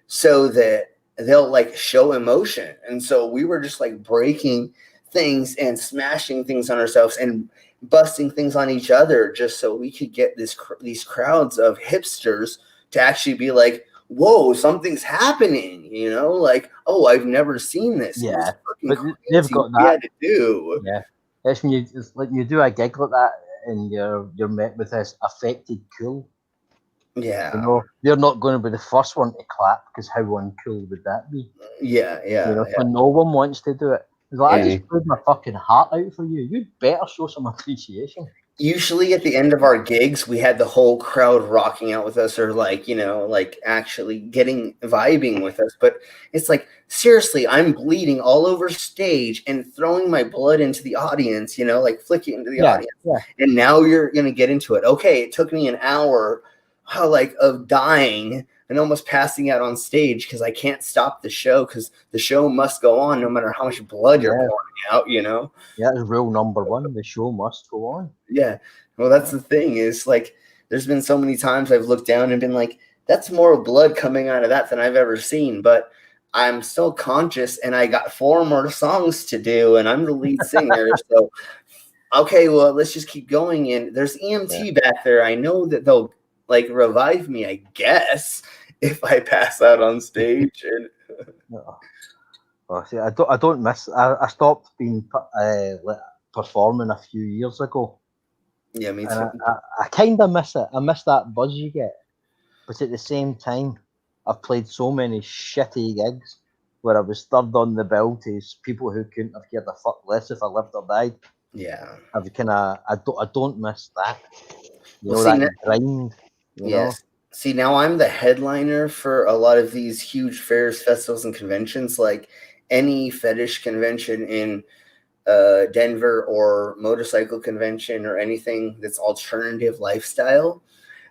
so that they'll like show emotion? And so we were just like breaking things and smashing things on ourselves and busting things on each other just so we could get these crowds of hipsters to actually be like, whoa, something's happening, like, oh, I've never seen this. Yeah, It was fucking but crazy they've got what we that. had to do. Yeah, it's like you do a gig like that, and you're met with this affected cool. Yeah. They're not going to be the first one to clap because how uncool would that be? Yeah. When no one wants to do it. It's like, I Yeah. just put my fucking heart out for you. You'd better show some appreciation. Usually at the end of our gigs, we had the whole crowd rocking out with us or like actually vibing with us. But it's like, seriously, I'm bleeding all over stage and throwing my blood into the audience, like flicking into the audience. Yeah. And now you're going to get into it. Okay, it took me an hour of dying and almost passing out on stage because I can't stop the show because the show must go on no matter how much blood you're pouring out, Yeah, that's rule number one. The show must go on. Yeah. Well, that's the thing is like, there's been so many times I've looked down and been like, that's more blood coming out of that than I've ever seen. But I'm still conscious and I got 4 more songs to do and I'm the lead singer. So, okay, well, let's just keep going. And there's EMT back there. I know that they'll like revive me, I guess, if I pass out on stage. And Well, see, I don't miss. I stopped being performing a few years ago. Yeah, me too. And I kind of miss it. I miss that buzz you get. But at the same time, I've played so many shitty gigs where I was third on the bill to people who couldn't have cared a fuck less if I lived or died. Yeah. I don't miss that. Well, grind. Yes. See, now I'm the headliner for a lot of these huge fairs, festivals, and conventions, like any fetish convention in Denver or motorcycle convention or anything that's alternative lifestyle.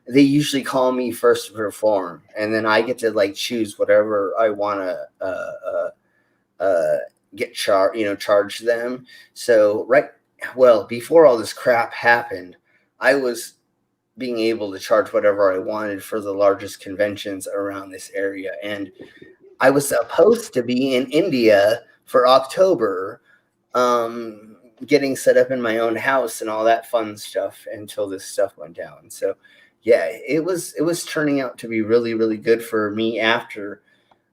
They usually call me first to perform, and then I get to like choose whatever I want to charge them. So before all this crap happened, I was being able to charge whatever I wanted for the largest conventions around this area. And I was supposed to be in India for October, getting set up in my own house and all that fun stuff until this stuff went down. So yeah, it was turning out to be really, really good for me after,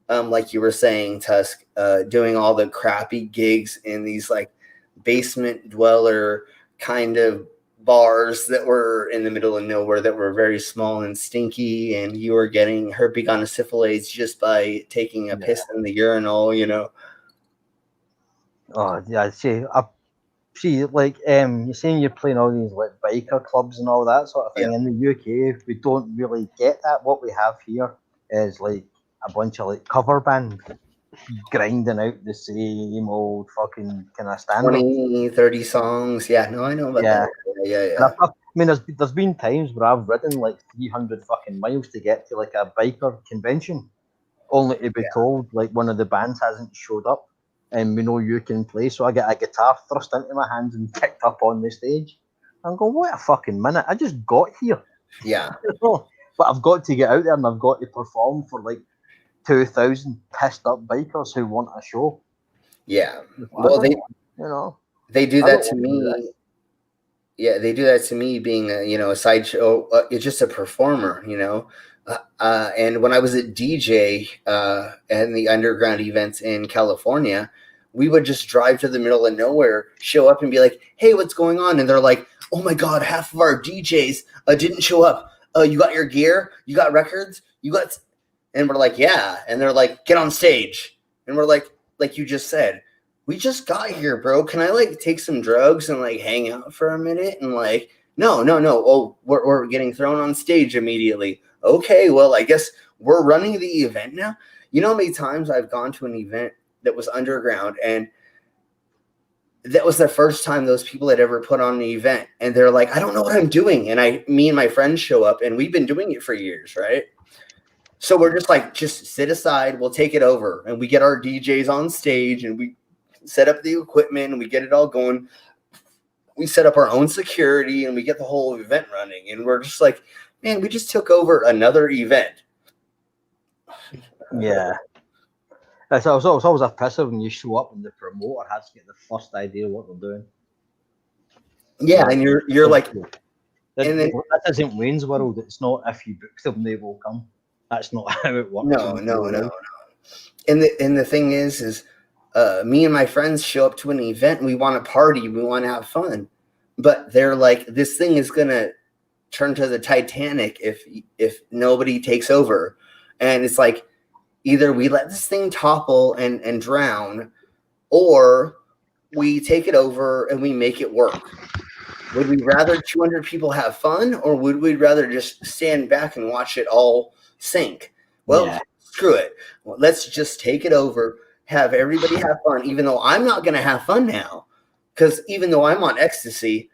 like you were saying, Tusk, doing all the crappy gigs in these like basement dweller kind of bars that were in the middle of nowhere that were very small and stinky, and you were getting herpes just by taking a piss in the urinal, Oh yeah, see, like you're saying you're playing all these like biker clubs and all that sort of thing. Yeah. In the UK, we don't really get that. What we have here is like a bunch of like cover bands grinding out the same old fucking kind of standard. 20, 30 songs. Yeah, no, I know about that. Yeah. I mean, there's been times where I've ridden like 300 fucking miles to get to like a biker convention, only to be told like one of the bands hasn't showed up, and we know you can play. So I get a guitar thrust into my hands and picked up on the stage. I'm going, what a fucking minute! I just got here. Yeah. But I've got to get out there and I've got to perform for like 2,000 pissed up bikers who want a show. Yeah. Well, they do that to me. Yeah, they do that to me being a sideshow. It's just a performer, and when I was at DJ and the underground events in California, we would just drive to the middle of nowhere, show up and be like, hey, what's going on? And they're like, oh my God, half of our DJs didn't show up. You got your gear? You got records? And we're like, yeah. And they're like, get on stage. And we're like you just said, we just got here, bro. Can I like take some drugs and like hang out for a minute? And like, no. Oh, we're getting thrown on stage immediately. Okay, well, I guess we're running the event now. You know how many times I've gone to an event that was underground and that was the first time those people had ever put on an event, and they're like, I don't know what I'm doing. And me and my friends show up, and we've been doing it for years, right? So we're just like, just sit aside, we'll take it over. And we get our DJs on stage, and we set up the equipment, and we get it all going. We set up our own security, and we get the whole event running. And we're just like, man, we just took over another event. Yeah. It's always impressive when you show up and the promoter has to get the first idea of what they're doing. Yeah, and you're like, that, and then, that isn't Wayne's World. It's not if you book them, they will come. That's not how it works. No. And the thing is me and my friends show up to an event, and we want to party, we want to have fun, but they're like, this thing is gonna turn to the Titanic if nobody takes over. And it's like, either we let this thing topple and drown, or we take it over and we make it work. Would we rather 200 people have fun, or would we rather just stand back and watch it all sink? Well, screw it. Well, let's just take it over, have everybody have fun, even though I'm not going to have fun now. Because even though I'm on ecstasy,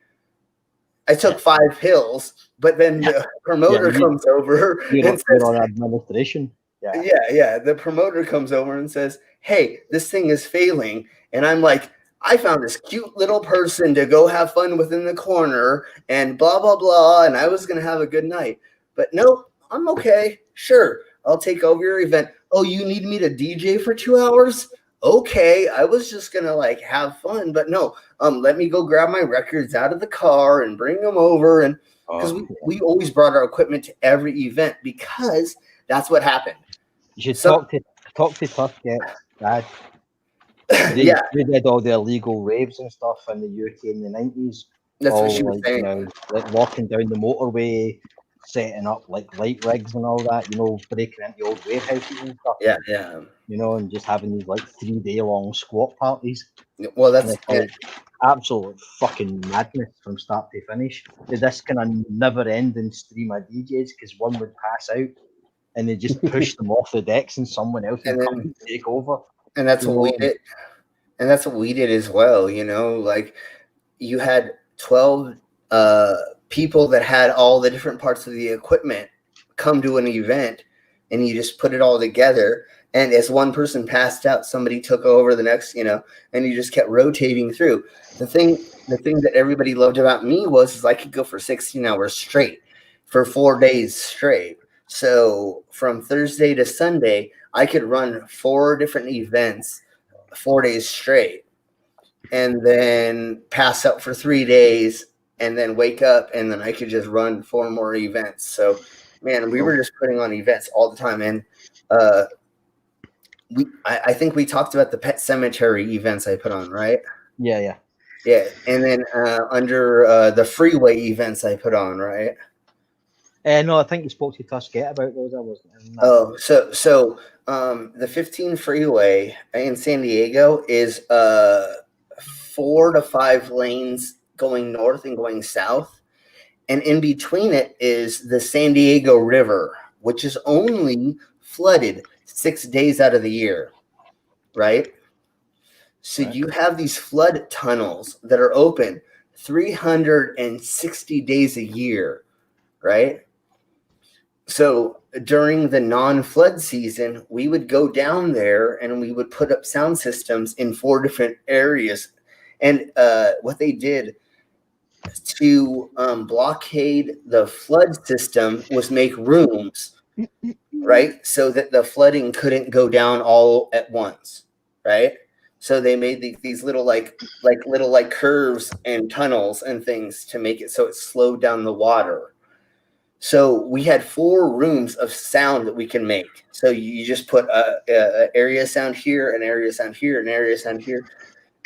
I took 5 pills, but then the promoter comes over and says, on administration. Yeah. The promoter comes over and says, hey, this thing is failing. And I'm like, I found this cute little person to go have fun with in the corner and blah, blah, blah. And I was going to have a good night. But no, I'm okay. Sure, I'll take over your event. Oh, you need me to DJ for 2 hours? Okay, I was just going to like have fun. But no, let me go grab my records out of the car and bring them over. And because we always brought our equipment to every event, because that's what happened. You should talk to Tusket, Dad. They did all the illegal raves and stuff in the UK in the 90s. That's what she was saying. You know, like walking down the motorway, setting up like light rigs and all that, you know, breaking into old warehouses and stuff. Yeah. You know, and just having these like 3-day long squat parties. Well, that's like absolute fucking madness from start to finish. This kind of never-ending stream of DJs, because one would pass out and they just push them off the decks, and someone else would come and take over. And that's what we did. And that's what we did as well. You know, like you had 12 people that had all the different parts of the equipment come to an event, and you just put it all together. And as one person passed out, somebody took over the next, you know, and you just kept rotating through. The thing that everybody loved about me was I could go for 16 hours straight for 4 days straight. So from Thursday to Sunday, I could run 4 different events 4 days straight, and then pass out for 3 days, and then wake up, and then I could just run 4 more events. So, man, we were just putting on events all the time. And I think we talked about the Pet Cemetery events I put on, right? Yeah. And then under the freeway events I put on, right? No, I think you spoke to Tusket about those. I wasn't. Oh, so the 15 freeway in San Diego is 4 to 5 lanes going north and going south, and in between it is the San Diego River, which is only flooded 6 days out of the year, right? So you have these flood tunnels that are open 360 days a year, right? So during the non-flood season, we would go down there and we would put up sound systems in 4 different areas. And what they did to blockade the flood system was make rooms, right? So that the flooding couldn't go down all at once, right? So they made these little like curves and tunnels and things to make it so it slowed down the water. So we had 4 rooms of sound that we can make. So you just put a area sound here, an area sound here, an area sound here.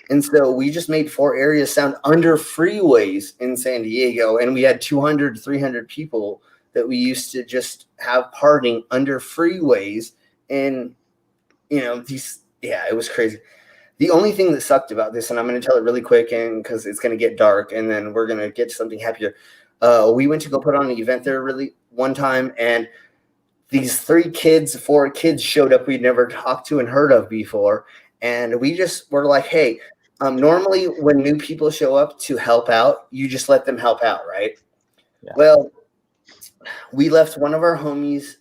And so we just made 4 areas sound under freeways in San Diego. And we had 200, 300 people that we used to just have partying under freeways. And, you know, it was crazy. The only thing that sucked about this, and I'm going to tell it really quick, and because it's going to get dark, and then we're going to get to something happier. We went to go put on an event there one time, and these 4 kids showed up we'd never talked to and heard of before. And we just were like, hey, Normally, when new people show up to help out, you just let them help out, right? Yeah. Well, we left one of our homies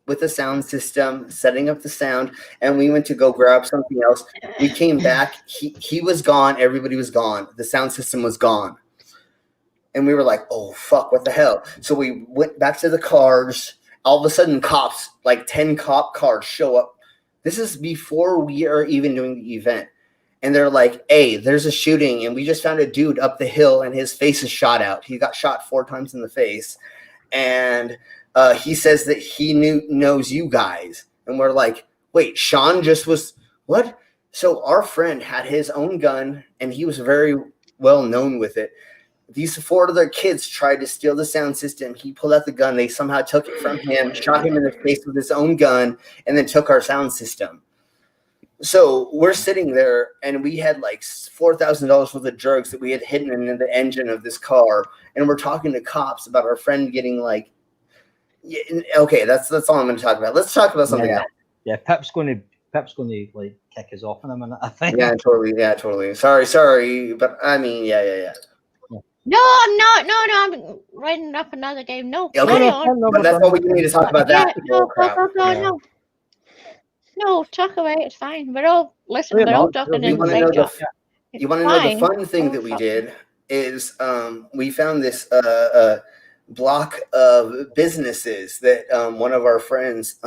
with a sound system, setting up the sound, and we went to go grab something else. We came back. He was gone. Everybody was gone. The sound system was gone. And we were like, oh, fuck, what the hell? So we went back to the cars. All of a sudden, cops, like 10 cop cars show up. This is before we are even doing the event. And they're like, hey, there's a shooting, and we just found a dude up the hill, and his face is shot out. He got shot 4 times in the face. And he says that he knows you guys. And we're like, wait, Sean just was, what? So our friend had his own gun, and he was very well known with it. These 4 other kids tried to steal the sound system. He pulled out the gun. They somehow took it from him, shot him in the face with his own gun, and then took our sound system. So we're sitting there, and we had like $4,000 worth of drugs that we had hidden in the engine of this car, and we're talking to cops about our friend getting like. Yeah, okay, that's all I'm going to talk about. Let's talk about something else. Yeah, Pip's going to like kick us off in a minute, I think. Yeah, totally. Sorry, but I mean, yeah. No, I'm not. No, I'm writing up another game. No, Okay, carry on. but that's all we need to talk about. Yeah, That no. No, talk away. It's fine. We're all listening. We're all talking You in want to know the fun thing Oh, that we fuck. did is we found this block of businesses that one of our friends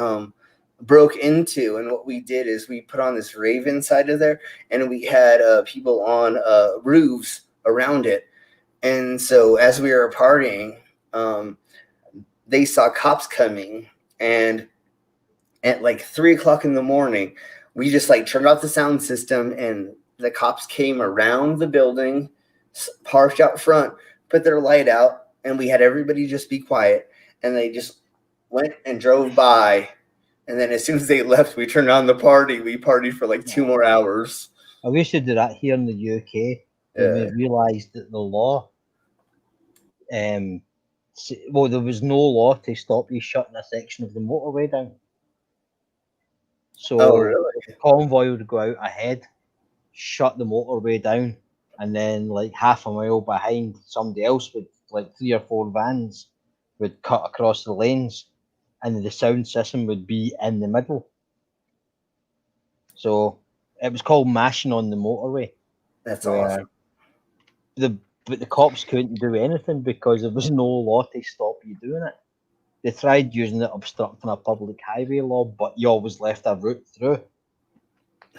broke into, and what we did is we put on this rave inside of there, and we had people on roofs around it. And so as we were partying, they saw cops coming, and at like 3 o'clock in the morning, we just like turned off the sound system, and the cops came around the building, parked out front, put their light out, and we had everybody just be quiet. And they just went and drove by. And then as soon as they left, we turned on the party. We partied for like 2 more hours. I wish they did that here in the UK. And we realised that the law, well, there was no law to stop you shutting a section of the motorway down. So the convoy would go out ahead, shut the motorway down, and then like half a mile behind, somebody else with like 3 or 4 vans would cut across the lanes, and the sound system would be in the middle. So it was called mashing on the motorway. That's awesome. But the cops couldn't do anything because there was no law to stop you doing it. They tried using it obstructing a public highway law, but you always left a route through.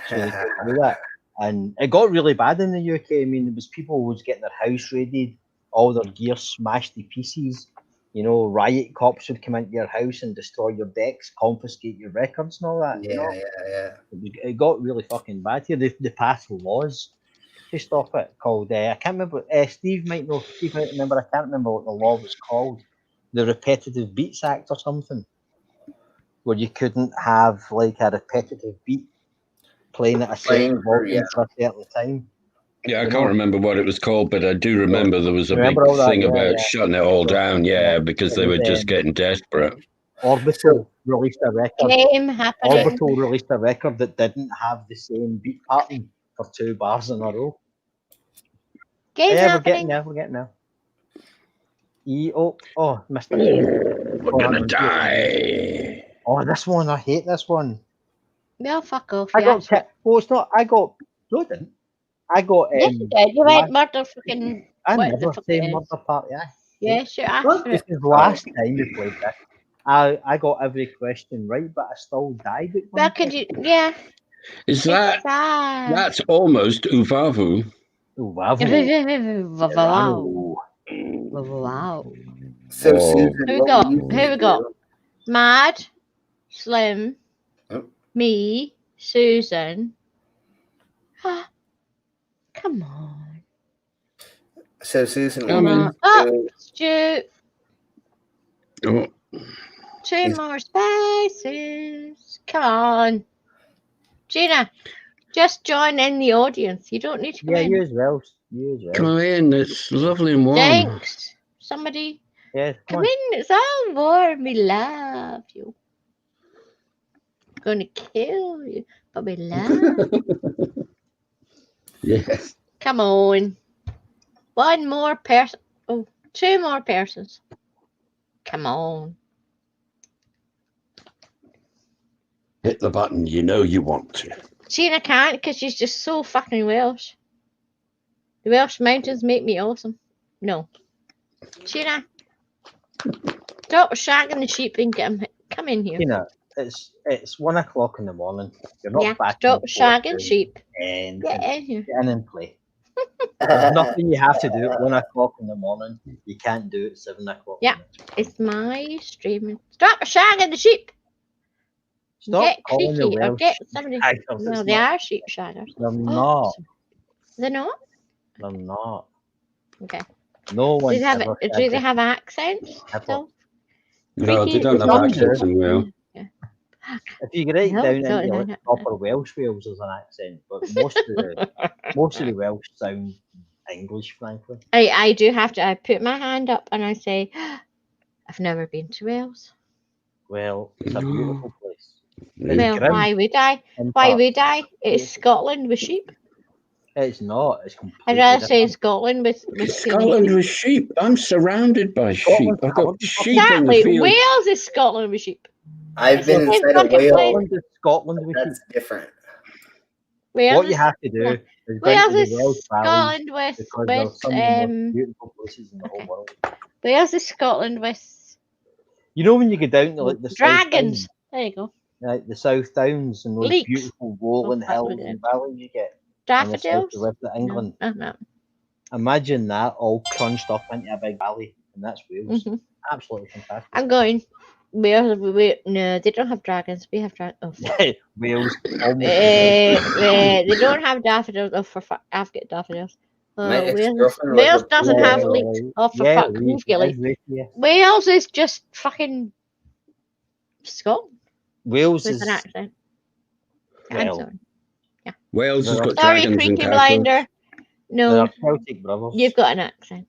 So they couldn't do that. And it got really bad in the UK. I mean, there was people who was getting their house raided, all their gear smashed to pieces. You know, riot cops would come into your house and destroy your decks, confiscate your records and all that. Yeah. It got really fucking bad here. They passed laws to stop it called, I can't remember, Steve might know, Steve might remember, I can't remember what the law was called. The Repetitive Beats Act or something, where you couldn't have like a repetitive beat playing at a certain volume for a certain time. Yeah, I can't remember what it was called, but I do remember there was a big thing about shutting it all down, because they were just getting desperate. Orbital released a record. Game happening. Orbital released a record that didn't have the same beat pattern for 2 bars in a row. Game happening. We're getting there. Mr. E. We're gonna die. Oh, this one, I hate this one. No, fuck off. I got it's not. I got. No, I didn't. I got. Yes, you did. You went murder fucking. I never say murder party. Yes, you asked. This is the last time we played this. I got every question right, but I still died. Well, could you? Yeah. Is that? That's almost Uvavu. Wow. Wow. So Susan, who we got? Mad, Slim, me, Susan. Come on. So Susan, Stu. Oh. 2 more spaces. Come on. Gina, just join in the audience. You don't need to come in. You as well. Come in. It's lovely and warm. Thanks. Somebody. Yes, come in. It's all warm. We love you. I'm gonna kill you, but we love you. Yes. Come on. One more person. Oh, 2 more persons. Come on. Hit the button you know you want to. Tina can't because she's just so fucking Welsh. The Welsh mountains make me awesome. No. Tina, stop shagging the sheep and get him. Come in here. You know, it's 1 o'clock in the morning. You're not Yeah, back. stop shagging sheep. And Get in here. get in and play. There's nothing you have to do at 1 o'clock in the morning. You can't do it at 7 o'clock. Yeah, it's my stream. Stop shagging the sheep. Stop Get calling the creaky or Welsh get somebody. shaggers. No, It's they not- are sheep shaggers. They're not. They're not? They're not. Okay. No one Do they have, ever do said they have accents Ever. still? No, they Freaky. don't have Some accents do. in Wales. If you get it No, down don't into know like that. proper Welsh Wales, there's an accent, but most of the Welsh sound English, frankly. I do have to. I put my hand up and I say, I've never been to Wales. Well, it's a beautiful place. Yeah. Well, grim why would I? in Why parts. would I? It's Scotland with sheep. It's not. It's completely I'd rather say different. Scotland with Scotland with sheep. I'm surrounded by sheep. Scotland's I've covered got in sheep in the Exactly. field. Wales is Scotland with sheep. I've been It's inside of fucking Wales. Scotland is Scotland with That's sheep. different. Wales What you is, have to do yeah. is go Wales into the is Welsh valleys Scotland with because they're some of the most beautiful places in the okay. whole world. Wales is Scotland with You know when you go down to like the dragons. South There you go. Downs, like the South Downs and those Leeks. beautiful rolling Oh, fuck, hills look at and it. valleys you get in the south Daffodils. of West of England. No. Imagine that all crunched up into a big valley, and that's Wales. Mhm. Absolutely fantastic. I'm going. Wales. No, they don't have dragons. We have dragons. Oh, fuck. Wales almost. They don't have daffodils. Oh, for fuck. I've got daffodils. My Wales, ex-girlfriend was Wales a doesn't pool have girl. leeks. Oh, for yeah, fuck. Leeds, You've got it leeks. is right here. Wales is just fucking Scotland Wales with is an accent. I'm well, sorry. Wales has They're- got Sorry, dragons and Creaky castles. Blinder. No, they're Celtic brothers, you've got an accent.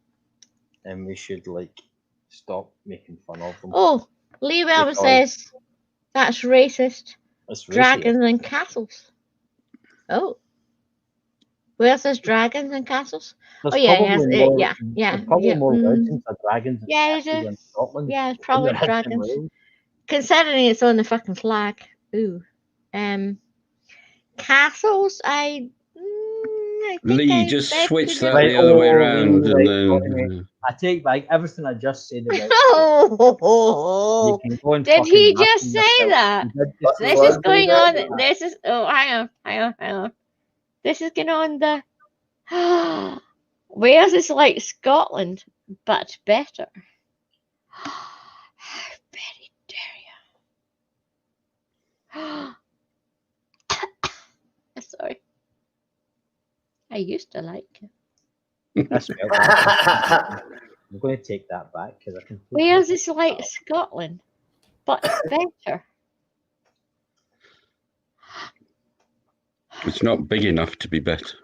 and we should like stop making fun of them. Oh, Lee Wellman Because- says that's racist. It's racist. Dragons and castles. Oh. Wales says dragons and castles. There's Oh, yeah, probably yes, more, yeah, there's probably yeah, more mm. legends of dragons and Yeah, castles there's in Scotland. Yeah, it's than probably there is in dragons. Wales. Considering it's on the fucking flag. Ooh. Castles, I think Lee, I just beg switch to that differ. the other way around, Lee, and right, then I take back everything I just said about Oh, you can go and did fucking he laugh just at say yourself. that? You did just What say This was is that. going that? on. This is. Oh, hang on. This is going on the. Wales is like Scotland, but better. How very dare you? Sorry. I used to like it. That's right. I'm going to take that back because I can. Wales is like Scotland, but better. it's not big enough to be better.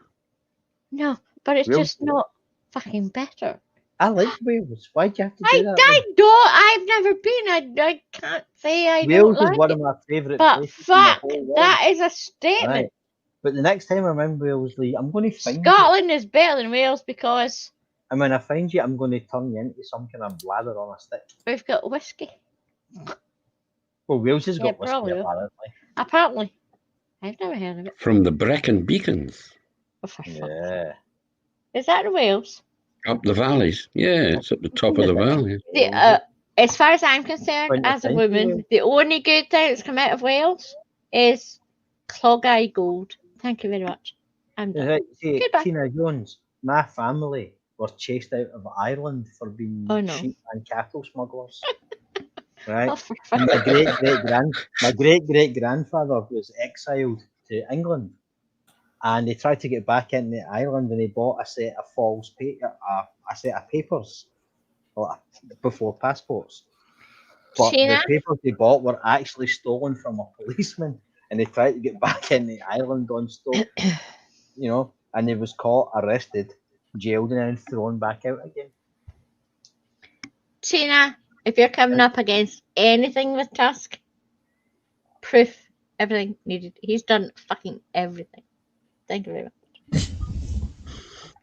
No, but it's Wales- just not fucking better. I like Wales. Why'd you have to do I that? don't. I've never been. I can't say I Wales don't is like one it. of my favourite But places in the fuck, whole world. that is a statement. Right. But the next time I'm in Wales, Lee, I'm going to find you. Scotland is better than Wales because And when I find you, I'm going to turn you into some kind of bladder on a stick. we've got whiskey. Well, Wales has Yeah, got whiskey, probably. apparently. Apparently. I've never heard of it. From the Brecon Beacons Oh, for fuck's sake. Yeah. Is that in Wales? up the valleys. Yeah, it's at the top of the valley. As far as I'm concerned, Point of as a time woman, for you. the only good thing that's come out of Wales is clog-eye gold. Thank you very much. I'm done. Right, see, Goodbye. Tina Jones, my family were chased out of Ireland for being Oh, no. sheep and cattle smugglers. Right? Oh, for And fuck's my great great grandfather was exiled to England, and he tried to get back into Ireland, and he bought a set of a set of papers, before passports. But Tina? the papers he bought were actually stolen from a policeman, and he tried to get back into Ireland on stone, and he was caught, arrested, jailed, and then thrown back out again. Tina, if you're coming up against anything with Tusk, proof, everything needed. He's done fucking everything. Thank you very much.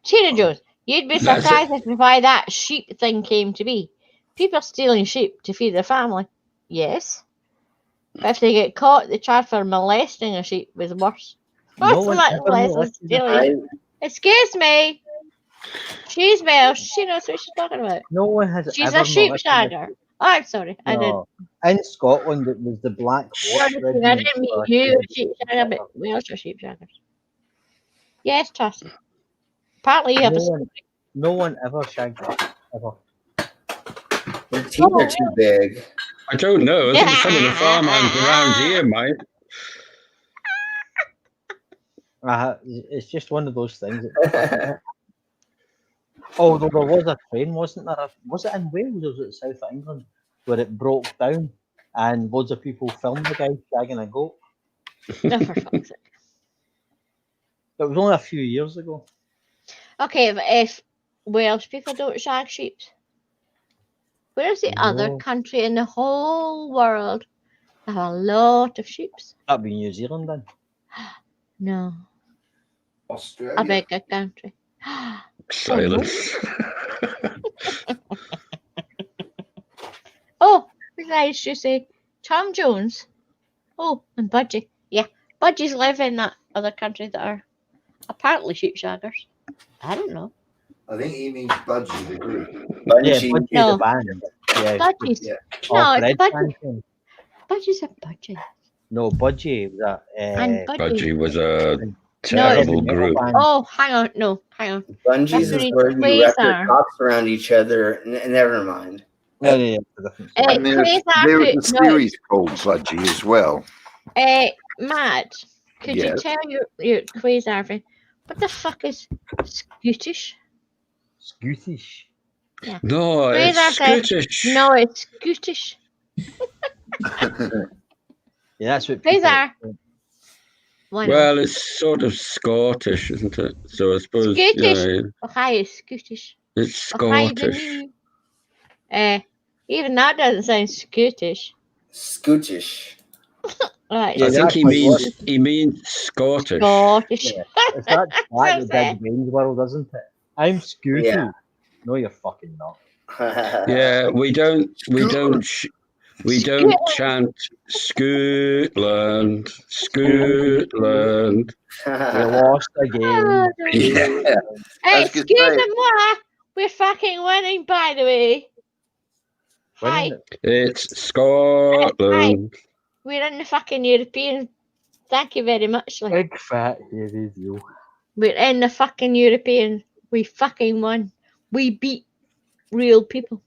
Tina Jones, you'd be That's surprised as to why that sheep thing came to be. People stealing sheep to feed their family. Yes. But if they get caught, they charge for molesting a sheep was worse. No What's one much ever less than molested a stealing? Excuse me. She's Mel. She knows what she's talking about. No one has She's ever a sheep molested a shagger. Oh, I'm sorry. I did. No. In Scotland, it was the Black Horse I Regiment. didn't mean for a you, sheep. sheep shagger, but we also sheep shaggers. Yes, Trusty. Partly you have No a one, no one ever shagged it, ever. Your teeth are too big. I don't know. I think some of the farmhands around here might. It's just one of those things. Although there was a train, wasn't there? Was it in Wales or was it south of England where it broke down and loads of people filmed the guy shagging a goat? No, for fuck's sake. It was only a few years ago. Okay, but if Welsh people don't shag sheep, where's the other No. country in the whole world that have a lot of sheep? That'd be New Zealand then. No, Australia. a bigger country. Silence. Oh, besides you say Tom Jones. Oh, and Budgie. Yeah, Budgies live in that other country that are apparently sheep shaggers. I don't know. I think he means Budgie the group. Yeah, Bungie. Budgie No. the band. Yeah, Budgies. yeah. No, it's Bread Budgie. Band. Budgie's a Budgie. No, Budgie was a And Budgie. Budgie was a No, terrible metal group. band. Oh, hang on. No, hang on. Bungees That's is when where you wrap your Quasar. cocks around each other. Never mind. No, yeah, it's a different story. And there's a series called Budgie as well. Matt, could you Yes. tell your Quasar friend what the fuck is Scottish? Scottish. No, it's Quasar says, Scottish. no, it's Scottish. Yeah, that's what people. Quasar. Why not? Well, it's sort of Scottish, isn't it? So I suppose Scottish. yeah, Hi, it's Scottish. it's Hi, the Scottish. new. Even that doesn't sound Scottish. Scootish. Right. Yeah, I think that's he my means Scottish. Scottish. Yeah. It's that That's that big Wayne's World, isn't it? I'm Scooty. Yeah. No, you're fucking not. Yeah, we don't chant Scotland, Scotland. We lost again. Yeah. Hey, was gonna excuse say- me, we're fucking winning, by the way. Hi, Winning it. It's Scotland. we're in the fucking European. Thank you very much. Like, Big fat hairy you. we're in the fucking European. We fucking won. We beat real people.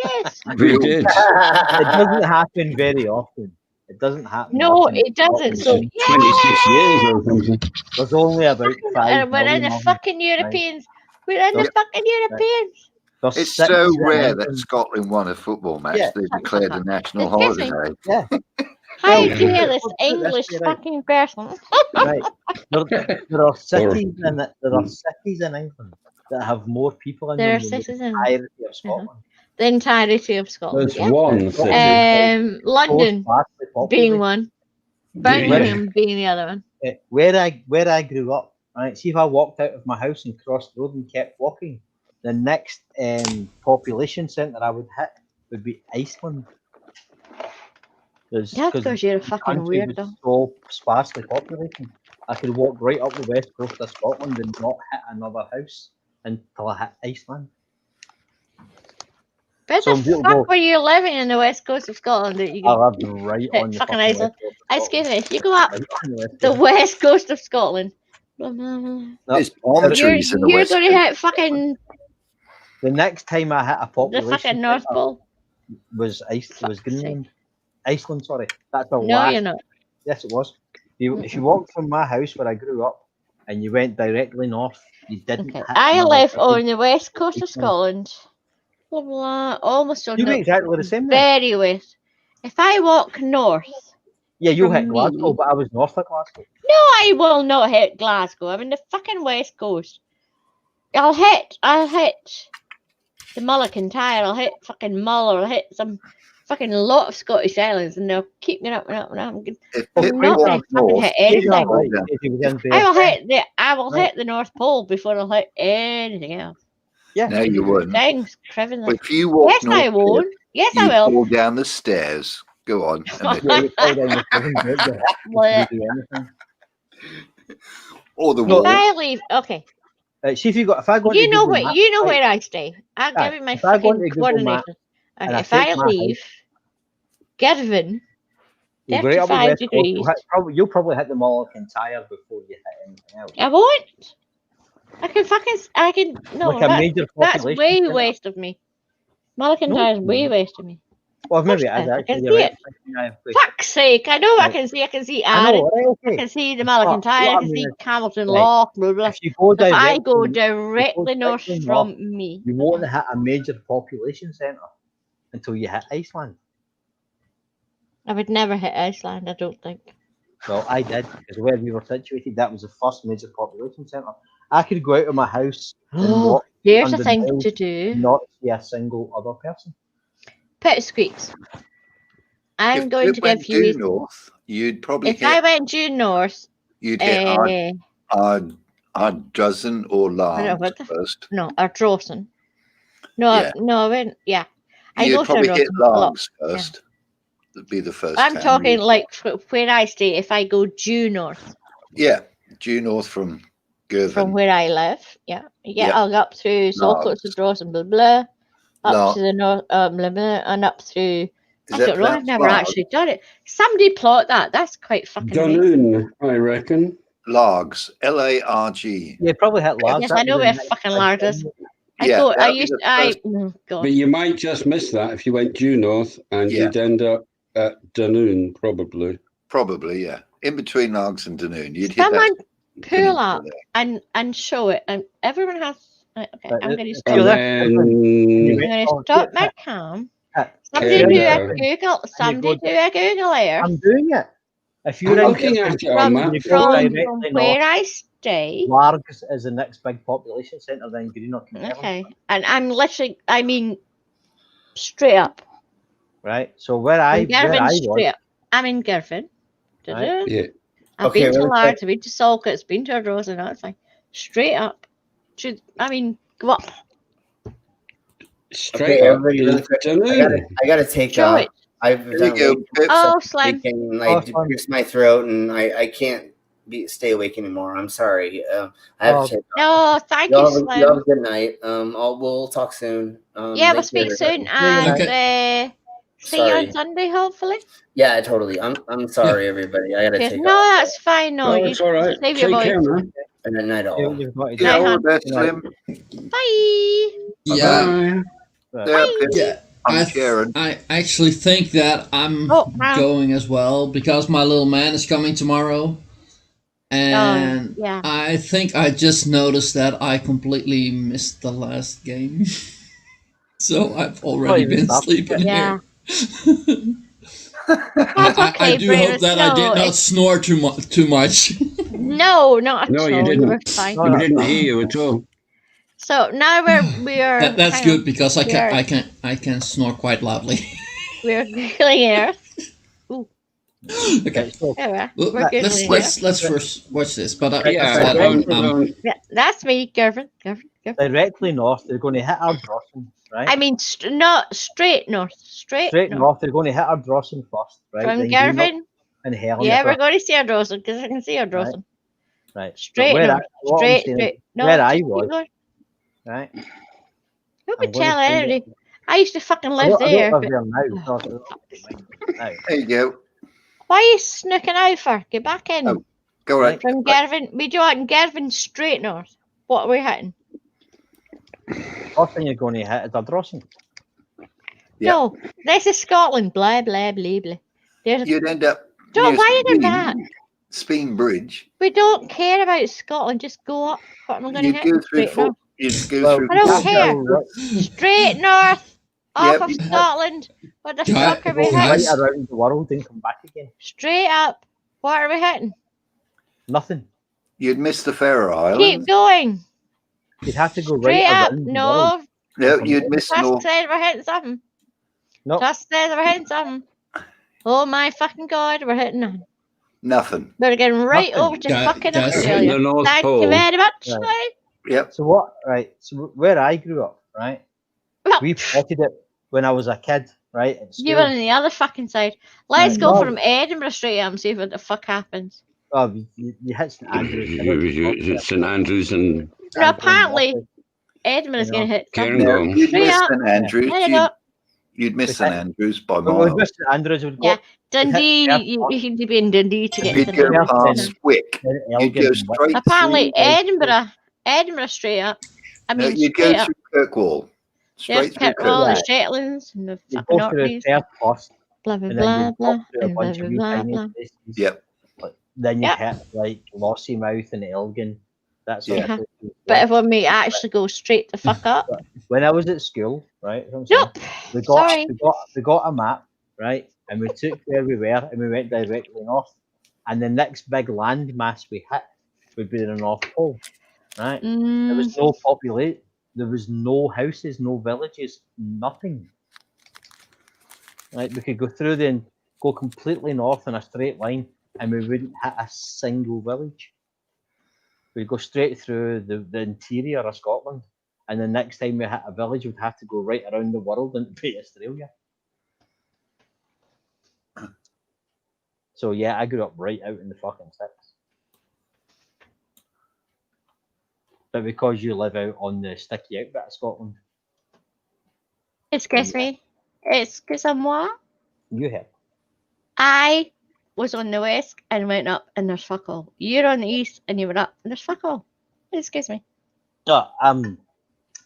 Yes. We did. It doesn't happen very often. It doesn't happen. No, often. it doesn't. So, Often. 26 years or something. There's only about 5 we're in million the of them. fucking Europeans. We're in the Right. fucking Europeans. There's It's 6 so in rare that England. Scotland won a football match. Yeah. They declared a national Excuse me. holiday. Yeah, How Yeah. dare this That's English right. fucking person? right. There are cities in it. There are cities in England that have more people in There are them than cities the in entirety of Scotland. the entirety of Scotland. There's Yeah. one city. London So sparsely populated. being one, Birmingham being the other one. Where I grew up, right? See if I walked out of my house and crossed the road and kept walking, the next population centre I would hit would be Iceland. That's 'cause because you're a the fucking country was weirdo. so sparsely populated. I could walk right up the west coast of Scotland and not hit another house until I hit Iceland. Where So the people fuck go- were you living in the west coast of Scotland that you I could lived right hit on the fucking fucking Iceland? west coast of Excuse Scotland. me, you go up Right on the west the coast. west coast of Scotland. Blah, blah, blah. No, There's palm You're- trees in the You're west. going to hit fucking the next time I hit a the population fucking North centre Pole. was Fuck's Greenland. Iceland, sorry. That's the No, last. you're not. Yes, it was. If you walked from my house where I grew up and you went directly north, you didn't. Okay. hit I another live city. on the west coast of Iceland. Scotland. Blah, blah, almost on You do the exactly the same. Then. very west. If I walk north, Yeah, you from hit Glasgow, me. but I was north of Glasgow. no, I will not hit Glasgow. I'm in the fucking west coast. I'll hit the Mulligan Tire. I'll hit fucking Mull, or I'll hit some fucking lot of Scottish islands, and they'll keep going up and up and up. If I'm Pip not going walked to fucking north, hit he'd anything. fall down. If he was in I will Bear, hit the North Pole before I'll hit anything else. yeah. No, you wouldn't. Thanks, Criven. But if you walk Yes, north, I won't. Yes, you I will. fall down the stairs. Go on. And Yeah, you fall down the prison, don't you? Bleh. You do anything. or the No, wall. If I leave, okay. See if if I go You into know Google what? Maps, You know right, where I stay. I'll Aye, give you my if I go fucking into Google Maps coordinates. and Okay, I if I take my leave Girvan, you go right up the 35 west coast, degrees. you'll probably hit the Malacantire before you hit anything else. I won't. I can. No, Like a major that's population way centre. west of me. Malacantire is way west of me. Well, maybe it Of is course I actually. can You're see right. it. Fuck's sake! I know I Right. can see. I can see I Arran. know, right, I okay. can see the But Malacantire. I what I can mean see is, Hamilton right, Lock. Blah blah. if you go If I go directly directly north from me, you won't hit a major population centre until you hit Iceland. I would never hit Iceland. I don't think. Well, I did, because where we were situated, that was the first major population centre. I could go out of my house and walk Here's a 100 thing miles to do. and not see a single other person. Pit squeaks. I'm If going it to went give you. due north, you'd probably If I hit. went due north, You'd hit a dozen or large what the first. no, or Drossen. No, Yeah. no, I wouldn't. Yeah, I You'd go to probably hit Drossen a lot. Largs first. That'd be the first. I'm town talking you'd- like where I stay. If I go due north Yeah, due north from Girvan. from where I live, yeah, Yeah. I'll go up through Saltcoats and Drossen, blah blah, up to the north, blah blah, and up through. I don't know. I've never actually done it. Somebody plot that. That's quite fucking amazing. Dunoon, I reckon. Largs, Larg. You probably hit Largs. Yes, I know where fucking Lard is. Yeah, Oh God. But you might just miss that if you went due north, and Yeah. you'd end up at Dunoon, probably. Probably, yeah. In between Largs and Dunoon, you'd hit Someone that. pull up and show it, and everyone has. Okay, I'm going to stop. And I'm then going to stop my cam. Somebody Somebody do Yeah. a Google. Somebody do a Google Earth. I'm doing it. If you're I'm in looking Girvan, at it on From, maps. from where I stay. Largs is the next big population centre, then Greenock and Girvan. Okay, and I'm literally. I mean, straight up. Right. So where I Girvan, straight was, up. I'm in Girvan. Right. Yeah. I've Okay, been to really Largs, I've been to Saltcoats, been to Ardrossan, and that's fine. Straight up. Go up. Straight Okay, up everybody, really quick. Dunoon. I gotta take Show it. I've Here done we go. way Pips. Oh, Slim. and Oh, I pierced my throat, and I can't stay awake anymore. I'm sorry. I have to take off. No, thank Y'all you, have a Slim. good night. We'll talk soon. Yeah, take we'll speak care, soon, everybody. and see you on Sorry. Sunday, hopefully. Yeah, totally. I'm sorry, everybody. I gotta Okay. take No, off. that's fine. No, Oh, you it's all right. save your Take voice. care, man. And then night all. you've got to Yeah, Night, all hon. the best, Slim. Bye. Yeah, Bye. Yeah, Pip. yeah. I'm Sharon. I actually think that I'm Oh, wow. going as well because my little man is coming tomorrow. And yeah. I think I just noticed that I completely missed the last game. So I've already been sleeping Yeah. here. That's I okay, do hope Bravis. that I did not snore too much. No, not at No, all. you You didn't. were fine. We didn't hear you at all. So now we're That's hang on. good because I can snore quite loudly. We're googling Earth. Okay. There we are. Well, We're googling Earth. let's first watch this. But Yeah, Yeah, that's me, Gervin. Directly north, they're going to hit Ardrossan, right? I mean, not straight north. Straight north, they're going to hit Ardrossan first, right? From Then Gervin. Greenock and Helen. Yeah, we're going to see Ardrossan because I can see Ardrossan. Right. Straight where north. what I'm saying is, Straight. No, where just I keep was, going. right? Don't be I'm gonna telling find anybody. I used to fucking live I there. don't live there now. so I don't know. There you go. Why are you snooking out for? Get back in. Oh, go right. From Gervin, we do it in Gervin straight north. What are we hitting? First thing you're going to hit is Ardrossan. Yeah. No, this is Scotland. Blah blah blah blah. There's You'd end up. Don't. near Why are you going Speen- back? Speen Bridge. We don't care about Scotland. Just go up. What am I going to You'd hit? go through. Straight north. You'd go through. I don't Portugal. care. Straight north. Off Yep. of Scotland. What the Guy- fuck are we Go right hitting? around the world and come back again. Straight up. What are we hitting? Nothing. You'd miss the Faroe Islands. Keep going. You'd have to go Straight right up. around the world. No. No, you'd miss First North. said we're hitting something. No. Just says we're hitting something. Oh my fucking god, we're hitting nothing. Nothing. We're getting right Nothing. over to fucking Guys, Australia. the North Thank Pole. you very much. Right. Yep. So what? Right. So where I grew up, right? Well, We plotted it when I was a kid, right? At you were school. on the other fucking side. Let's Right. go No. from Edinburgh straight up and see what the fuck happens. Oh, you hit St Andrews. St Andrews and No, apparently Edinburgh's You going to know. hit something. No, Cairngorm. you'd Straight miss up. St Andrews. There you go. You'd miss St Andrews by But with miles. St Andrews, would go Yeah, up, Dundee. Perth You need to be in Dundee to get You'd to go Perth, past Wick. then You'd Elgin, go and Wick. straight Apparently through. Edinburgh straight up. I No, mean you'd straight go up. through Kirkwall. There's Straight through Kirkwall, Kirkwall. the Shetlands, and the You fucking go through Orkneys. Perth first, Blah blah and then blah you blah. walk through a And blah bunch of blah wee blah tiny blah. places. Yep. Then you Yep. hit like Lossiemouth and Elgin. That sort Yeah. of places. But if we actually go straight the fuck up. When I was at school, right? that's what I'm saying, Nope. Sorry. we got a map, right? And we took where we were and we went directly north. And the next big land mass we hit would be the North Pole, right? There was no population, there was no houses, no villages, nothing. Right? We could go through go completely north in a straight line and we wouldn't hit a single village. We'd go straight through the interior of Scotland. And the next time we hit a village, we'd have to go right around the world and be Australia. So yeah, I grew up right out in the fucking sticks. But because you live out on the sticky out bit of Scotland, Excuse me. Excuse-moi. you hit. I was on the west and went up and there's fuck all. You're on the east and you went up and there's fuck all. Excuse me. I'm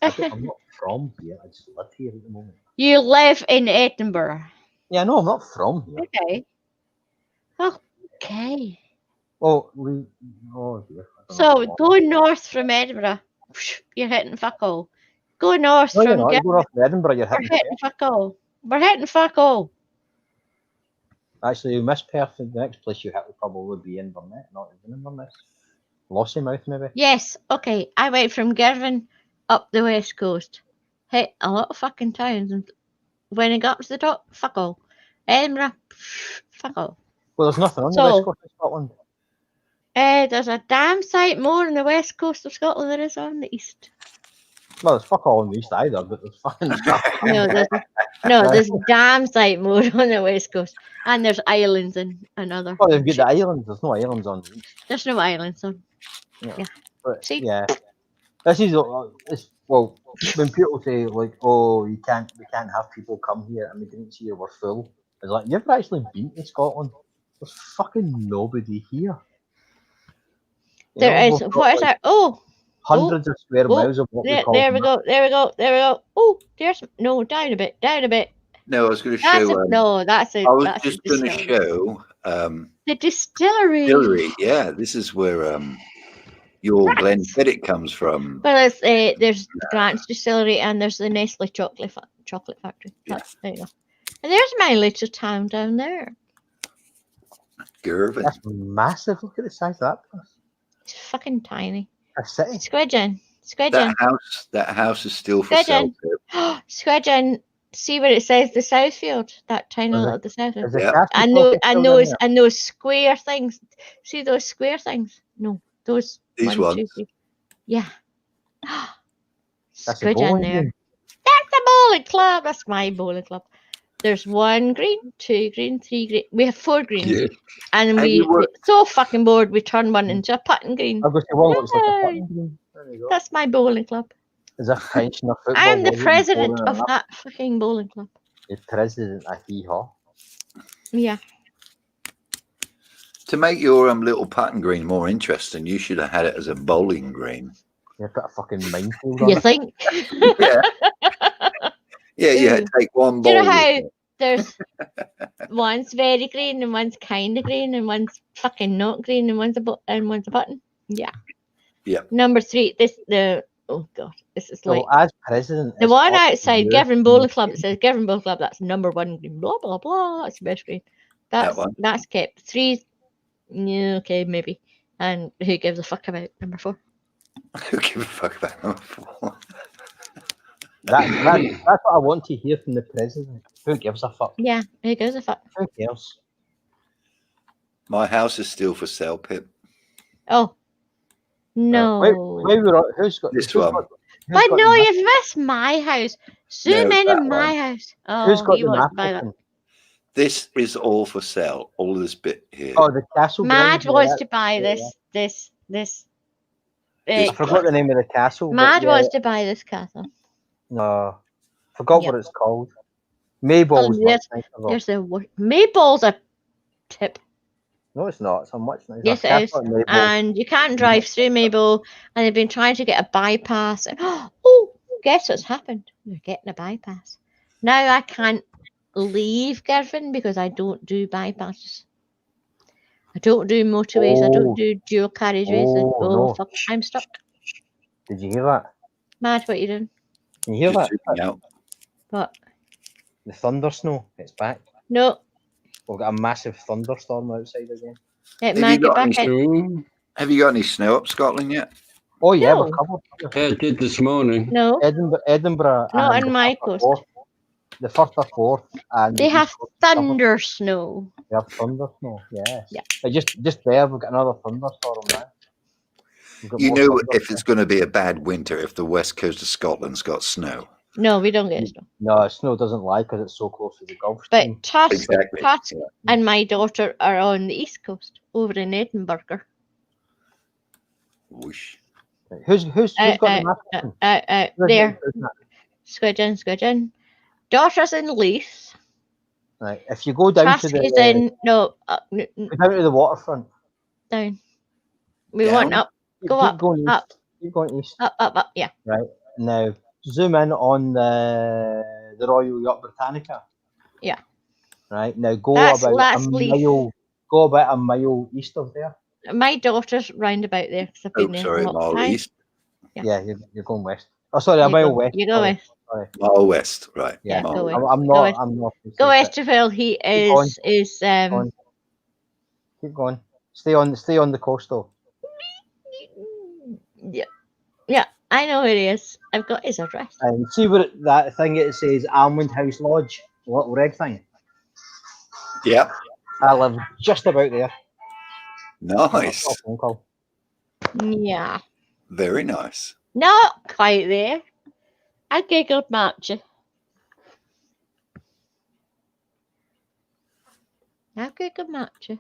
not from here. I just live here at the moment. You live in Edinburgh. Yeah, no, I'm not from here. Okay. Okay. Oh, dear. I don't know So what go north from Edinburgh. You're hitting fuck all. Go north No, you're from not. You go north to Edinburgh, you're We're hitting hitting fuck all. We're hitting fuck all. Actually, you miss Perth. The next place you hit would probably be Inverness, not even Inverness. Lossiemouth, maybe. Yes, okay. I went from Girvan up the west coast. Hit a lot of fucking towns, and when I got up to the top, fuck all. Edinburgh, fuck all. Well, there's nothing on the So- west coast of Scotland. There's a damn sight more on the west coast of Scotland than there is on the east. Well, there's fuck all on the east either, but there's fucking stuff. There's damn sight more on the west coast, and there's islands and another. Oh, they've got the islands. There's no islands on the east. There's no islands on. Yeah. But See? yeah, this is well. When people say like, "Oh, we can't have people come here," and we didn't see you were full. It's like you've actually been to Scotland. There's fucking nobody here. You There know, is. we've got, What is like, that? Oh, hundreds of square miles of what we there, call. there we go. There we go. There we go. Oh, there's no down a bit. Down a bit. No, I was going to That's show. that's it. I was That's just a going to distillery. show The distillery. distillery. Yeah, this is where your Right. Glenfiddich comes from. Well, there's Grant's distillery and there's the Nestle chocolate factory. Yeah. There you go. And there's my little town down there. Girvan. That's massive. Look at the size of that place. It's fucking tiny. A city. Squidgen. Squidgen. That house is still for sale. Squidgen. Squidgen. See what it says, the Southfield. That tiny Is it- little the Southfield. Is the Yeah. Castle And Coffee and still those down and those square things. See those square things? No, those These 1, 2, ones. 3. Yeah. there? That's a Squidgen bowling there. green. That's a bowling club. That's my bowling club. There's 1 green, 2 green, 3 green. We have 4 greens. Yeah. And And we're you were- so fucking board we turn one into a putting green. I was going to say, well, it looks like a Yay. bowling green. There you go. That's my bowling club. As if pensioner football. I'm the wasn't president boring of enough. that fucking bowling club. The president of hee-haw. Yeah. To make your little putting green more interesting, you should have had it as a bowling green. You put a fucking minefield on You it. think? Yeah, yeah. You had to take one Do you bowl. know how with it. there's one's very green and one's kind of green and one's fucking not green and one's a button? Yeah. Yeah. Number 3. Oh god, this is So like as president, the it's one up to outside you. Girvan Bowling Club. It says Girvan Bowling Club. That's number 1 green. Blah blah blah. That's the best green. That one. That's kept. 3. Yeah, okay, maybe. And who gives a fuck about number 4? Who gives a fuck about number 4? That's what I want to hear from the president. Who gives a fuck? Yeah, who gives a fuck? Who cares? My house is still for sale, Pip. Oh. No. Who's got This who's one. got, who's But got no, the ma- you've missed my house. Zoom No, in that on my one. house. who's Oh, got he the wants map to buy that. open? This is all for sale. All of this bit here. Oh, the castle. Mad grounds, wants yeah, to buy yeah, this. This I forgot the name of the castle. Mad but yeah, wants to buy this castle. no, forgot Yep. what it's called. Mayball's Oh, much nicer though. There's a Mayball's a tip. No, it's not. It's a much nicer Yes, it castle is. at Mayball. And you can't drive through Mayball. And they've been trying to get a bypass. Oh, guess what's happened? They're getting a bypass. Now I can't leave Girvan because I don't do bypasses. I don't do motorways. I don't do dual carriageways. No. Fuck! I'm stuck. Did you hear that? Mad, what you doing? Can you hear Just that? checking out. What? The thunder snow. It's back. No. We've got a massive thunderstorm outside again. It Have might you get got back in. Ooh. Have you got any snow up Scotland yet? Oh yeah, No. we're covered. Yeah, I did this morning. No, Edinburgh not and on my coast. The first or fourth, and They the have East Coast is covered. thunder snow. They have thunder snow. Yes. Yeah. But just there, we've got another thunderstorm now. We've got You more know thunder. if it's going to be a bad winter if the west coast of Scotland's got snow. No, we don't get snow. No, snow doesn't lie because it's so close to the Gulf But Stream. Tusk, Exactly. Tusk Yeah. and my daughter are on the east coast, over in Edinburgh. Whoosh. Who's got the map open? There. Squidge in. Daughter's in Leith. Right. If you go down Tusk to the is in go down to the waterfront. down. We Down? want up. Go keep up. going east. Up. Keep going east. Up. Yeah. Right. Now zoom in on the Royal Yacht Britannica. Yeah. Right. Now go That's about a Leith. mile. Go about a mile east of there. My daughter's round about there because I've been Oh, there sorry, a lot of mile time. east, Yeah, you're going west. Oh, sorry, a mile west. You go sorry. west. Sorry. mile west, right? Yeah, mile go west. west. I'm Go not. west. I'm not. Go west to Phil. He going. is Keep going. Stay on the coast though. Yeah, I know where he is. I've got his address. And see that thing it says Almond House Lodge, the little red thing. Yeah, I live just about there. nice, Got a phone call. Yeah, very nice. not quite there. I giggled match. I giggled match.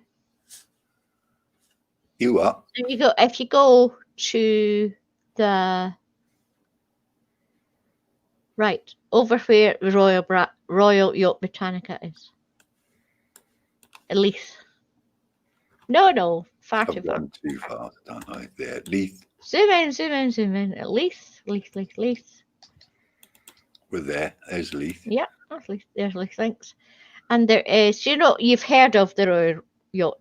You up? If you go to the right over where the Royal Yacht Britannica is. At least. No, far too I've far. gone too far, don't I? There, Leith. Zoom in. At least. We're there. There's Leith. Yeah, that's Leith. There's Leith Links. And there is, you've heard of the Royal Yacht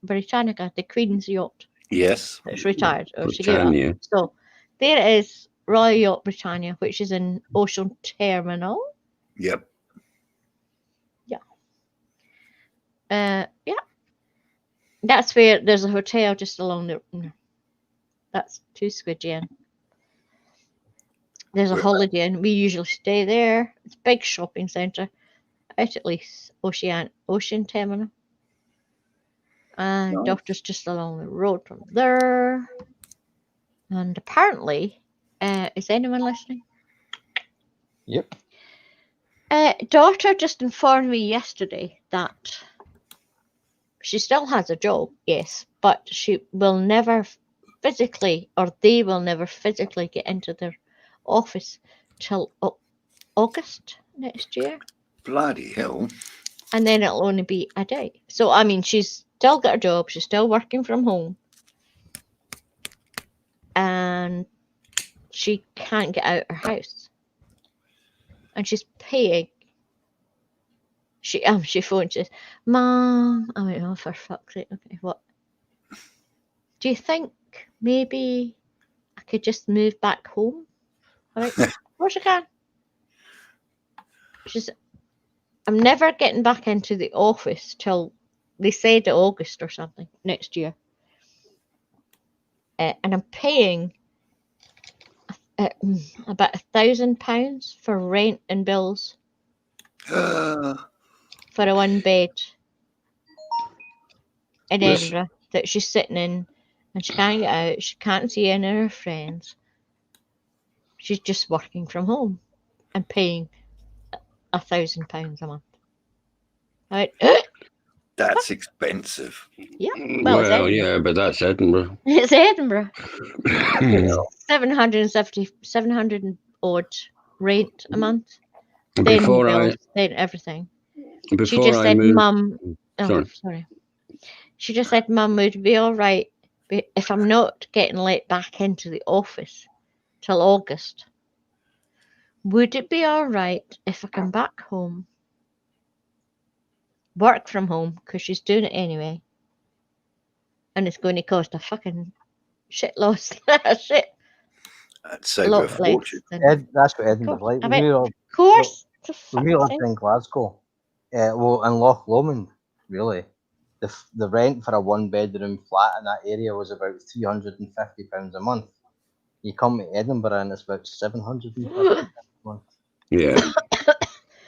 Britannica, the Queen's yacht. Yes. That's retired. Or she gave it up. Britannia. So there is Royal Yacht Britannia, which is in Ocean Terminal. Yep. Yeah. That's where there's a hotel just along the. That's too squidgy in. There's a Holiday Inn. We usually stay there. It's a big shopping centre. Out at least Ocean Terminal. And Nice. Doctor's just along the road from there. And apparently, is anyone listening? Yep. Daughter just informed me yesterday that she still has a job, yes, but she will never physically, or they will never physically get into their office till August next year. Bloody hell. And then it'll only be a day. So, I mean, she's still got a job. She's still working from home. And she can't get out her house. And she's paying. She phoned, she says, Mom, I went, oh, for fuck's sake, okay, what? Do you think maybe I could just move back home? I went, of course I can. She said, I'm never getting back into the office till they said August or something next year. And I'm paying about £1,000 for rent and bills for a one bed in Yes. Edinburgh that she's sitting in, and she can't get out. She can't see any of her friends. She's just working from home and paying £1,000 a month. Right? That's expensive. Yeah. Well, it's Well, Edinburgh. yeah, but that's Edinburgh. It's Edinburgh. Yeah. 700 and odd rent a month. Then Before bills, then everything. She before just I said, moved, Mum. Oh, sorry. sorry. She just said, Mum, would it be all right if I'm not getting let back into the office till August? Would it be all right if I come back home, work from home, because she's doing it anyway, and it's going to cost a fucking shit loss, shit That's over a lot less fortune. than. That's what Edinburgh's like. I When mean, we of course. For when we fuck's lived sake. in Glasgow, well, in Loch Lomond, really, the rent for a one-bedroom flat in that area was about £350 a month. You come to Edinburgh and it's about £750 a month. Yeah.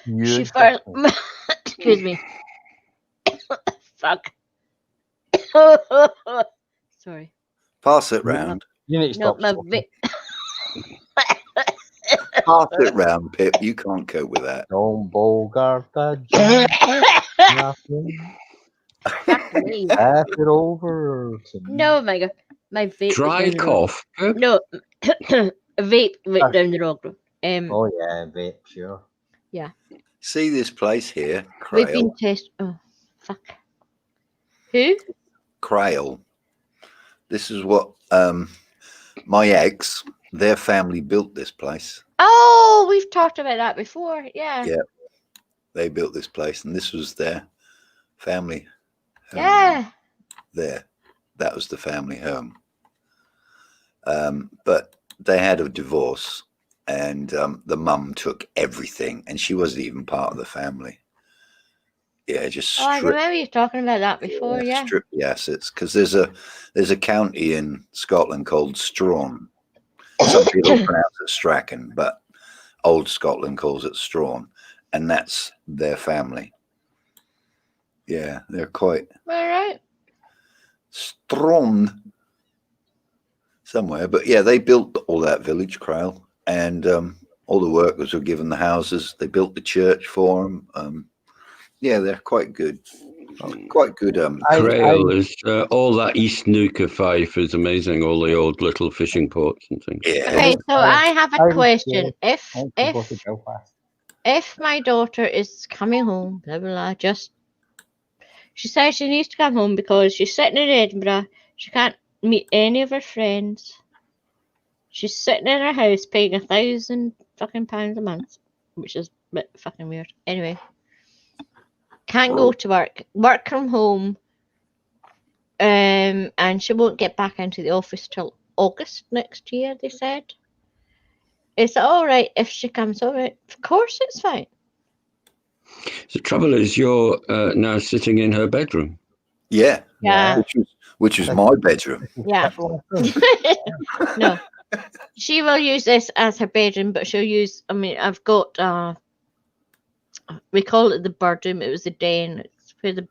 She Huge first. difference. Excuse me. Fuck. Sorry. Pass it round. You need to No, stop my smoking. Pass it round, Pip. You can't cope with that. Don't bogart the job. Nothing. Fuck me. Pass it over to me. No, my God. My vape went Dry down the wrong. cough. Pip? No, a vape went down the wrong road. Oh yeah, vape, sure. See this place here, We've Crail. been test. Oh, fuck. Who? Crail. This is what my ex, their family built this place. Oh, we've talked about that before. Yeah. Yeah. They built this place, and this was their family home. Yeah. There. That was the family home. But they had a divorce, and the mum took everything, and she wasn't even part of the family. Yeah, just Oh, I stripped, remember you talking about that before. Yeah. stripped the assets, because there's a county in Scotland called Strawn. Some people pronounce it Strachan, but old Scotland calls it Strawn, and that's their family. Yeah, they're quite All right. Strawn somewhere, but yeah, they built all that village, Crail, and all the workers were given the houses. They built the church for them. Yeah, they're quite good. Quite good. Crail is all that East Nuka Fife is amazing. All the old little fishing ports and things. Yeah. Okay, so I have a question. If Go to Belfast. if my daughter is coming home, blah blah blah, just she says she needs to come home because she's sitting in Edinburgh. She can't meet any of her friends. She's sitting in her house paying £1,000 fucking pounds a month, which is a bit fucking weird. Anyway, can't go to work from home, and she won't get back into the office till August next year. They said. Is it all right if she comes over? Of course, it's fine. The trouble is, you're now sitting in her bedroom. Yeah. Yeah. Which was my bedroom. Yeah. No. She will use this as her bedroom, but she'll use, I mean, I've got, we call it the bird room. It was the den. It's where the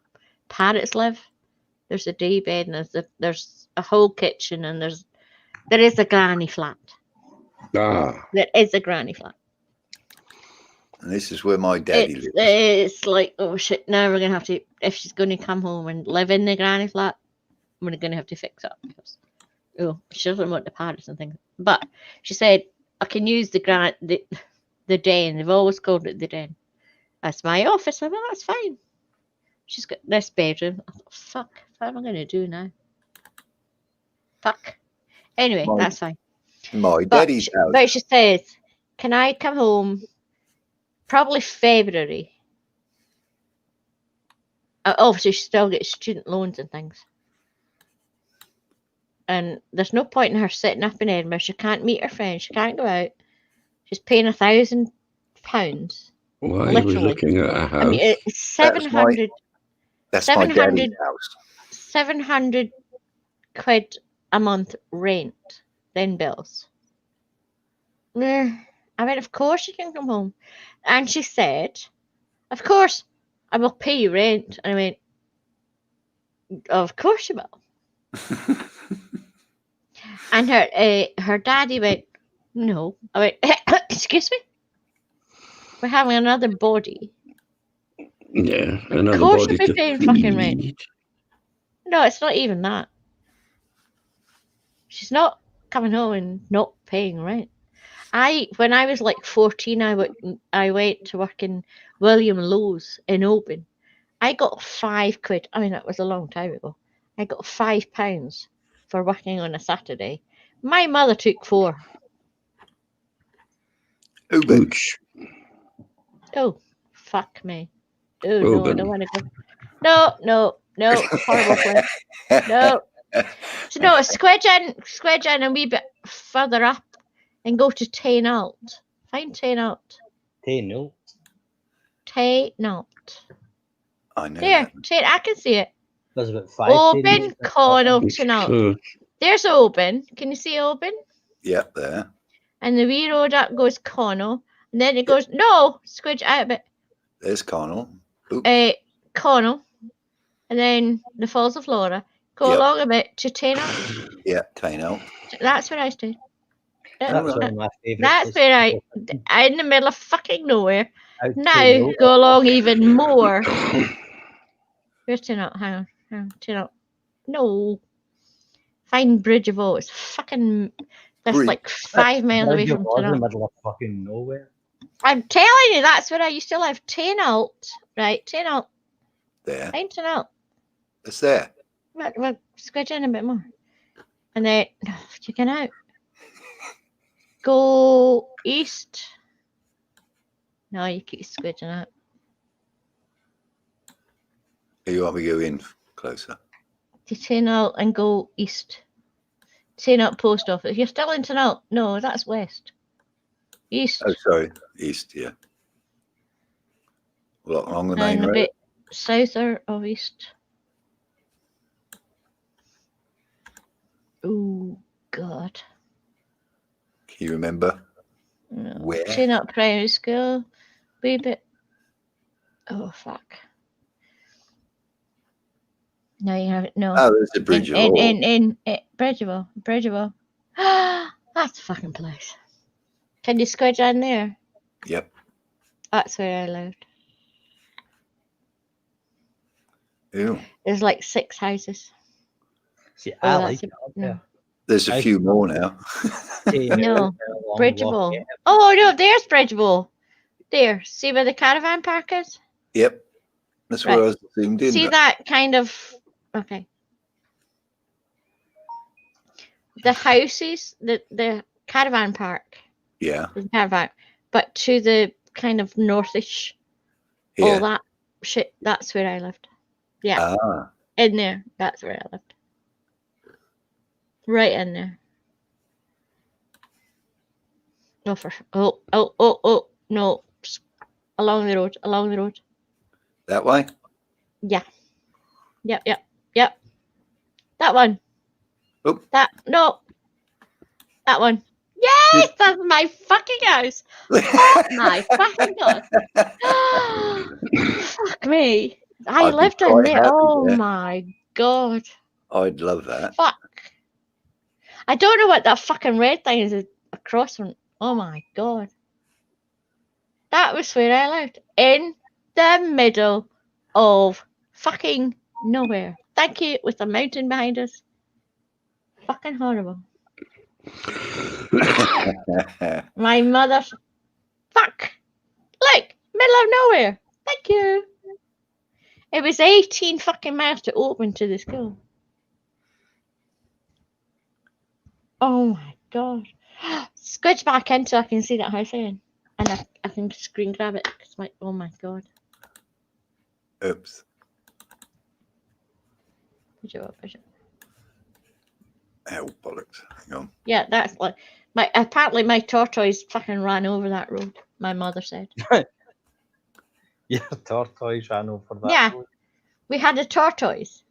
parrots live. There's a day bed, and there's a whole kitchen, and there is a granny flat. Ah. There is a granny flat. And this is where my daddy lives. It's like, oh shit, now we're going to have to, if she's going to come home and live in the granny flat, we're going to have to fix up because, she doesn't want the parrots and things. But she said, I can use the den. They've always called it the den. That's my office. I thought, that's fine. She's got this bedroom. I thought, fuck, what am I going to do now? Fuck. Anyway, that's fine. My daddy's house. But she says, can I come home probably February? Obviously, she still gets student loans and things. And there's no point in her sitting up in Edinburgh. She can't meet her friends. She can't go out. She's paying £1,000. Why are we looking at a house? I mean, it's 700. That's my daddy's house. 700 quid a month rent, then bills. I went, of course you can come home. And she said, of course, I will pay you rent. And I went, of course you will. And her daddy went, no. I went, excuse me? We're having another body. Yeah, Of another course body you'll be to paying fucking rent. feed. No, it's not even that. She's not coming home and not paying rent. When I was like 14, I went to work in William Lowe's in Oban. I got £5. I mean, that was a long time ago. I got £5 for working on a Saturday. My mother took 4. Uber. Ooch. Oh, fuck me. Oh, no, I Oban. don't want to go. No, horrible place. No. So, no, squidge in a wee bit further up and go to Tainault. Find Tainault. No. Tainault. I know There, that. I can see it. There's about 5. Oban, Connell, It's Tainault. close. There's Oban. Can you see Oban? Yep, there. And the wee road up goes Connell. And then it goes, no, squidge out a bit. There's Connell. Oops. Connell. And then the Falls of Flora. Go Yep. along a bit to Tainault. Yeah, Taino. That's where I stayed. That's one of my favourite That's places. where in the middle of fucking nowhere. Out Now Tainault. go along even more. Where's Tainault? Hang on. Tainault. No. Find Bridge of O. It's fucking. That's Bridge. like 5 miles away Bridge of from O's in the Tainault. middle of fucking nowhere. I'm telling you, that's where I used to live. Tainault. Right, Tainault. There. Find Tainault. It's there. Well, squidge in a bit more. And then, you get out. Go east. No, you keep squidging out. You want me to go in closer? To Tainault and go east. Tainault post office. You're still in Tainault. No, that's west. East. Oh, sorry. East, yeah. Well, along the main And a road. bit souther of east. Oh, God. Can you remember? No. Where? Tainault Primary School. Wee bit. Oh, fuck. No, you haven't. No. Oh, there's a bridge of all. In Bridgeville. Bridgeville. That's the fucking place. Can you squidge in there? Yep. That's where I lived. Ew. There's like 6 houses. See, Oh, I that's like it. no. Yeah. There's a few more now. No. Bridgeville. Oh, no, there's Bridgeville. There. See where the caravan park is? Yep. That's where I was zoomed in. See that kind of. Okay. The houses, the caravan park. Yeah. The caravan. But to the kind of northish, Yeah. all that shit, that's where I lived. Yeah. Ah. In there. That's where I lived. Right in there. No, no. Along the road. That way? Yeah. Yep. That one. Oh. That That one. Yes, that's my fucking house. Oh my fucking God. Fuck me. I I'd be lived in quite there. happy Oh there. my God. I'd love that. Fuck. I don't know what that fucking red thing is across from. Oh my God. That was where I lived. In the middle of fucking nowhere. Thank you, with a mountain behind us. Fucking horrible. My mother's. Fuck. Look, middle of nowhere. Thank you. It was 18 fucking miles to open to the school. Oh my God. Squidge back in so I can see that house again. And I can screen grab it. Cause oh my God. Oops. Push it up. Oh, bollocks. Hang on. Yeah, that's like apparently my tortoise fucking ran over that road. My mother said. Your tortoise ran over that. Yeah. road. We had a tortoise.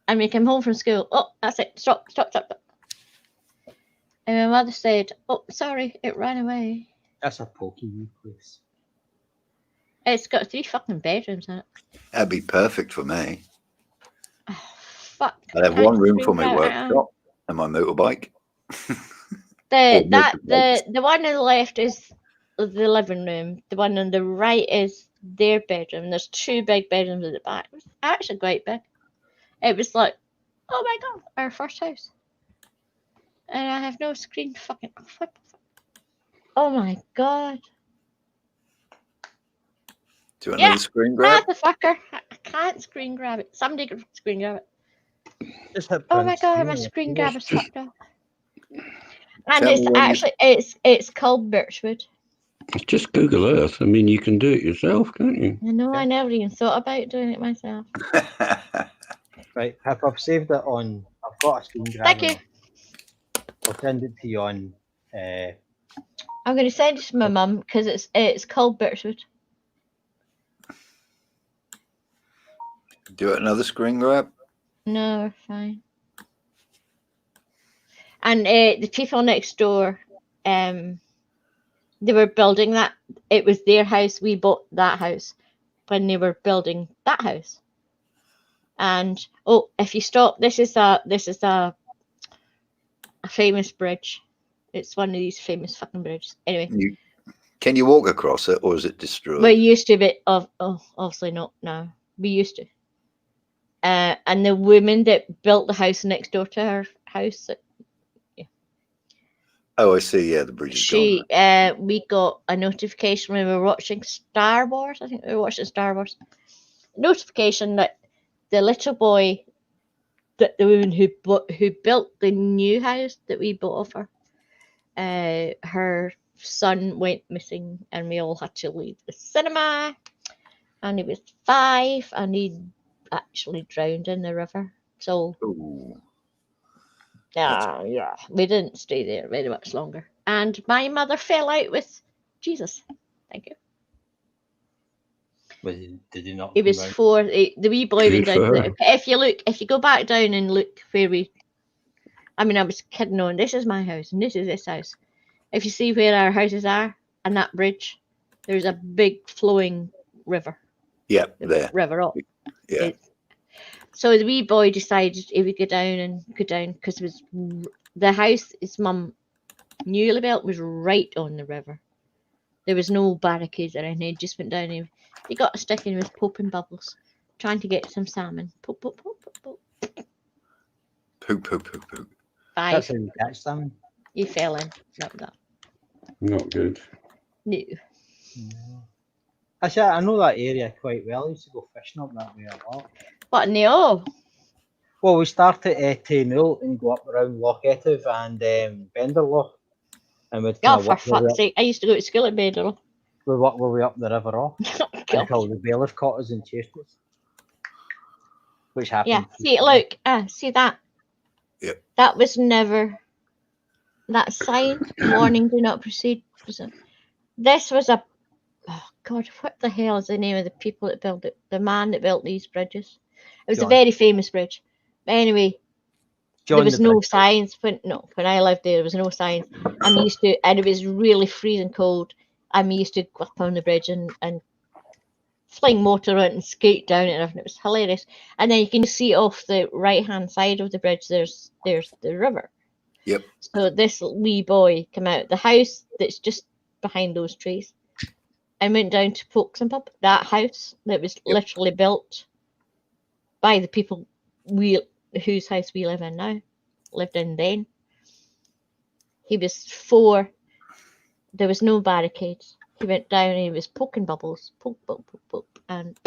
And we came home from school. Oh, that's it. Stop. And my mother said, "Oh, sorry, it ran away." That's a pokey place. It's got 3 fucking bedrooms in it. That'd be perfect for me. Oh, fuck. I'd have Can't one room screen for my grab it workshop and my motorbike. The one on the left is the living room. The one on the right is their bedroom. There's 2 big bedrooms at the back. It was actually quite big. It was like, oh my god, our first house. And I have no screen fucking. Oh my god. Do another screen grab? Motherfucker. I can't screen grab it. Somebody could screen grab it. Just hit Oh my print god, my screen. screen grab is fucked up. And Tell it's me when you- actually it's called Birchwood. Just Google Earth. I mean, you can do it yourself, can't you? I know, I never even thought about doing it myself. Right, Pip, I've saved it on. I've got a screen grab. Thank you. I'll send it to you on. I'm going to send it to my mum because it's called Birchwood. Do another screen grab? No, we're fine. And the people next door, they were building that. It was their house. We bought that house when they were building that house. And if you stop, this is a famous bridge. It's one of these famous fucking bridges. Anyway, Can you walk across it, or is it destroyed? we used to, but obviously not now. We used to. And the woman that built the house next door to her house, Oh, I see. Yeah, the bridge is gone. we got a notification when we were watching Star Wars. I think we were watching Star Wars. Notification that the little boy, that the woman who built the new house that we bought off her, her son went missing, and we all had to leave the cinema. And he was 5, and he actually drowned in the river. So. Ooh. Yeah, we didn't stay there very much longer. And my mother fell out with Jesus. Thank you. Did he not? He was 4. The wee boy went down. Good for If you go back down and look where I was kidding on. This is my house, and this is this house. If you see where our houses are and that bridge, there's a big flowing river. Yeah, there. River up. Yeah. So the wee boy decided he would go down because the house his mum newly built was right on the river. There was no barricades or anything. He just went down and he got a stick and he was popping bubbles, trying to get some salmon. Pop, pop, pop, pop, pop. Poop, poop, poop, poop. 5. That's how you catch salmon. He fell in. That. Not good. No. Actually, I know that area quite well. I used to go fishing up that way a lot. What no? Well, we start at Tainul and go up around Loch Etive and Benderloch. And we'd Oh, kind for of fuck's sake. I used to go to school at Bedell. we work our way up the river off until the bailiff caught us and chased us. Which happened. Yeah, see, look, see that? Yep. That was never that sign, warning, do not proceed. This was a, oh God, what the hell is the name of the people that built it? The man that built these bridges. It was John. a very famous bridge. But anyway, John there was the no Bridge. signs. When I lived there was no signs. I'm used to, and it was really freezing cold. I'm used to go up on the bridge and fling motor out and skate down it and everything. It was hilarious. And then you can see off the right hand side of the bridge there's the river. Yep. So this wee boy came out the house that's just behind those trees and went down to Pokes and Pub. That house that was literally built by the people whose house we live in now, lived in then. He was 4. There was no barricades. He went down and he was poking bubbles. Poke, poke, poke, poke. And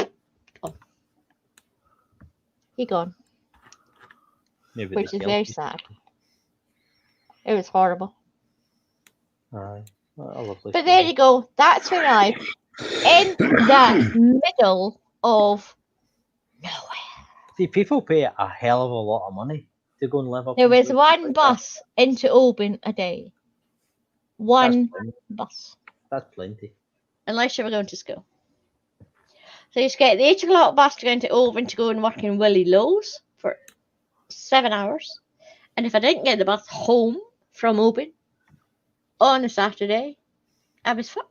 he gone. Maybe Which the is very selfies. sad. It was horrible. Aye. What a lovely But there story. you go. That's where I live. In the middle of nowhere. See, people pay a hell of a lot of money to go and live up. There in was places one like bus into Oban a day. One bus. That's plenty. Unless you were going to school. So you used to get the 8 o'clock bus to go into Oban to go and work in Willie Lowe's for 7 hours. And if I didn't get the bus home, from Oban on a Saturday, I was fucked.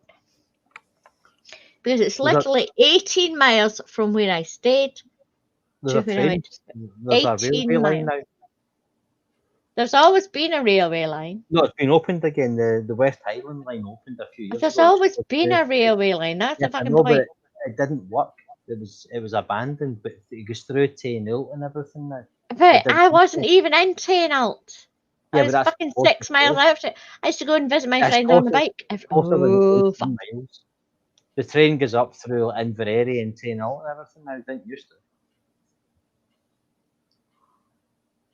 Because it's literally 18 miles from where I stayed There's to a where I train. went to school. There's a 18 railway line miles. now. There's always been a railway line. No, it's been opened again. The West Highland line opened a few years There's ago. always been a railway line. That's the Yes, I fucking know, but point. it didn't work. It was abandoned, but it goes through Tainult and everything now. But did- I wasn't even in Tainult. Yeah, I but was that's fucking close 6 to miles Tainult. out. I used to go and visit my That's friends on the closer- bike. Closer than Oh, 18 fuck. miles. The train goes up through Inverary and Tainult and everything now. It didn't used to.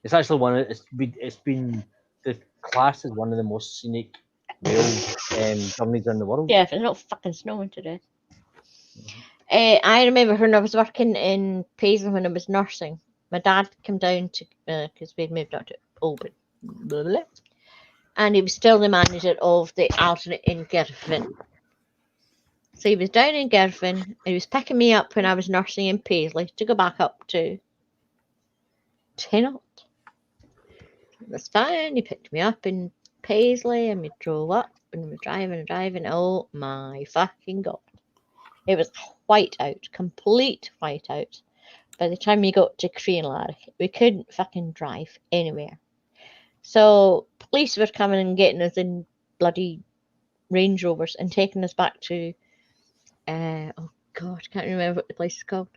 It's actually it's been the class as one of the most scenic rail journeys in the world. Yeah, if it's not fucking snowing today. I remember when I was working in Paisley when I was nursing. My dad came down to because we'd moved up to Oban, blah, blah, blah, and he was still the manager of the alternate in Girvan. So he was down in Girvan, and he was picking me up when I was nursing in Paisley to go back up to Tainult. That's fine. He picked me up in Paisley, and we drove up, and we were driving. Oh my fucking god! It was white out, complete white out. By the time we got to Creanlarich, we couldn't fucking drive anywhere. So police were coming and getting us in bloody Range Rovers and taking us back to, oh god, I can't remember what the place is called,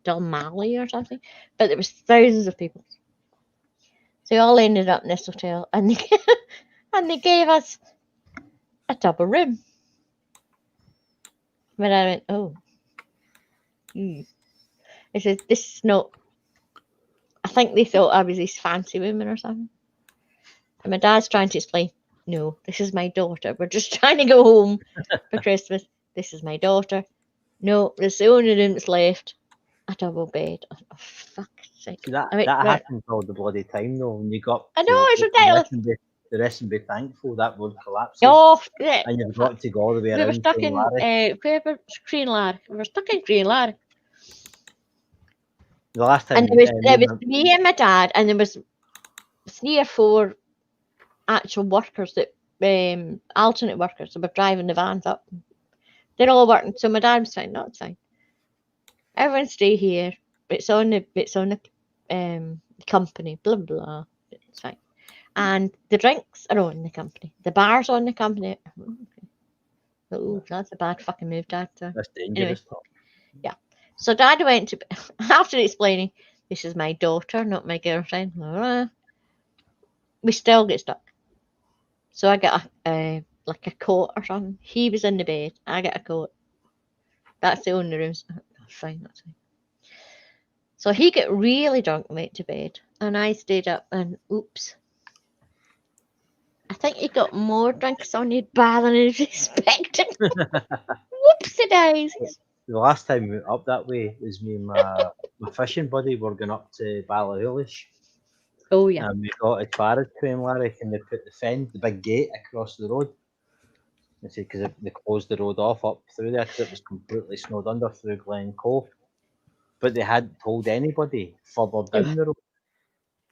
Dalmally or something. But there was thousands of people. So we all ended up in this hotel, and they gave us a double room. But I went, oh. I said, this is not. I think they thought I was this fancy woman or something. And my dad's trying to explain, no, this is my daughter. We're just trying to go home for Christmas. This is my daughter. No, it's the only room that's left. A double bed. Oh, fuck's sake. That I mean, happens all the bloody time though. When you got I know, it's ridiculous. The rest and be thankful that would collapse. Oh, yeah. And you've got to go all the way We around. were stuck in Creanlarich. We were stuck in Creanlarich. The last time, and there was me and my dad, and there was 3 or 4 actual workers that alternate workers that were driving the vans up. They're all working, so my dad was saying, "No, it's fine. Everyone stay here. It's on the company. Blah blah. It's fine. And the drinks are on the company. The bar's on the company. Oh, that's a bad fucking move, Dad. That's dangerous. Anyway, yeah. So Dad went to after explaining, this is my daughter, not my girlfriend. We still get stuck. So I got like a coat or something. He was in the bed. I got a coat. That's the only rooms. Fine, that's fine. So he got really drunk and went to bed, and I stayed up. And oops, I think he got more drinks on his bar than he was expecting. Whoopsie daisies. The last time we went up that way was me and my fishing buddy were going up to Ballachulish. Oh yeah. And we got as far as Creanlarich, and they put the big gate across the road. They said because they closed the road off up through there because it was completely snowed under through Glen Cove. But they hadn't told anybody further down the road.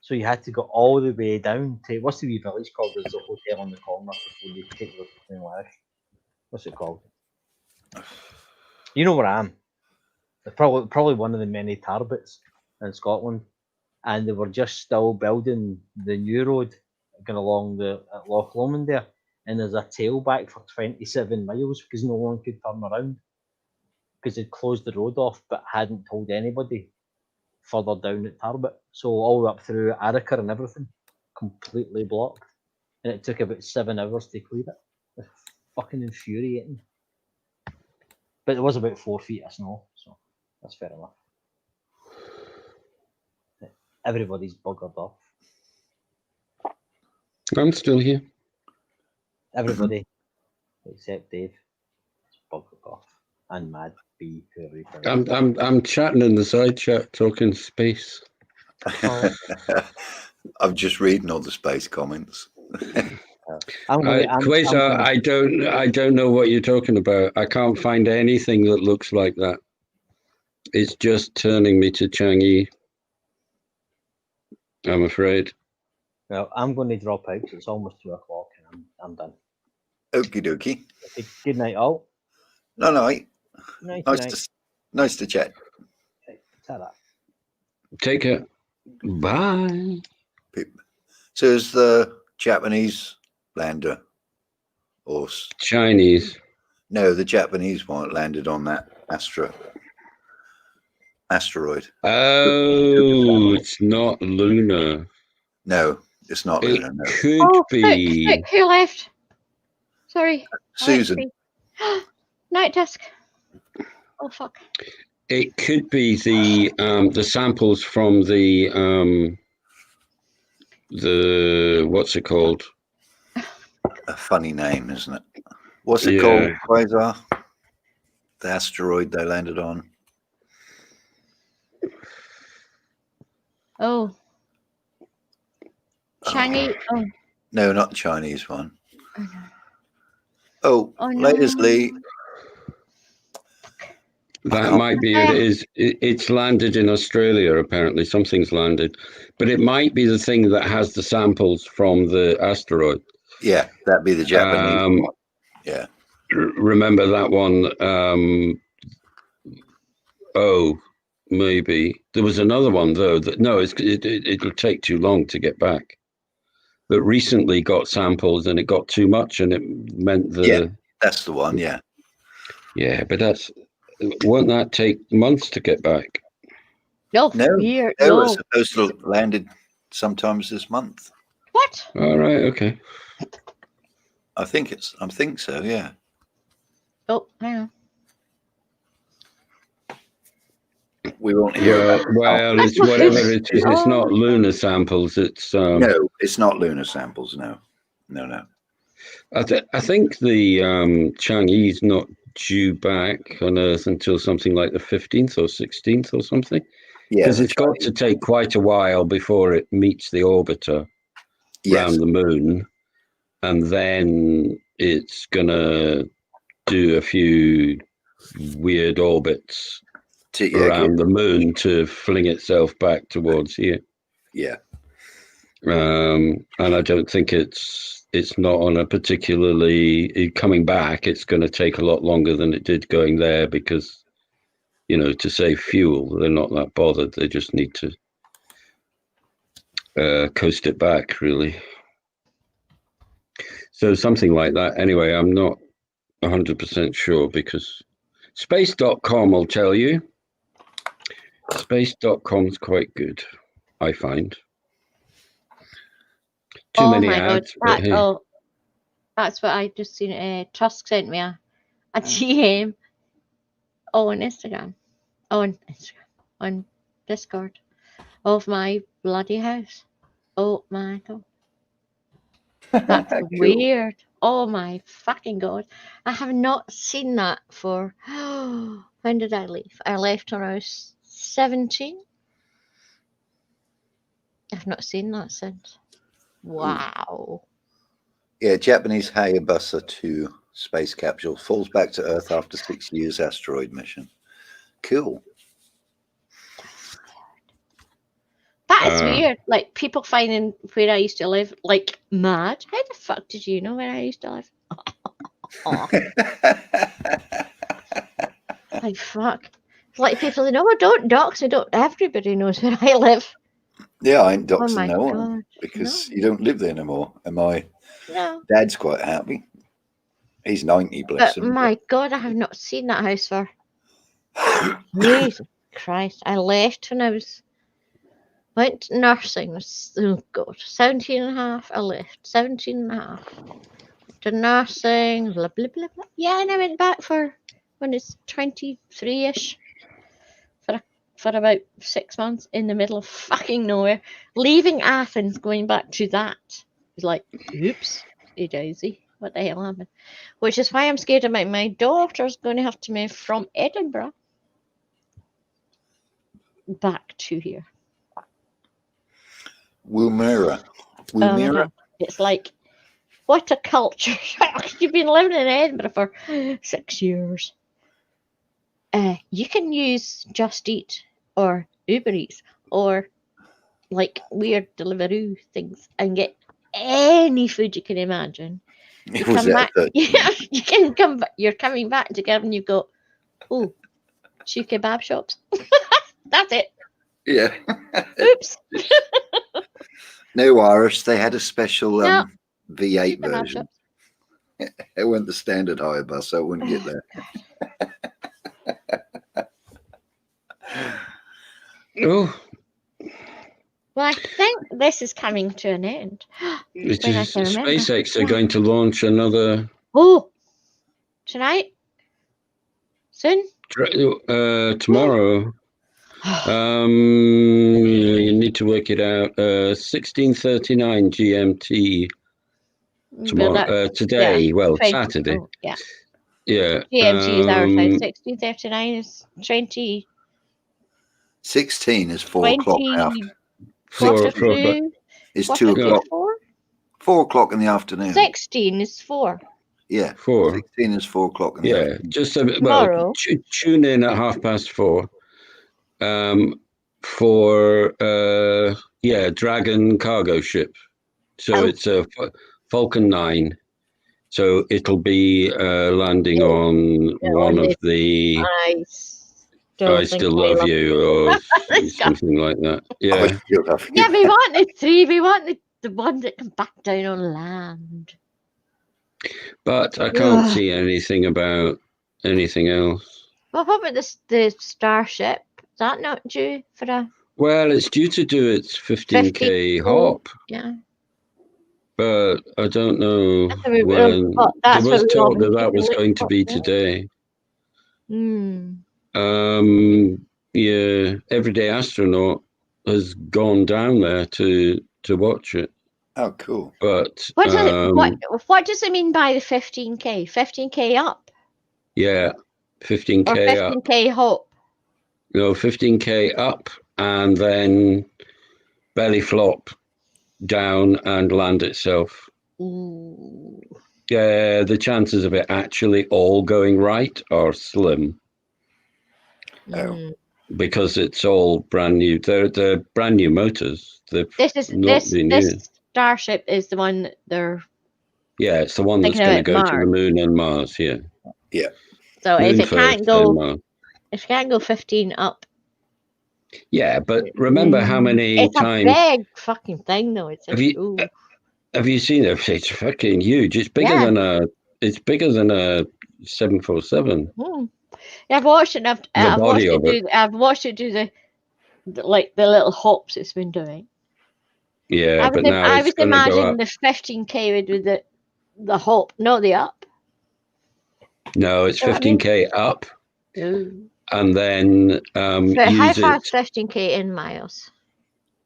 So you had to go all the way down to what's the wee village called? There's a hotel on the corner before you take the Creanlarich. What's it called? You know where I am. It's probably one of the many Tarbits in Scotland. And they were just still building the new road going along at Loch Lomond there. And there's a tailback for 27 miles because no one could turn around. Because they'd closed the road off but hadn't told anybody further down at Tarbit. So all the way up through Arica and everything, completely blocked. And it took about 7 hours to clear it. It's fucking infuriating. But there was about 4 feet of snow, so that's fair enough. Everybody's buggered off. I'm still here. Everybody except Dave is buggered off. And Mad B, whoever you I'm chatting in the side chat, talking space. I'm just reading all the space comments. Quasar, I don't know what you're talking about. I can't find anything that looks like that. It's just turning me to Changi, I'm afraid. Well, I'm going to drop out. So it's almost 2:00, and I'm done. Okie dokie. Okay, good night, all. No, Night, nice to chat. Okay, ta-ra. Take care. Bye. So is the Japanese lander, or Chinese? No, the Japanese one landed on that asteroid. Oh, it's not lunar. No, it's not It lunar. No. could be. Look, who left? Sorry. Susan. Night desk. Oh fuck. It could be the samples from the what's it called? A funny name, isn't it? What's it Yeah. called? Quasar? The asteroid they landed on. Oh. Chinese. Oh. No, not the Chinese one. Oh, no. Oh, no. latest Lee. That might be it. It's landed in Australia, apparently. Something's landed. But it might be the thing that has the samples from the asteroid. Yeah, that'd be the Japanese one. Yeah. Remember that one? Maybe. There was another one, though. It'll take too long to get back. That recently got samples and it got too much and it meant Yeah, that's the one, yeah. Yeah, but won't that take months to get back? No, it was supposed to have landed sometimes this month. What? All right, okay. I think so, yeah. Oh, hang on. We won't hear Well, it's whatever it is. It's not lunar samples. It's no, it's not lunar samples. No. I think the Chinese not due back on Earth until something like the 15th or 16th or something. Yeah, because it's got to take quite a while before it meets the orbiter around the moon, and then it's gonna do a few weird orbits around the moon to fling itself back towards here. Yeah. And I don't think it's not on a particularly coming back. It's going to take a lot longer than it did going there because, to save fuel, they're not that bothered. They just need to coast it back, really. So something like that. Anyway, I'm not 100% sure because space.com will tell you. Space.com's quite good, I find. Too many ads. God. That's what I just seen. Tusk sent me a DM on Instagram, on Discord of my bloody house. Oh my God. That's Cool. weird. Oh my fucking God. I have not seen that for, when did I leave? I left when I was 17. I've not seen that since. Wow. Yeah, Japanese Hayabusa 2 space capsule falls back to Earth after 6 years asteroid mission. Cool. That's weird. Like people finding where I used to live, like mad. How the fuck did you know where I used to live? Like fuck. It's like people say, no, don't dox me. Don't. Everybody knows where I live. Yeah, I ain't Oh doxing my no one God. because you don't live there no more. And my No. dad's quite happy. He's 90, bless But him. my God, I have not seen that house for Jesus Christ. I left when I went to nursing. Oh God, 17 and a half. I left 17 and a half. To nursing, blah, blah, blah, blah. Yeah, and I went back for when it's 23-ish for about 6 months in the middle of fucking nowhere. Leaving Athens, going back to that. It's like, oops, daisy. What the hell happened? Which is why I'm scared about my daughter's going to have to move from Edinburgh back to here. Woomera. Oh my God. It's like, what a culture. You've been living in Edinburgh for 6 years. You can use Just Eat or Uber Eats or like weird Deliveroo things and get any food you can imagine. You Was come that back, you can come back. You're coming back together, and you go, oh, 2 kebab shops. That's it. Yeah. Oops. No, Irish. They had a special No. V8 2 kebab version. shops. It went the standard high bus, so I wouldn't get there. Oh, Well, I think this is coming to an end. it When I is can remember. SpaceX are going to launch another Oh, tonight? Soon? tomorrow. You need to work it out. 16:39 GMT tomorrow. Today, yeah, well, 20, Saturday. oh, yeah. Yeah. GMT is our time. 16:39 is 20. 16 is 4 o'clock now. quarter 4 o'clock. to It's quarter 2 to o'clock. 4. 4 o'clock in the afternoon. 16 is 4. Yeah. 4. 16 is 4 o'clock in the Yeah, afternoon. just a bit. Tomorrow. Well, tune in at 4:30. For Dragon cargo ship. So it's a Falcon 9. So it'll be landing on one of the I I Still Love You or something like that. Yeah. I still love you. Yeah, we want the 3. We want the one that can back down on land. But I can't see anything about anything else. Well, what about the Starship? Is that not due for a Well, it's due to do its 15K hop, Yeah. but I don't know That's what we- when. well, that's There what was we all talk that been that was looking going to for, be yeah. today. Hmm. Yeah, Everyday Astronaut has gone down there to watch it. Oh, cool. But What does it mean by the 15K? 15K up yeah, or 15K up. 15K hop? No, 15K up and then belly flop down and land itself. Ooh. Yeah, the chances of it actually all going right are slim. Mm. Because it's all brand new. They're brand new motors. They've This Starship is the one that they're. Yeah, it's the one that's thinking going to about go to the Mars. moon and Mars. Yeah. Yeah. So Moon if it first, can't then go, Mars. 15 up, Yeah, but remember how many it's times a big fucking thing, though. It's have you seen it? It's fucking huge. It's bigger than a 747. Yeah, I've watched it. And I've watched body it of do. I've watched it do the little hops it's been doing. Yeah, but now I it's was going to go imagining up. the 15K would do the hop, not the up. No, it's You know what I mean? 15K up, Ooh. and then So how use far it is 15K in miles?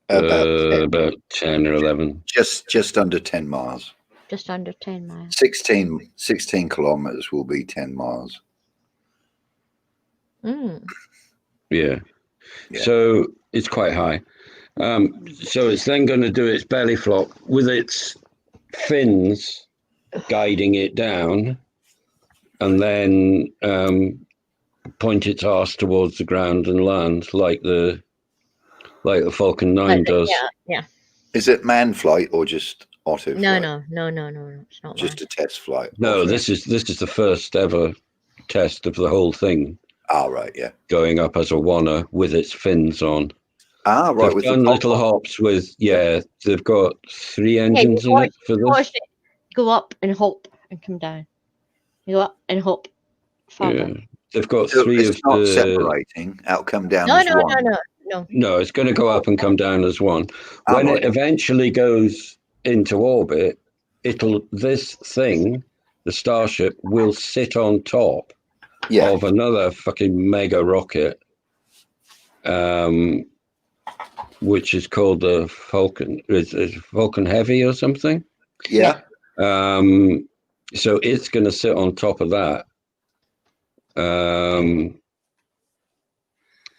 about 10 or 11. Just under 10 miles. Just under 10 miles. 16 kilometers will be 10 miles. Mm. Yeah. So it's quite high. So it's then going to do its belly flop with its fins guiding it down, and then point its arse towards the ground and land like the Falcon 9 does. Yeah. Is it man flight or just auto flight? No. It's not Just a test flight. No, this is the first ever test of the whole thing. Oh, right, yeah. Going up as a oneer with its fins on. Ah, right. They've with done the little hops with, they've got 3 engines in it for this. It go up and hop and come down. You go up and hop further. Yeah. They've got So 3 it's of not the... separating. It'll come down No, as no, one. no. No, it's going to go up and come down as one. When it eventually goes into orbit, this thing, the Starship, will sit on top of another fucking mega rocket, which is called the Falcon. Is it Falcon Heavy or something? Yeah. So it's going to sit on top of that.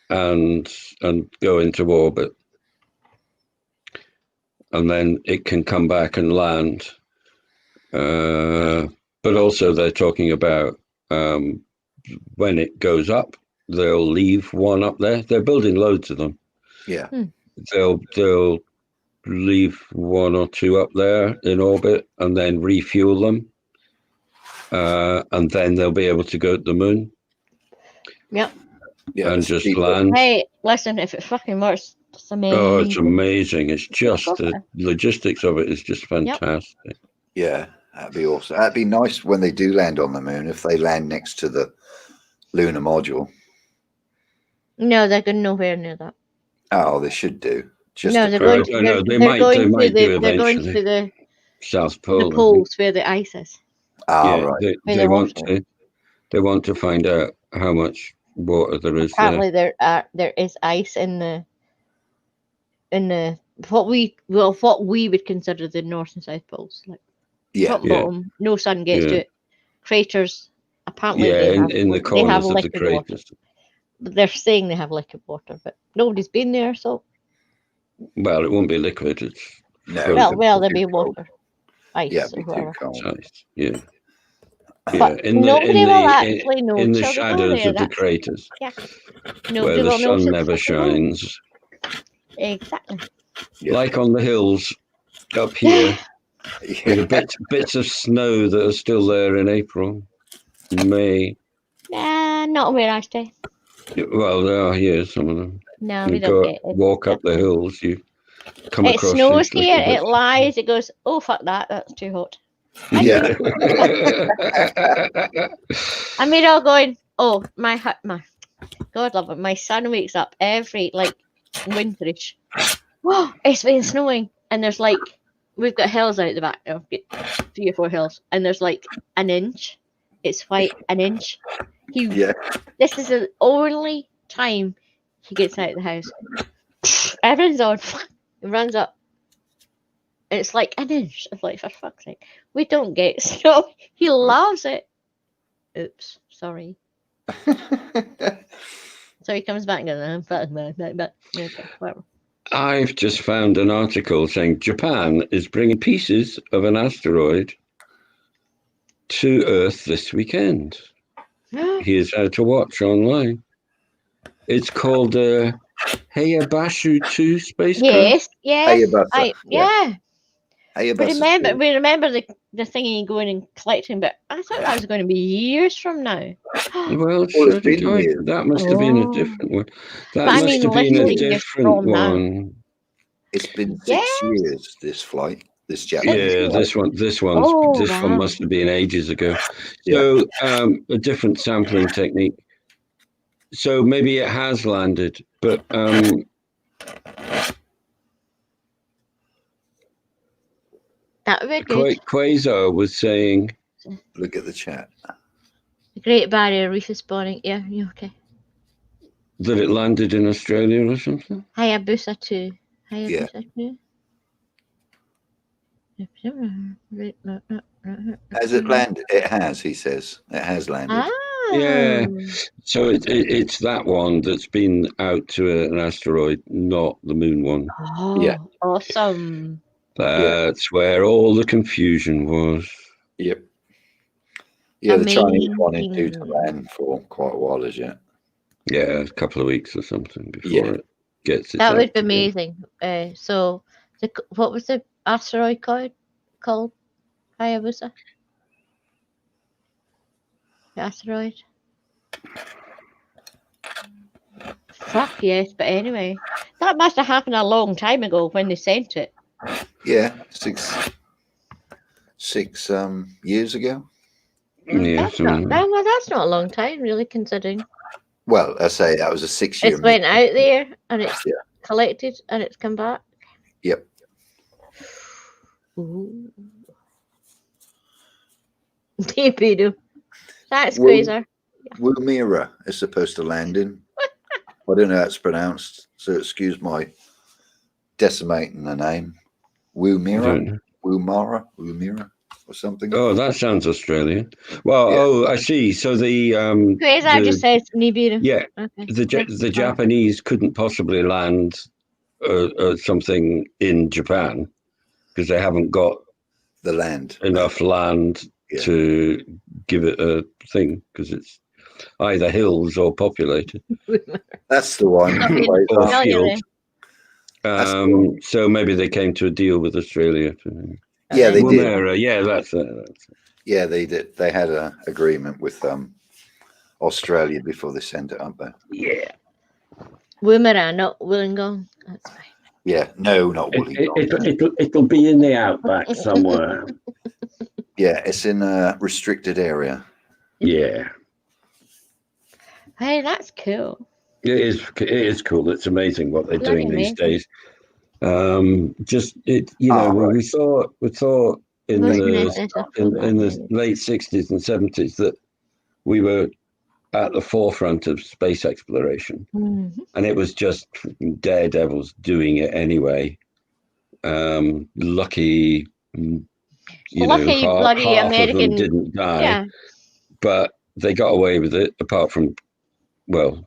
And go into orbit, and then it can come back and land. But also, they're talking about when it goes up, they'll leave one up there. They're building loads of them. Yeah. they'll leave 1 or 2 up there in orbit and then refuel them, and then they'll be able to go to the moon. Yep. Yeah, and it's just cheaper. land. Hey, listen, if it fucking works, it's amazing. Oh, it's amazing! It's just Go the for it. logistics of it is just fantastic. Yeah, that'd be awesome. That'd be nice when they do land on the moon, if they land next to the lunar module. No, they're going nowhere near that. Oh, they should do. Just No, to they're prove- going. No, They're they might going to do they're going eventually. to the South Pole. I think. poles where the ice is. Ah, Yeah, right. Where they the want water is. to. They want to find out how much water there is there. Apparently, there is ice in the what we would consider the north and south poles, like Yeah. top Yeah. bottom. No sun gets Yeah. to it. Craters. Apparently, Yeah, they have in the they corners have of the liquid water. craters. They're saying they have liquid water, but nobody's been there, so Well, it won't be liquid. It's No. frozen. well, it'd there'll be be cold. water, ice, Yeah, or it'd be too whatever. cold. Ice. Yeah. But Yeah, nobody will actually know in the till they go shadows there. of the craters, Yeah, where nobody the will know sun till never they go. shines, Exactly. Yeah. like on the hills up here, with Yeah. the bits of snow that are still there in April, May. Nah, not where I stay. Well, there are here some of them. No, You we don't go get it. walk up the hills, you come It across snows these here. little It lies. It goes. Oh fuck that! That's too hot. Yeah. And we're all going. Oh my God, love it. My son wakes up every winterish. Whoa, it's been snowing, and there's we've got hills out the back. I've got 3 or 4 hills, and there's an inch. It's white, an inch. Yeah. This is the only time he gets out of the house. Everything's on. He runs up. And it's an inch. It's for fuck's sake. We don't get snow. He loves it. Oops, sorry. So he comes back and goes, I'm fat, okay, whatever. I've just found an article saying Japan is bringing pieces of an asteroid to Earth this weekend. Here's how to watch online. It's called Hayabusa 2 spacecraft. Yes. Hayabusa, Yeah. Hayabusa. We remember the thingy going and collecting, but I thought that was going to be years from now. Well, it's been years. that must have been a different one. That But I must mean, have been a literally years different from now. one. It's been 6 years, this flight. This Japanese Yeah, flight. this one wow. must have been ages ago. So a different sampling technique. So maybe it has landed, but That would be good. Quasar was saying, Look at the chat. The Great Barrier Reef is spawning. Yeah, you okay? that it landed in Australia or something. Hayabusa 2. Yeah. 2. Has it landed? It has, he says. It has landed. Ah. Yeah. So it's that one that's been out to an asteroid, not the moon one. Oh, Yeah. Awesome. That's where all the confusion was. Yep. Yeah, the Chinese Amazing. wanted due to land for quite a while as yet. Yeah, a couple of weeks or something before Yeah. it gets its That would act be together. amazing. So, what was the asteroid called? Hayabusa? The asteroid? Fuck yes, but anyway. That must have happened a long time ago when they sent it. Yeah, six years ago. Yeah, That's not, that's not a long time, really, considering Well, I say that was a 6-year. it's went out there and it's Yeah. collected and it's come back. Yep. Ooh. Pedo. That's Well- Quasar. Woomera is supposed to land in. I don't know how it's pronounced, so excuse my decimating the name. Woomera, Woomera, or something. Oh, that sounds Australian. Well, Yeah. oh, I see. So the Quasar just says Nibiru. yeah, Okay. the Japanese couldn't possibly land something in Japan because they haven't got The land. enough land Yeah. to give it a thing because it's either hills or populated. That's the one. Okay. Or No, you're field. there. Cool. So maybe they came to a deal with Australia. Yeah, they did. Woomera, yeah, that's it. Yeah, they did. They had an agreement with Australia before they sent it up there. Yeah. Woomera, not Wollongong. That's fine. Yeah, no, not Wollongong. It'll be in the outback somewhere. Yeah, it's in a restricted area. Yeah. Hey, that's cool. It is cool. It's amazing what they're Bloody doing these amazing. days. Just it, you know, Right. we saw in Who's the gonna say something in the about late 60s and 70s that we were at the forefront of space exploration, and it was just daredevils doing it anyway. Lucky, Lucky bloody half of them American. didn't die, Yeah. but they got away with it. Apart from, well,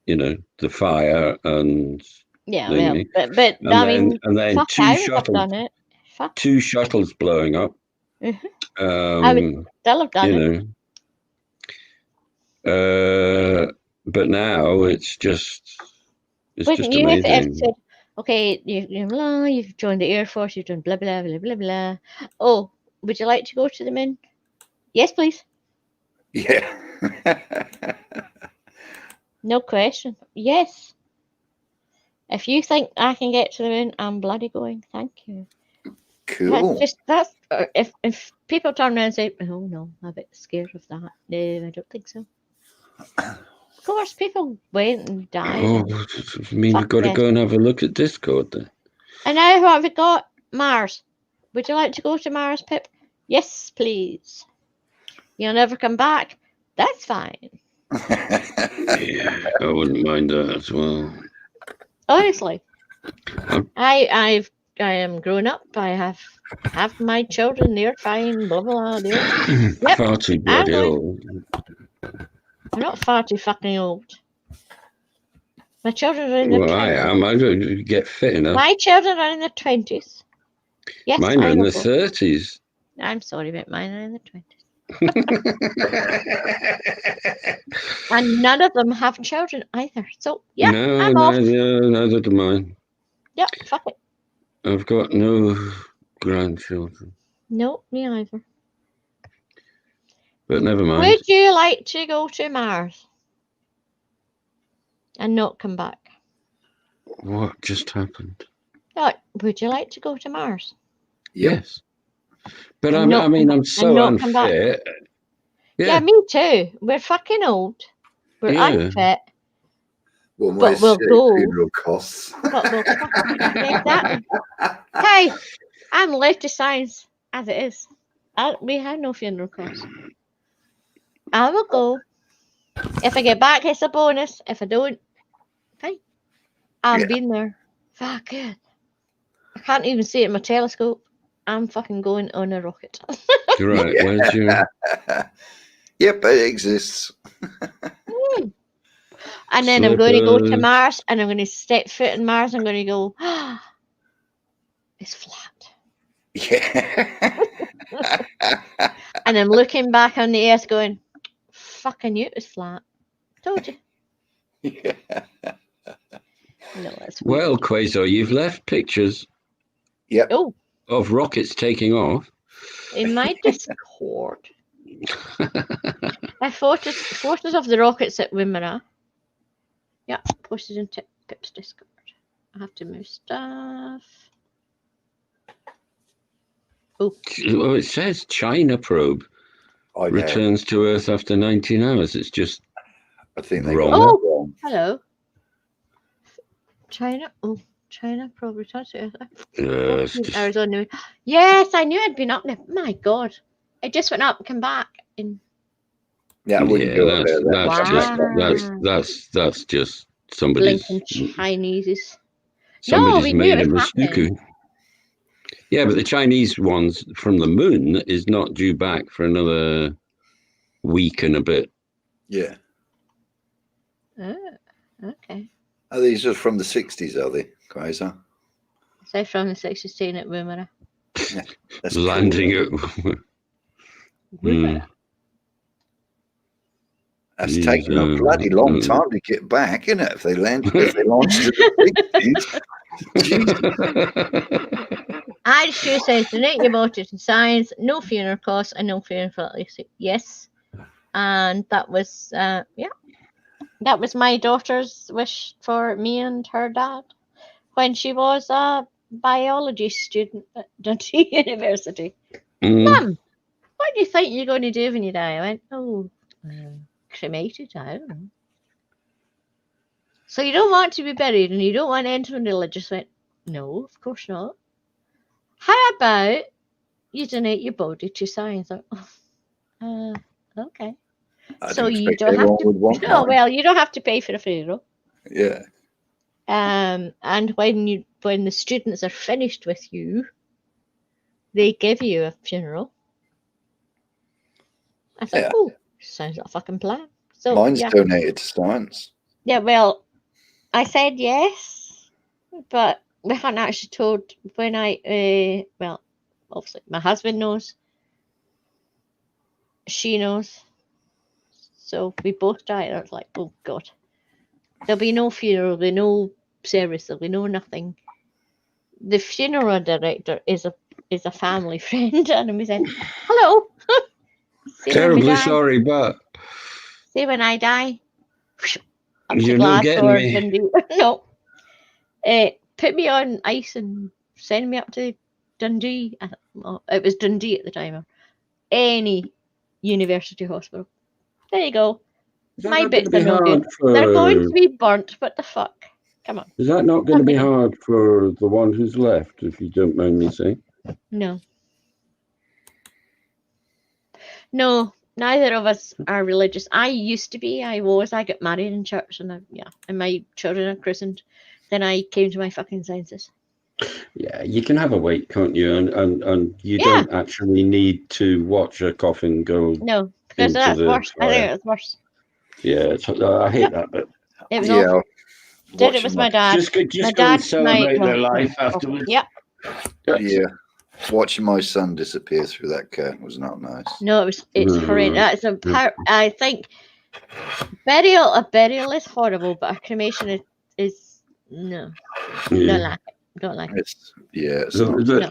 the fire and Yeah, thingy. well, but and I then mean, and then fuck, two I would have shuttles, done it. Fuck, two shuttles blowing up. I would still have done it. But now it's just Wouldn't you have amazing. said, okay, you've joined the Air Force, you've done blah, blah, blah, blah, blah. Oh, would you like to go to the moon? Yes, please. Yeah. No question. Yes. If you think I can get to the moon, I'm bloody going. Thank you. Cool. If people turn around and say, oh no, I'm a bit scared of that. No, I don't think so. Of course, people went and died. Oh, I mean, we've got to go and have a look at Discord then. And now what have we got? Mars. Would you like to go to Mars, Pip? Yes, please. You'll never come back. That's fine. Yeah, I wouldn't mind that as well. Honestly, I am grown up. I have my children. They're fine. Blah blah. Yep, Far too bloody old. I'm not far too fucking old. My children are in their 20s. I am. I don't get fit enough. My children are in their 20s. Yes, mine are in the 30s. I'm sorry, but mine are in the 20s. And none of them have children either. So yeah, I'm off. Neither do mine. Yep, fuck it. I've got no grandchildren. No, me either. But never mind. Would you like to go to Mars and not come back? What just happened? Would you like to go to Mars? Yes. But I'm so unfit. Yeah, me too. We're fucking old. We're unfit. Well, but we'll go. Funeral costs. Exactly. Hey, I'm left to science as it is. We have no funeral costs. I will go. If I get back, it's a bonus. If I don't, fine. I've been there. Fuck it. I can't even see it in my telescope. I'm fucking going on a rocket. Right, where's your... Yep, it exists. And then I'm going to go to Mars, and I'm going to step foot in Mars. I'm going to go, it's flat. Yeah. And I'm looking back on the Earth going, fuck, I knew it was flat. Told you. Yeah. No, that's weird. Well, Quasar, you've left pictures of rockets taking off. In my Discord. I photos of the rockets at Woomera. Yeah, posted in Pip's Discord. I have to move stuff. Oh, well, it says China probe returns to Earth after 19 hours. It's just I think they wrong. got that wrong. Hello. China probe returns to Earth. Arizona. Yes, I knew it'd been up there. My God, it just went up and come back. Yeah, I wouldn't go there. That's just somebody's blinking Chineses. Somebody's made a Masuku. Yeah, but the Chinese ones from the moon is not due back for another week and a bit. Yeah. Oh, okay. Are these just from the 60s, are they, Quasar? So from the 60s, staying at Woomera. Yeah, landing at Woomera. That's taking a bloody long time to get back, isn't it? If they launched it at the 60s. I sure says donate your vote to science, no funeral costs and no funeral fertility. Yes. And that was that was my daughter's wish for me and her dad when she was a biology student at Dundee University. Mum, what do you think you're going to do when you die? I went, cremated, I don't know. So you don't want to be buried and you don't want anything religious? I went, no, of course not. How about you donate your body to science? Okay. So you don't have to. No, well, you don't have to pay for a funeral. Yeah. And when the students are finished with you, they give you a funeral. I thought, sounds like a fucking plan. So mine's donated to science. Yeah, well, I said yes, but we hadn't actually told when I. Well, obviously, my husband knows. She knows. So we both died. I was like, oh God, there'll be no funeral, there'll be no service, there'll be no nothing. The funeral director is a family friend, and we said, hello. Terribly sorry, but see when I die, you're not getting me. Dundee. No, put me on ice and send me up to Dundee. It was Dundee at the time. Or any university hospital. There you go. My bits are no good. They're going to be burnt. What the fuck? Come on. Is that not going to be hard for the one who's left, if you don't mind me saying? No. No, neither of us are religious. I used to be. I got married in church, and and my children are christened. Then I came to my fucking senses. Yeah, you can have a wait, can't you? And you don't actually need to watch a coffin go. No, because that's worse. I think it's worse. Yeah, I hate that bit. It was awful. Did it with my dad. Just my go and celebrate their life afterwards. Yeah. Yeah. Watching my son disappear through that curtain was not nice. No, it's horrendous. I think a burial is horrible, but a cremation is no. Yeah. Don't like it. No.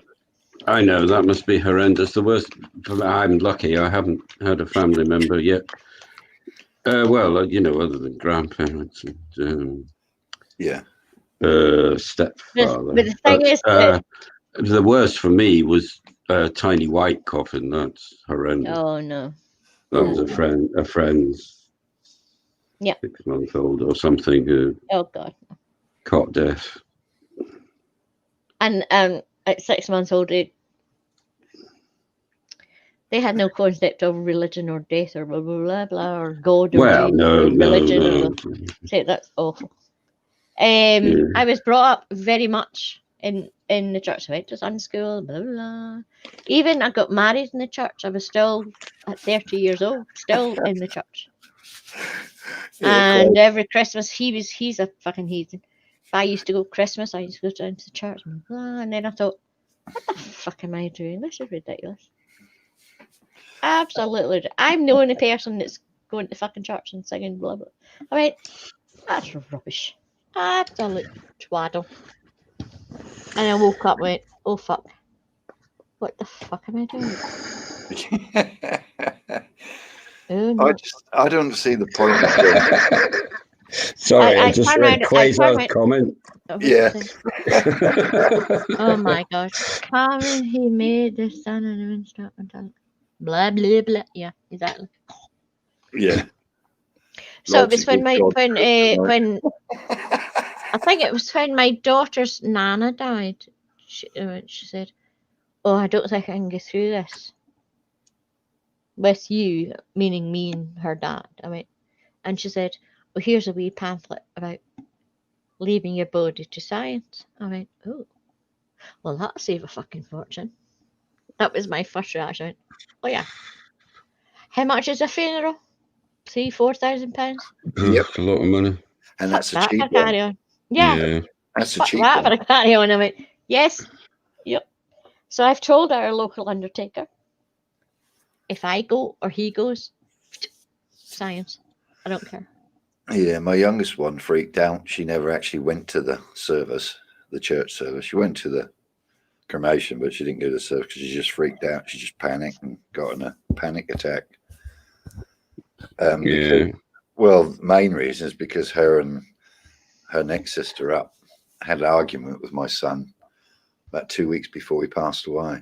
I know that must be horrendous. The worst. I'm lucky. I haven't had a family member yet. Well, other than grandparents and stepfather. But the thing is, the worst for me was a tiny white coffin. That's horrendous. Oh no. That was a friend's 6-month-old or something who caught death. And at 6 months old, they had no concept of religion or death or blah blah blah, blah or God or religion. No. Say that's awful. I was brought up very much in the church. I went to Sunday school, blah blah blah. Even I got married in the church. I was still at 30 years old, still in the church. And every Christmas, he's a fucking heathen. If I used to go Christmas, I used to go down to the church and blah. And then I thought, what the fuck am I doing? This is ridiculous. Absolutely. I'm the only person that's going to fucking church and singing blah blah. I mean, that's rubbish. Absolute twaddle. And I woke up and went, oh fuck. What the fuck am I doing? Oh, no. I don't see the point of it. Sorry, I just read Quasar's comment. Yeah. Oh my God. Karen, he made the sun and the wind stop and talk. Blah blah blah. Yeah, exactly. Yeah. So it was when I think it was when my daughter's nana died. She said, "Oh, I don't think I can get through this with you," meaning me and her dad. And she said, "Well, here's a wee pamphlet about leaving your body to science." I went, "Oh, well, that'll save a fucking fortune." That was my first reaction. I went, oh yeah. How much is a funeral? £4,000? Yep, a lot of money. And that's a cheap one. Yeah. That's a cheap one. For a carry on. I went, yes. Yep. So I've told our local undertaker, if I go or he goes, science. I don't care. Yeah, my youngest one freaked out. She never actually went to the service, the church service. She went to the cremation, but she didn't go to the service because she just freaked out. She just panicked and got in a panic attack. Because, well, the main reason is because her and her next sister up had an argument with my son about 2 weeks before he passed away.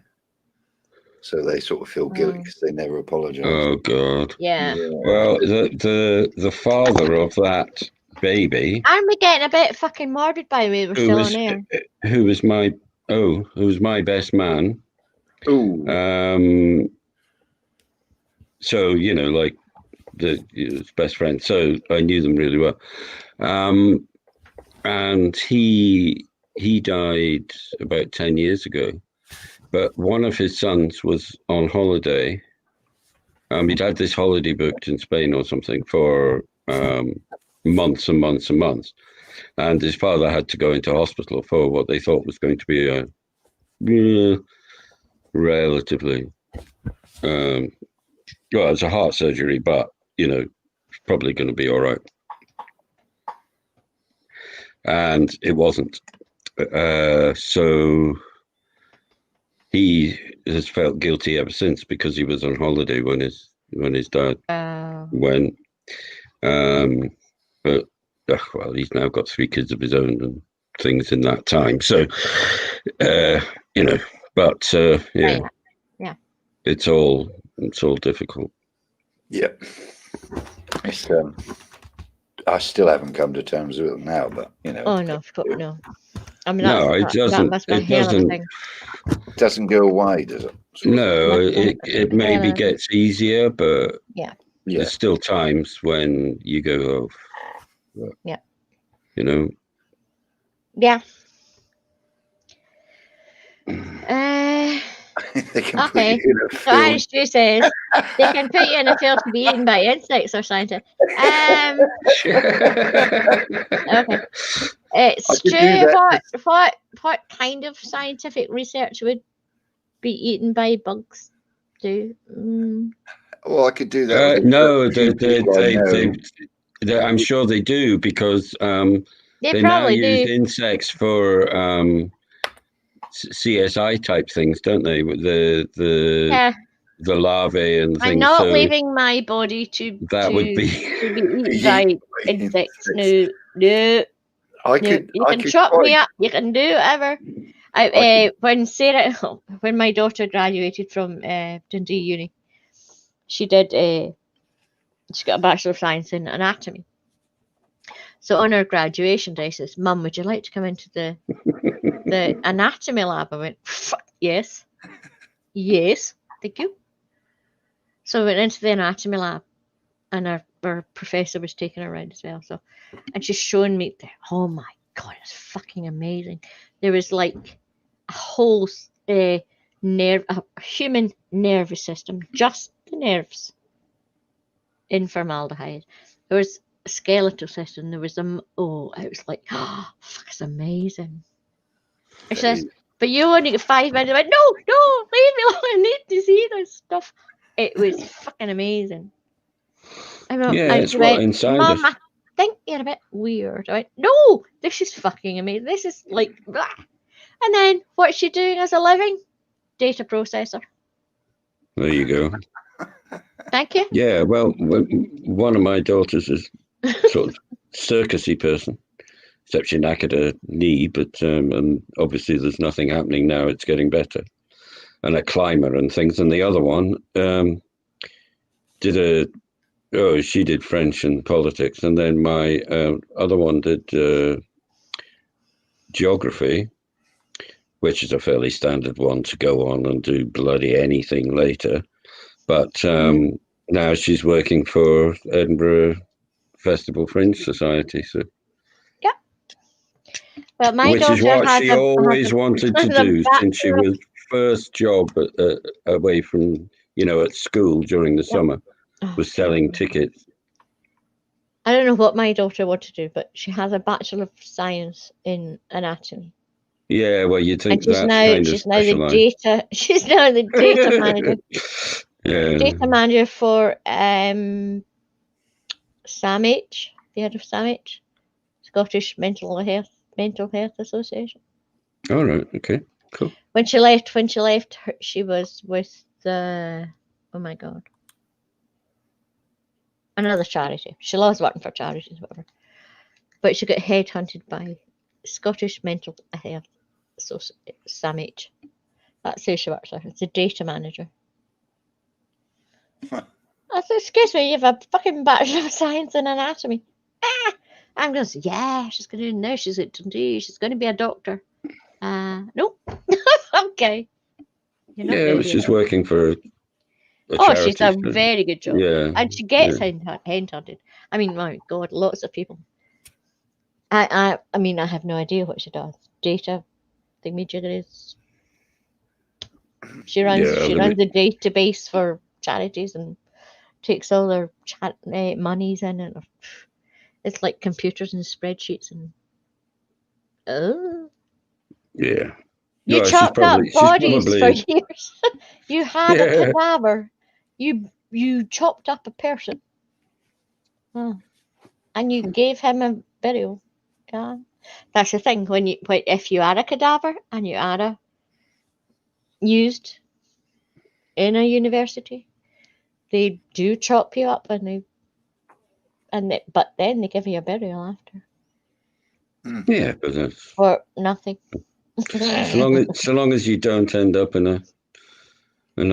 So they sort of feel guilty because they never apologized. Oh God. Yeah. Well, the father of that baby. Aren't we getting a bit fucking morbid by the way we're still on air? Who was my best man. Ooh. So, you know, like his best friend. So I knew them really well. And he died about 10 years ago. But one of his sons was on holiday. He'd had this holiday booked in Spain or something for months and months and months. And his father had to go into hospital for what they thought was going to be a relatively, well, it's a heart surgery, but, you know, it's probably going to be all right. And it wasn't. So he has felt guilty ever since because he was on holiday when his dad went. But well, he's now got 3 kids of his own and things in that time. So you know, but yeah, it's all difficult. Yeah, it's I still haven't come to terms with it now, but you know. Oh no, no. I mean, no, it doesn't. It doesn't go away, does it? No, it maybe gets easier, but there's still times when you go, oh, you know. Yeah. Okay. So Irish Drew says they can put you in a field to be eaten by insects or scientists. Okay. Stu, what kind of scientific research would be eaten by bugs? Well, I could do that. No, I'm sure they do because they now use insects for CSI type things, don't they? The larvae and things. I'm not leaving my body to be eaten by insects. No. You can chop me up. You can do whatever. When my daughter graduated from Dundee Uni, she got a Bachelor of Science in Anatomy. So on her graduation day, she says, "Mum, would you like to come into the anatomy lab?" I went, yes, thank you. So we went into the anatomy lab, and our professor was taking her around as well. And she's showing me oh my God, it's fucking amazing. There was like a whole a human nervous system, just the nerves, in formaldehyde. There was a skeletal system. There was it was like, oh, fuck, it's amazing. She says, but you only get 5 minutes. I went, no, leave me alone. I need to see this stuff. It was fucking amazing. It's right inside Mum, I think you're a bit weird. I went, no, this is fucking amazing. This is like, blah. And then what's she doing as a living? Data processor. There you go. Thank you. Yeah, well, one of my daughters is sort of circusy person, except she knackered her knee, but and obviously there's nothing happening now. It's getting better. And a climber and things. And the other one she did French and politics. And then my other one did geography, which is a fairly standard one to go on and do bloody anything later. But now she's working for Edinburgh Festival Fringe Society. So well, my which is what she always wanted to do since she was first job away from, at school during the summer, was selling tickets. I don't know what my daughter wanted to do, but she has a Bachelor of Science in Anatomy. Yeah, well, you'd think she's now the data manager. Yeah. Data manager for SAMH. The head of SAMH, Scottish Mental Health Association. All right. Okay. Cool. When she left, she was with the, oh my God, another charity. She loves working for charities, whatever. But she got headhunted by Scottish Mental Health Association, SAMH. That's who she works for. It's a data manager. I said, excuse me, you have a fucking Bachelor of Science in Anatomy. I'm going to say, yeah, she's going to do now. She's at Dundee. She's going to be a doctor. Nope. Okay. You're not Yeah, but she's working for a charity. She's a very good job. Yeah. And she gets headhunted. I mean, my God, lots of people. I mean, I have no idea what she does. Data thingamajiggeries. She runs a database for charities and takes all their monies in, and it's like computers and spreadsheets and yeah. You chopped up bodies for years. You had a cadaver. You chopped up a person. And you gave him a burial. Yeah. That's the thing. If you are a cadaver and you are used in a university, they do chop you up but then they give you a burial after. Yeah, but that's for nothing. so long as you don't end up in a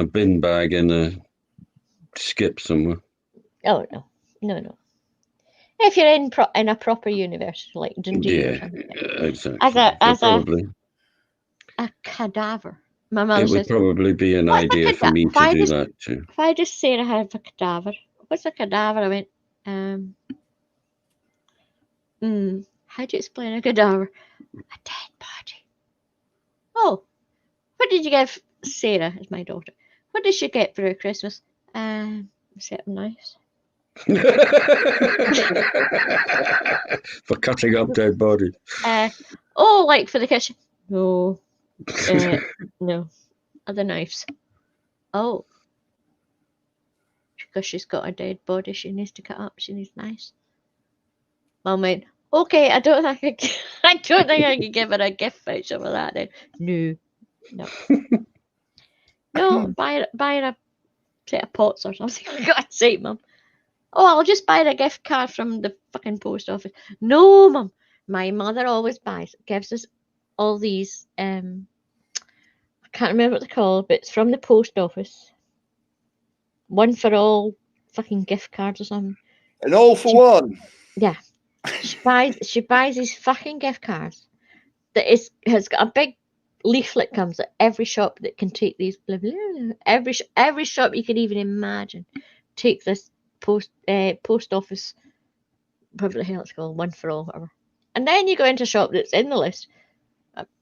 bin bag in a skip somewhere. Oh no. If you're in a proper university like Dundee or something, exactly. A cadaver. My mum It would says, probably be an idea for me to do that too. If I just say I have a cadaver, what's a cadaver? I went, how do you explain a cadaver? A dead body. Oh, what did you give Sarah, as my daughter? What did she get for her Christmas? A set of knives. For cutting up dead bodies. Like for the kitchen? No. No. Other knives. Oh. Because she's got a dead body she needs to cut up. She needs knives. Mum went, okay, I don't think I could give her a gift voucher for that then. No. No, buy her a set of pots or something. For God's sake, Mum. Oh, I'll just buy her a gift card from the fucking post office. No, Mum. My mother always gives us all these, I can't remember what they're called, but it's from the post office. One for all fucking gift cards or something. An all for one. Yeah. She buys these fucking gift cards that has got a big leaflet comes at every shop that can take these blah, blah, blah. Every shop you could even imagine take this post office, whatever the hell it's called, one for all, whatever. And then you go into a shop that's in the list.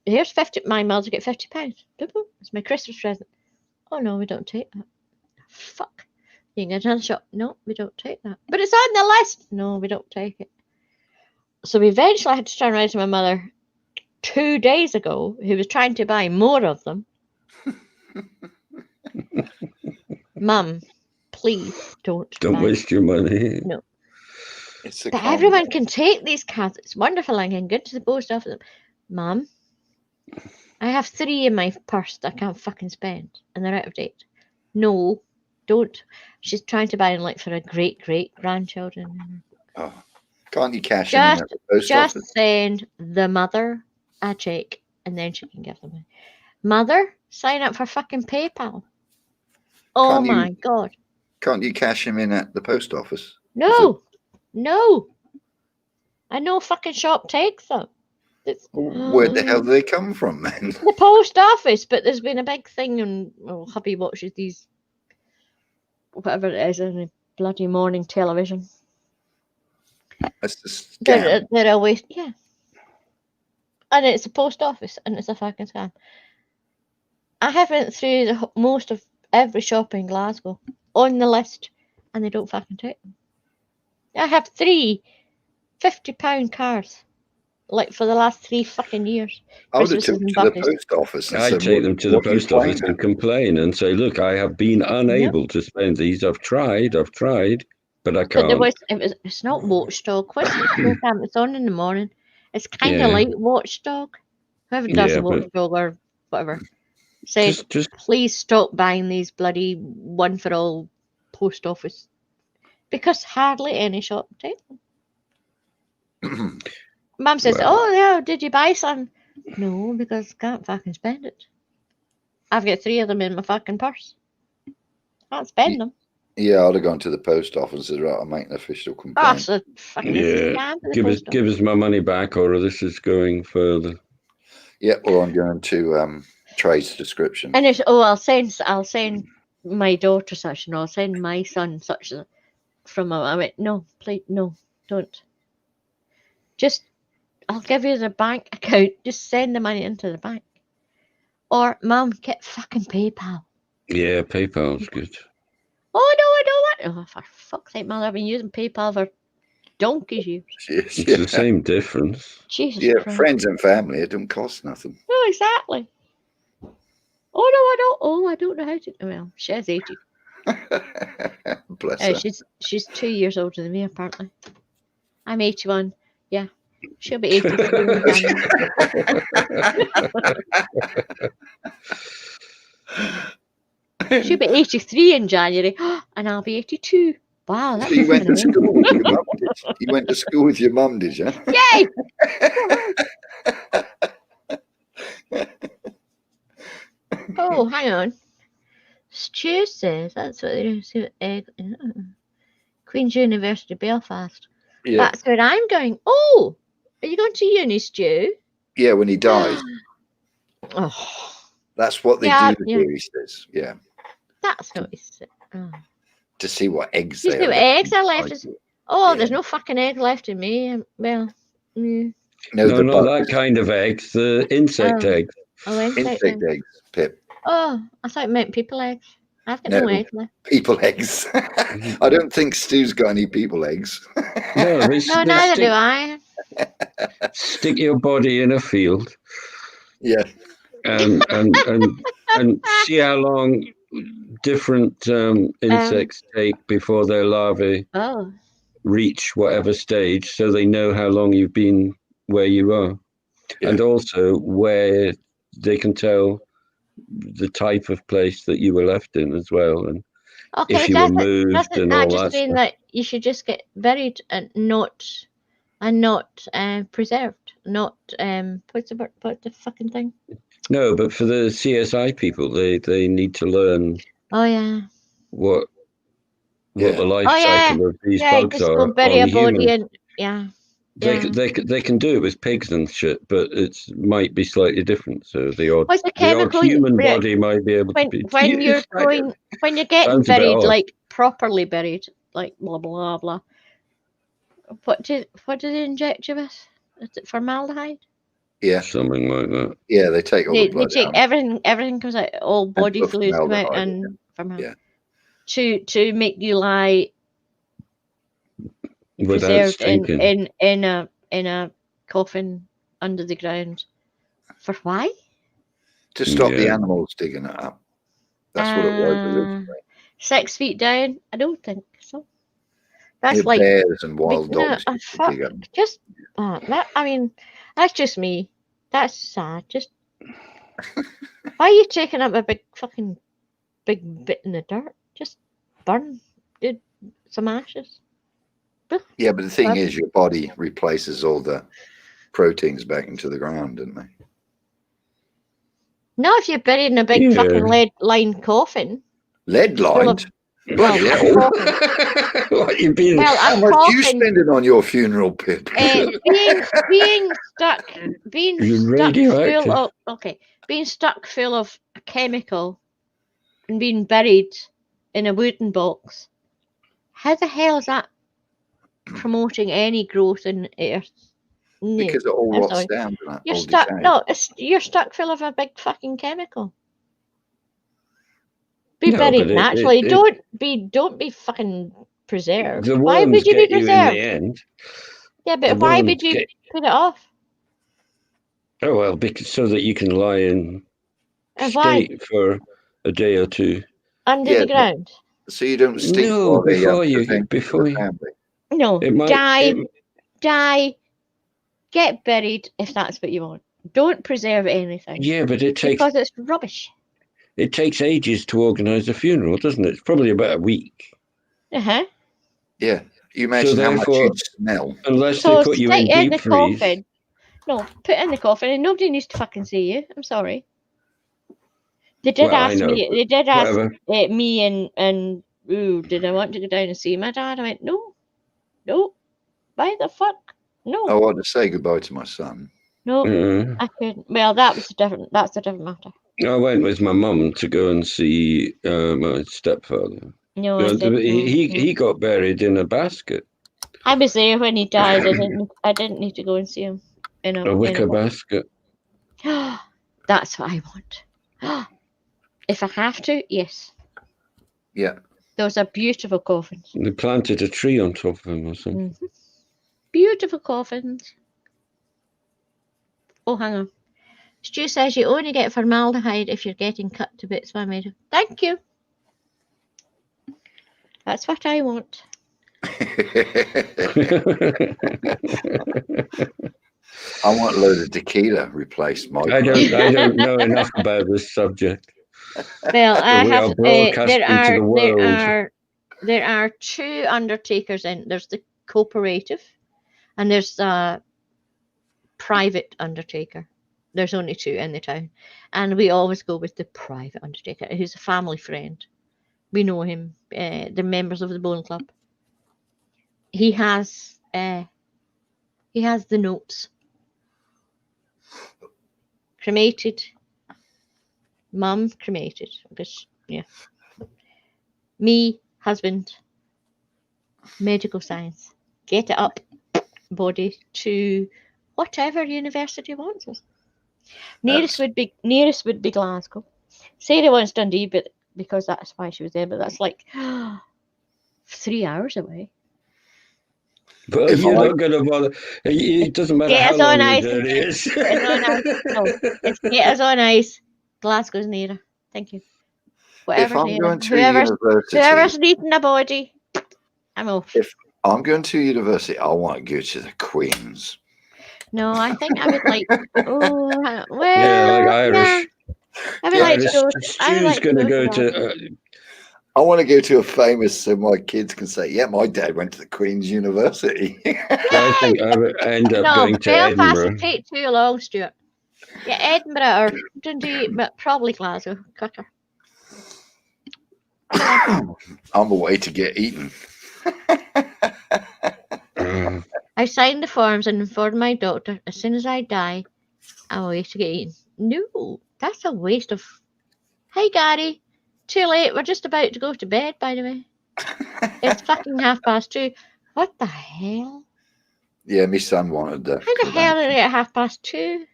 Here's 50. My mother get £50. It's my Christmas present. Oh no, we don't take that. Fuck. You can go to another shop. No, we don't take that. But it's on the list. No, we don't take it. So eventually I had to turn around to my mother 2 days ago, who was trying to buy more of them. Mum, please don't waste your money. No. But everyone can take these cards. It's wonderful. I can go to the post office. Mum, I have 3 in my purse that I can't fucking spend, and they're out of date. No, don't. She's trying to buy them like for a great grandchildren. Oh, can't you cash them in at the post office? Just send the mother a check, and then she can give them money. Mother, sign up for fucking PayPal. Oh my God. Can't you cash them in at the post office? No. I know fucking shop takes them. Where the hell do they come from, then? The post office, but there's been a big thing, and hubby watches these, whatever it is, in the bloody morning television. That's just scam. They're always, yeah. And it's a post office, and it's a fucking scam. I have went through most of every shop in Glasgow on the list, and they don't fucking take them. I have 3 £50 cards, like for the last 3 fucking years. I would have taken to the post office. I'd take them to the post office and complain and say, look, I have been unable to spend these. I've tried. but I But there can't. it's not Watchdog. What's the program? It's on in the morning. It's kind of Yeah. like Watchdog. Whoever does Yeah, the but Watchdog or whatever said, just please stop buying these bloody one for all post office because hardly any shop take them. Mum says, Well. "Oh yeah, did you buy some?" No, because I can't fucking spend it. I've got 3 of them in my fucking purse. Can't spend them. Yeah, I'd have gone to the post office and said, right, I'll make an official Oh, complaint. so fucking this is a Yeah, scam for the give us post office. give us my money back, or this is going further. Yeah, or I'm going to trade description. And it's, I'll send my daughter such, and I'll send my son such from I went, no, please, no, don't. Just, I'll give you the bank account. Just send the money into the bank. Or, Mum, get fucking PayPal. Yeah, PayPal's good. Oh, no, I don't want. Oh, for fuck's sake, Mother, I've been using PayPal for donkey's years. Yes, It's the same difference. Jesus yeah, Christ. friends and family, it don't cost nothing. No, exactly. Oh, no, I don't. Oh, I don't know how to. Well, she's 80. Bless her. She's 2 years older than me, apparently. I'm 81. Yeah. She'll be 83 in January. She'll be 83 in January, and I'll be 82. Wow, that's So you went to fucking school with your mum, did you? You went to school with your mum, did you? Yay! Oh, hang on. Stu says that's what they do. Queen's University, Belfast. Yeah. That's where I'm going. Oh, are you going to uni, Stu? Yeah, when he dies. Oh, That's what they Yeah, do yeah. here, he says. Yeah. that's what he said. Oh. To see what eggs Just they the are. eggs are left. inside you. Oh, Yeah. there's no fucking egg left in me. Well, No, No, the not bugs. that kind of eggs. The insect Oh. eggs. insect Insect eggs. eggs, Pip. Oh, I thought it meant people eggs. I've got no No. eggs left. People eggs. I don't think Stu's got any people eggs. No, they No, neither do I. stick your body in a field Yeah. and see how long different insects take before their larvae Oh, reach whatever stage, so they know how long you've been where you are. Yeah. And also where they can tell the type of place that you were left in as well, and okay. if you were moved Doesn't and that all just that mean stuff. that you should just get buried and not preserved? Not what's the fucking thing? No, but for the CSI people, they need to learn Oh yeah. what Yeah. the life Oh yeah. cycle of these Yeah, bugs just are go bury on a body humans. and yeah. They Yeah. they can do it with pigs and shit, but it might be slightly different. So the odd What's the chemical human yeah, body might be able to be. when you're going when you're getting Sounds a bit buried, odd. like properly buried, like blah blah blah. What do they inject you with? Is it formaldehyde? Yeah. Something like that. Yeah, they take all They the blood take out. everything comes out, all body put fluids come out, formaldehyde in and formaldehyde Yeah. to make you lie Without preserved stinking. in a coffin under the ground. For why? To stop the Yeah. animals digging it up. That's what it was originally. 6 feet down? I don't think so. That's Yeah, like bears and wild no, dogs. used to fuck, dig up. just that. I mean, that's just me. That's sad. Just why are you taking up a big bit in the dirt? Just burn, dude, some ashes. Yeah, but the thing Well- is, your body replaces all the proteins back into the ground, don't they? No, if you're buried in a big Yeah. fucking lead-lined coffin. Lead full of- lined. Bloody well, hell. a coffin. What you been? Well, How a much are you coffin. spending on your funeral, Pip? Being stuck You're full radioactive. of being stuck full of a chemical and being buried in a wooden box. How the hell is that promoting any growth in the earth? No, Because it all I'm rots sorry. down. Doesn't it? You're All stuck. decays. No, you're stuck full of a big fucking chemical. Be No, buried but naturally. Don't be fucking preserved. The Why worms would you be get you in preserved? the end. Yeah, The but why worms would you get- put it off? Oh well, because so that you can lie in And why state for a day or two. under Yeah, the ground? So you don't stink No, while they before you, prevent before the you. family. No, It might. die, get buried if that's what you want. Don't preserve anything. Yeah, but it takes because it's rubbish. ages to organise a funeral, doesn't it? It's probably about a week. Uh-huh. Yeah. You imagine how much therefore, you'd smell. Unless So they put you stick in in deep the freeze. coffin. No, put in the coffin and nobody needs to fucking see you. I'm sorry. They did Well, I ask know, me. but They did ask whatever. me and ooh, did I want to go down and see my dad? I went, no. Why the fuck? No. I want to say goodbye to my son. No, Uh, I couldn't. Well, that's a different matter. I went with my mum to go and see my stepfather. No, I said no. He got buried in a basket, I was there when he died. I didn't need to go and see him in a wicker basket. That's what I want. If I have to, yes. Yeah. Those are beautiful coffins. They planted a tree on top of him or something. Mm-hmm. Beautiful coffins. Oh, hang on. Stu says you only get formaldehyde if you're getting cut to bits by made. Thank you. That's what I want. I want a load of tequila replaced, Mike. I don't know enough about this subject. Well, I We have. are broadcasting to the world. There are two undertakers in. There's the cooperative, and there's a private undertaker. There's only two in the town, and we always go with the private undertaker, who's a family friend. We know him. The members of the Bone Club. He has the notes. Cremated. Mum cremated. Because yeah. Me, husband, medical science. Get it up, body to whatever university wants us. Nearest would be Glasgow. Sarah wants Dundee, but because that's why she was there. But that's like 3 hours away. But you're not going to bother. It doesn't matter how long the journey is. Get us on ice. Glasgow's nearer. Thank you. Whoever's needing a body, I'm off. If I'm going to university, I want to go to the Queen's. No, I think I would like. Oh, well, yeah, like Irish. Yeah. I would like to go. Stu's going to go to. I want to go to a famous, so my kids can say, "Yeah, my dad went to the Queen's University." I think I would end up going to Belfast Edinburgh. would take too long, Stuart. Yeah, Edinburgh or Dundee, but probably Glasgow quicker. I'm away to get eaten. I signed the forms and informed my doctor as soon as I die, I'm away to get eaten. No, that's a waste of. Hey, Gary. Too late. We're just about to go to bed, by the way. It's fucking 2:30. What the hell? Yeah, my son wanted that. How the hell did it at 2:30?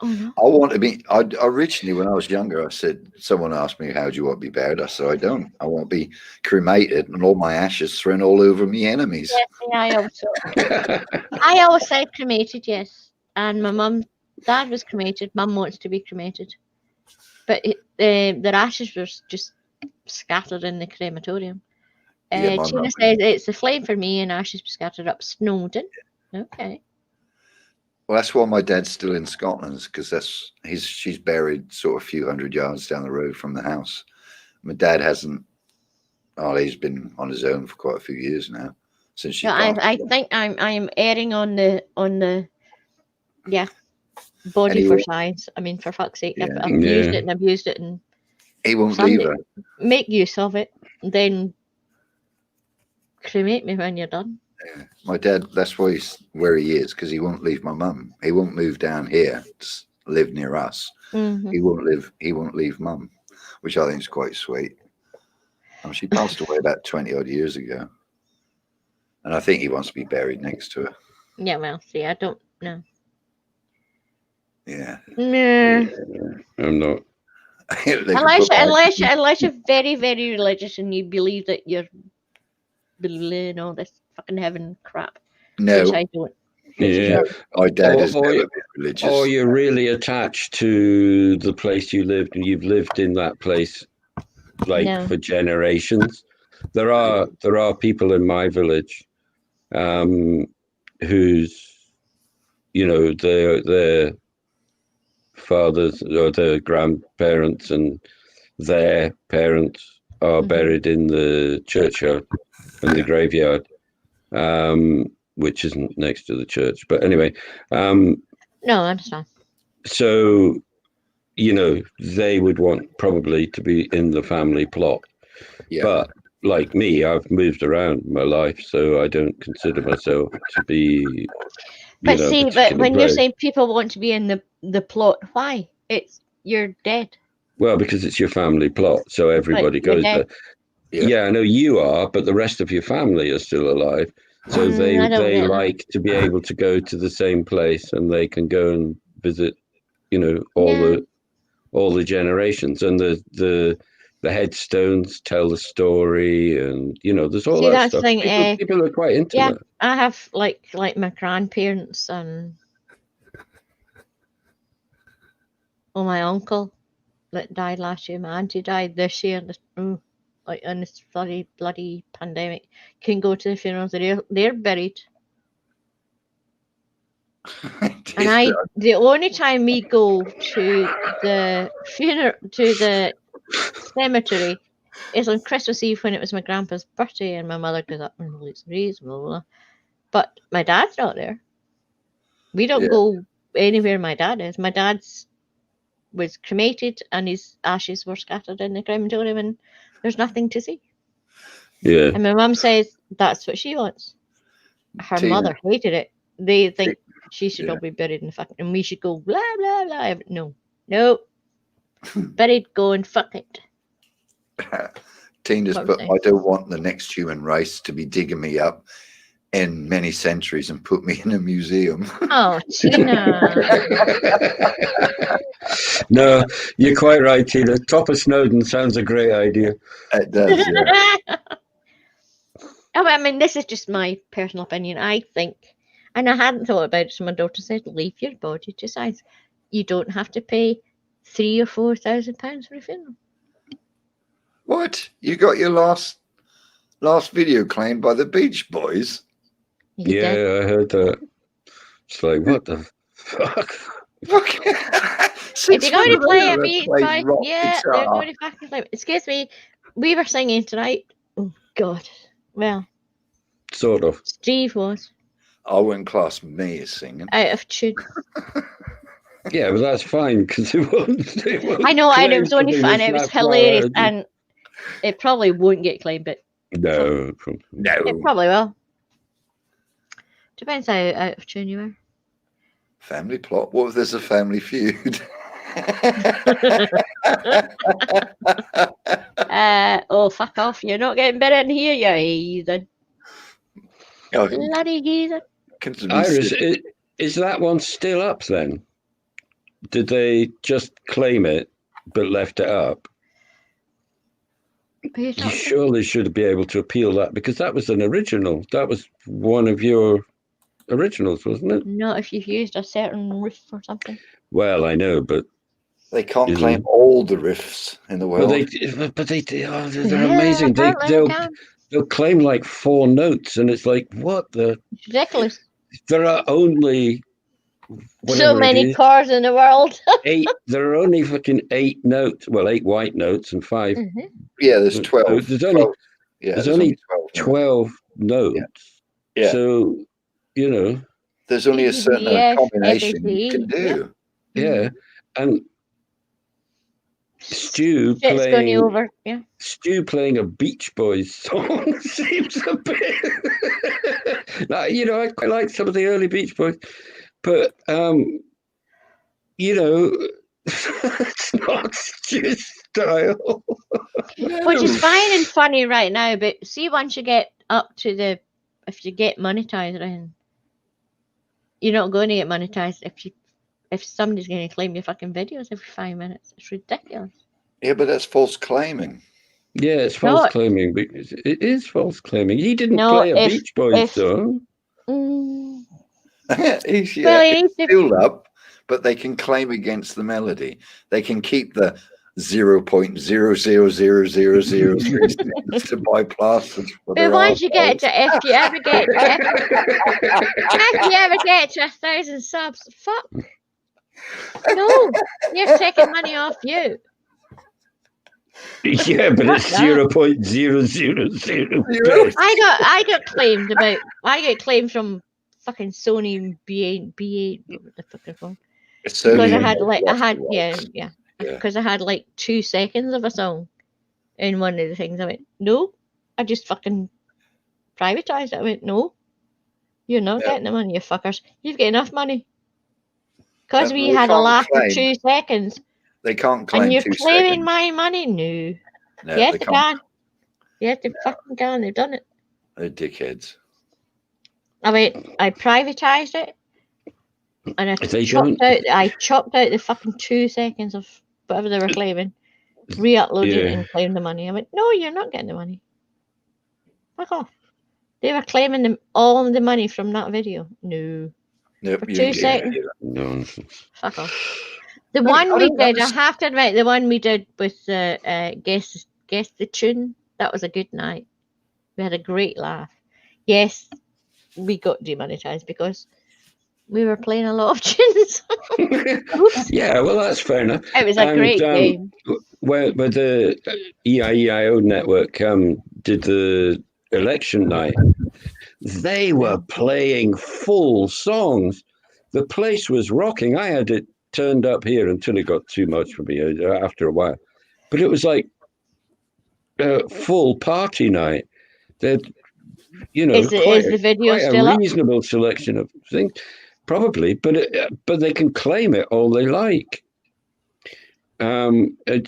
Oh no. I want to be. I originally, when I was younger, I said, someone asked me, "How do you want to be buried?" I said, "I don't. I want to be cremated and all my ashes thrown all over me enemies." Yes, I always said cremated, yes. And my dad was cremated. Mum wants to be cremated, but their ashes were just scattered in the crematorium. Tina says it's a flame for me, and ashes scattered up Snowdon. Okay. Well, that's why my dad's still in Scotland, because she's buried sort of a few hundred yards down the road from the house. My dad hasn't. Oh, he's been on his own for quite a few years now. Since she. I think I'm erring on the body for science. I mean, for fuck's sake, I've used it and abused it, and he won't leave her. Make use of it, then cremate me when you're done. Yeah. My dad, that's why he's where he is, because he won't leave my mum. He won't move down here to live near us. Mm-hmm. He won't leave mum, which I think is quite sweet. She passed away about 20 odd years ago, and I think he wants to be buried next to her. Yeah, well, see, I don't know. Yeah. No. I'm not. Unless you're very, very religious and you believe that you're in all this fucking heaven crap. No. Which I don't. Yeah. My dad is never been religious. Or you're really attached to the place you lived and you've lived in that place like No. for generations. There are people in my village whose, you know, their fathers or their grandparents and their parents are buried in the churchyard, in the graveyard, which isn't next to the church. But anyway, No, I understand. so, you know, they would want probably to be in the family plot. Yeah. But like me, I've moved around my life, so I don't consider myself to be. But see, but when you're place. saying people want to be in the plot, why? You're dead. Well, because it's your family plot, so everybody But you're goes. dead. But yeah, I know you are, but the rest of your family are still alive. So I don't they get that. like to be able to go to the same place, and they can go and visit, you know, all the generations, and the headstones tell the story, and you know, there's all See, that that's the stuff. thing. People are quite into Yeah, that. I have like my grandparents and my uncle that died last year. My auntie died this year. Like in this bloody pandemic, couldn't go to the funerals. They're buried. And the only time we go to the funeral, to the cemetery, is on Christmas Eve when it was my grandpa's birthday, and my mother goes up and looks reasonable. But my dad's not there. We don't go anywhere my dad is. My dad's was cremated and his ashes were scattered in the crematorium, and there's nothing to see. Yeah. And my mum says that's what she wants. Her mother hated it. They think she should all be buried in the fucking, and we should go blah blah blah. No, buried. Go and fuck it. Tina's, but I don't want the next human race to be digging me up in many centuries and put me in a museum. Oh, Tina. No, you're quite right, Tina. Top of Snowdon sounds a great idea. It does, yeah. I mean, this is just my personal opinion. I think, and I hadn't thought about it, so my daughter said, leave your body to science. You don't have to pay £3,000 or £4,000 for a funeral. What? You got your last video claimed by the Beach Boys? Yeah, I heard that. It's like, what the fuck? If you're going to play a Beach Boy, yeah, they're going to fucking play. Excuse me, we were singing tonight. Oh, God. Well, sort of. Steve was. I wouldn't class me as singing. Out of tune. Yeah, but that's fine because it won't. I know, and it was only fun. It was hilarious, and it probably won't get claimed, but no, it probably will. Depends how out of tune you are. Family plot. What if there's a family feud? Oh, fuck off! You're not getting better in here, you heathen. Oh, bloody heathen. Iris, is that one still up then? Did they just claim it but left it up? You surely should be able to appeal that because that was an original. That was one of your originals, wasn't it? Not if you've used a certain riff or something. Well, I know, but they can't claim all the riffs in the world. They're amazing. They'll claim like 4 notes, and it's like, what the? It's ridiculous. There are only so many chords in the world. 8. There are only fucking 8 notes. Well, 8 white notes and 5. Yeah, there's 12. There's only 12 notes. Yeah. So, you know, there's only a certain combination you can do. Yeah, and Stu playing a Beach Boys song seems a bit. You know, I quite like some of the early Beach Boys, but you know, it's not Stu's style. Which is fine and funny right now, but see, once you get up to if you get monetized, then you're not going to get monetized if somebody's going to claim your fucking videos every 5 minutes. It's ridiculous. Yeah, but that's false claiming. Yeah, it's false claiming. Because it is false claiming. He didn't play a Beach Boys song. He's still up, but they can claim against the melody. They can keep the 0.00000 to buy plasters for their But once you get arseholes. to, if you ever get to 1,000 subs, fuck. No, you're taking money off you. Yeah, but Fuck it's that. 0.000. I got claimed from fucking Sony BA what the fuck they're called. It's Because only I in had the like plastic yeah. ones. Yeah. Because I had like 2 seconds of a song in one of the things. I went, no, I just fucking privatized it. I went, no, you're not getting the money, you fuckers. You've got enough money. Because we they had a can't laugh for claim- 2 seconds. They can't claim And you're 2 claiming seconds. my money? No. No, Yes, they they can't. can. Yes, they fucking can. They've done it. They're dickheads. I went, I privatized it. And I They chopped out the fucking 2 seconds of whatever they were claiming, re-uploaded it Yeah. and claimed the money. I went, no, you're not getting the money. Fuck off. They were claiming all the money from that video. No. Nope, For you 2 ain't getting seconds. any of Nonsense. Fuck off. The one we don't did, I understand. have to admit, the one we did with guess the tune, that was a good night. We had a great laugh. Yes, we got demonetized because we were playing a lot of tunes. Oops. Yeah, well, that's fair enough. It was a great game. Where the EIEIO network did the election night, they were playing full songs. The place was rocking. I had it turned up here until it got too much for me after a while. But it was like a full party night. They'd, Is the video quite still a up? reasonable selection of things, probably, but they can claim it all they like. Yeah, they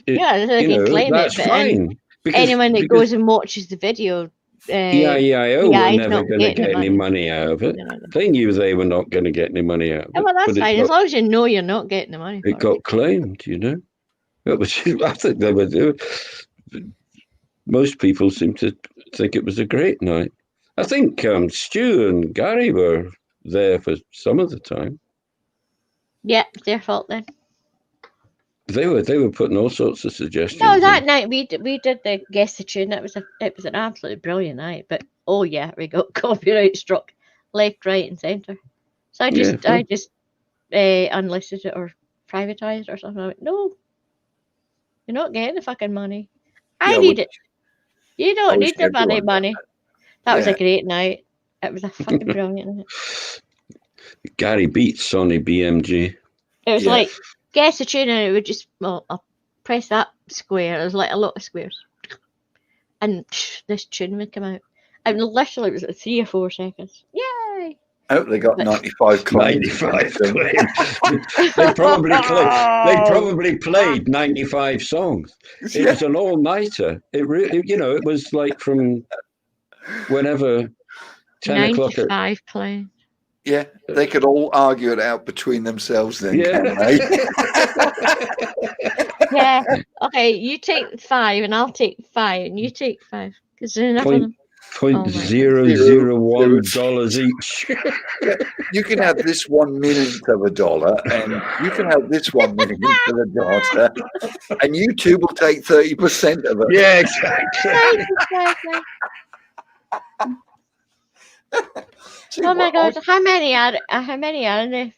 can claim that's it, but fine. anyone that goes and watches the video, EIEIO were is never not going to getting the get any money out of it. They're not. They knew they were not going to get any money out of Yeah, it. well, that's but fine. As long as you know you're not getting the money for it got claimed, It was, I think they were doing. Most people seem to think it was a great night. I think Stu and Gary were there for some of the time. Yeah, it's their fault then. They were putting all sorts of suggestions. No, that night we did the guess the tune. It was an absolutely brilliant night. But oh yeah, we got copyright struck left, right, and centre. So I just unlisted it or privatized or something. I went, no, you're not getting the fucking money. I need it. You don't need the money. That was a great night. It was a fucking brilliant night. Gary beats Sony BMG. It was like guess the tune, and it would just I'll press that square. It was like a lot of squares, and this tune would come out. And literally, it was like 3 or 4 seconds. Yay! Oh, they got 95 claims. 95 claims. They probably played 95 songs. It was an all-nighter. It really, it was like from whenever 10 o'clock. 95 claims. Yeah, they could all argue it out between themselves then, can't they? Yeah. Okay, you take 5 and I'll take 5 and you take 5. Because there's enough of them. $0.001 each. You can have this 1/millionth of a dollar, and you can have this 1/millionth of a dollar, and you two will take 30% of it. Yeah, exactly. Oh my god! How many are in there?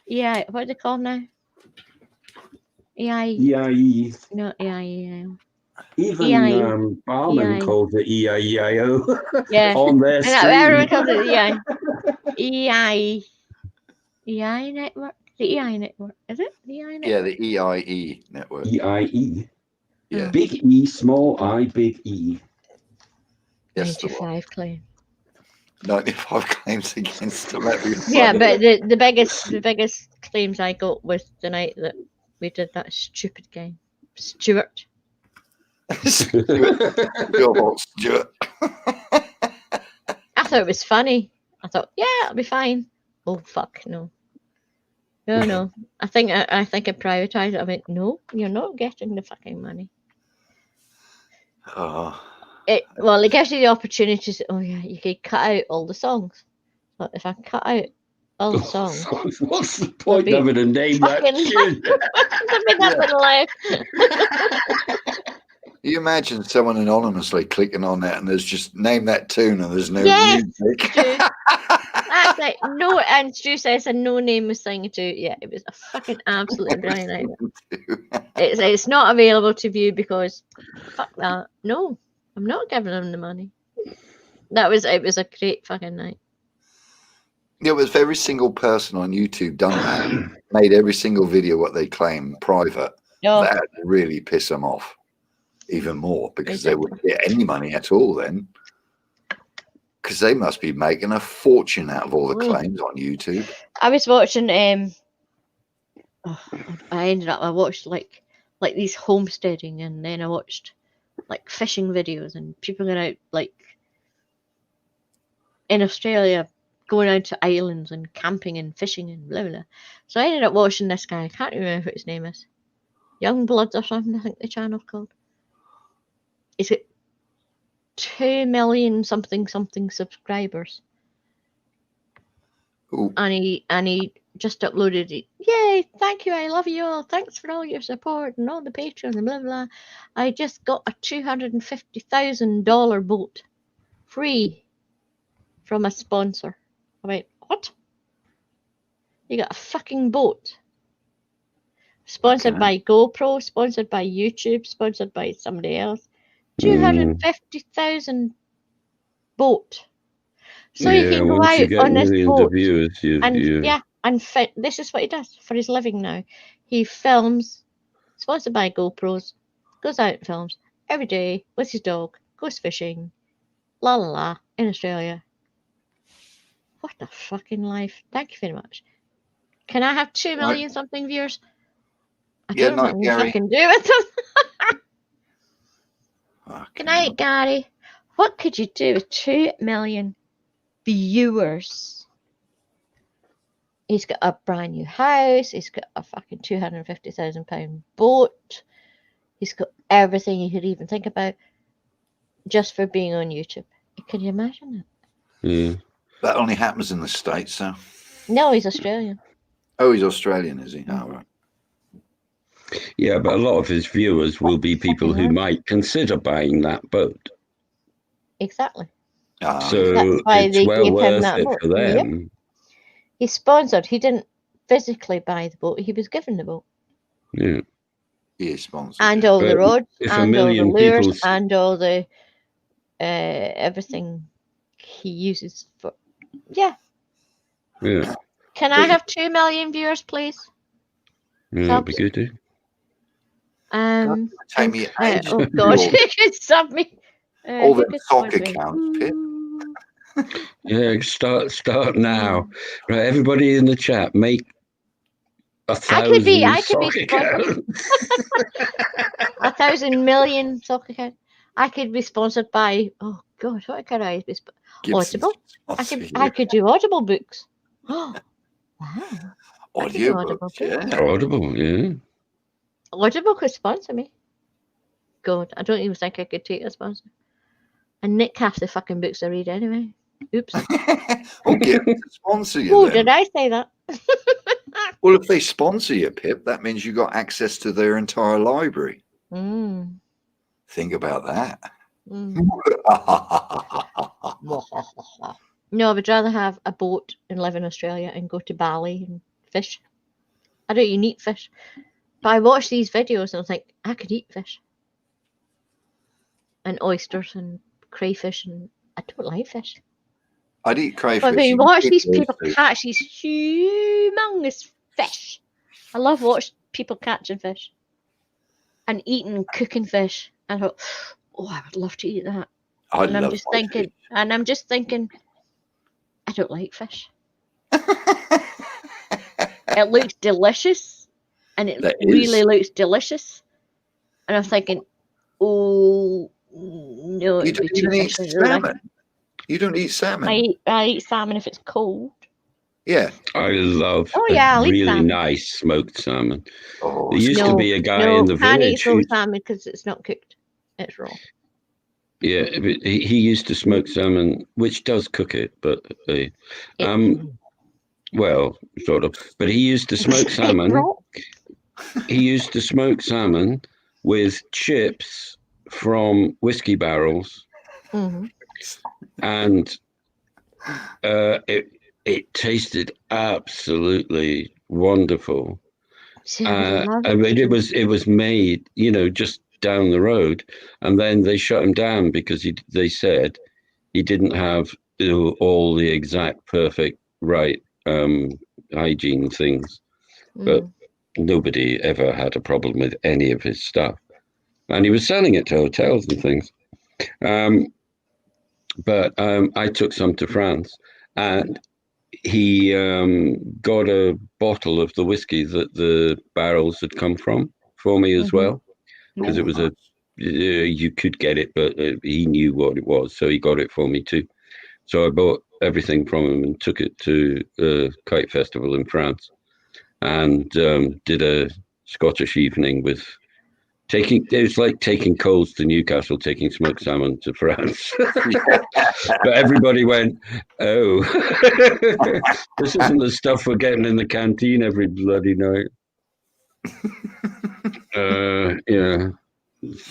Yeah, what are they called now? EIE. No, EIE. Even Barman called it EIEIO. Yeah. On their stream. Everyone calls it EIE. EI network. The EI network. Is it the EI network? Yeah, the EIE network. EIE. Yeah. Big E, small I, big E. 95 claims. 95 claims against them. Yeah, but the biggest claims I got was the night that we did that stupid game. Stuart. Stuart. I thought it was funny. I thought, yeah, it'll be fine. Oh fuck, no. No. I think I privatized it. I went, no, you're not getting the fucking money. Oh. It gives you the opportunity to, oh yeah, you could cut out all the songs. But if I cut out all the songs. What's the point of having a name that tune? You imagine someone anonymously clicking on that and there's just name that tune and there's no Yes, music. Stu. That's it. No, and Stu says, and no name was singing to. Yeah, it was a fucking absolutely brilliant idea. It's not available to view because fuck that. No, I'm not giving them the money. It was a great fucking night. Yeah, but if every single person on YouTube done that, made every single video what they claim private, that would really piss them off even more because they wouldn't get any money at all then. Because they must be making a fortune out of all the claims on YouTube. I was watching I watched like these homesteading, and then I watched like fishing videos and people going out like in Australia, going out to islands and camping and fishing and blah blah. So I ended up watching this guy. I can't remember what his name is. Youngbloods or something, I think the channel's called. Is it 2 million something subscribers? Ooh. And he just uploaded it. Yay, thank you, I love you all. Thanks for all your support and all the Patreon and blah blah. I just got a $250,000 boat free from a sponsor. I went, what? You got a fucking boat? Sponsored by GoPro, sponsored by YouTube, sponsored by somebody else. 250,000 boat. So you can go out on this boat. Viewers, and this is what he does for his living now. He films, sponsored by GoPros, goes out and films every day with his dog, goes fishing, la la la, in Australia. What a fucking life. Thank you very much. Can I have 2 million something viewers? I don't know what I can do with them. Good night, Gary. What could you do with 2 million viewers? He's got a brand new house. He's got a fucking £250,000 boat. He's got everything you could even think about just for being on YouTube. Can you imagine that? Yeah. That only happens in the States, though. No, he's Australian. Oh, he's Australian, is he? Oh, right. Yeah, but a lot of his viewers will be people who might consider buying that boat. Exactly. So that's why it's they well gave him worth that it boat. for them. Yep. He's sponsored. He didn't physically buy the boat. He was given the boat. Yeah. He is sponsored. And all the rods, and all the lures, people... and all the everything he uses for. Yeah. Yeah. Can I have 2 million viewers, please? Yeah, that'd be good, too. Oh God, you can sub me. All the soccer accounts, Pip. Yeah, start now. Right, everybody in the chat, make 1,000 soccer accounts. 1,000 million soccer accounts. I could be sponsored by. Oh God, what could I be? Audible. I could do Audible books. Oh, wow. Audible, yeah. Audible, yeah. Audible could sponsor me. God, I don't even think I could take a sponsor. And nick half the fucking books I read anyway. Oops. Or get them to sponsor you. Oh, did I say that? Well, if they sponsor you, Pip, that means you got access to their entire library. Think about that. No, I would rather have a boat and live in Australia and go to Bali and fish. I don't even eat fish. But I watch these videos and I think, I could eat fish. And oysters and crayfish, and I don't like fish. I'd eat crayfish. But when you watch these people catch these humongous fish, I love watching people catching fish and eating and cooking fish. I thought, oh, I would love to eat that. And I'm just thinking, I don't like fish. It looks delicious, and it really looks delicious. And I'm thinking, oh no, you don't even eat salmon. You don't eat salmon. I eat salmon if it's cold. Yeah, I love really nice smoked salmon. Oh, there used to be a guy in the village who salmon because it's not cooked; it's raw. Yeah, he used to smoke salmon, which does cook it, but Well, sort of. But he used to smoke salmon. He used to smoke salmon with chips from whiskey barrels, and it tasted absolutely wonderful. I mean, it was made, just down the road, and then they shut him down because they said he didn't have all the exact perfect right hygiene things, but nobody ever had a problem with any of his stuff, and he was selling it to hotels and things. But I took some to France, and he got a bottle of the whiskey that the barrels had come from for me as well, because it was you could get it, but he knew what it was, so he got it for me too. So I bought everything from him and took it to a kite festival in France, and did a Scottish evening with it was like taking coals to Newcastle, taking smoked salmon to France. But everybody went, oh, this isn't the stuff we're getting in the canteen every bloody night. Yeah,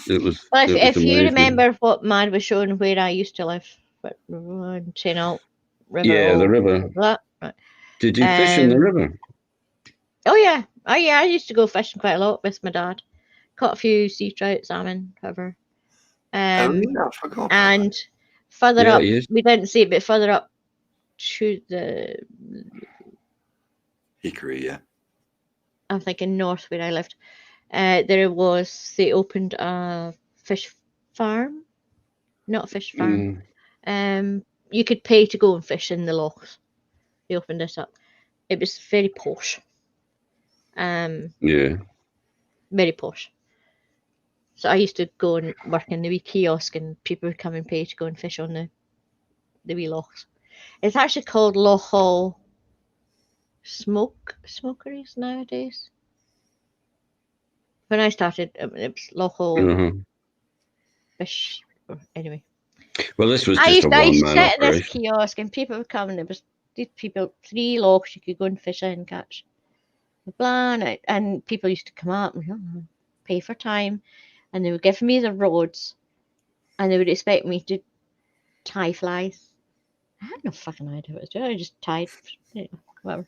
it was. Well, if you amazing. remember what Mad was showing where I used to live, Channel River. Yeah, the river. Right. Did you fish in the river? Oh yeah, I used to go fishing quite a lot with my dad. Caught a few sea trout, salmon, whatever. I forgot. And further up, we didn't see it, but further up to the Hickory, yeah. I'm thinking north where I lived. They opened a fish farm, not a fish farm. You could pay to go and fish in the lochs. They opened this up. It was very posh. Yeah. Very posh. So I used to go and work in the wee kiosk, and people would come and pay to go and fish on the wee lochs. It's actually called Lochal Smokeries nowadays. When I started, it was Lochal Fish. Anyway. Well, this was I just used to sit operation. at this kiosk, and people would come, and there was these people, 3 lochs you could go and fish in and catch. Blah, and people used to come up and pay for time, and they would give me the rods, and they would expect me to tie flies. I had no fucking idea what I was doing. I just tied, whatever.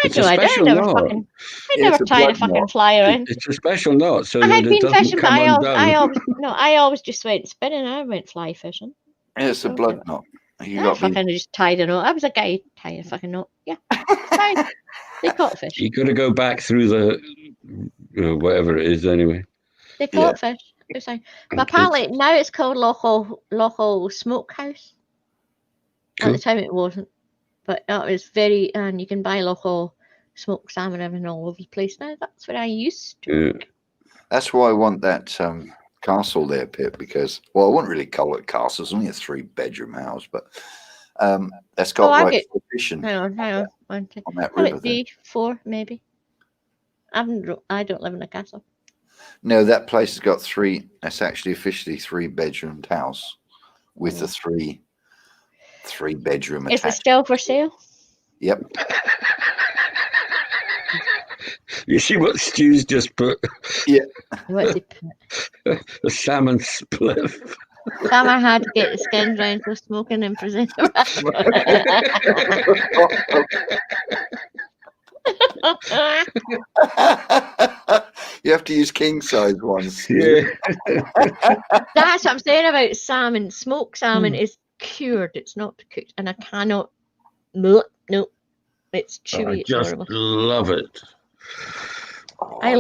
It's a special knot. I never tied a fucking fly around. It's a special knot, so I that had it been doesn't fishing, but come undone. I always just went spinning. I went fly fishing. Yeah, it's a blood knot. I fucking just tied a knot. I was a guy tying a fucking knot. Yeah, fine. They caught fish. You got to go back through the whatever it is anyway. They caught fish. It was fine. But apparently now it's called Lochal Smokehouse. Cool. At the time it wasn't, but it was and you can buy Lochal smoked salmon and all over the place now. That's what I used to. Yeah. That's why I want that castle there, Pip, because I wouldn't really call it castle. It's only a 3-bedroom house, but that's got for fishing. Hang on. On that river. 3, 4, maybe. I don't live in a castle. No, that place has got 3. That's actually officially 3-bedroomed house with a 3-bedroom attached. Is it still for sale? Yep. You see what Stu's just put? Yeah. What's he put? A salmon spliff. Salmon had to get the skin round for smoking and present. You have to use king size ones. Yeah. That's what I'm saying about salmon. Smoked salmon is cured. It's not cooked, and I cannot. No, it's chewy. I just love it. I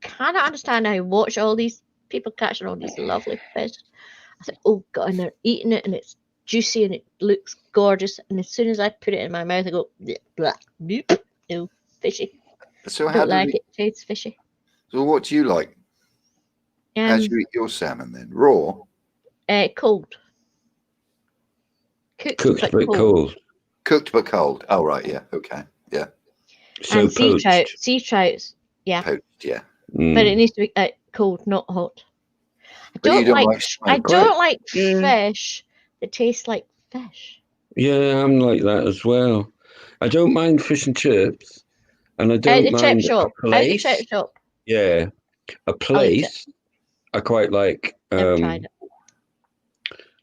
cannot understand how I watch all these people catching all these lovely fish. I think, oh God, and they're eating it, and it's juicy, and it looks gorgeous. And as soon as I put it in my mouth, I go, blah, bloop, no, fishy. So I don't like it. It tastes fishy. So what do you like? How do you eat your salmon then? Raw? Cold. Cooked but cold. Cooked but cold. Oh, right, yeah, okay, yeah. So and sea trouts, yeah. Poached, yeah. But it needs to be cold, not hot. I don't like fish that taste like fish. Yeah, I'm like that as well. I don't mind fish and chips, and I Out don't the chip mind shop. a Out the chip place. shop. Yeah, a I'll eat it. place. I quite like. Never tried it.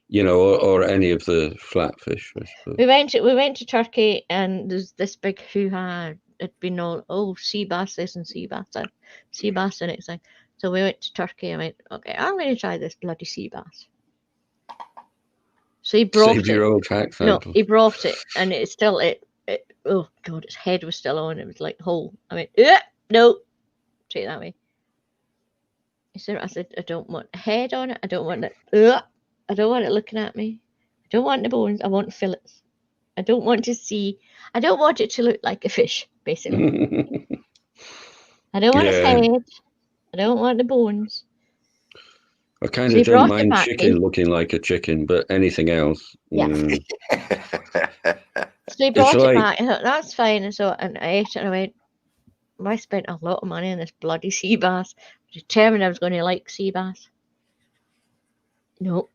You know, or any of the flatfish, I suppose. We went to Turkey, and there's this big hoo-ha. It'd been all sea bass this and sea bass that, sea bass and everything. So we went to Turkey. I went, okay, I'm going to try this bloody sea bass. So he brought Save your it. old tax No, sample. he brought it, and it's still oh god, its head was still on. It was like whole. I went, no, take it that way. I said, I don't want a head on it. I don't want it. I don't want it looking at me. I don't want the bones. I want fillets. I don't want to see. I don't want it to look like a fish, basically. I don't want its Yeah. head. I don't want the bones. I kind So he of don't brought it mind back chicken to me. looking like a chicken, but anything else. Yeah. So he It's brought it like, back. I thought, that's fine. And I ate it, and I went, I spent a lot of money on this bloody sea bass. Determined I was going to like sea bass. No,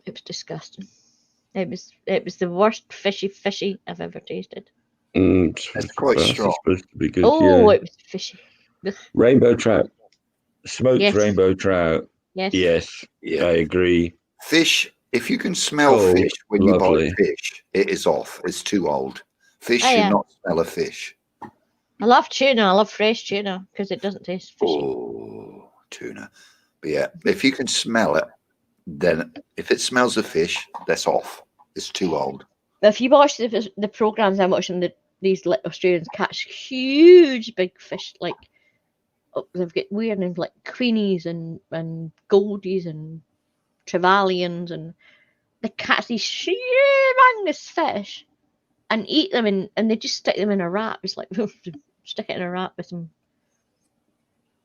it was disgusting. It was the worst fishy I've ever tasted. It's quite bass strong. is supposed to be good. Oh, Yeah. it was fishy. Ugh. Rainbow trout, smoked Yes. rainbow trout. Yes. Yes, Yeah. I agree. Fish, if you can smell Oh, fish when lovely. you buy fish, it is off. It's too old. Fish Oh, should yeah. not smell of fish. I love tuna. I love fresh tuna because it doesn't taste fishy. Oh, tuna. But yeah, if you can smell it, then if it smells of fish, that's off. It's too old. If you watch the programs I'm watching, these Australians catch huge big fish, like they've got weird names like queenies and goldies and trevalians, and they catch these humongous fish and eat them, and they just stick them in a wrap. It's like stick it in a wrap with some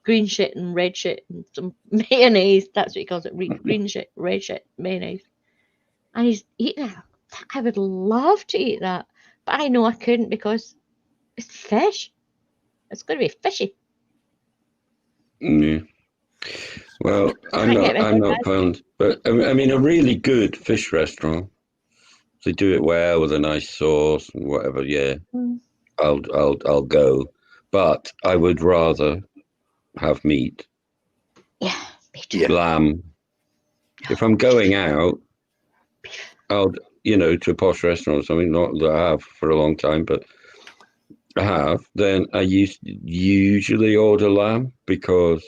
green shit and red shit and some mayonnaise. That's what he calls it: green shit, red shit, mayonnaise. And he's eating it. I would love to eat that, but I know I couldn't because it's fish. It's going to be fishy. Yeah. Well, I'm not fond, but I mean, a really good fish restaurant. They do it well with a nice sauce and whatever. Yeah, I'll go, but I would rather have meat. Yeah, me too. Lamb. If I'm going out, I'll to a posh restaurant or something. Not that I have for a long time, but I have. Then I usually order lamb because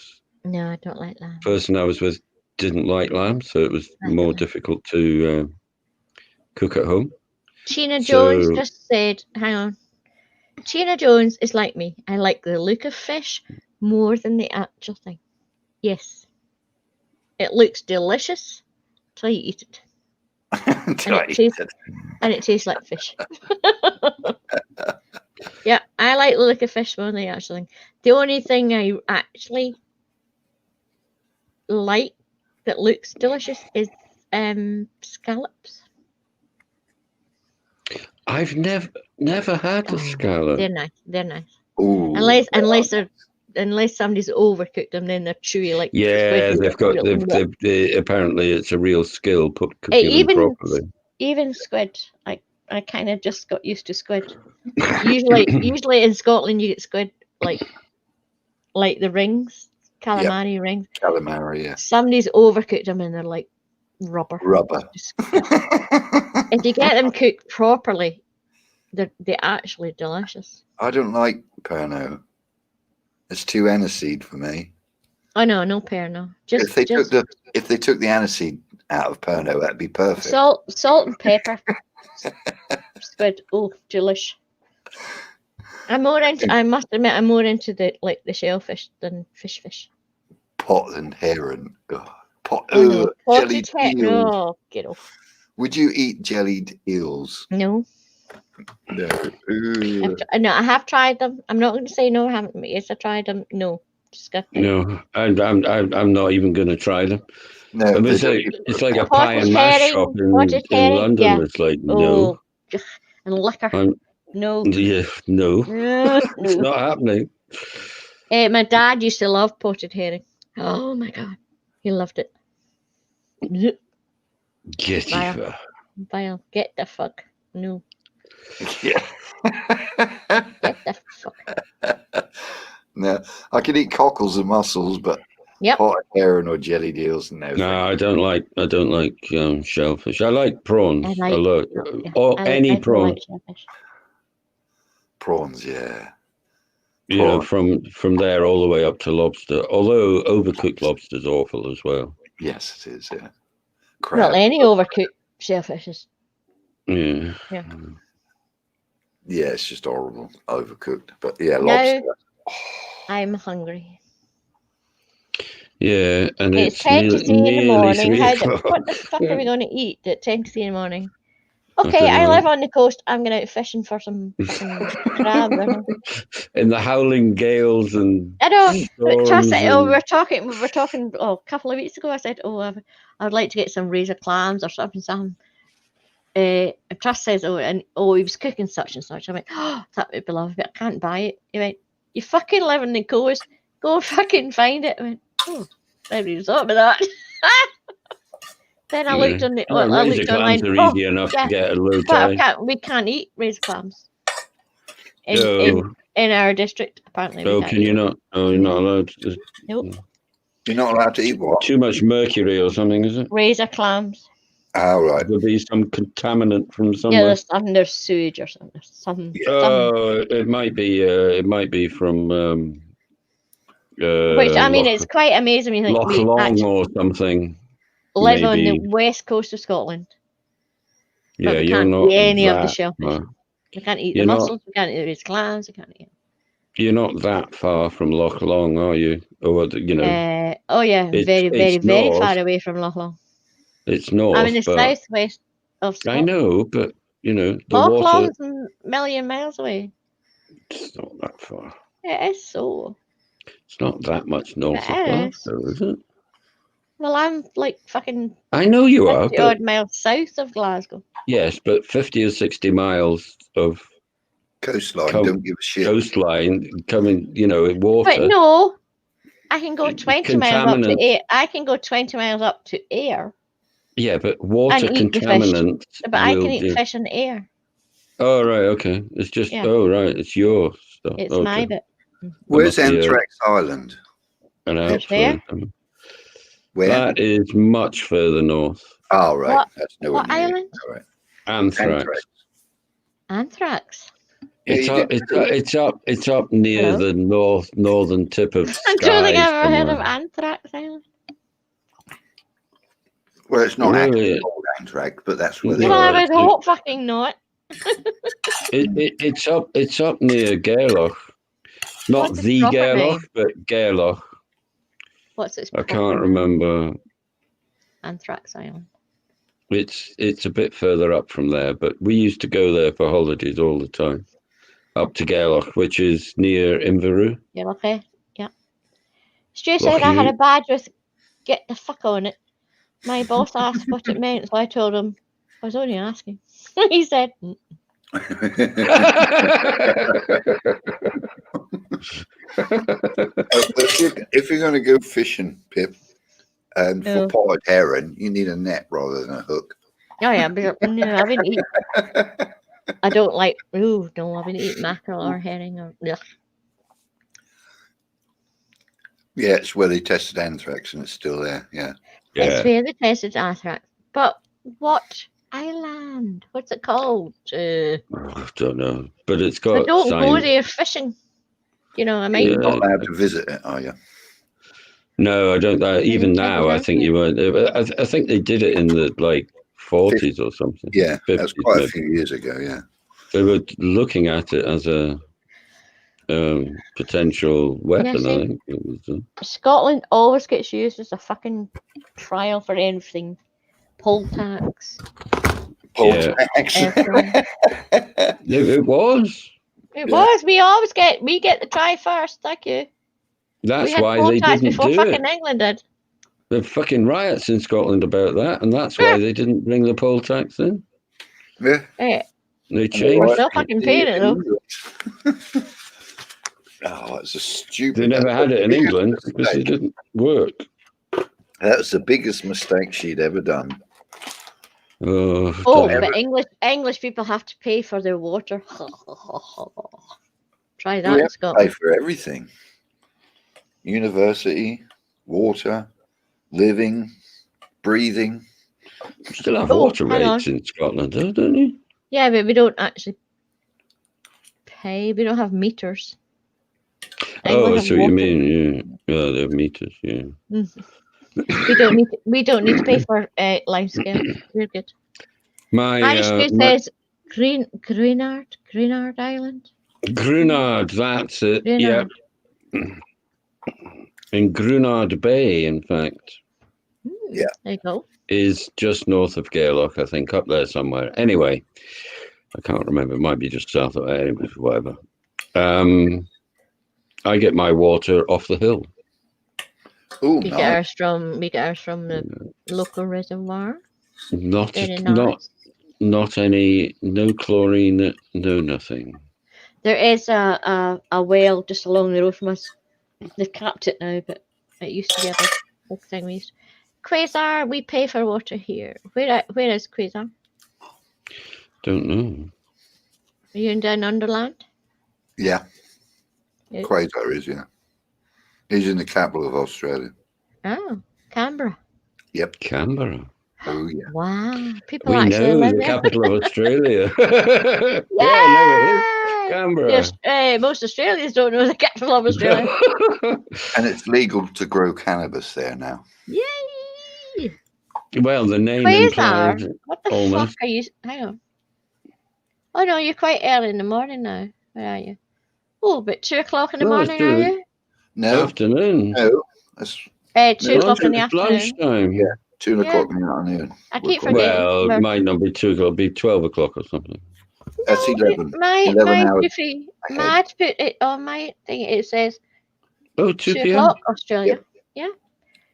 No, I don't like lamb. The person I was with didn't like lamb, so it was more difficult to cook at home. Tina Jones just said, hang on. Tina Jones is like me. I like the look of fish more than the actual thing. Yes. It looks delicious till you eat it. And it tastes like fish. Yeah, I like the look of fish more than the actual thing. The only thing I actually like that looks delicious is scallops. I've never had a scallop. They're nice. Ooh, Unless somebody's overcooked them, then they're chewy like yeah, squid. they've apparently it's a real skill cooking them properly. Even squid, I kind of just got used to squid. Usually in Scotland you get squid like the rings, calamari rings. Calamari, yeah. Somebody's overcooked them and they're like rubber. If you get them cooked properly, they're actually delicious. I don't like Pernod. It's too aniseed for me. Oh no Pernod. If they took the aniseed out of Pernod, that'd be perfect. Salt and pepper. Squid. Oh, delish. I must admit, I'm more into the shellfish than fish. Pot and heron. Potted jellied eels. No, get off. Would you eat jellied eels? No. No. No, I have tried them. I'm not going to say no, I haven't. Yes, I tried them. No, disgusting. No, I'm not even going to try them. No, I mean, it's like a pie and mash shop in London. Yeah. It's like no. And liquor. No. Yeah, no. It's not happening. My dad used to love potted herring. Oh my god, he loved it. Get Vile. Get the fuck. No. Yeah. Get the fuck. No, I can eat cockles and mussels, but Yep. potted herring or jelly deals, no. No, I don't like shellfish. I like prawns. I like- I like Yeah, or I any do prawn. like shellfish. Prawns, yeah. You know, Prawn. from there all the way up to lobster. Although overcooked lobster's awful as well. Yes, it is. Yeah. Well, Crab. any overcooked shellfish is. Yeah. Yeah. Yeah, it's just horrible, overcooked. But yeah, Now- lobster. I'm hungry. Yeah, and It's it's 10 to 3 in the nearly morning. 3 What o'clock. the fuck are we going to eat at 10 to 3 in the morning? I Okay, don't I know. live on the coast. I'm going out fishing for some fucking crab. Or something. In the howling gales and I know, but trust storms it. Oh, and- we were talking. Oh, a couple of weeks ago, I said, "Oh, I would like to get some razor clams or something." And Trust says, "Oh, and he was cooking such and such." I went, "Oh, that would be lovely, but I can't buy it." He went, "You fucking live on the coast. Go fucking find it." I went, "Oh, I never thought about that." Then I looked on the. Well, I razor looked clams online. are easy enough yeah, to get at low but tide. we can't eat razor clams Oh. in our district. Apparently, we Oh, can't can eat you them. not? Oh, you're not allowed. To, Nope. You're not allowed to eat what? too much mercury or something, is it? Razor clams. Oh, right. There'll be some contaminant from Yeah, somewhere. there's sewage or something. Some. Oh, it might be. It might be from. Which I mean, Loch, it's quite amazing. You think Loch we Long actually or something. live on the maybe. west coast of Scotland, Yeah, but we you're can't not eat any of the that shellfish. far. We can't eat the You're not- mussels. We can't eat the clams. We can't eat. You're not that far from Loch Long, are you? Or you know, Oh yeah, it's- very, very, it's very north. far away from Loch Long. it's north. I'm in the but southwest of I Scotland. know, but you know, the Loch water. Long's a million miles away. It's not that far. It is so. It's not that much north It of is. Glasgow, is it? Well, I'm like fucking I know you are, 50 but odd miles south of Glasgow. yes, but 50 or 60 miles of Coastline, Come- don't give a shit. coastline coming, you know, in water. But no, I can go 20 miles up to Contaminant. air. I can go 20 miles up to air, Yeah, but water And eat the fish. contaminants. but I will can eat do- fish in the air. Oh, right, okay. It's just, Yeah. oh, right, it's your stuff. It's okay. my bit. Where's must be a- Anthrax Island? An It's where? outflow. Where? That is much further north. Oh, right. What- That's nowhere what near. island? All right. Anthrax. Anthrax. Yeah, It's you up, did it's, do up, it. it's up near Hello? the northern tip of I don't think Skye I've ever heard of somewhere. Anthrax Island. Well, it's not Really? actually called Anthrax, but that's where they Well, I Well, would it's- hope fucking not. It's up near Gairloch. Not What's its the proper Gairloch, name? but Gairloch. What's its I proper can't name? remember. Anthrax Island. It's a bit further up from there, but we used to go there for holidays all the time. Up to Gairloch, which is near Inverurie. Yeah, okay. Yeah. Stu said I had a badge with "Get the fuck on it." My boss asked what it meant, so I told him I was only asking. He said, "Mm." If you're going to go fishing, Pip, for No. potted herring, you need a net rather than a hook. "Oh yeah, but no, I wouldn't eat. I don't like. Ooh, no, I wouldn't eat mackerel or herring or. Ugh. Yeah, it's where they tested anthrax and it's still there. Yeah. It's Yeah. where they tested anthrax. But what island? What's it called? I don't know, but it's I got don't go signs. there fishing. You know, I might. You're not Yeah. allowed to visit it, are you? No, I don't. Even Didn't now, I check it think out. you weren't. I think they did it in the 40s or something. Yeah, that's 50s quite a maybe. few years ago. Yeah. They were looking at it as a potential weapon. see. I think it was. Scotland always gets used as a fucking trial for anything. Poll tax. Poll Yeah. tax. everything. It was. It Yeah. was. We get the try first. Thank you. That's we had why poll they tax didn't before do fucking it. England did. There are fucking riots in Scotland about that, and that's why they didn't bring the poll tax in. Yeah. Eh, They changed still it. fucking paying it though. Oh, it's a stupid. They never had it in England because it didn't work. That was the biggest mistake she'd ever done. Oh, damn. but English people have to pay for their water. Try We that in have to pay Scotland. for everything. University, water, living, breathing. Still have Oh, water hang on. rates in Scotland, though, don't you? Yeah, but we don't actually pay. We don't have meters. Oh, England I have see what you water. mean. Yeah, they have meters. Yeah. We don't need to pay for line scale. We're good. Irish Goose says Greenard Island. Grunard, that's it. Greenard. Yeah. In Grunard Bay, in fact. Yeah. There you go. Is just north of Gairloch, I think, up there somewhere. Anyway, I can't remember. It might be just south of there, anyway, whatever. I get my water off the hill. Oh, We get ours from the local reservoir. Not Very nice. not any, no chlorine, no nothing. There is a well just along the road from us. They've capped it now, but it used to be a big thing we used. Quasar, we pay for water here. Where is Quasar? Don't know. Are you in down Underland? Yeah. Yeah. Quasar is, yeah. He's in the capital of Australia. Oh, Canberra. Yep. Canberra. Oh, yeah. Wow. People We actually know live the there. capital of Australia. Yeah, no, it is. Canberra. Yes, most Australians don't know the capital of Australia. And it's legal to grow cannabis there now. Yay! Well, the name Quasar. implies What the almost. fuck are you? Hang on. Oh no, you're quite early in the morning now. Where are you? Oh, but 2 o'clock in the Oh, it's morning, are you? No. Afternoon. No. That's 2 o'clock in the It's afternoon. lunchtime. Yeah. 2 Yeah. o'clock in the afternoon. I keep We're forgetting. Well, We're- it might not be 2 o'clock, it'll be 12 o'clock or something. That's 11. My 11 hours goofy. ahead. Mad put it on my thing. It says Oh, 2 2 p.m. o'clock Australia. Yep.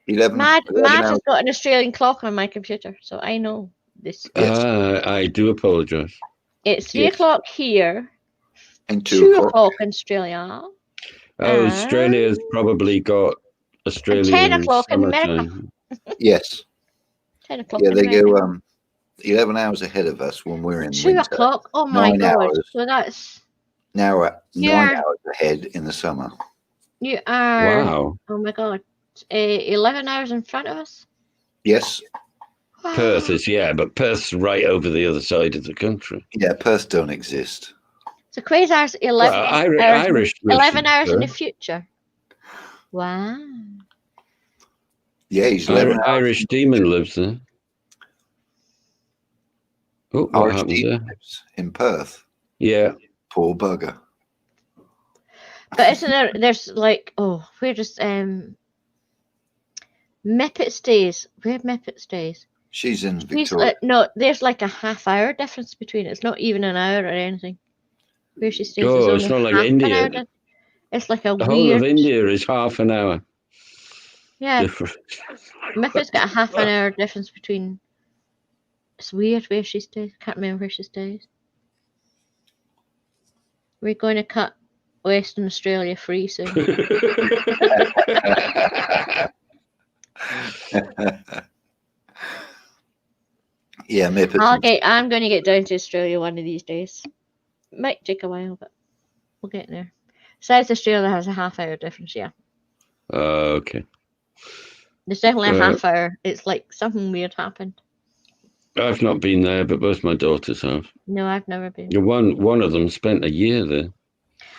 11 Mad hours. has got an Australian clock on my computer, so I know this. Yes. I do apologize. It's 3 Yes. o'clock here, And 2 2 o'clock in Australia, Oh, Australia's probably got Australian 10 o'clock in America. summertime. Yes. 10 o'clock Yeah, in they America. go 11 hours ahead of us when we're in 2 winter. o'clock? Oh my 9 god. hours. So that's. Now we're 9 You're- hours ahead in the summer. You are. Wow. Oh my god. 11 hours in front of us? Yes. Wow. Perth is, yeah, but Perth's right over the other side of the country. Yeah, Perth don't exist. So Quasar's 11 Well, hours, Irish 11 lives hours in the Perth. future. Wow. Yeah, he's 11 hours. Irish Demon lives there. Oh, what Irish happened Demon there? lives in Perth. Yeah. Poor bugger. But isn't there's like, where does Meppet stays? Where Meppet stays? She's in She's Victoria. no, there's like a half-hour difference between it. It's not even an hour or anything. Where she stays is Oh, only it's not like half an India. hour. It's like a The whole weird. of India is half an hour Yeah, difference. Meppet's got a half an hour difference between. It's weird where she stays. Can't remember where she stays. We're going to cut Western Australia free soon. Yeah, Meppet. I'm going to get down to Australia one of these days. Might take a while, but we'll get there. South Australia has a half-hour difference. Yeah, Okay. there's definitely a half hour. It's like something weird happened. I've not been there, but both my daughters have. No, I've never been. One of them spent a year there.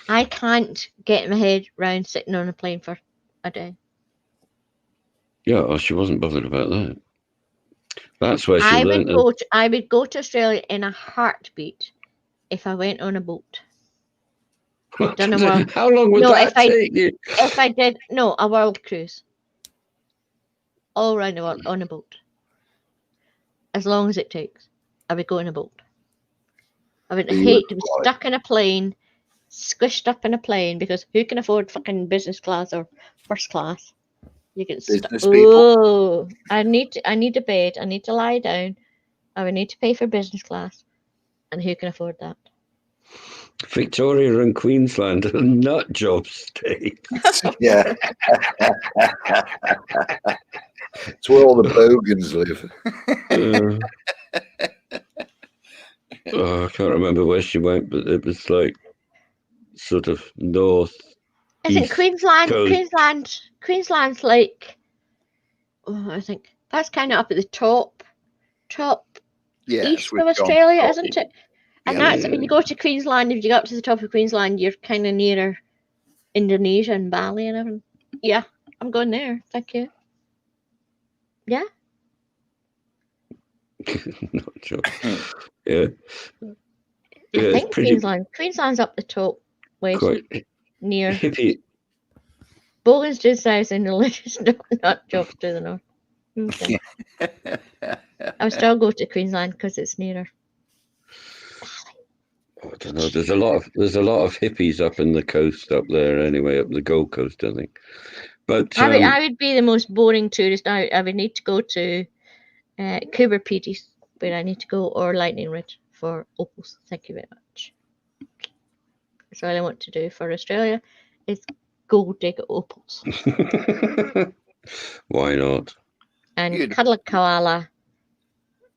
I can't get my head round sitting on a plane for a day. Yeah, well, she wasn't bothered about that. That's where she I learned. would go to Australia in a heartbeat if I went on a boat. Done a world. How long would No, that take you? If I did, no, a world cruise. All around the world on a boat. As long as it takes, I would go on a boat. I would You hate would to be fly. stuck in a plane, squished up in a plane, because who can afford fucking business class or first class? You get stuck. Business people. Oh, I need a bed. I need to lie down. I would need to pay for business class, and who can afford that? Victoria and Queensland are nut job states. Yeah. It's where all the bogans live. Uh, I can't remember where she went, but it was like sort of north. Isn't East Queensland? Coast. Queensland's like. Oh, I think that's kind of up at the top Yeah, east with of John Australia, Scott. isn't it? And Yeah. that's when you go to Queensland. If you go up to the top of Queensland, you're kind of nearer Indonesia and Bali and everything. Yeah, I'm going there. Thank you. Yeah. Not sure. Yeah. I It's think pretty Queensland's up the top west, quite near hippie. Bogan's just south and the latest not jobs to the north. Okay. I'll still go to Queensland because it's nearer. I don't know. There's a lot of hippies up in the coast up there anyway, up the Gold Coast, I think. But I would be the most boring tourist. I would need to go to Coober Pedi's, where I need to go, or Lightning Ridge for opals. Thank you very much. That's all I want to do for Australia is go dig opals why not? and cuddle a koala,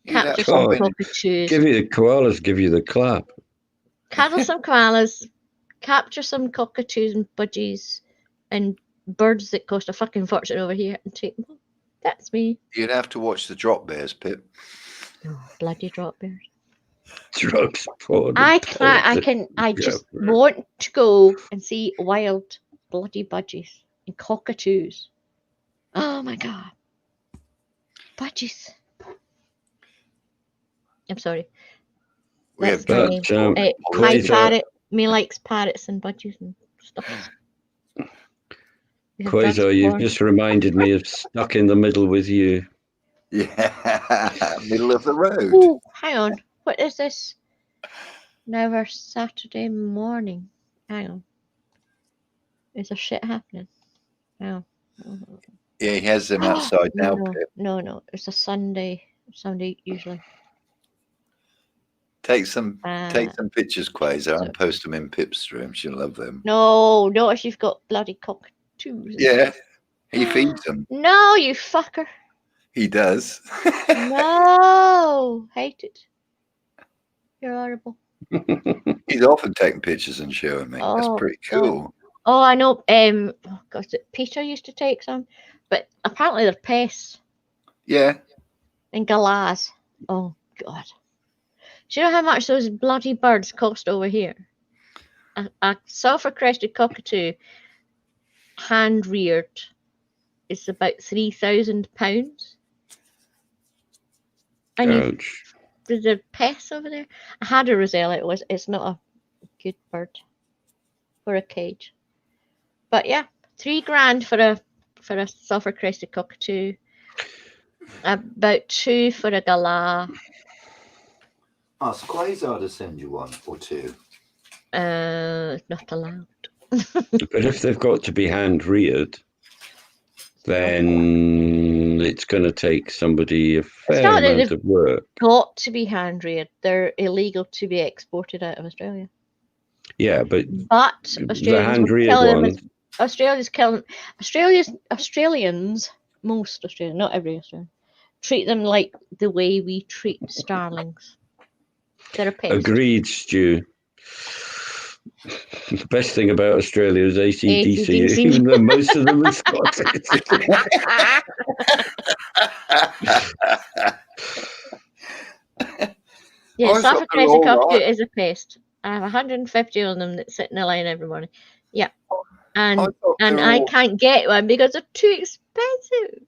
capture some cockatoos, Give you the koalas, give you the clap. cuddle some koalas, capture some cockatoos and budgies and birds that cost a fucking fortune over here and take them home. That's me. You'd have to watch the drop bears, Pip. Oh, bloody drop bears. Drugs. Porn, I just want to go and see wild bloody budgies and cockatoos. Oh my god. Budgies. I'm sorry. That's my name. My parrot. Me likes parrots and budgies and stuff. Quasar, you've just reminded me of Stuck in the Middle with You. Yeah, middle of the road. Oh, hang on. What is this? Never Saturday morning. Hang on. Is there shit happening? No. Yeah, he has them outside now, Pip. No. It's a Sunday usually. Take some pictures, Quasar, and post them in Pip's stream. She'll love them. No, not if you've got bloody cockatoos. Yeah, he feeds them. No, you fucker. He does. No, hate it. You're horrible. He's often taking pictures and showing me. That's pretty cool. God. Oh, I know. Peter used to take some, but apparently they're pests. Yeah. And galahs. Oh God. Do you know how much those bloody birds cost over here? A sulphur-crested cockatoo, hand-reared, is about £3,000. And there's pests over there. I had a rosella. It's not a good bird for a cage. But yeah, $3,000 for a sulphur-crested cockatoo. About $2,000 for a galah. Ask Quasar to send you one or two. Not allowed. But if they've got to be hand reared, then it's going to take somebody a fair amount of work. Got to be hand reared. They're illegal to be exported out of Australia. Yeah, but the hand reared ones. Australians, most Australians, not every Australian, treat them like the way we treat starlings. They're a pest. Agreed, Stu. The best thing about Australia is AC/DC, even though most of them are Scottish. Yeah, sulphur-crested cockatoo is a pest. I have 150 of them that sit in a line every morning. Yeah, and I can't get one because they're too expensive.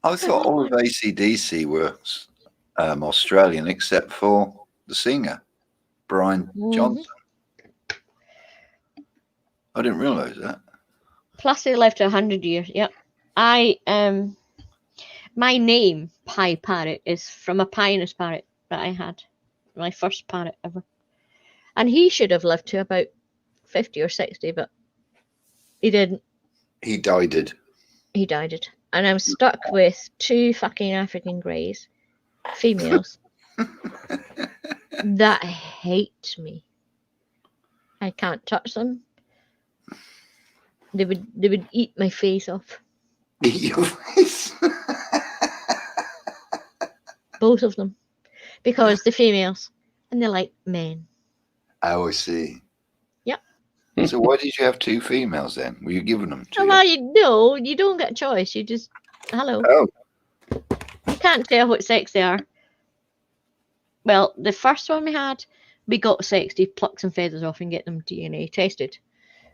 I thought all of AC/DC were Australian, except for the singer, Brian Johnson. I didn't realise that. Plus, they lived to 100 years. Yep. My name, Pie Parrot, is from a Pioneer's parrot that I had. My first parrot ever. And he should have lived to about 50 or 60, but he didn't. He died it. He died it. And I'm stuck with 2 fucking African greys, females, that hate me. I can't touch them. They would eat my face off. Eat your face? Both of them. Because the females, and they like men. Oh, I see. Yep. So why did you have 2 females then? Were you giving them to? Well, you don't get a choice. You just hello. Oh. You can't tell what sex they are. Well, the first one we had, we got sex to pluck some feathers off and get them DNA tested.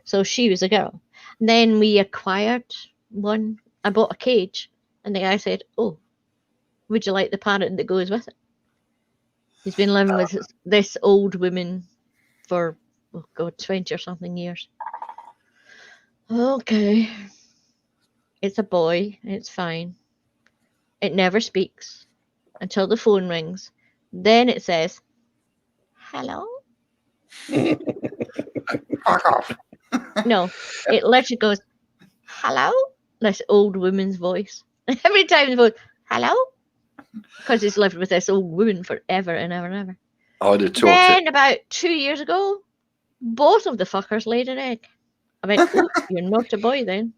So she was a girl. Then we acquired one. I bought a cage, and the guy said, "Oh, would you like the parrot that goes with it?" He's been living with this old woman for 20 or something years. Okay. It's a boy. It's fine. It never speaks until the phone rings. Then it says, "Hello?" Fuck off. No, it literally goes, "Hello?" This old woman's voice. Every time it goes, "Hello?" Because he's lived with this old woman forever and ever and ever. I'd have taught Then it. about 2 years ago, both of the fuckers laid an egg. I went, "Oh, you're not a boy then."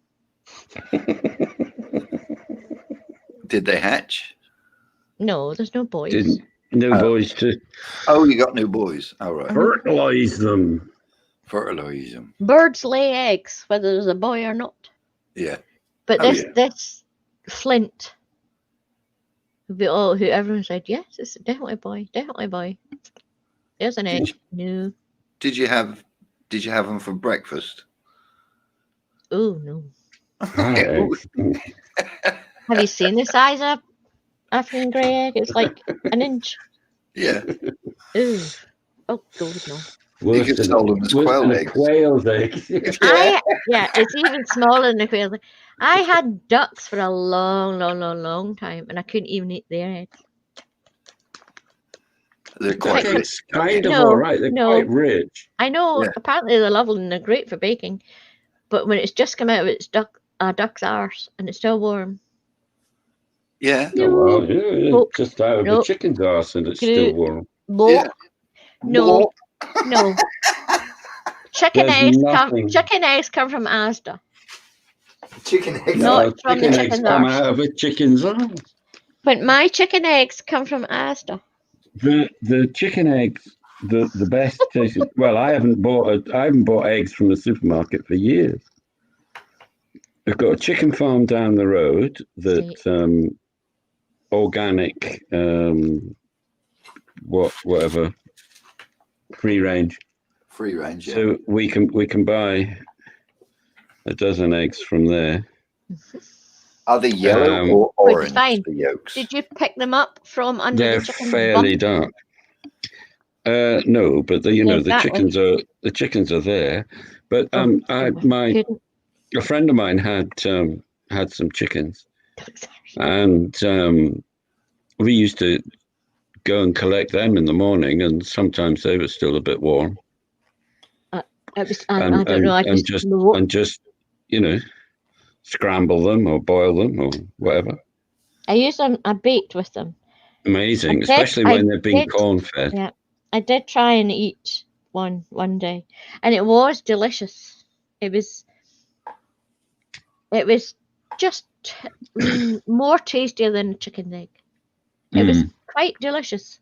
Did they hatch? No, there's no boys. Didn't no boys to Oh, you got new boys. All right. fertilize them. Fertilize them. Birds lay eggs, whether there's a boy or not. Yeah. But Oh, this Flint, who everyone said, yes, it's definitely a boy, definitely a boy. There's an egg. No. Did you have them for breakfast? Oh no. Right. Have you seen the size of African grey egg? It's like an inch. Yeah. Ooh. Oh God, no. You could sell them as quail eggs. Quail's eggs. Yeah, it's even smaller than a quail. I had ducks for a long time, and I couldn't even eat their eggs. They're quite rich. It's kind of all right. They're quite rich. I know. Yeah. Apparently they're lovely and they're great for baking, but when it's just come out of its duck's arse and it's still warm. Yeah. Oh, well, yeah, Oh, just out of the chicken's arse and it's still warm. Yeah. No. Chicken There's eggs come from Asda. Chicken eggs. Not from the chicken eggs chicken's come arse. out of a chicken's arse. But my chicken eggs come from Asda. The chicken eggs, the best taste. Well, I haven't bought eggs from the supermarket for years. We've got a chicken farm down the road that organic, whatever, free range. Free range. Yeah. So we can buy a dozen eggs from there. Are they yellow or Which is orange? fine. The yolks. Did you pick them up from under They're the chicken's fairly bum? dark. No, but the Exactly. the chickens are there. But a friend of mine had some chickens, and we used to go and collect them in the morning, and sometimes they were still a bit warm. I don't know. And just scramble them or boil them or whatever. I used them. I baked with them. Amazing, especially when they've been corn fed. Yeah, I did try and eat one day, and it was delicious. It was just more tastier than a chicken egg. It was quite delicious.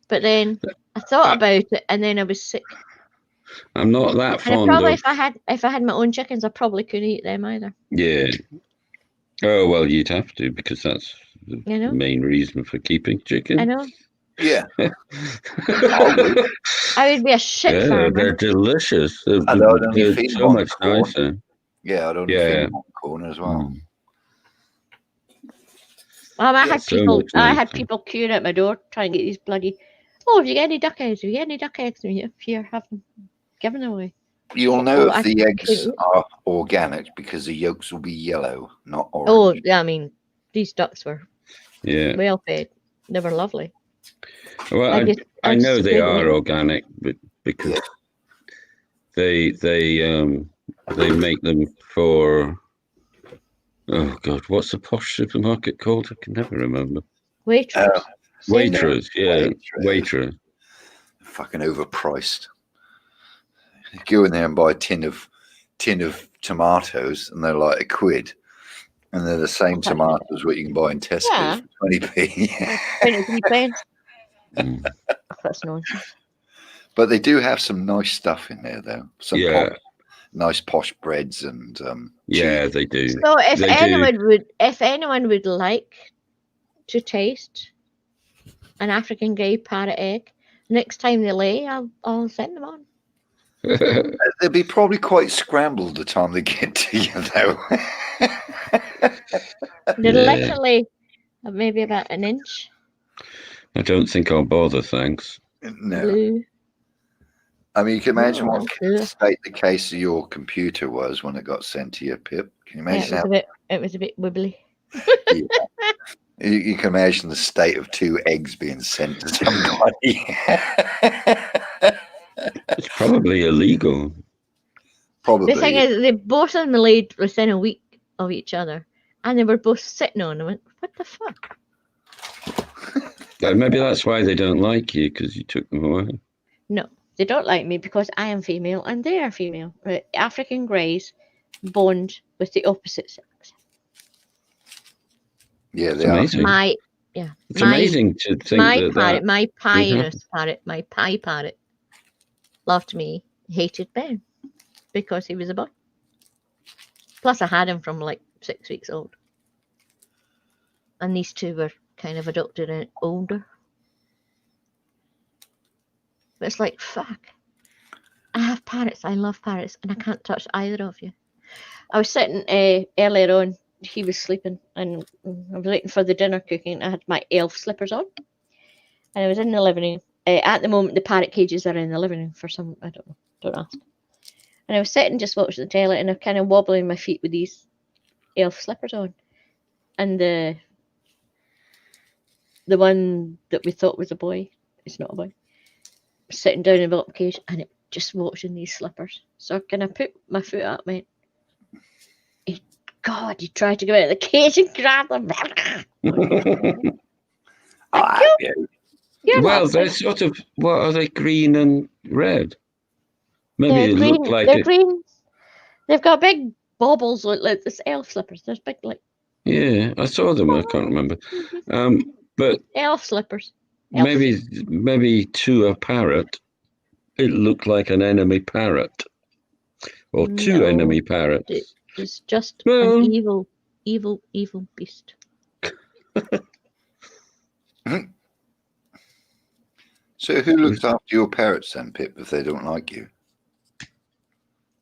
But then I thought about it, and then I was sick. I'm not that fond probably of. if I had my own chickens, I probably couldn't eat them either. Yeah. Oh well, you'd have to, because that's the main reason for keeping chickens. I know. Yeah. I would be a shit farmer. They're delicious. They're so much nicer. Yeah, I'd only feed them on corn as well. Well, I had people queuing at my door trying to get these bloody. Oh, have you got any duck eggs? Have you got any duck eggs? And here, have them. Give them away. You'll know if the eggs are organic because the yolks will be yellow, not orange. Oh, yeah, I mean, these ducks were well fed. They were lovely. Well, I know they are organic, but because they make them for. Oh God, what's the posh supermarket called? I can never remember. Waitrose. Waitrose. Fucking overpriced. You go in there and buy a tin of tomatoes, and they're like £1, and they're the same tomatoes what you can buy in Tesco for 20p. 20p. that's nonsense. But they do have some nice stuff in there, though. Some Yeah. nice posh breads and Yeah, cheese. they do. So if They anyone would like to taste an African grey parrot egg, next time they lay, I'll send them on. They'll be probably quite scrambled the time they get to you, though. They're Yeah. literally maybe about an inch I don't think I'll bother, thanks. No. blue. I mean, you can imagine Oh, what ugh. state the case of your computer was when it got sent to you, Pip. Can you Yeah, imagine it was a bit wibbly. You can imagine the state of 2 eggs being sent to somebody. It's probably illegal. Probably. The thing is, they both of them laid within a week of each other, and they were both sitting on. I went, what the fuck? Maybe that's why they don't like you, because you took them away. No, they don't like me because I am female and they are female. Right? African greys bond with the opposite sex. Yeah, It's they are. amazing. It's amazing to think my that parrot, that my would happen. Pyrus parrot, my pie parrot, loved me, hated Ben because he was a boy. Plus, I had him from like 6 weeks old, and these two were kind of adopted and older. But it's like, fuck. I have parrots. I love parrots, and I can't touch either of you. I was sitting earlier on. He was sleeping, and I was waiting for the dinner cooking. I had my elf slippers on, and I was in the living room. At the moment, the parrot cages are in the living room for some, I don't know, don't ask. And I was sitting just watching the telly, and I'm kind of wobbling my feet with these elf slippers on. And the one that we thought was a boy, it's not a boy, sitting down in the bottom cage, and it just watching these slippers. So can I put my foot up, mate? God, he tried to go out of the cage and grab them. Well, they're sort of, what are they, green and red? Maybe They're they green. look like They're it. green. They've got big baubles like this elf slippers. There's big like Yeah, I saw them. I can't remember. But elf slippers. maybe to a parrot, it looked like an enemy parrot, or two No, enemy parrots. It was just Well, an evil beast. So who looks after your parrots then, Pip, if they don't like you?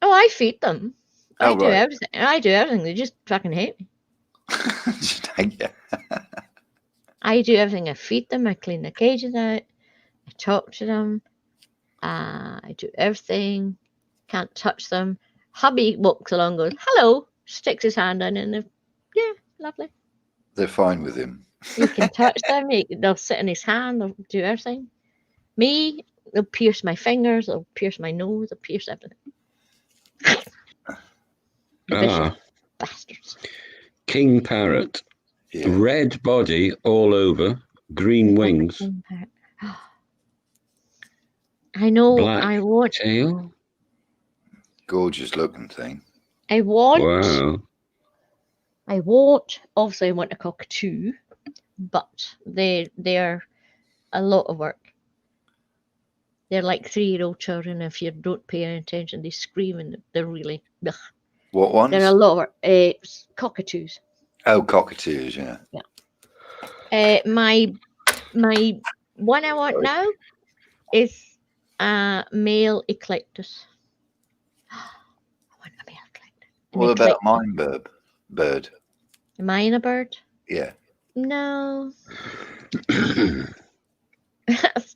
Oh, I feed them. I do right. everything. I do everything. They just fucking hate me. I do everything. I feed them. I clean the cages out. I talk to them. I do everything. Can't touch them. Hubby walks along, goes hello, sticks his hand in, and yeah, lovely. They're fine with him. You can touch them. They'll sit in his hand. They'll do everything. Me, they'll pierce my fingers. They'll pierce my nose. They'll pierce everything. Vicious bastards. King parrot, red body all over, green wings. I know. Black I want tail. Gorgeous looking thing. I want. Wow. I won't. Obviously, I want a cockatoo, but they're a lot of work. They're like 3-year-old children. If you don't pay any attention, they scream and they're really. Ugh. What ones? They're a lot of work. Cockatoos. Oh, cockatoos, yeah. Yeah. My one I want now is a male eclectus. I want a male eclectus. What about mine bird? Am I in a bird? Yeah. No.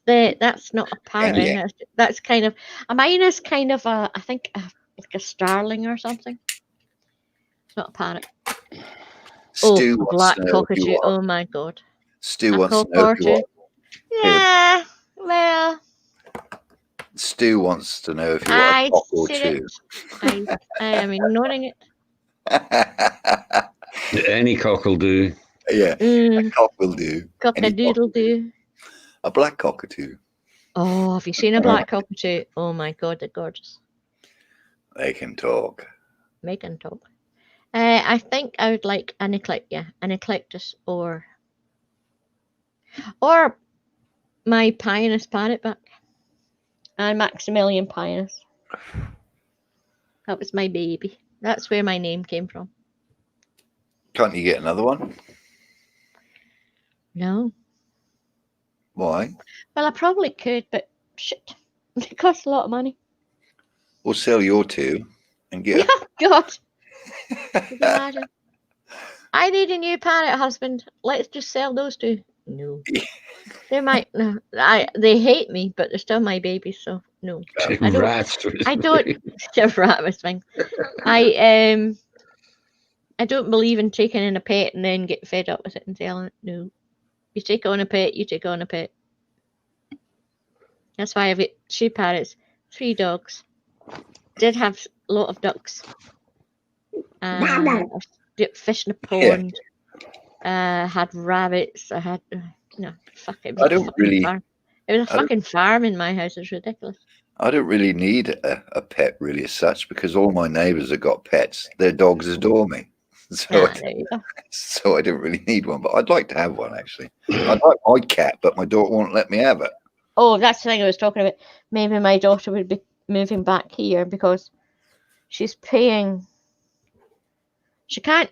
That's not a parrot. Yeah. That's kind of mine is kind of I think like a starling or something. It's not a parrot. Stu a black wants to know if you cockatoo. are. Oh my god. Stu wants to know if you are. Yeah. Well. Stu wants to know if you are a cock or two. I am ignoring it. Any cock will do. Yeah, a cock will do. Cock-a-doodle-doo. A black cockatoo. Oh, have you seen a black cockatoo? Oh my god, they're gorgeous. They can talk. They can talk. I think I would like an eclectus or my Pinus parrot back. And Maximilian Pinus. That was my baby. That's where my name came from. Can't you get another one? No. Why? Well, I probably could, but shit. It costs a lot of money. Or sell your two and get. Oh, God. Can you imagine? I need a new parrot, husband. Let's just sell those two. No. They might. No. They hate me, but they're still my babies, so no. I don't. Rat was fine. I don't believe in taking in a pet and then get fed up with it and selling it. No. You take on a pet, you take on a pet. That's why I've got 2 parrots, 3 dogs. Did have a lot of ducks. Fish in a pond. Had rabbits. I had fuck it. I don't really. Farm. It was a fucking farm in my house. It was ridiculous. I don't really need a pet really as such because all my neighbours have got pets. Their dogs adore me. So, so I don't really need one, but I'd like to have one actually. I'd like my cat, but my daughter won't let me have it. Oh, that's the thing I was talking about. Maybe my daughter would be moving back here because she's paying. She can't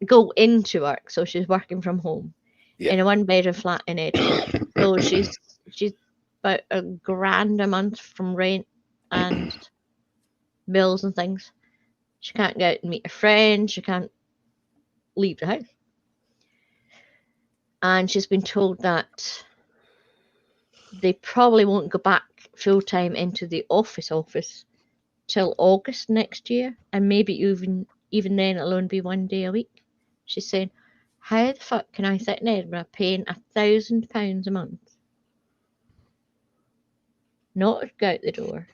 go into work, so she's working from home in a 1-bedroom flat in Edinburgh. So she's about $1,000 a month from rent and bills and things. She can't go out and meet a friend. She can't leave the house. And she's been told that they probably won't go back full-time into the office till August next year. And maybe even then it'll only be 1 day a week. She's saying, how the fuck can I sit in Edinburgh paying £1,000 a month? Not go out the door.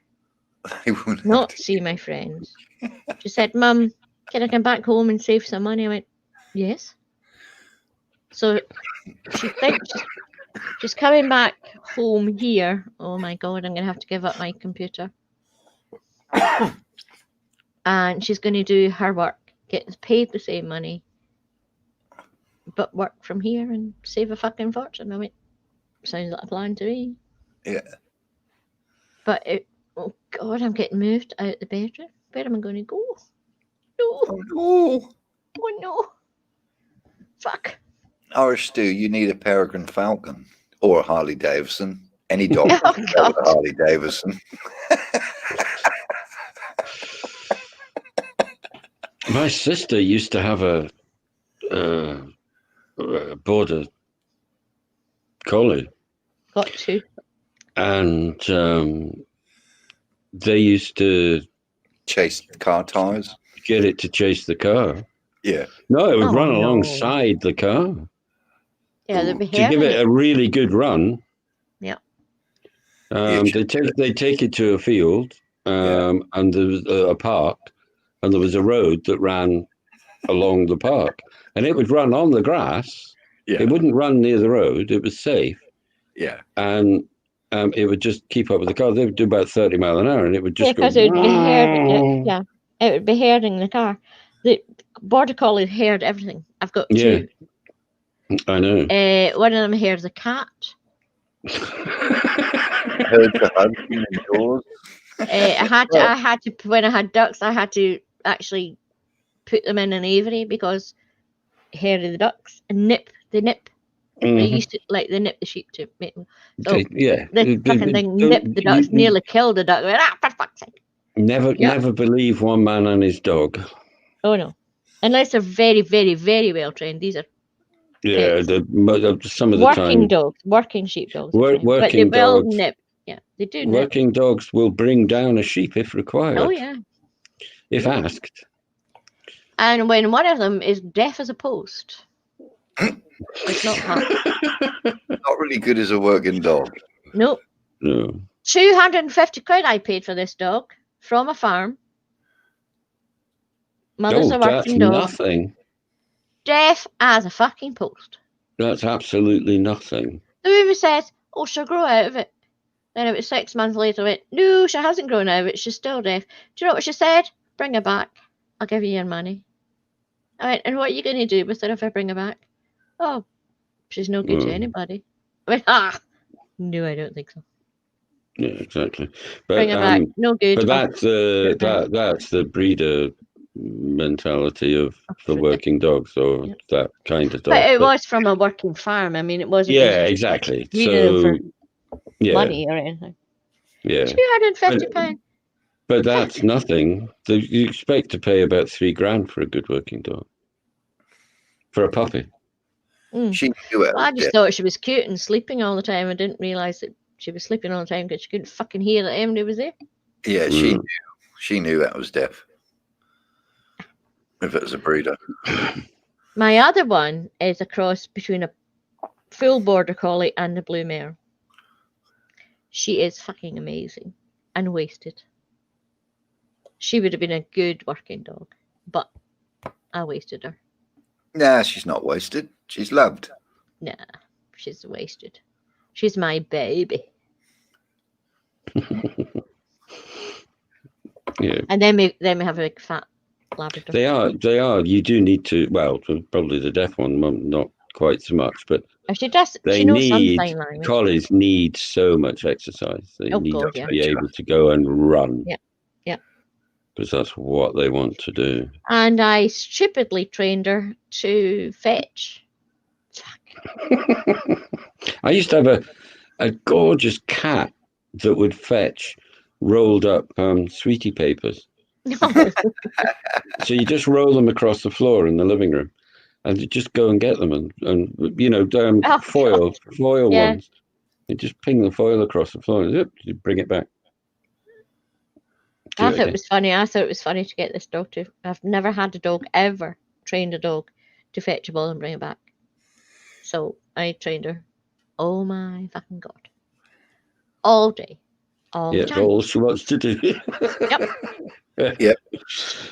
Not see my friends. She said, Mum, can I come back home and save some money? I went, yes. So she thinks she's coming back home here. Oh my God, I'm going to have to give up my computer. And she's going to do her work, get paid the same money, but work from here and save a fucking fortune. I went, sounds like a plan to me. Yeah. But oh God, I'm getting moved out the bedroom. Where am I going to go? No. Oh no. Oh no. Fuck. Irish Stew, you need a Peregrine Falcon or a Harley Davidson. Any dog Oh, with a Harley Davidson. My sister used to have a border collie. Got 2. And they used to chase car tires. Get it to chase the car. Yeah. No, it would run alongside the car. Yeah, they'd be to give it a really good run. Yeah. They take it to a field, and there was a park, and there was a road that ran along the park, and it would run on the grass. Yeah. It wouldn't run near the road. It was safe. Yeah. And it would just keep up with the car. They would do about 30 miles an hour, and it would just go. Because it would be heard. It would be hearing the car. The border collie heard everything. I've got 2. I know. One of them heard the cat. Heard the husband indoors. I had to when I had ducks. I had to actually put them in an aviary because heard of the ducks and nip. They used to they nip the sheep to make them. So the fucking thing nipped the ducks, nearly killed the duck. For fuck's sake. Never believe one man and his dog. Oh no, unless they're very, very, very well trained. These are some of the working dogs, working sheep dogs. But they will nip. Yeah, they do. Working dogs will bring down a sheep if required. Oh yeah, if asked. And when one of them is deaf as a post, it's not hard. Not really good as a working dog. Nope. No. 250 quid I paid for this dog from a farm. Mother's a working dog. Nothing. Deaf as a fucking post. That's absolutely nothing. The woman says, oh, she'll grow out of it. Then about 6 months later, I went, no, she hasn't grown out of it. She's still deaf. Do you know what she said? Bring her back. I'll give you your money. I went, and what are you going to do with her if I bring her back? Oh, she's no good to anybody. I went, No, I don't think so. Yeah, exactly. But Bring it back. No good. But Oh, that's it back. that's the breeder mentality of the Absolutely. working dog. So Yeah. that kind of dog. But it was from a working farm. I mean, it wasn't. Yeah, As exactly. breeding them for Yeah, money or anything. yeah. £250. But that's nothing. You expect to pay about $3,000 for a good working dog. For a puppy. She knew it. Well, I just thought she was cute and sleeping all the time. I didn't realise that she was sleeping all the time because she couldn't fucking hear that Emily was there. Yeah, she knew. She knew that was deaf. If it was a breeder. My other one is a cross between a full border collie and a blue mare. She is fucking amazing and wasted. She would have been a good working dog, but I wasted her. Nah, she's not wasted. She's loved. Nah, she's wasted. She's my baby. Yeah. And then we have a big fat Labrador. They are. You do need to. Well, probably the deaf one, not quite so much, but She does. they She knows some need. sign language. Collies need so much exercise. They need to be able to go and run. Yeah, yeah. Because that's what they want to do. And I stupidly trained her to fetch. I used to have a gorgeous cat that would fetch rolled up sweetie papers. No. So you just roll them across the floor in the living room, and you just go and get them, and foil ones. You just ping the foil across the floor, and you bring it back. I thought it was funny. I thought it was funny to get this dog to. I've never had a dog ever trained a dog to fetch a ball and bring it back. So I trained her. Oh my fucking god! All day, all the time. All she wants to do. Yep.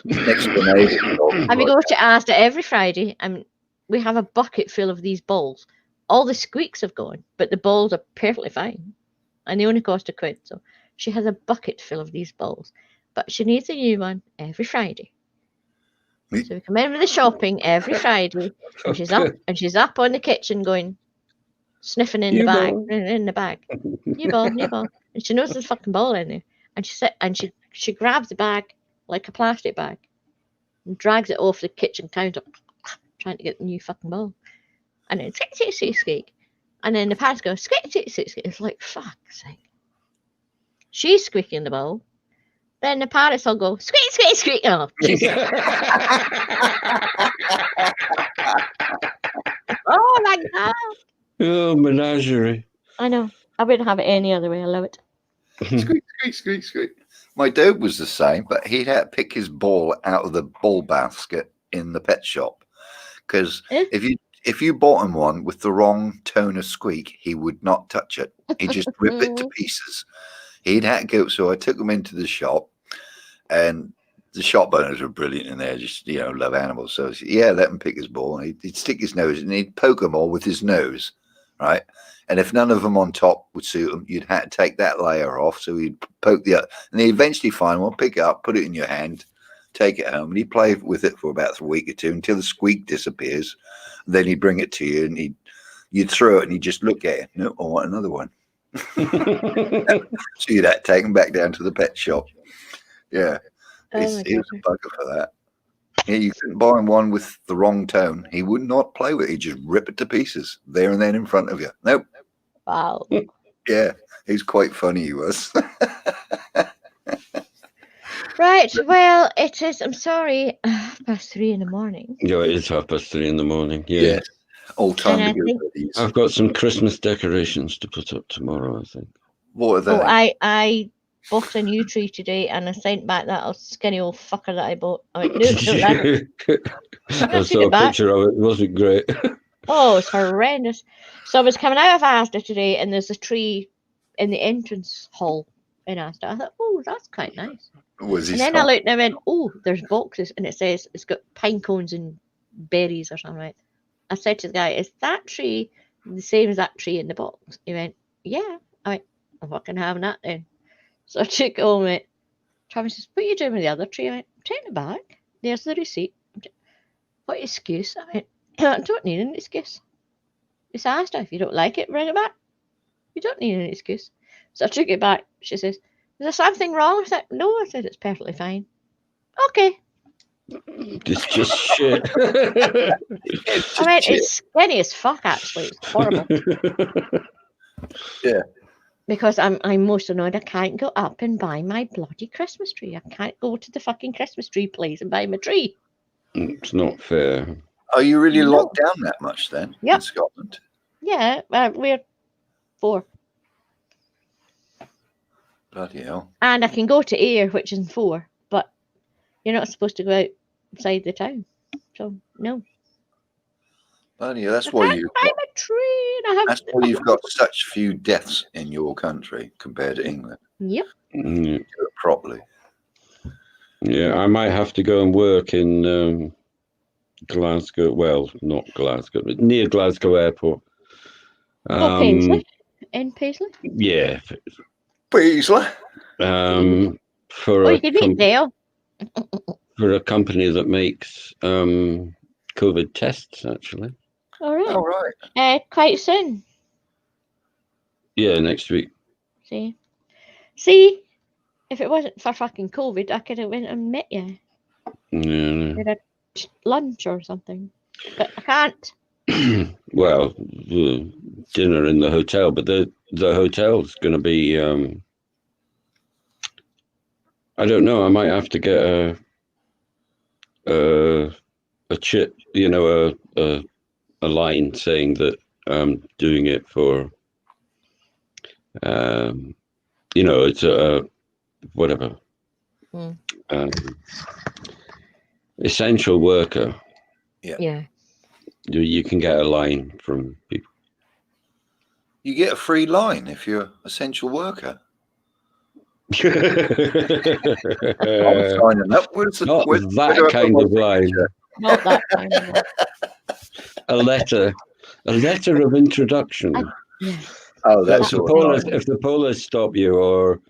Explanation. And we go to Asda every Friday, and we have a bucket full of these balls. All the squeaks have gone, but the balls are perfectly fine, and they only cost £1. So she has a bucket full of these balls, but she needs a new one every Friday. So we come in with the shopping every Friday, and she's up on the kitchen going, sniffing in the bag, new ball, and she knows there's a fucking ball in there, and she grabs the bag like a plastic bag and drags it off the kitchen counter, trying to get the new fucking ball, and then squeak, and then the parents go squeak. It's like, fuck's sake. She's squeaking the ball. Then the parrots all go squeak. Oh, Jesus. Oh my god. Oh, menagerie. I know. I wouldn't have it any other way. I love it. Squeak. My dog was the same, but he'd had to pick his ball out of the ball basket in the pet shop. Because if you bought him one with the wrong tone of squeak, he would not touch it. He'd just rip it to pieces. He'd had to go. So I took him into the shop, and the shop owners were brilliant in there, just, love animals. So, let him pick his ball. He'd stick his nose and he'd poke them all with his nose, right? And if none of them on top would suit him, you'd have to take that layer off. So he'd poke the other, and he'd eventually find one, pick it up, put it in your hand, take it home, and he'd play with it for about a week or two until the squeak disappears. Then he'd bring it to you, and you'd throw it, and he'd just look at it. No, I want another one. So you'd have to take him back down to the pet shop. Yeah. He was a bugger for that. Yeah, you couldn't buy him one with the wrong tone. He would not play with it. He'd just rip it to pieces there and then in front of you. Nope. Wow. Yeah, he's quite funny, he was. Right, well, it is, I'm sorry, 3:30 in the morning. Yeah, it is 3:30 in the morning. Yeah. Yes. All time to go ready. I've got some Christmas decorations to put up tomorrow, I think. What are they? Oh, I bought a new tree today, and I sent back that skinny old fucker that I bought. I went, no, I saw a picture of it. It wasn't great. Oh, it's horrendous. So I was coming out of Asda today, and there's a tree in the entrance hall in Asda. I thought, oh, that's quite nice. And then I looked and I went, oh, there's boxes, and it says it's got pine cones and berries or something. Right? I said to the guy, is that tree the same as that tree in the box? He went, yeah. I went, I'm fucking having that then. So I took it home and went, Travis says, what are you doing with the other tree? I went, take it back. There's the receipt. What excuse? I went, I don't need an excuse. It's Asda. If you don't like it, bring it back. You don't need an excuse. So I took it back. She says, "Is there something wrong with it?" No, I said, "It's perfectly fine." Okay. It's just shit. It's I mean, shit. it's skinny as fuck, actually. It's horrible. Yeah. Because I'm most annoyed I can't go up and buy my bloody Christmas tree. I can't go to the fucking Christmas tree place and buy my tree. It's not fair. Are you really No. locked down that much then Yep. in Scotland? Yeah, we're 4. Bloody hell. And I can go to Ayr, which is 4, but you're not supposed to go outside the town. So, no. Bloody hell. That's I why can't you've buy got, my tree. And I have, that's why you've got such few deaths in your country compared to England. Yep. Mm, Do it properly. Yeah, I might have to go and work in Glasgow. Well, not Glasgow, but near Glasgow Airport. Oh, Paisley. In Paisley. Yeah. Paisley. For Oh, a you can meet Dale. for a company that makes COVID tests, actually. All right. All right. Quite soon. Yeah, next week. See, if it wasn't for fucking COVID, I could have went and met you. Yeah. Did a lunch or something. But I can't. Well, dinner in the hotel, but the hotel's going to be. I don't know. I might have to get a chip, a line saying that I'm doing it for. It's a whatever. Essential worker. Yeah. You can get a line from people. You get a free line if you're essential worker. I'm signing up. Not that kind of line. Not that kind of line. A letter of introduction. Yeah. Oh, that's So if the police stop you or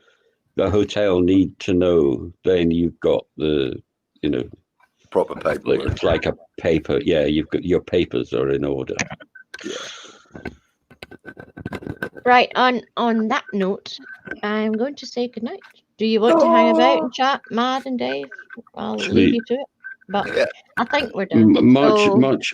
the hotel need to know, then you've got the, proper paperwork. It's like a paper. Yeah, you've got your papers are in order. Right, on that note, I'm going to say goodnight. Do you want to hang about and chat, Mad and Dave? I'll leave you to it. But I think we're done.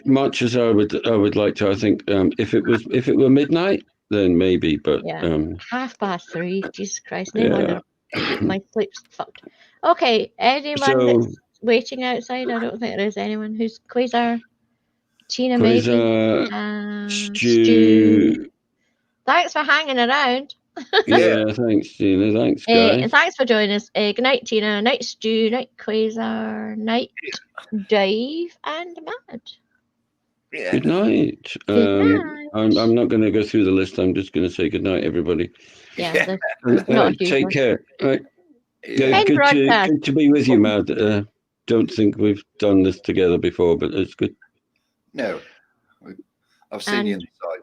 Much as I would like to. I think if it were midnight, then maybe. But 3:30. Jesus Christ, no wonder my sleep's fucked. Okay, anyone that's waiting outside? I don't think there is anyone. Who's Quasar? Tina, maybe. Stu. Thanks for hanging around. Yeah, thanks, Tina. Thanks, guys. And thanks for joining us. Good night, Tina. Night, Stu. Night, Quasar. Night, Dave and Mad. Yeah. Good night. I'm not going to go through the list. I'm just going to say good night, everybody. Yeah. Not a huge take one. care. Right. Yeah. Good to be with you, Mad. Don't think we've done this together before, but it's good. No. I've seen you inside.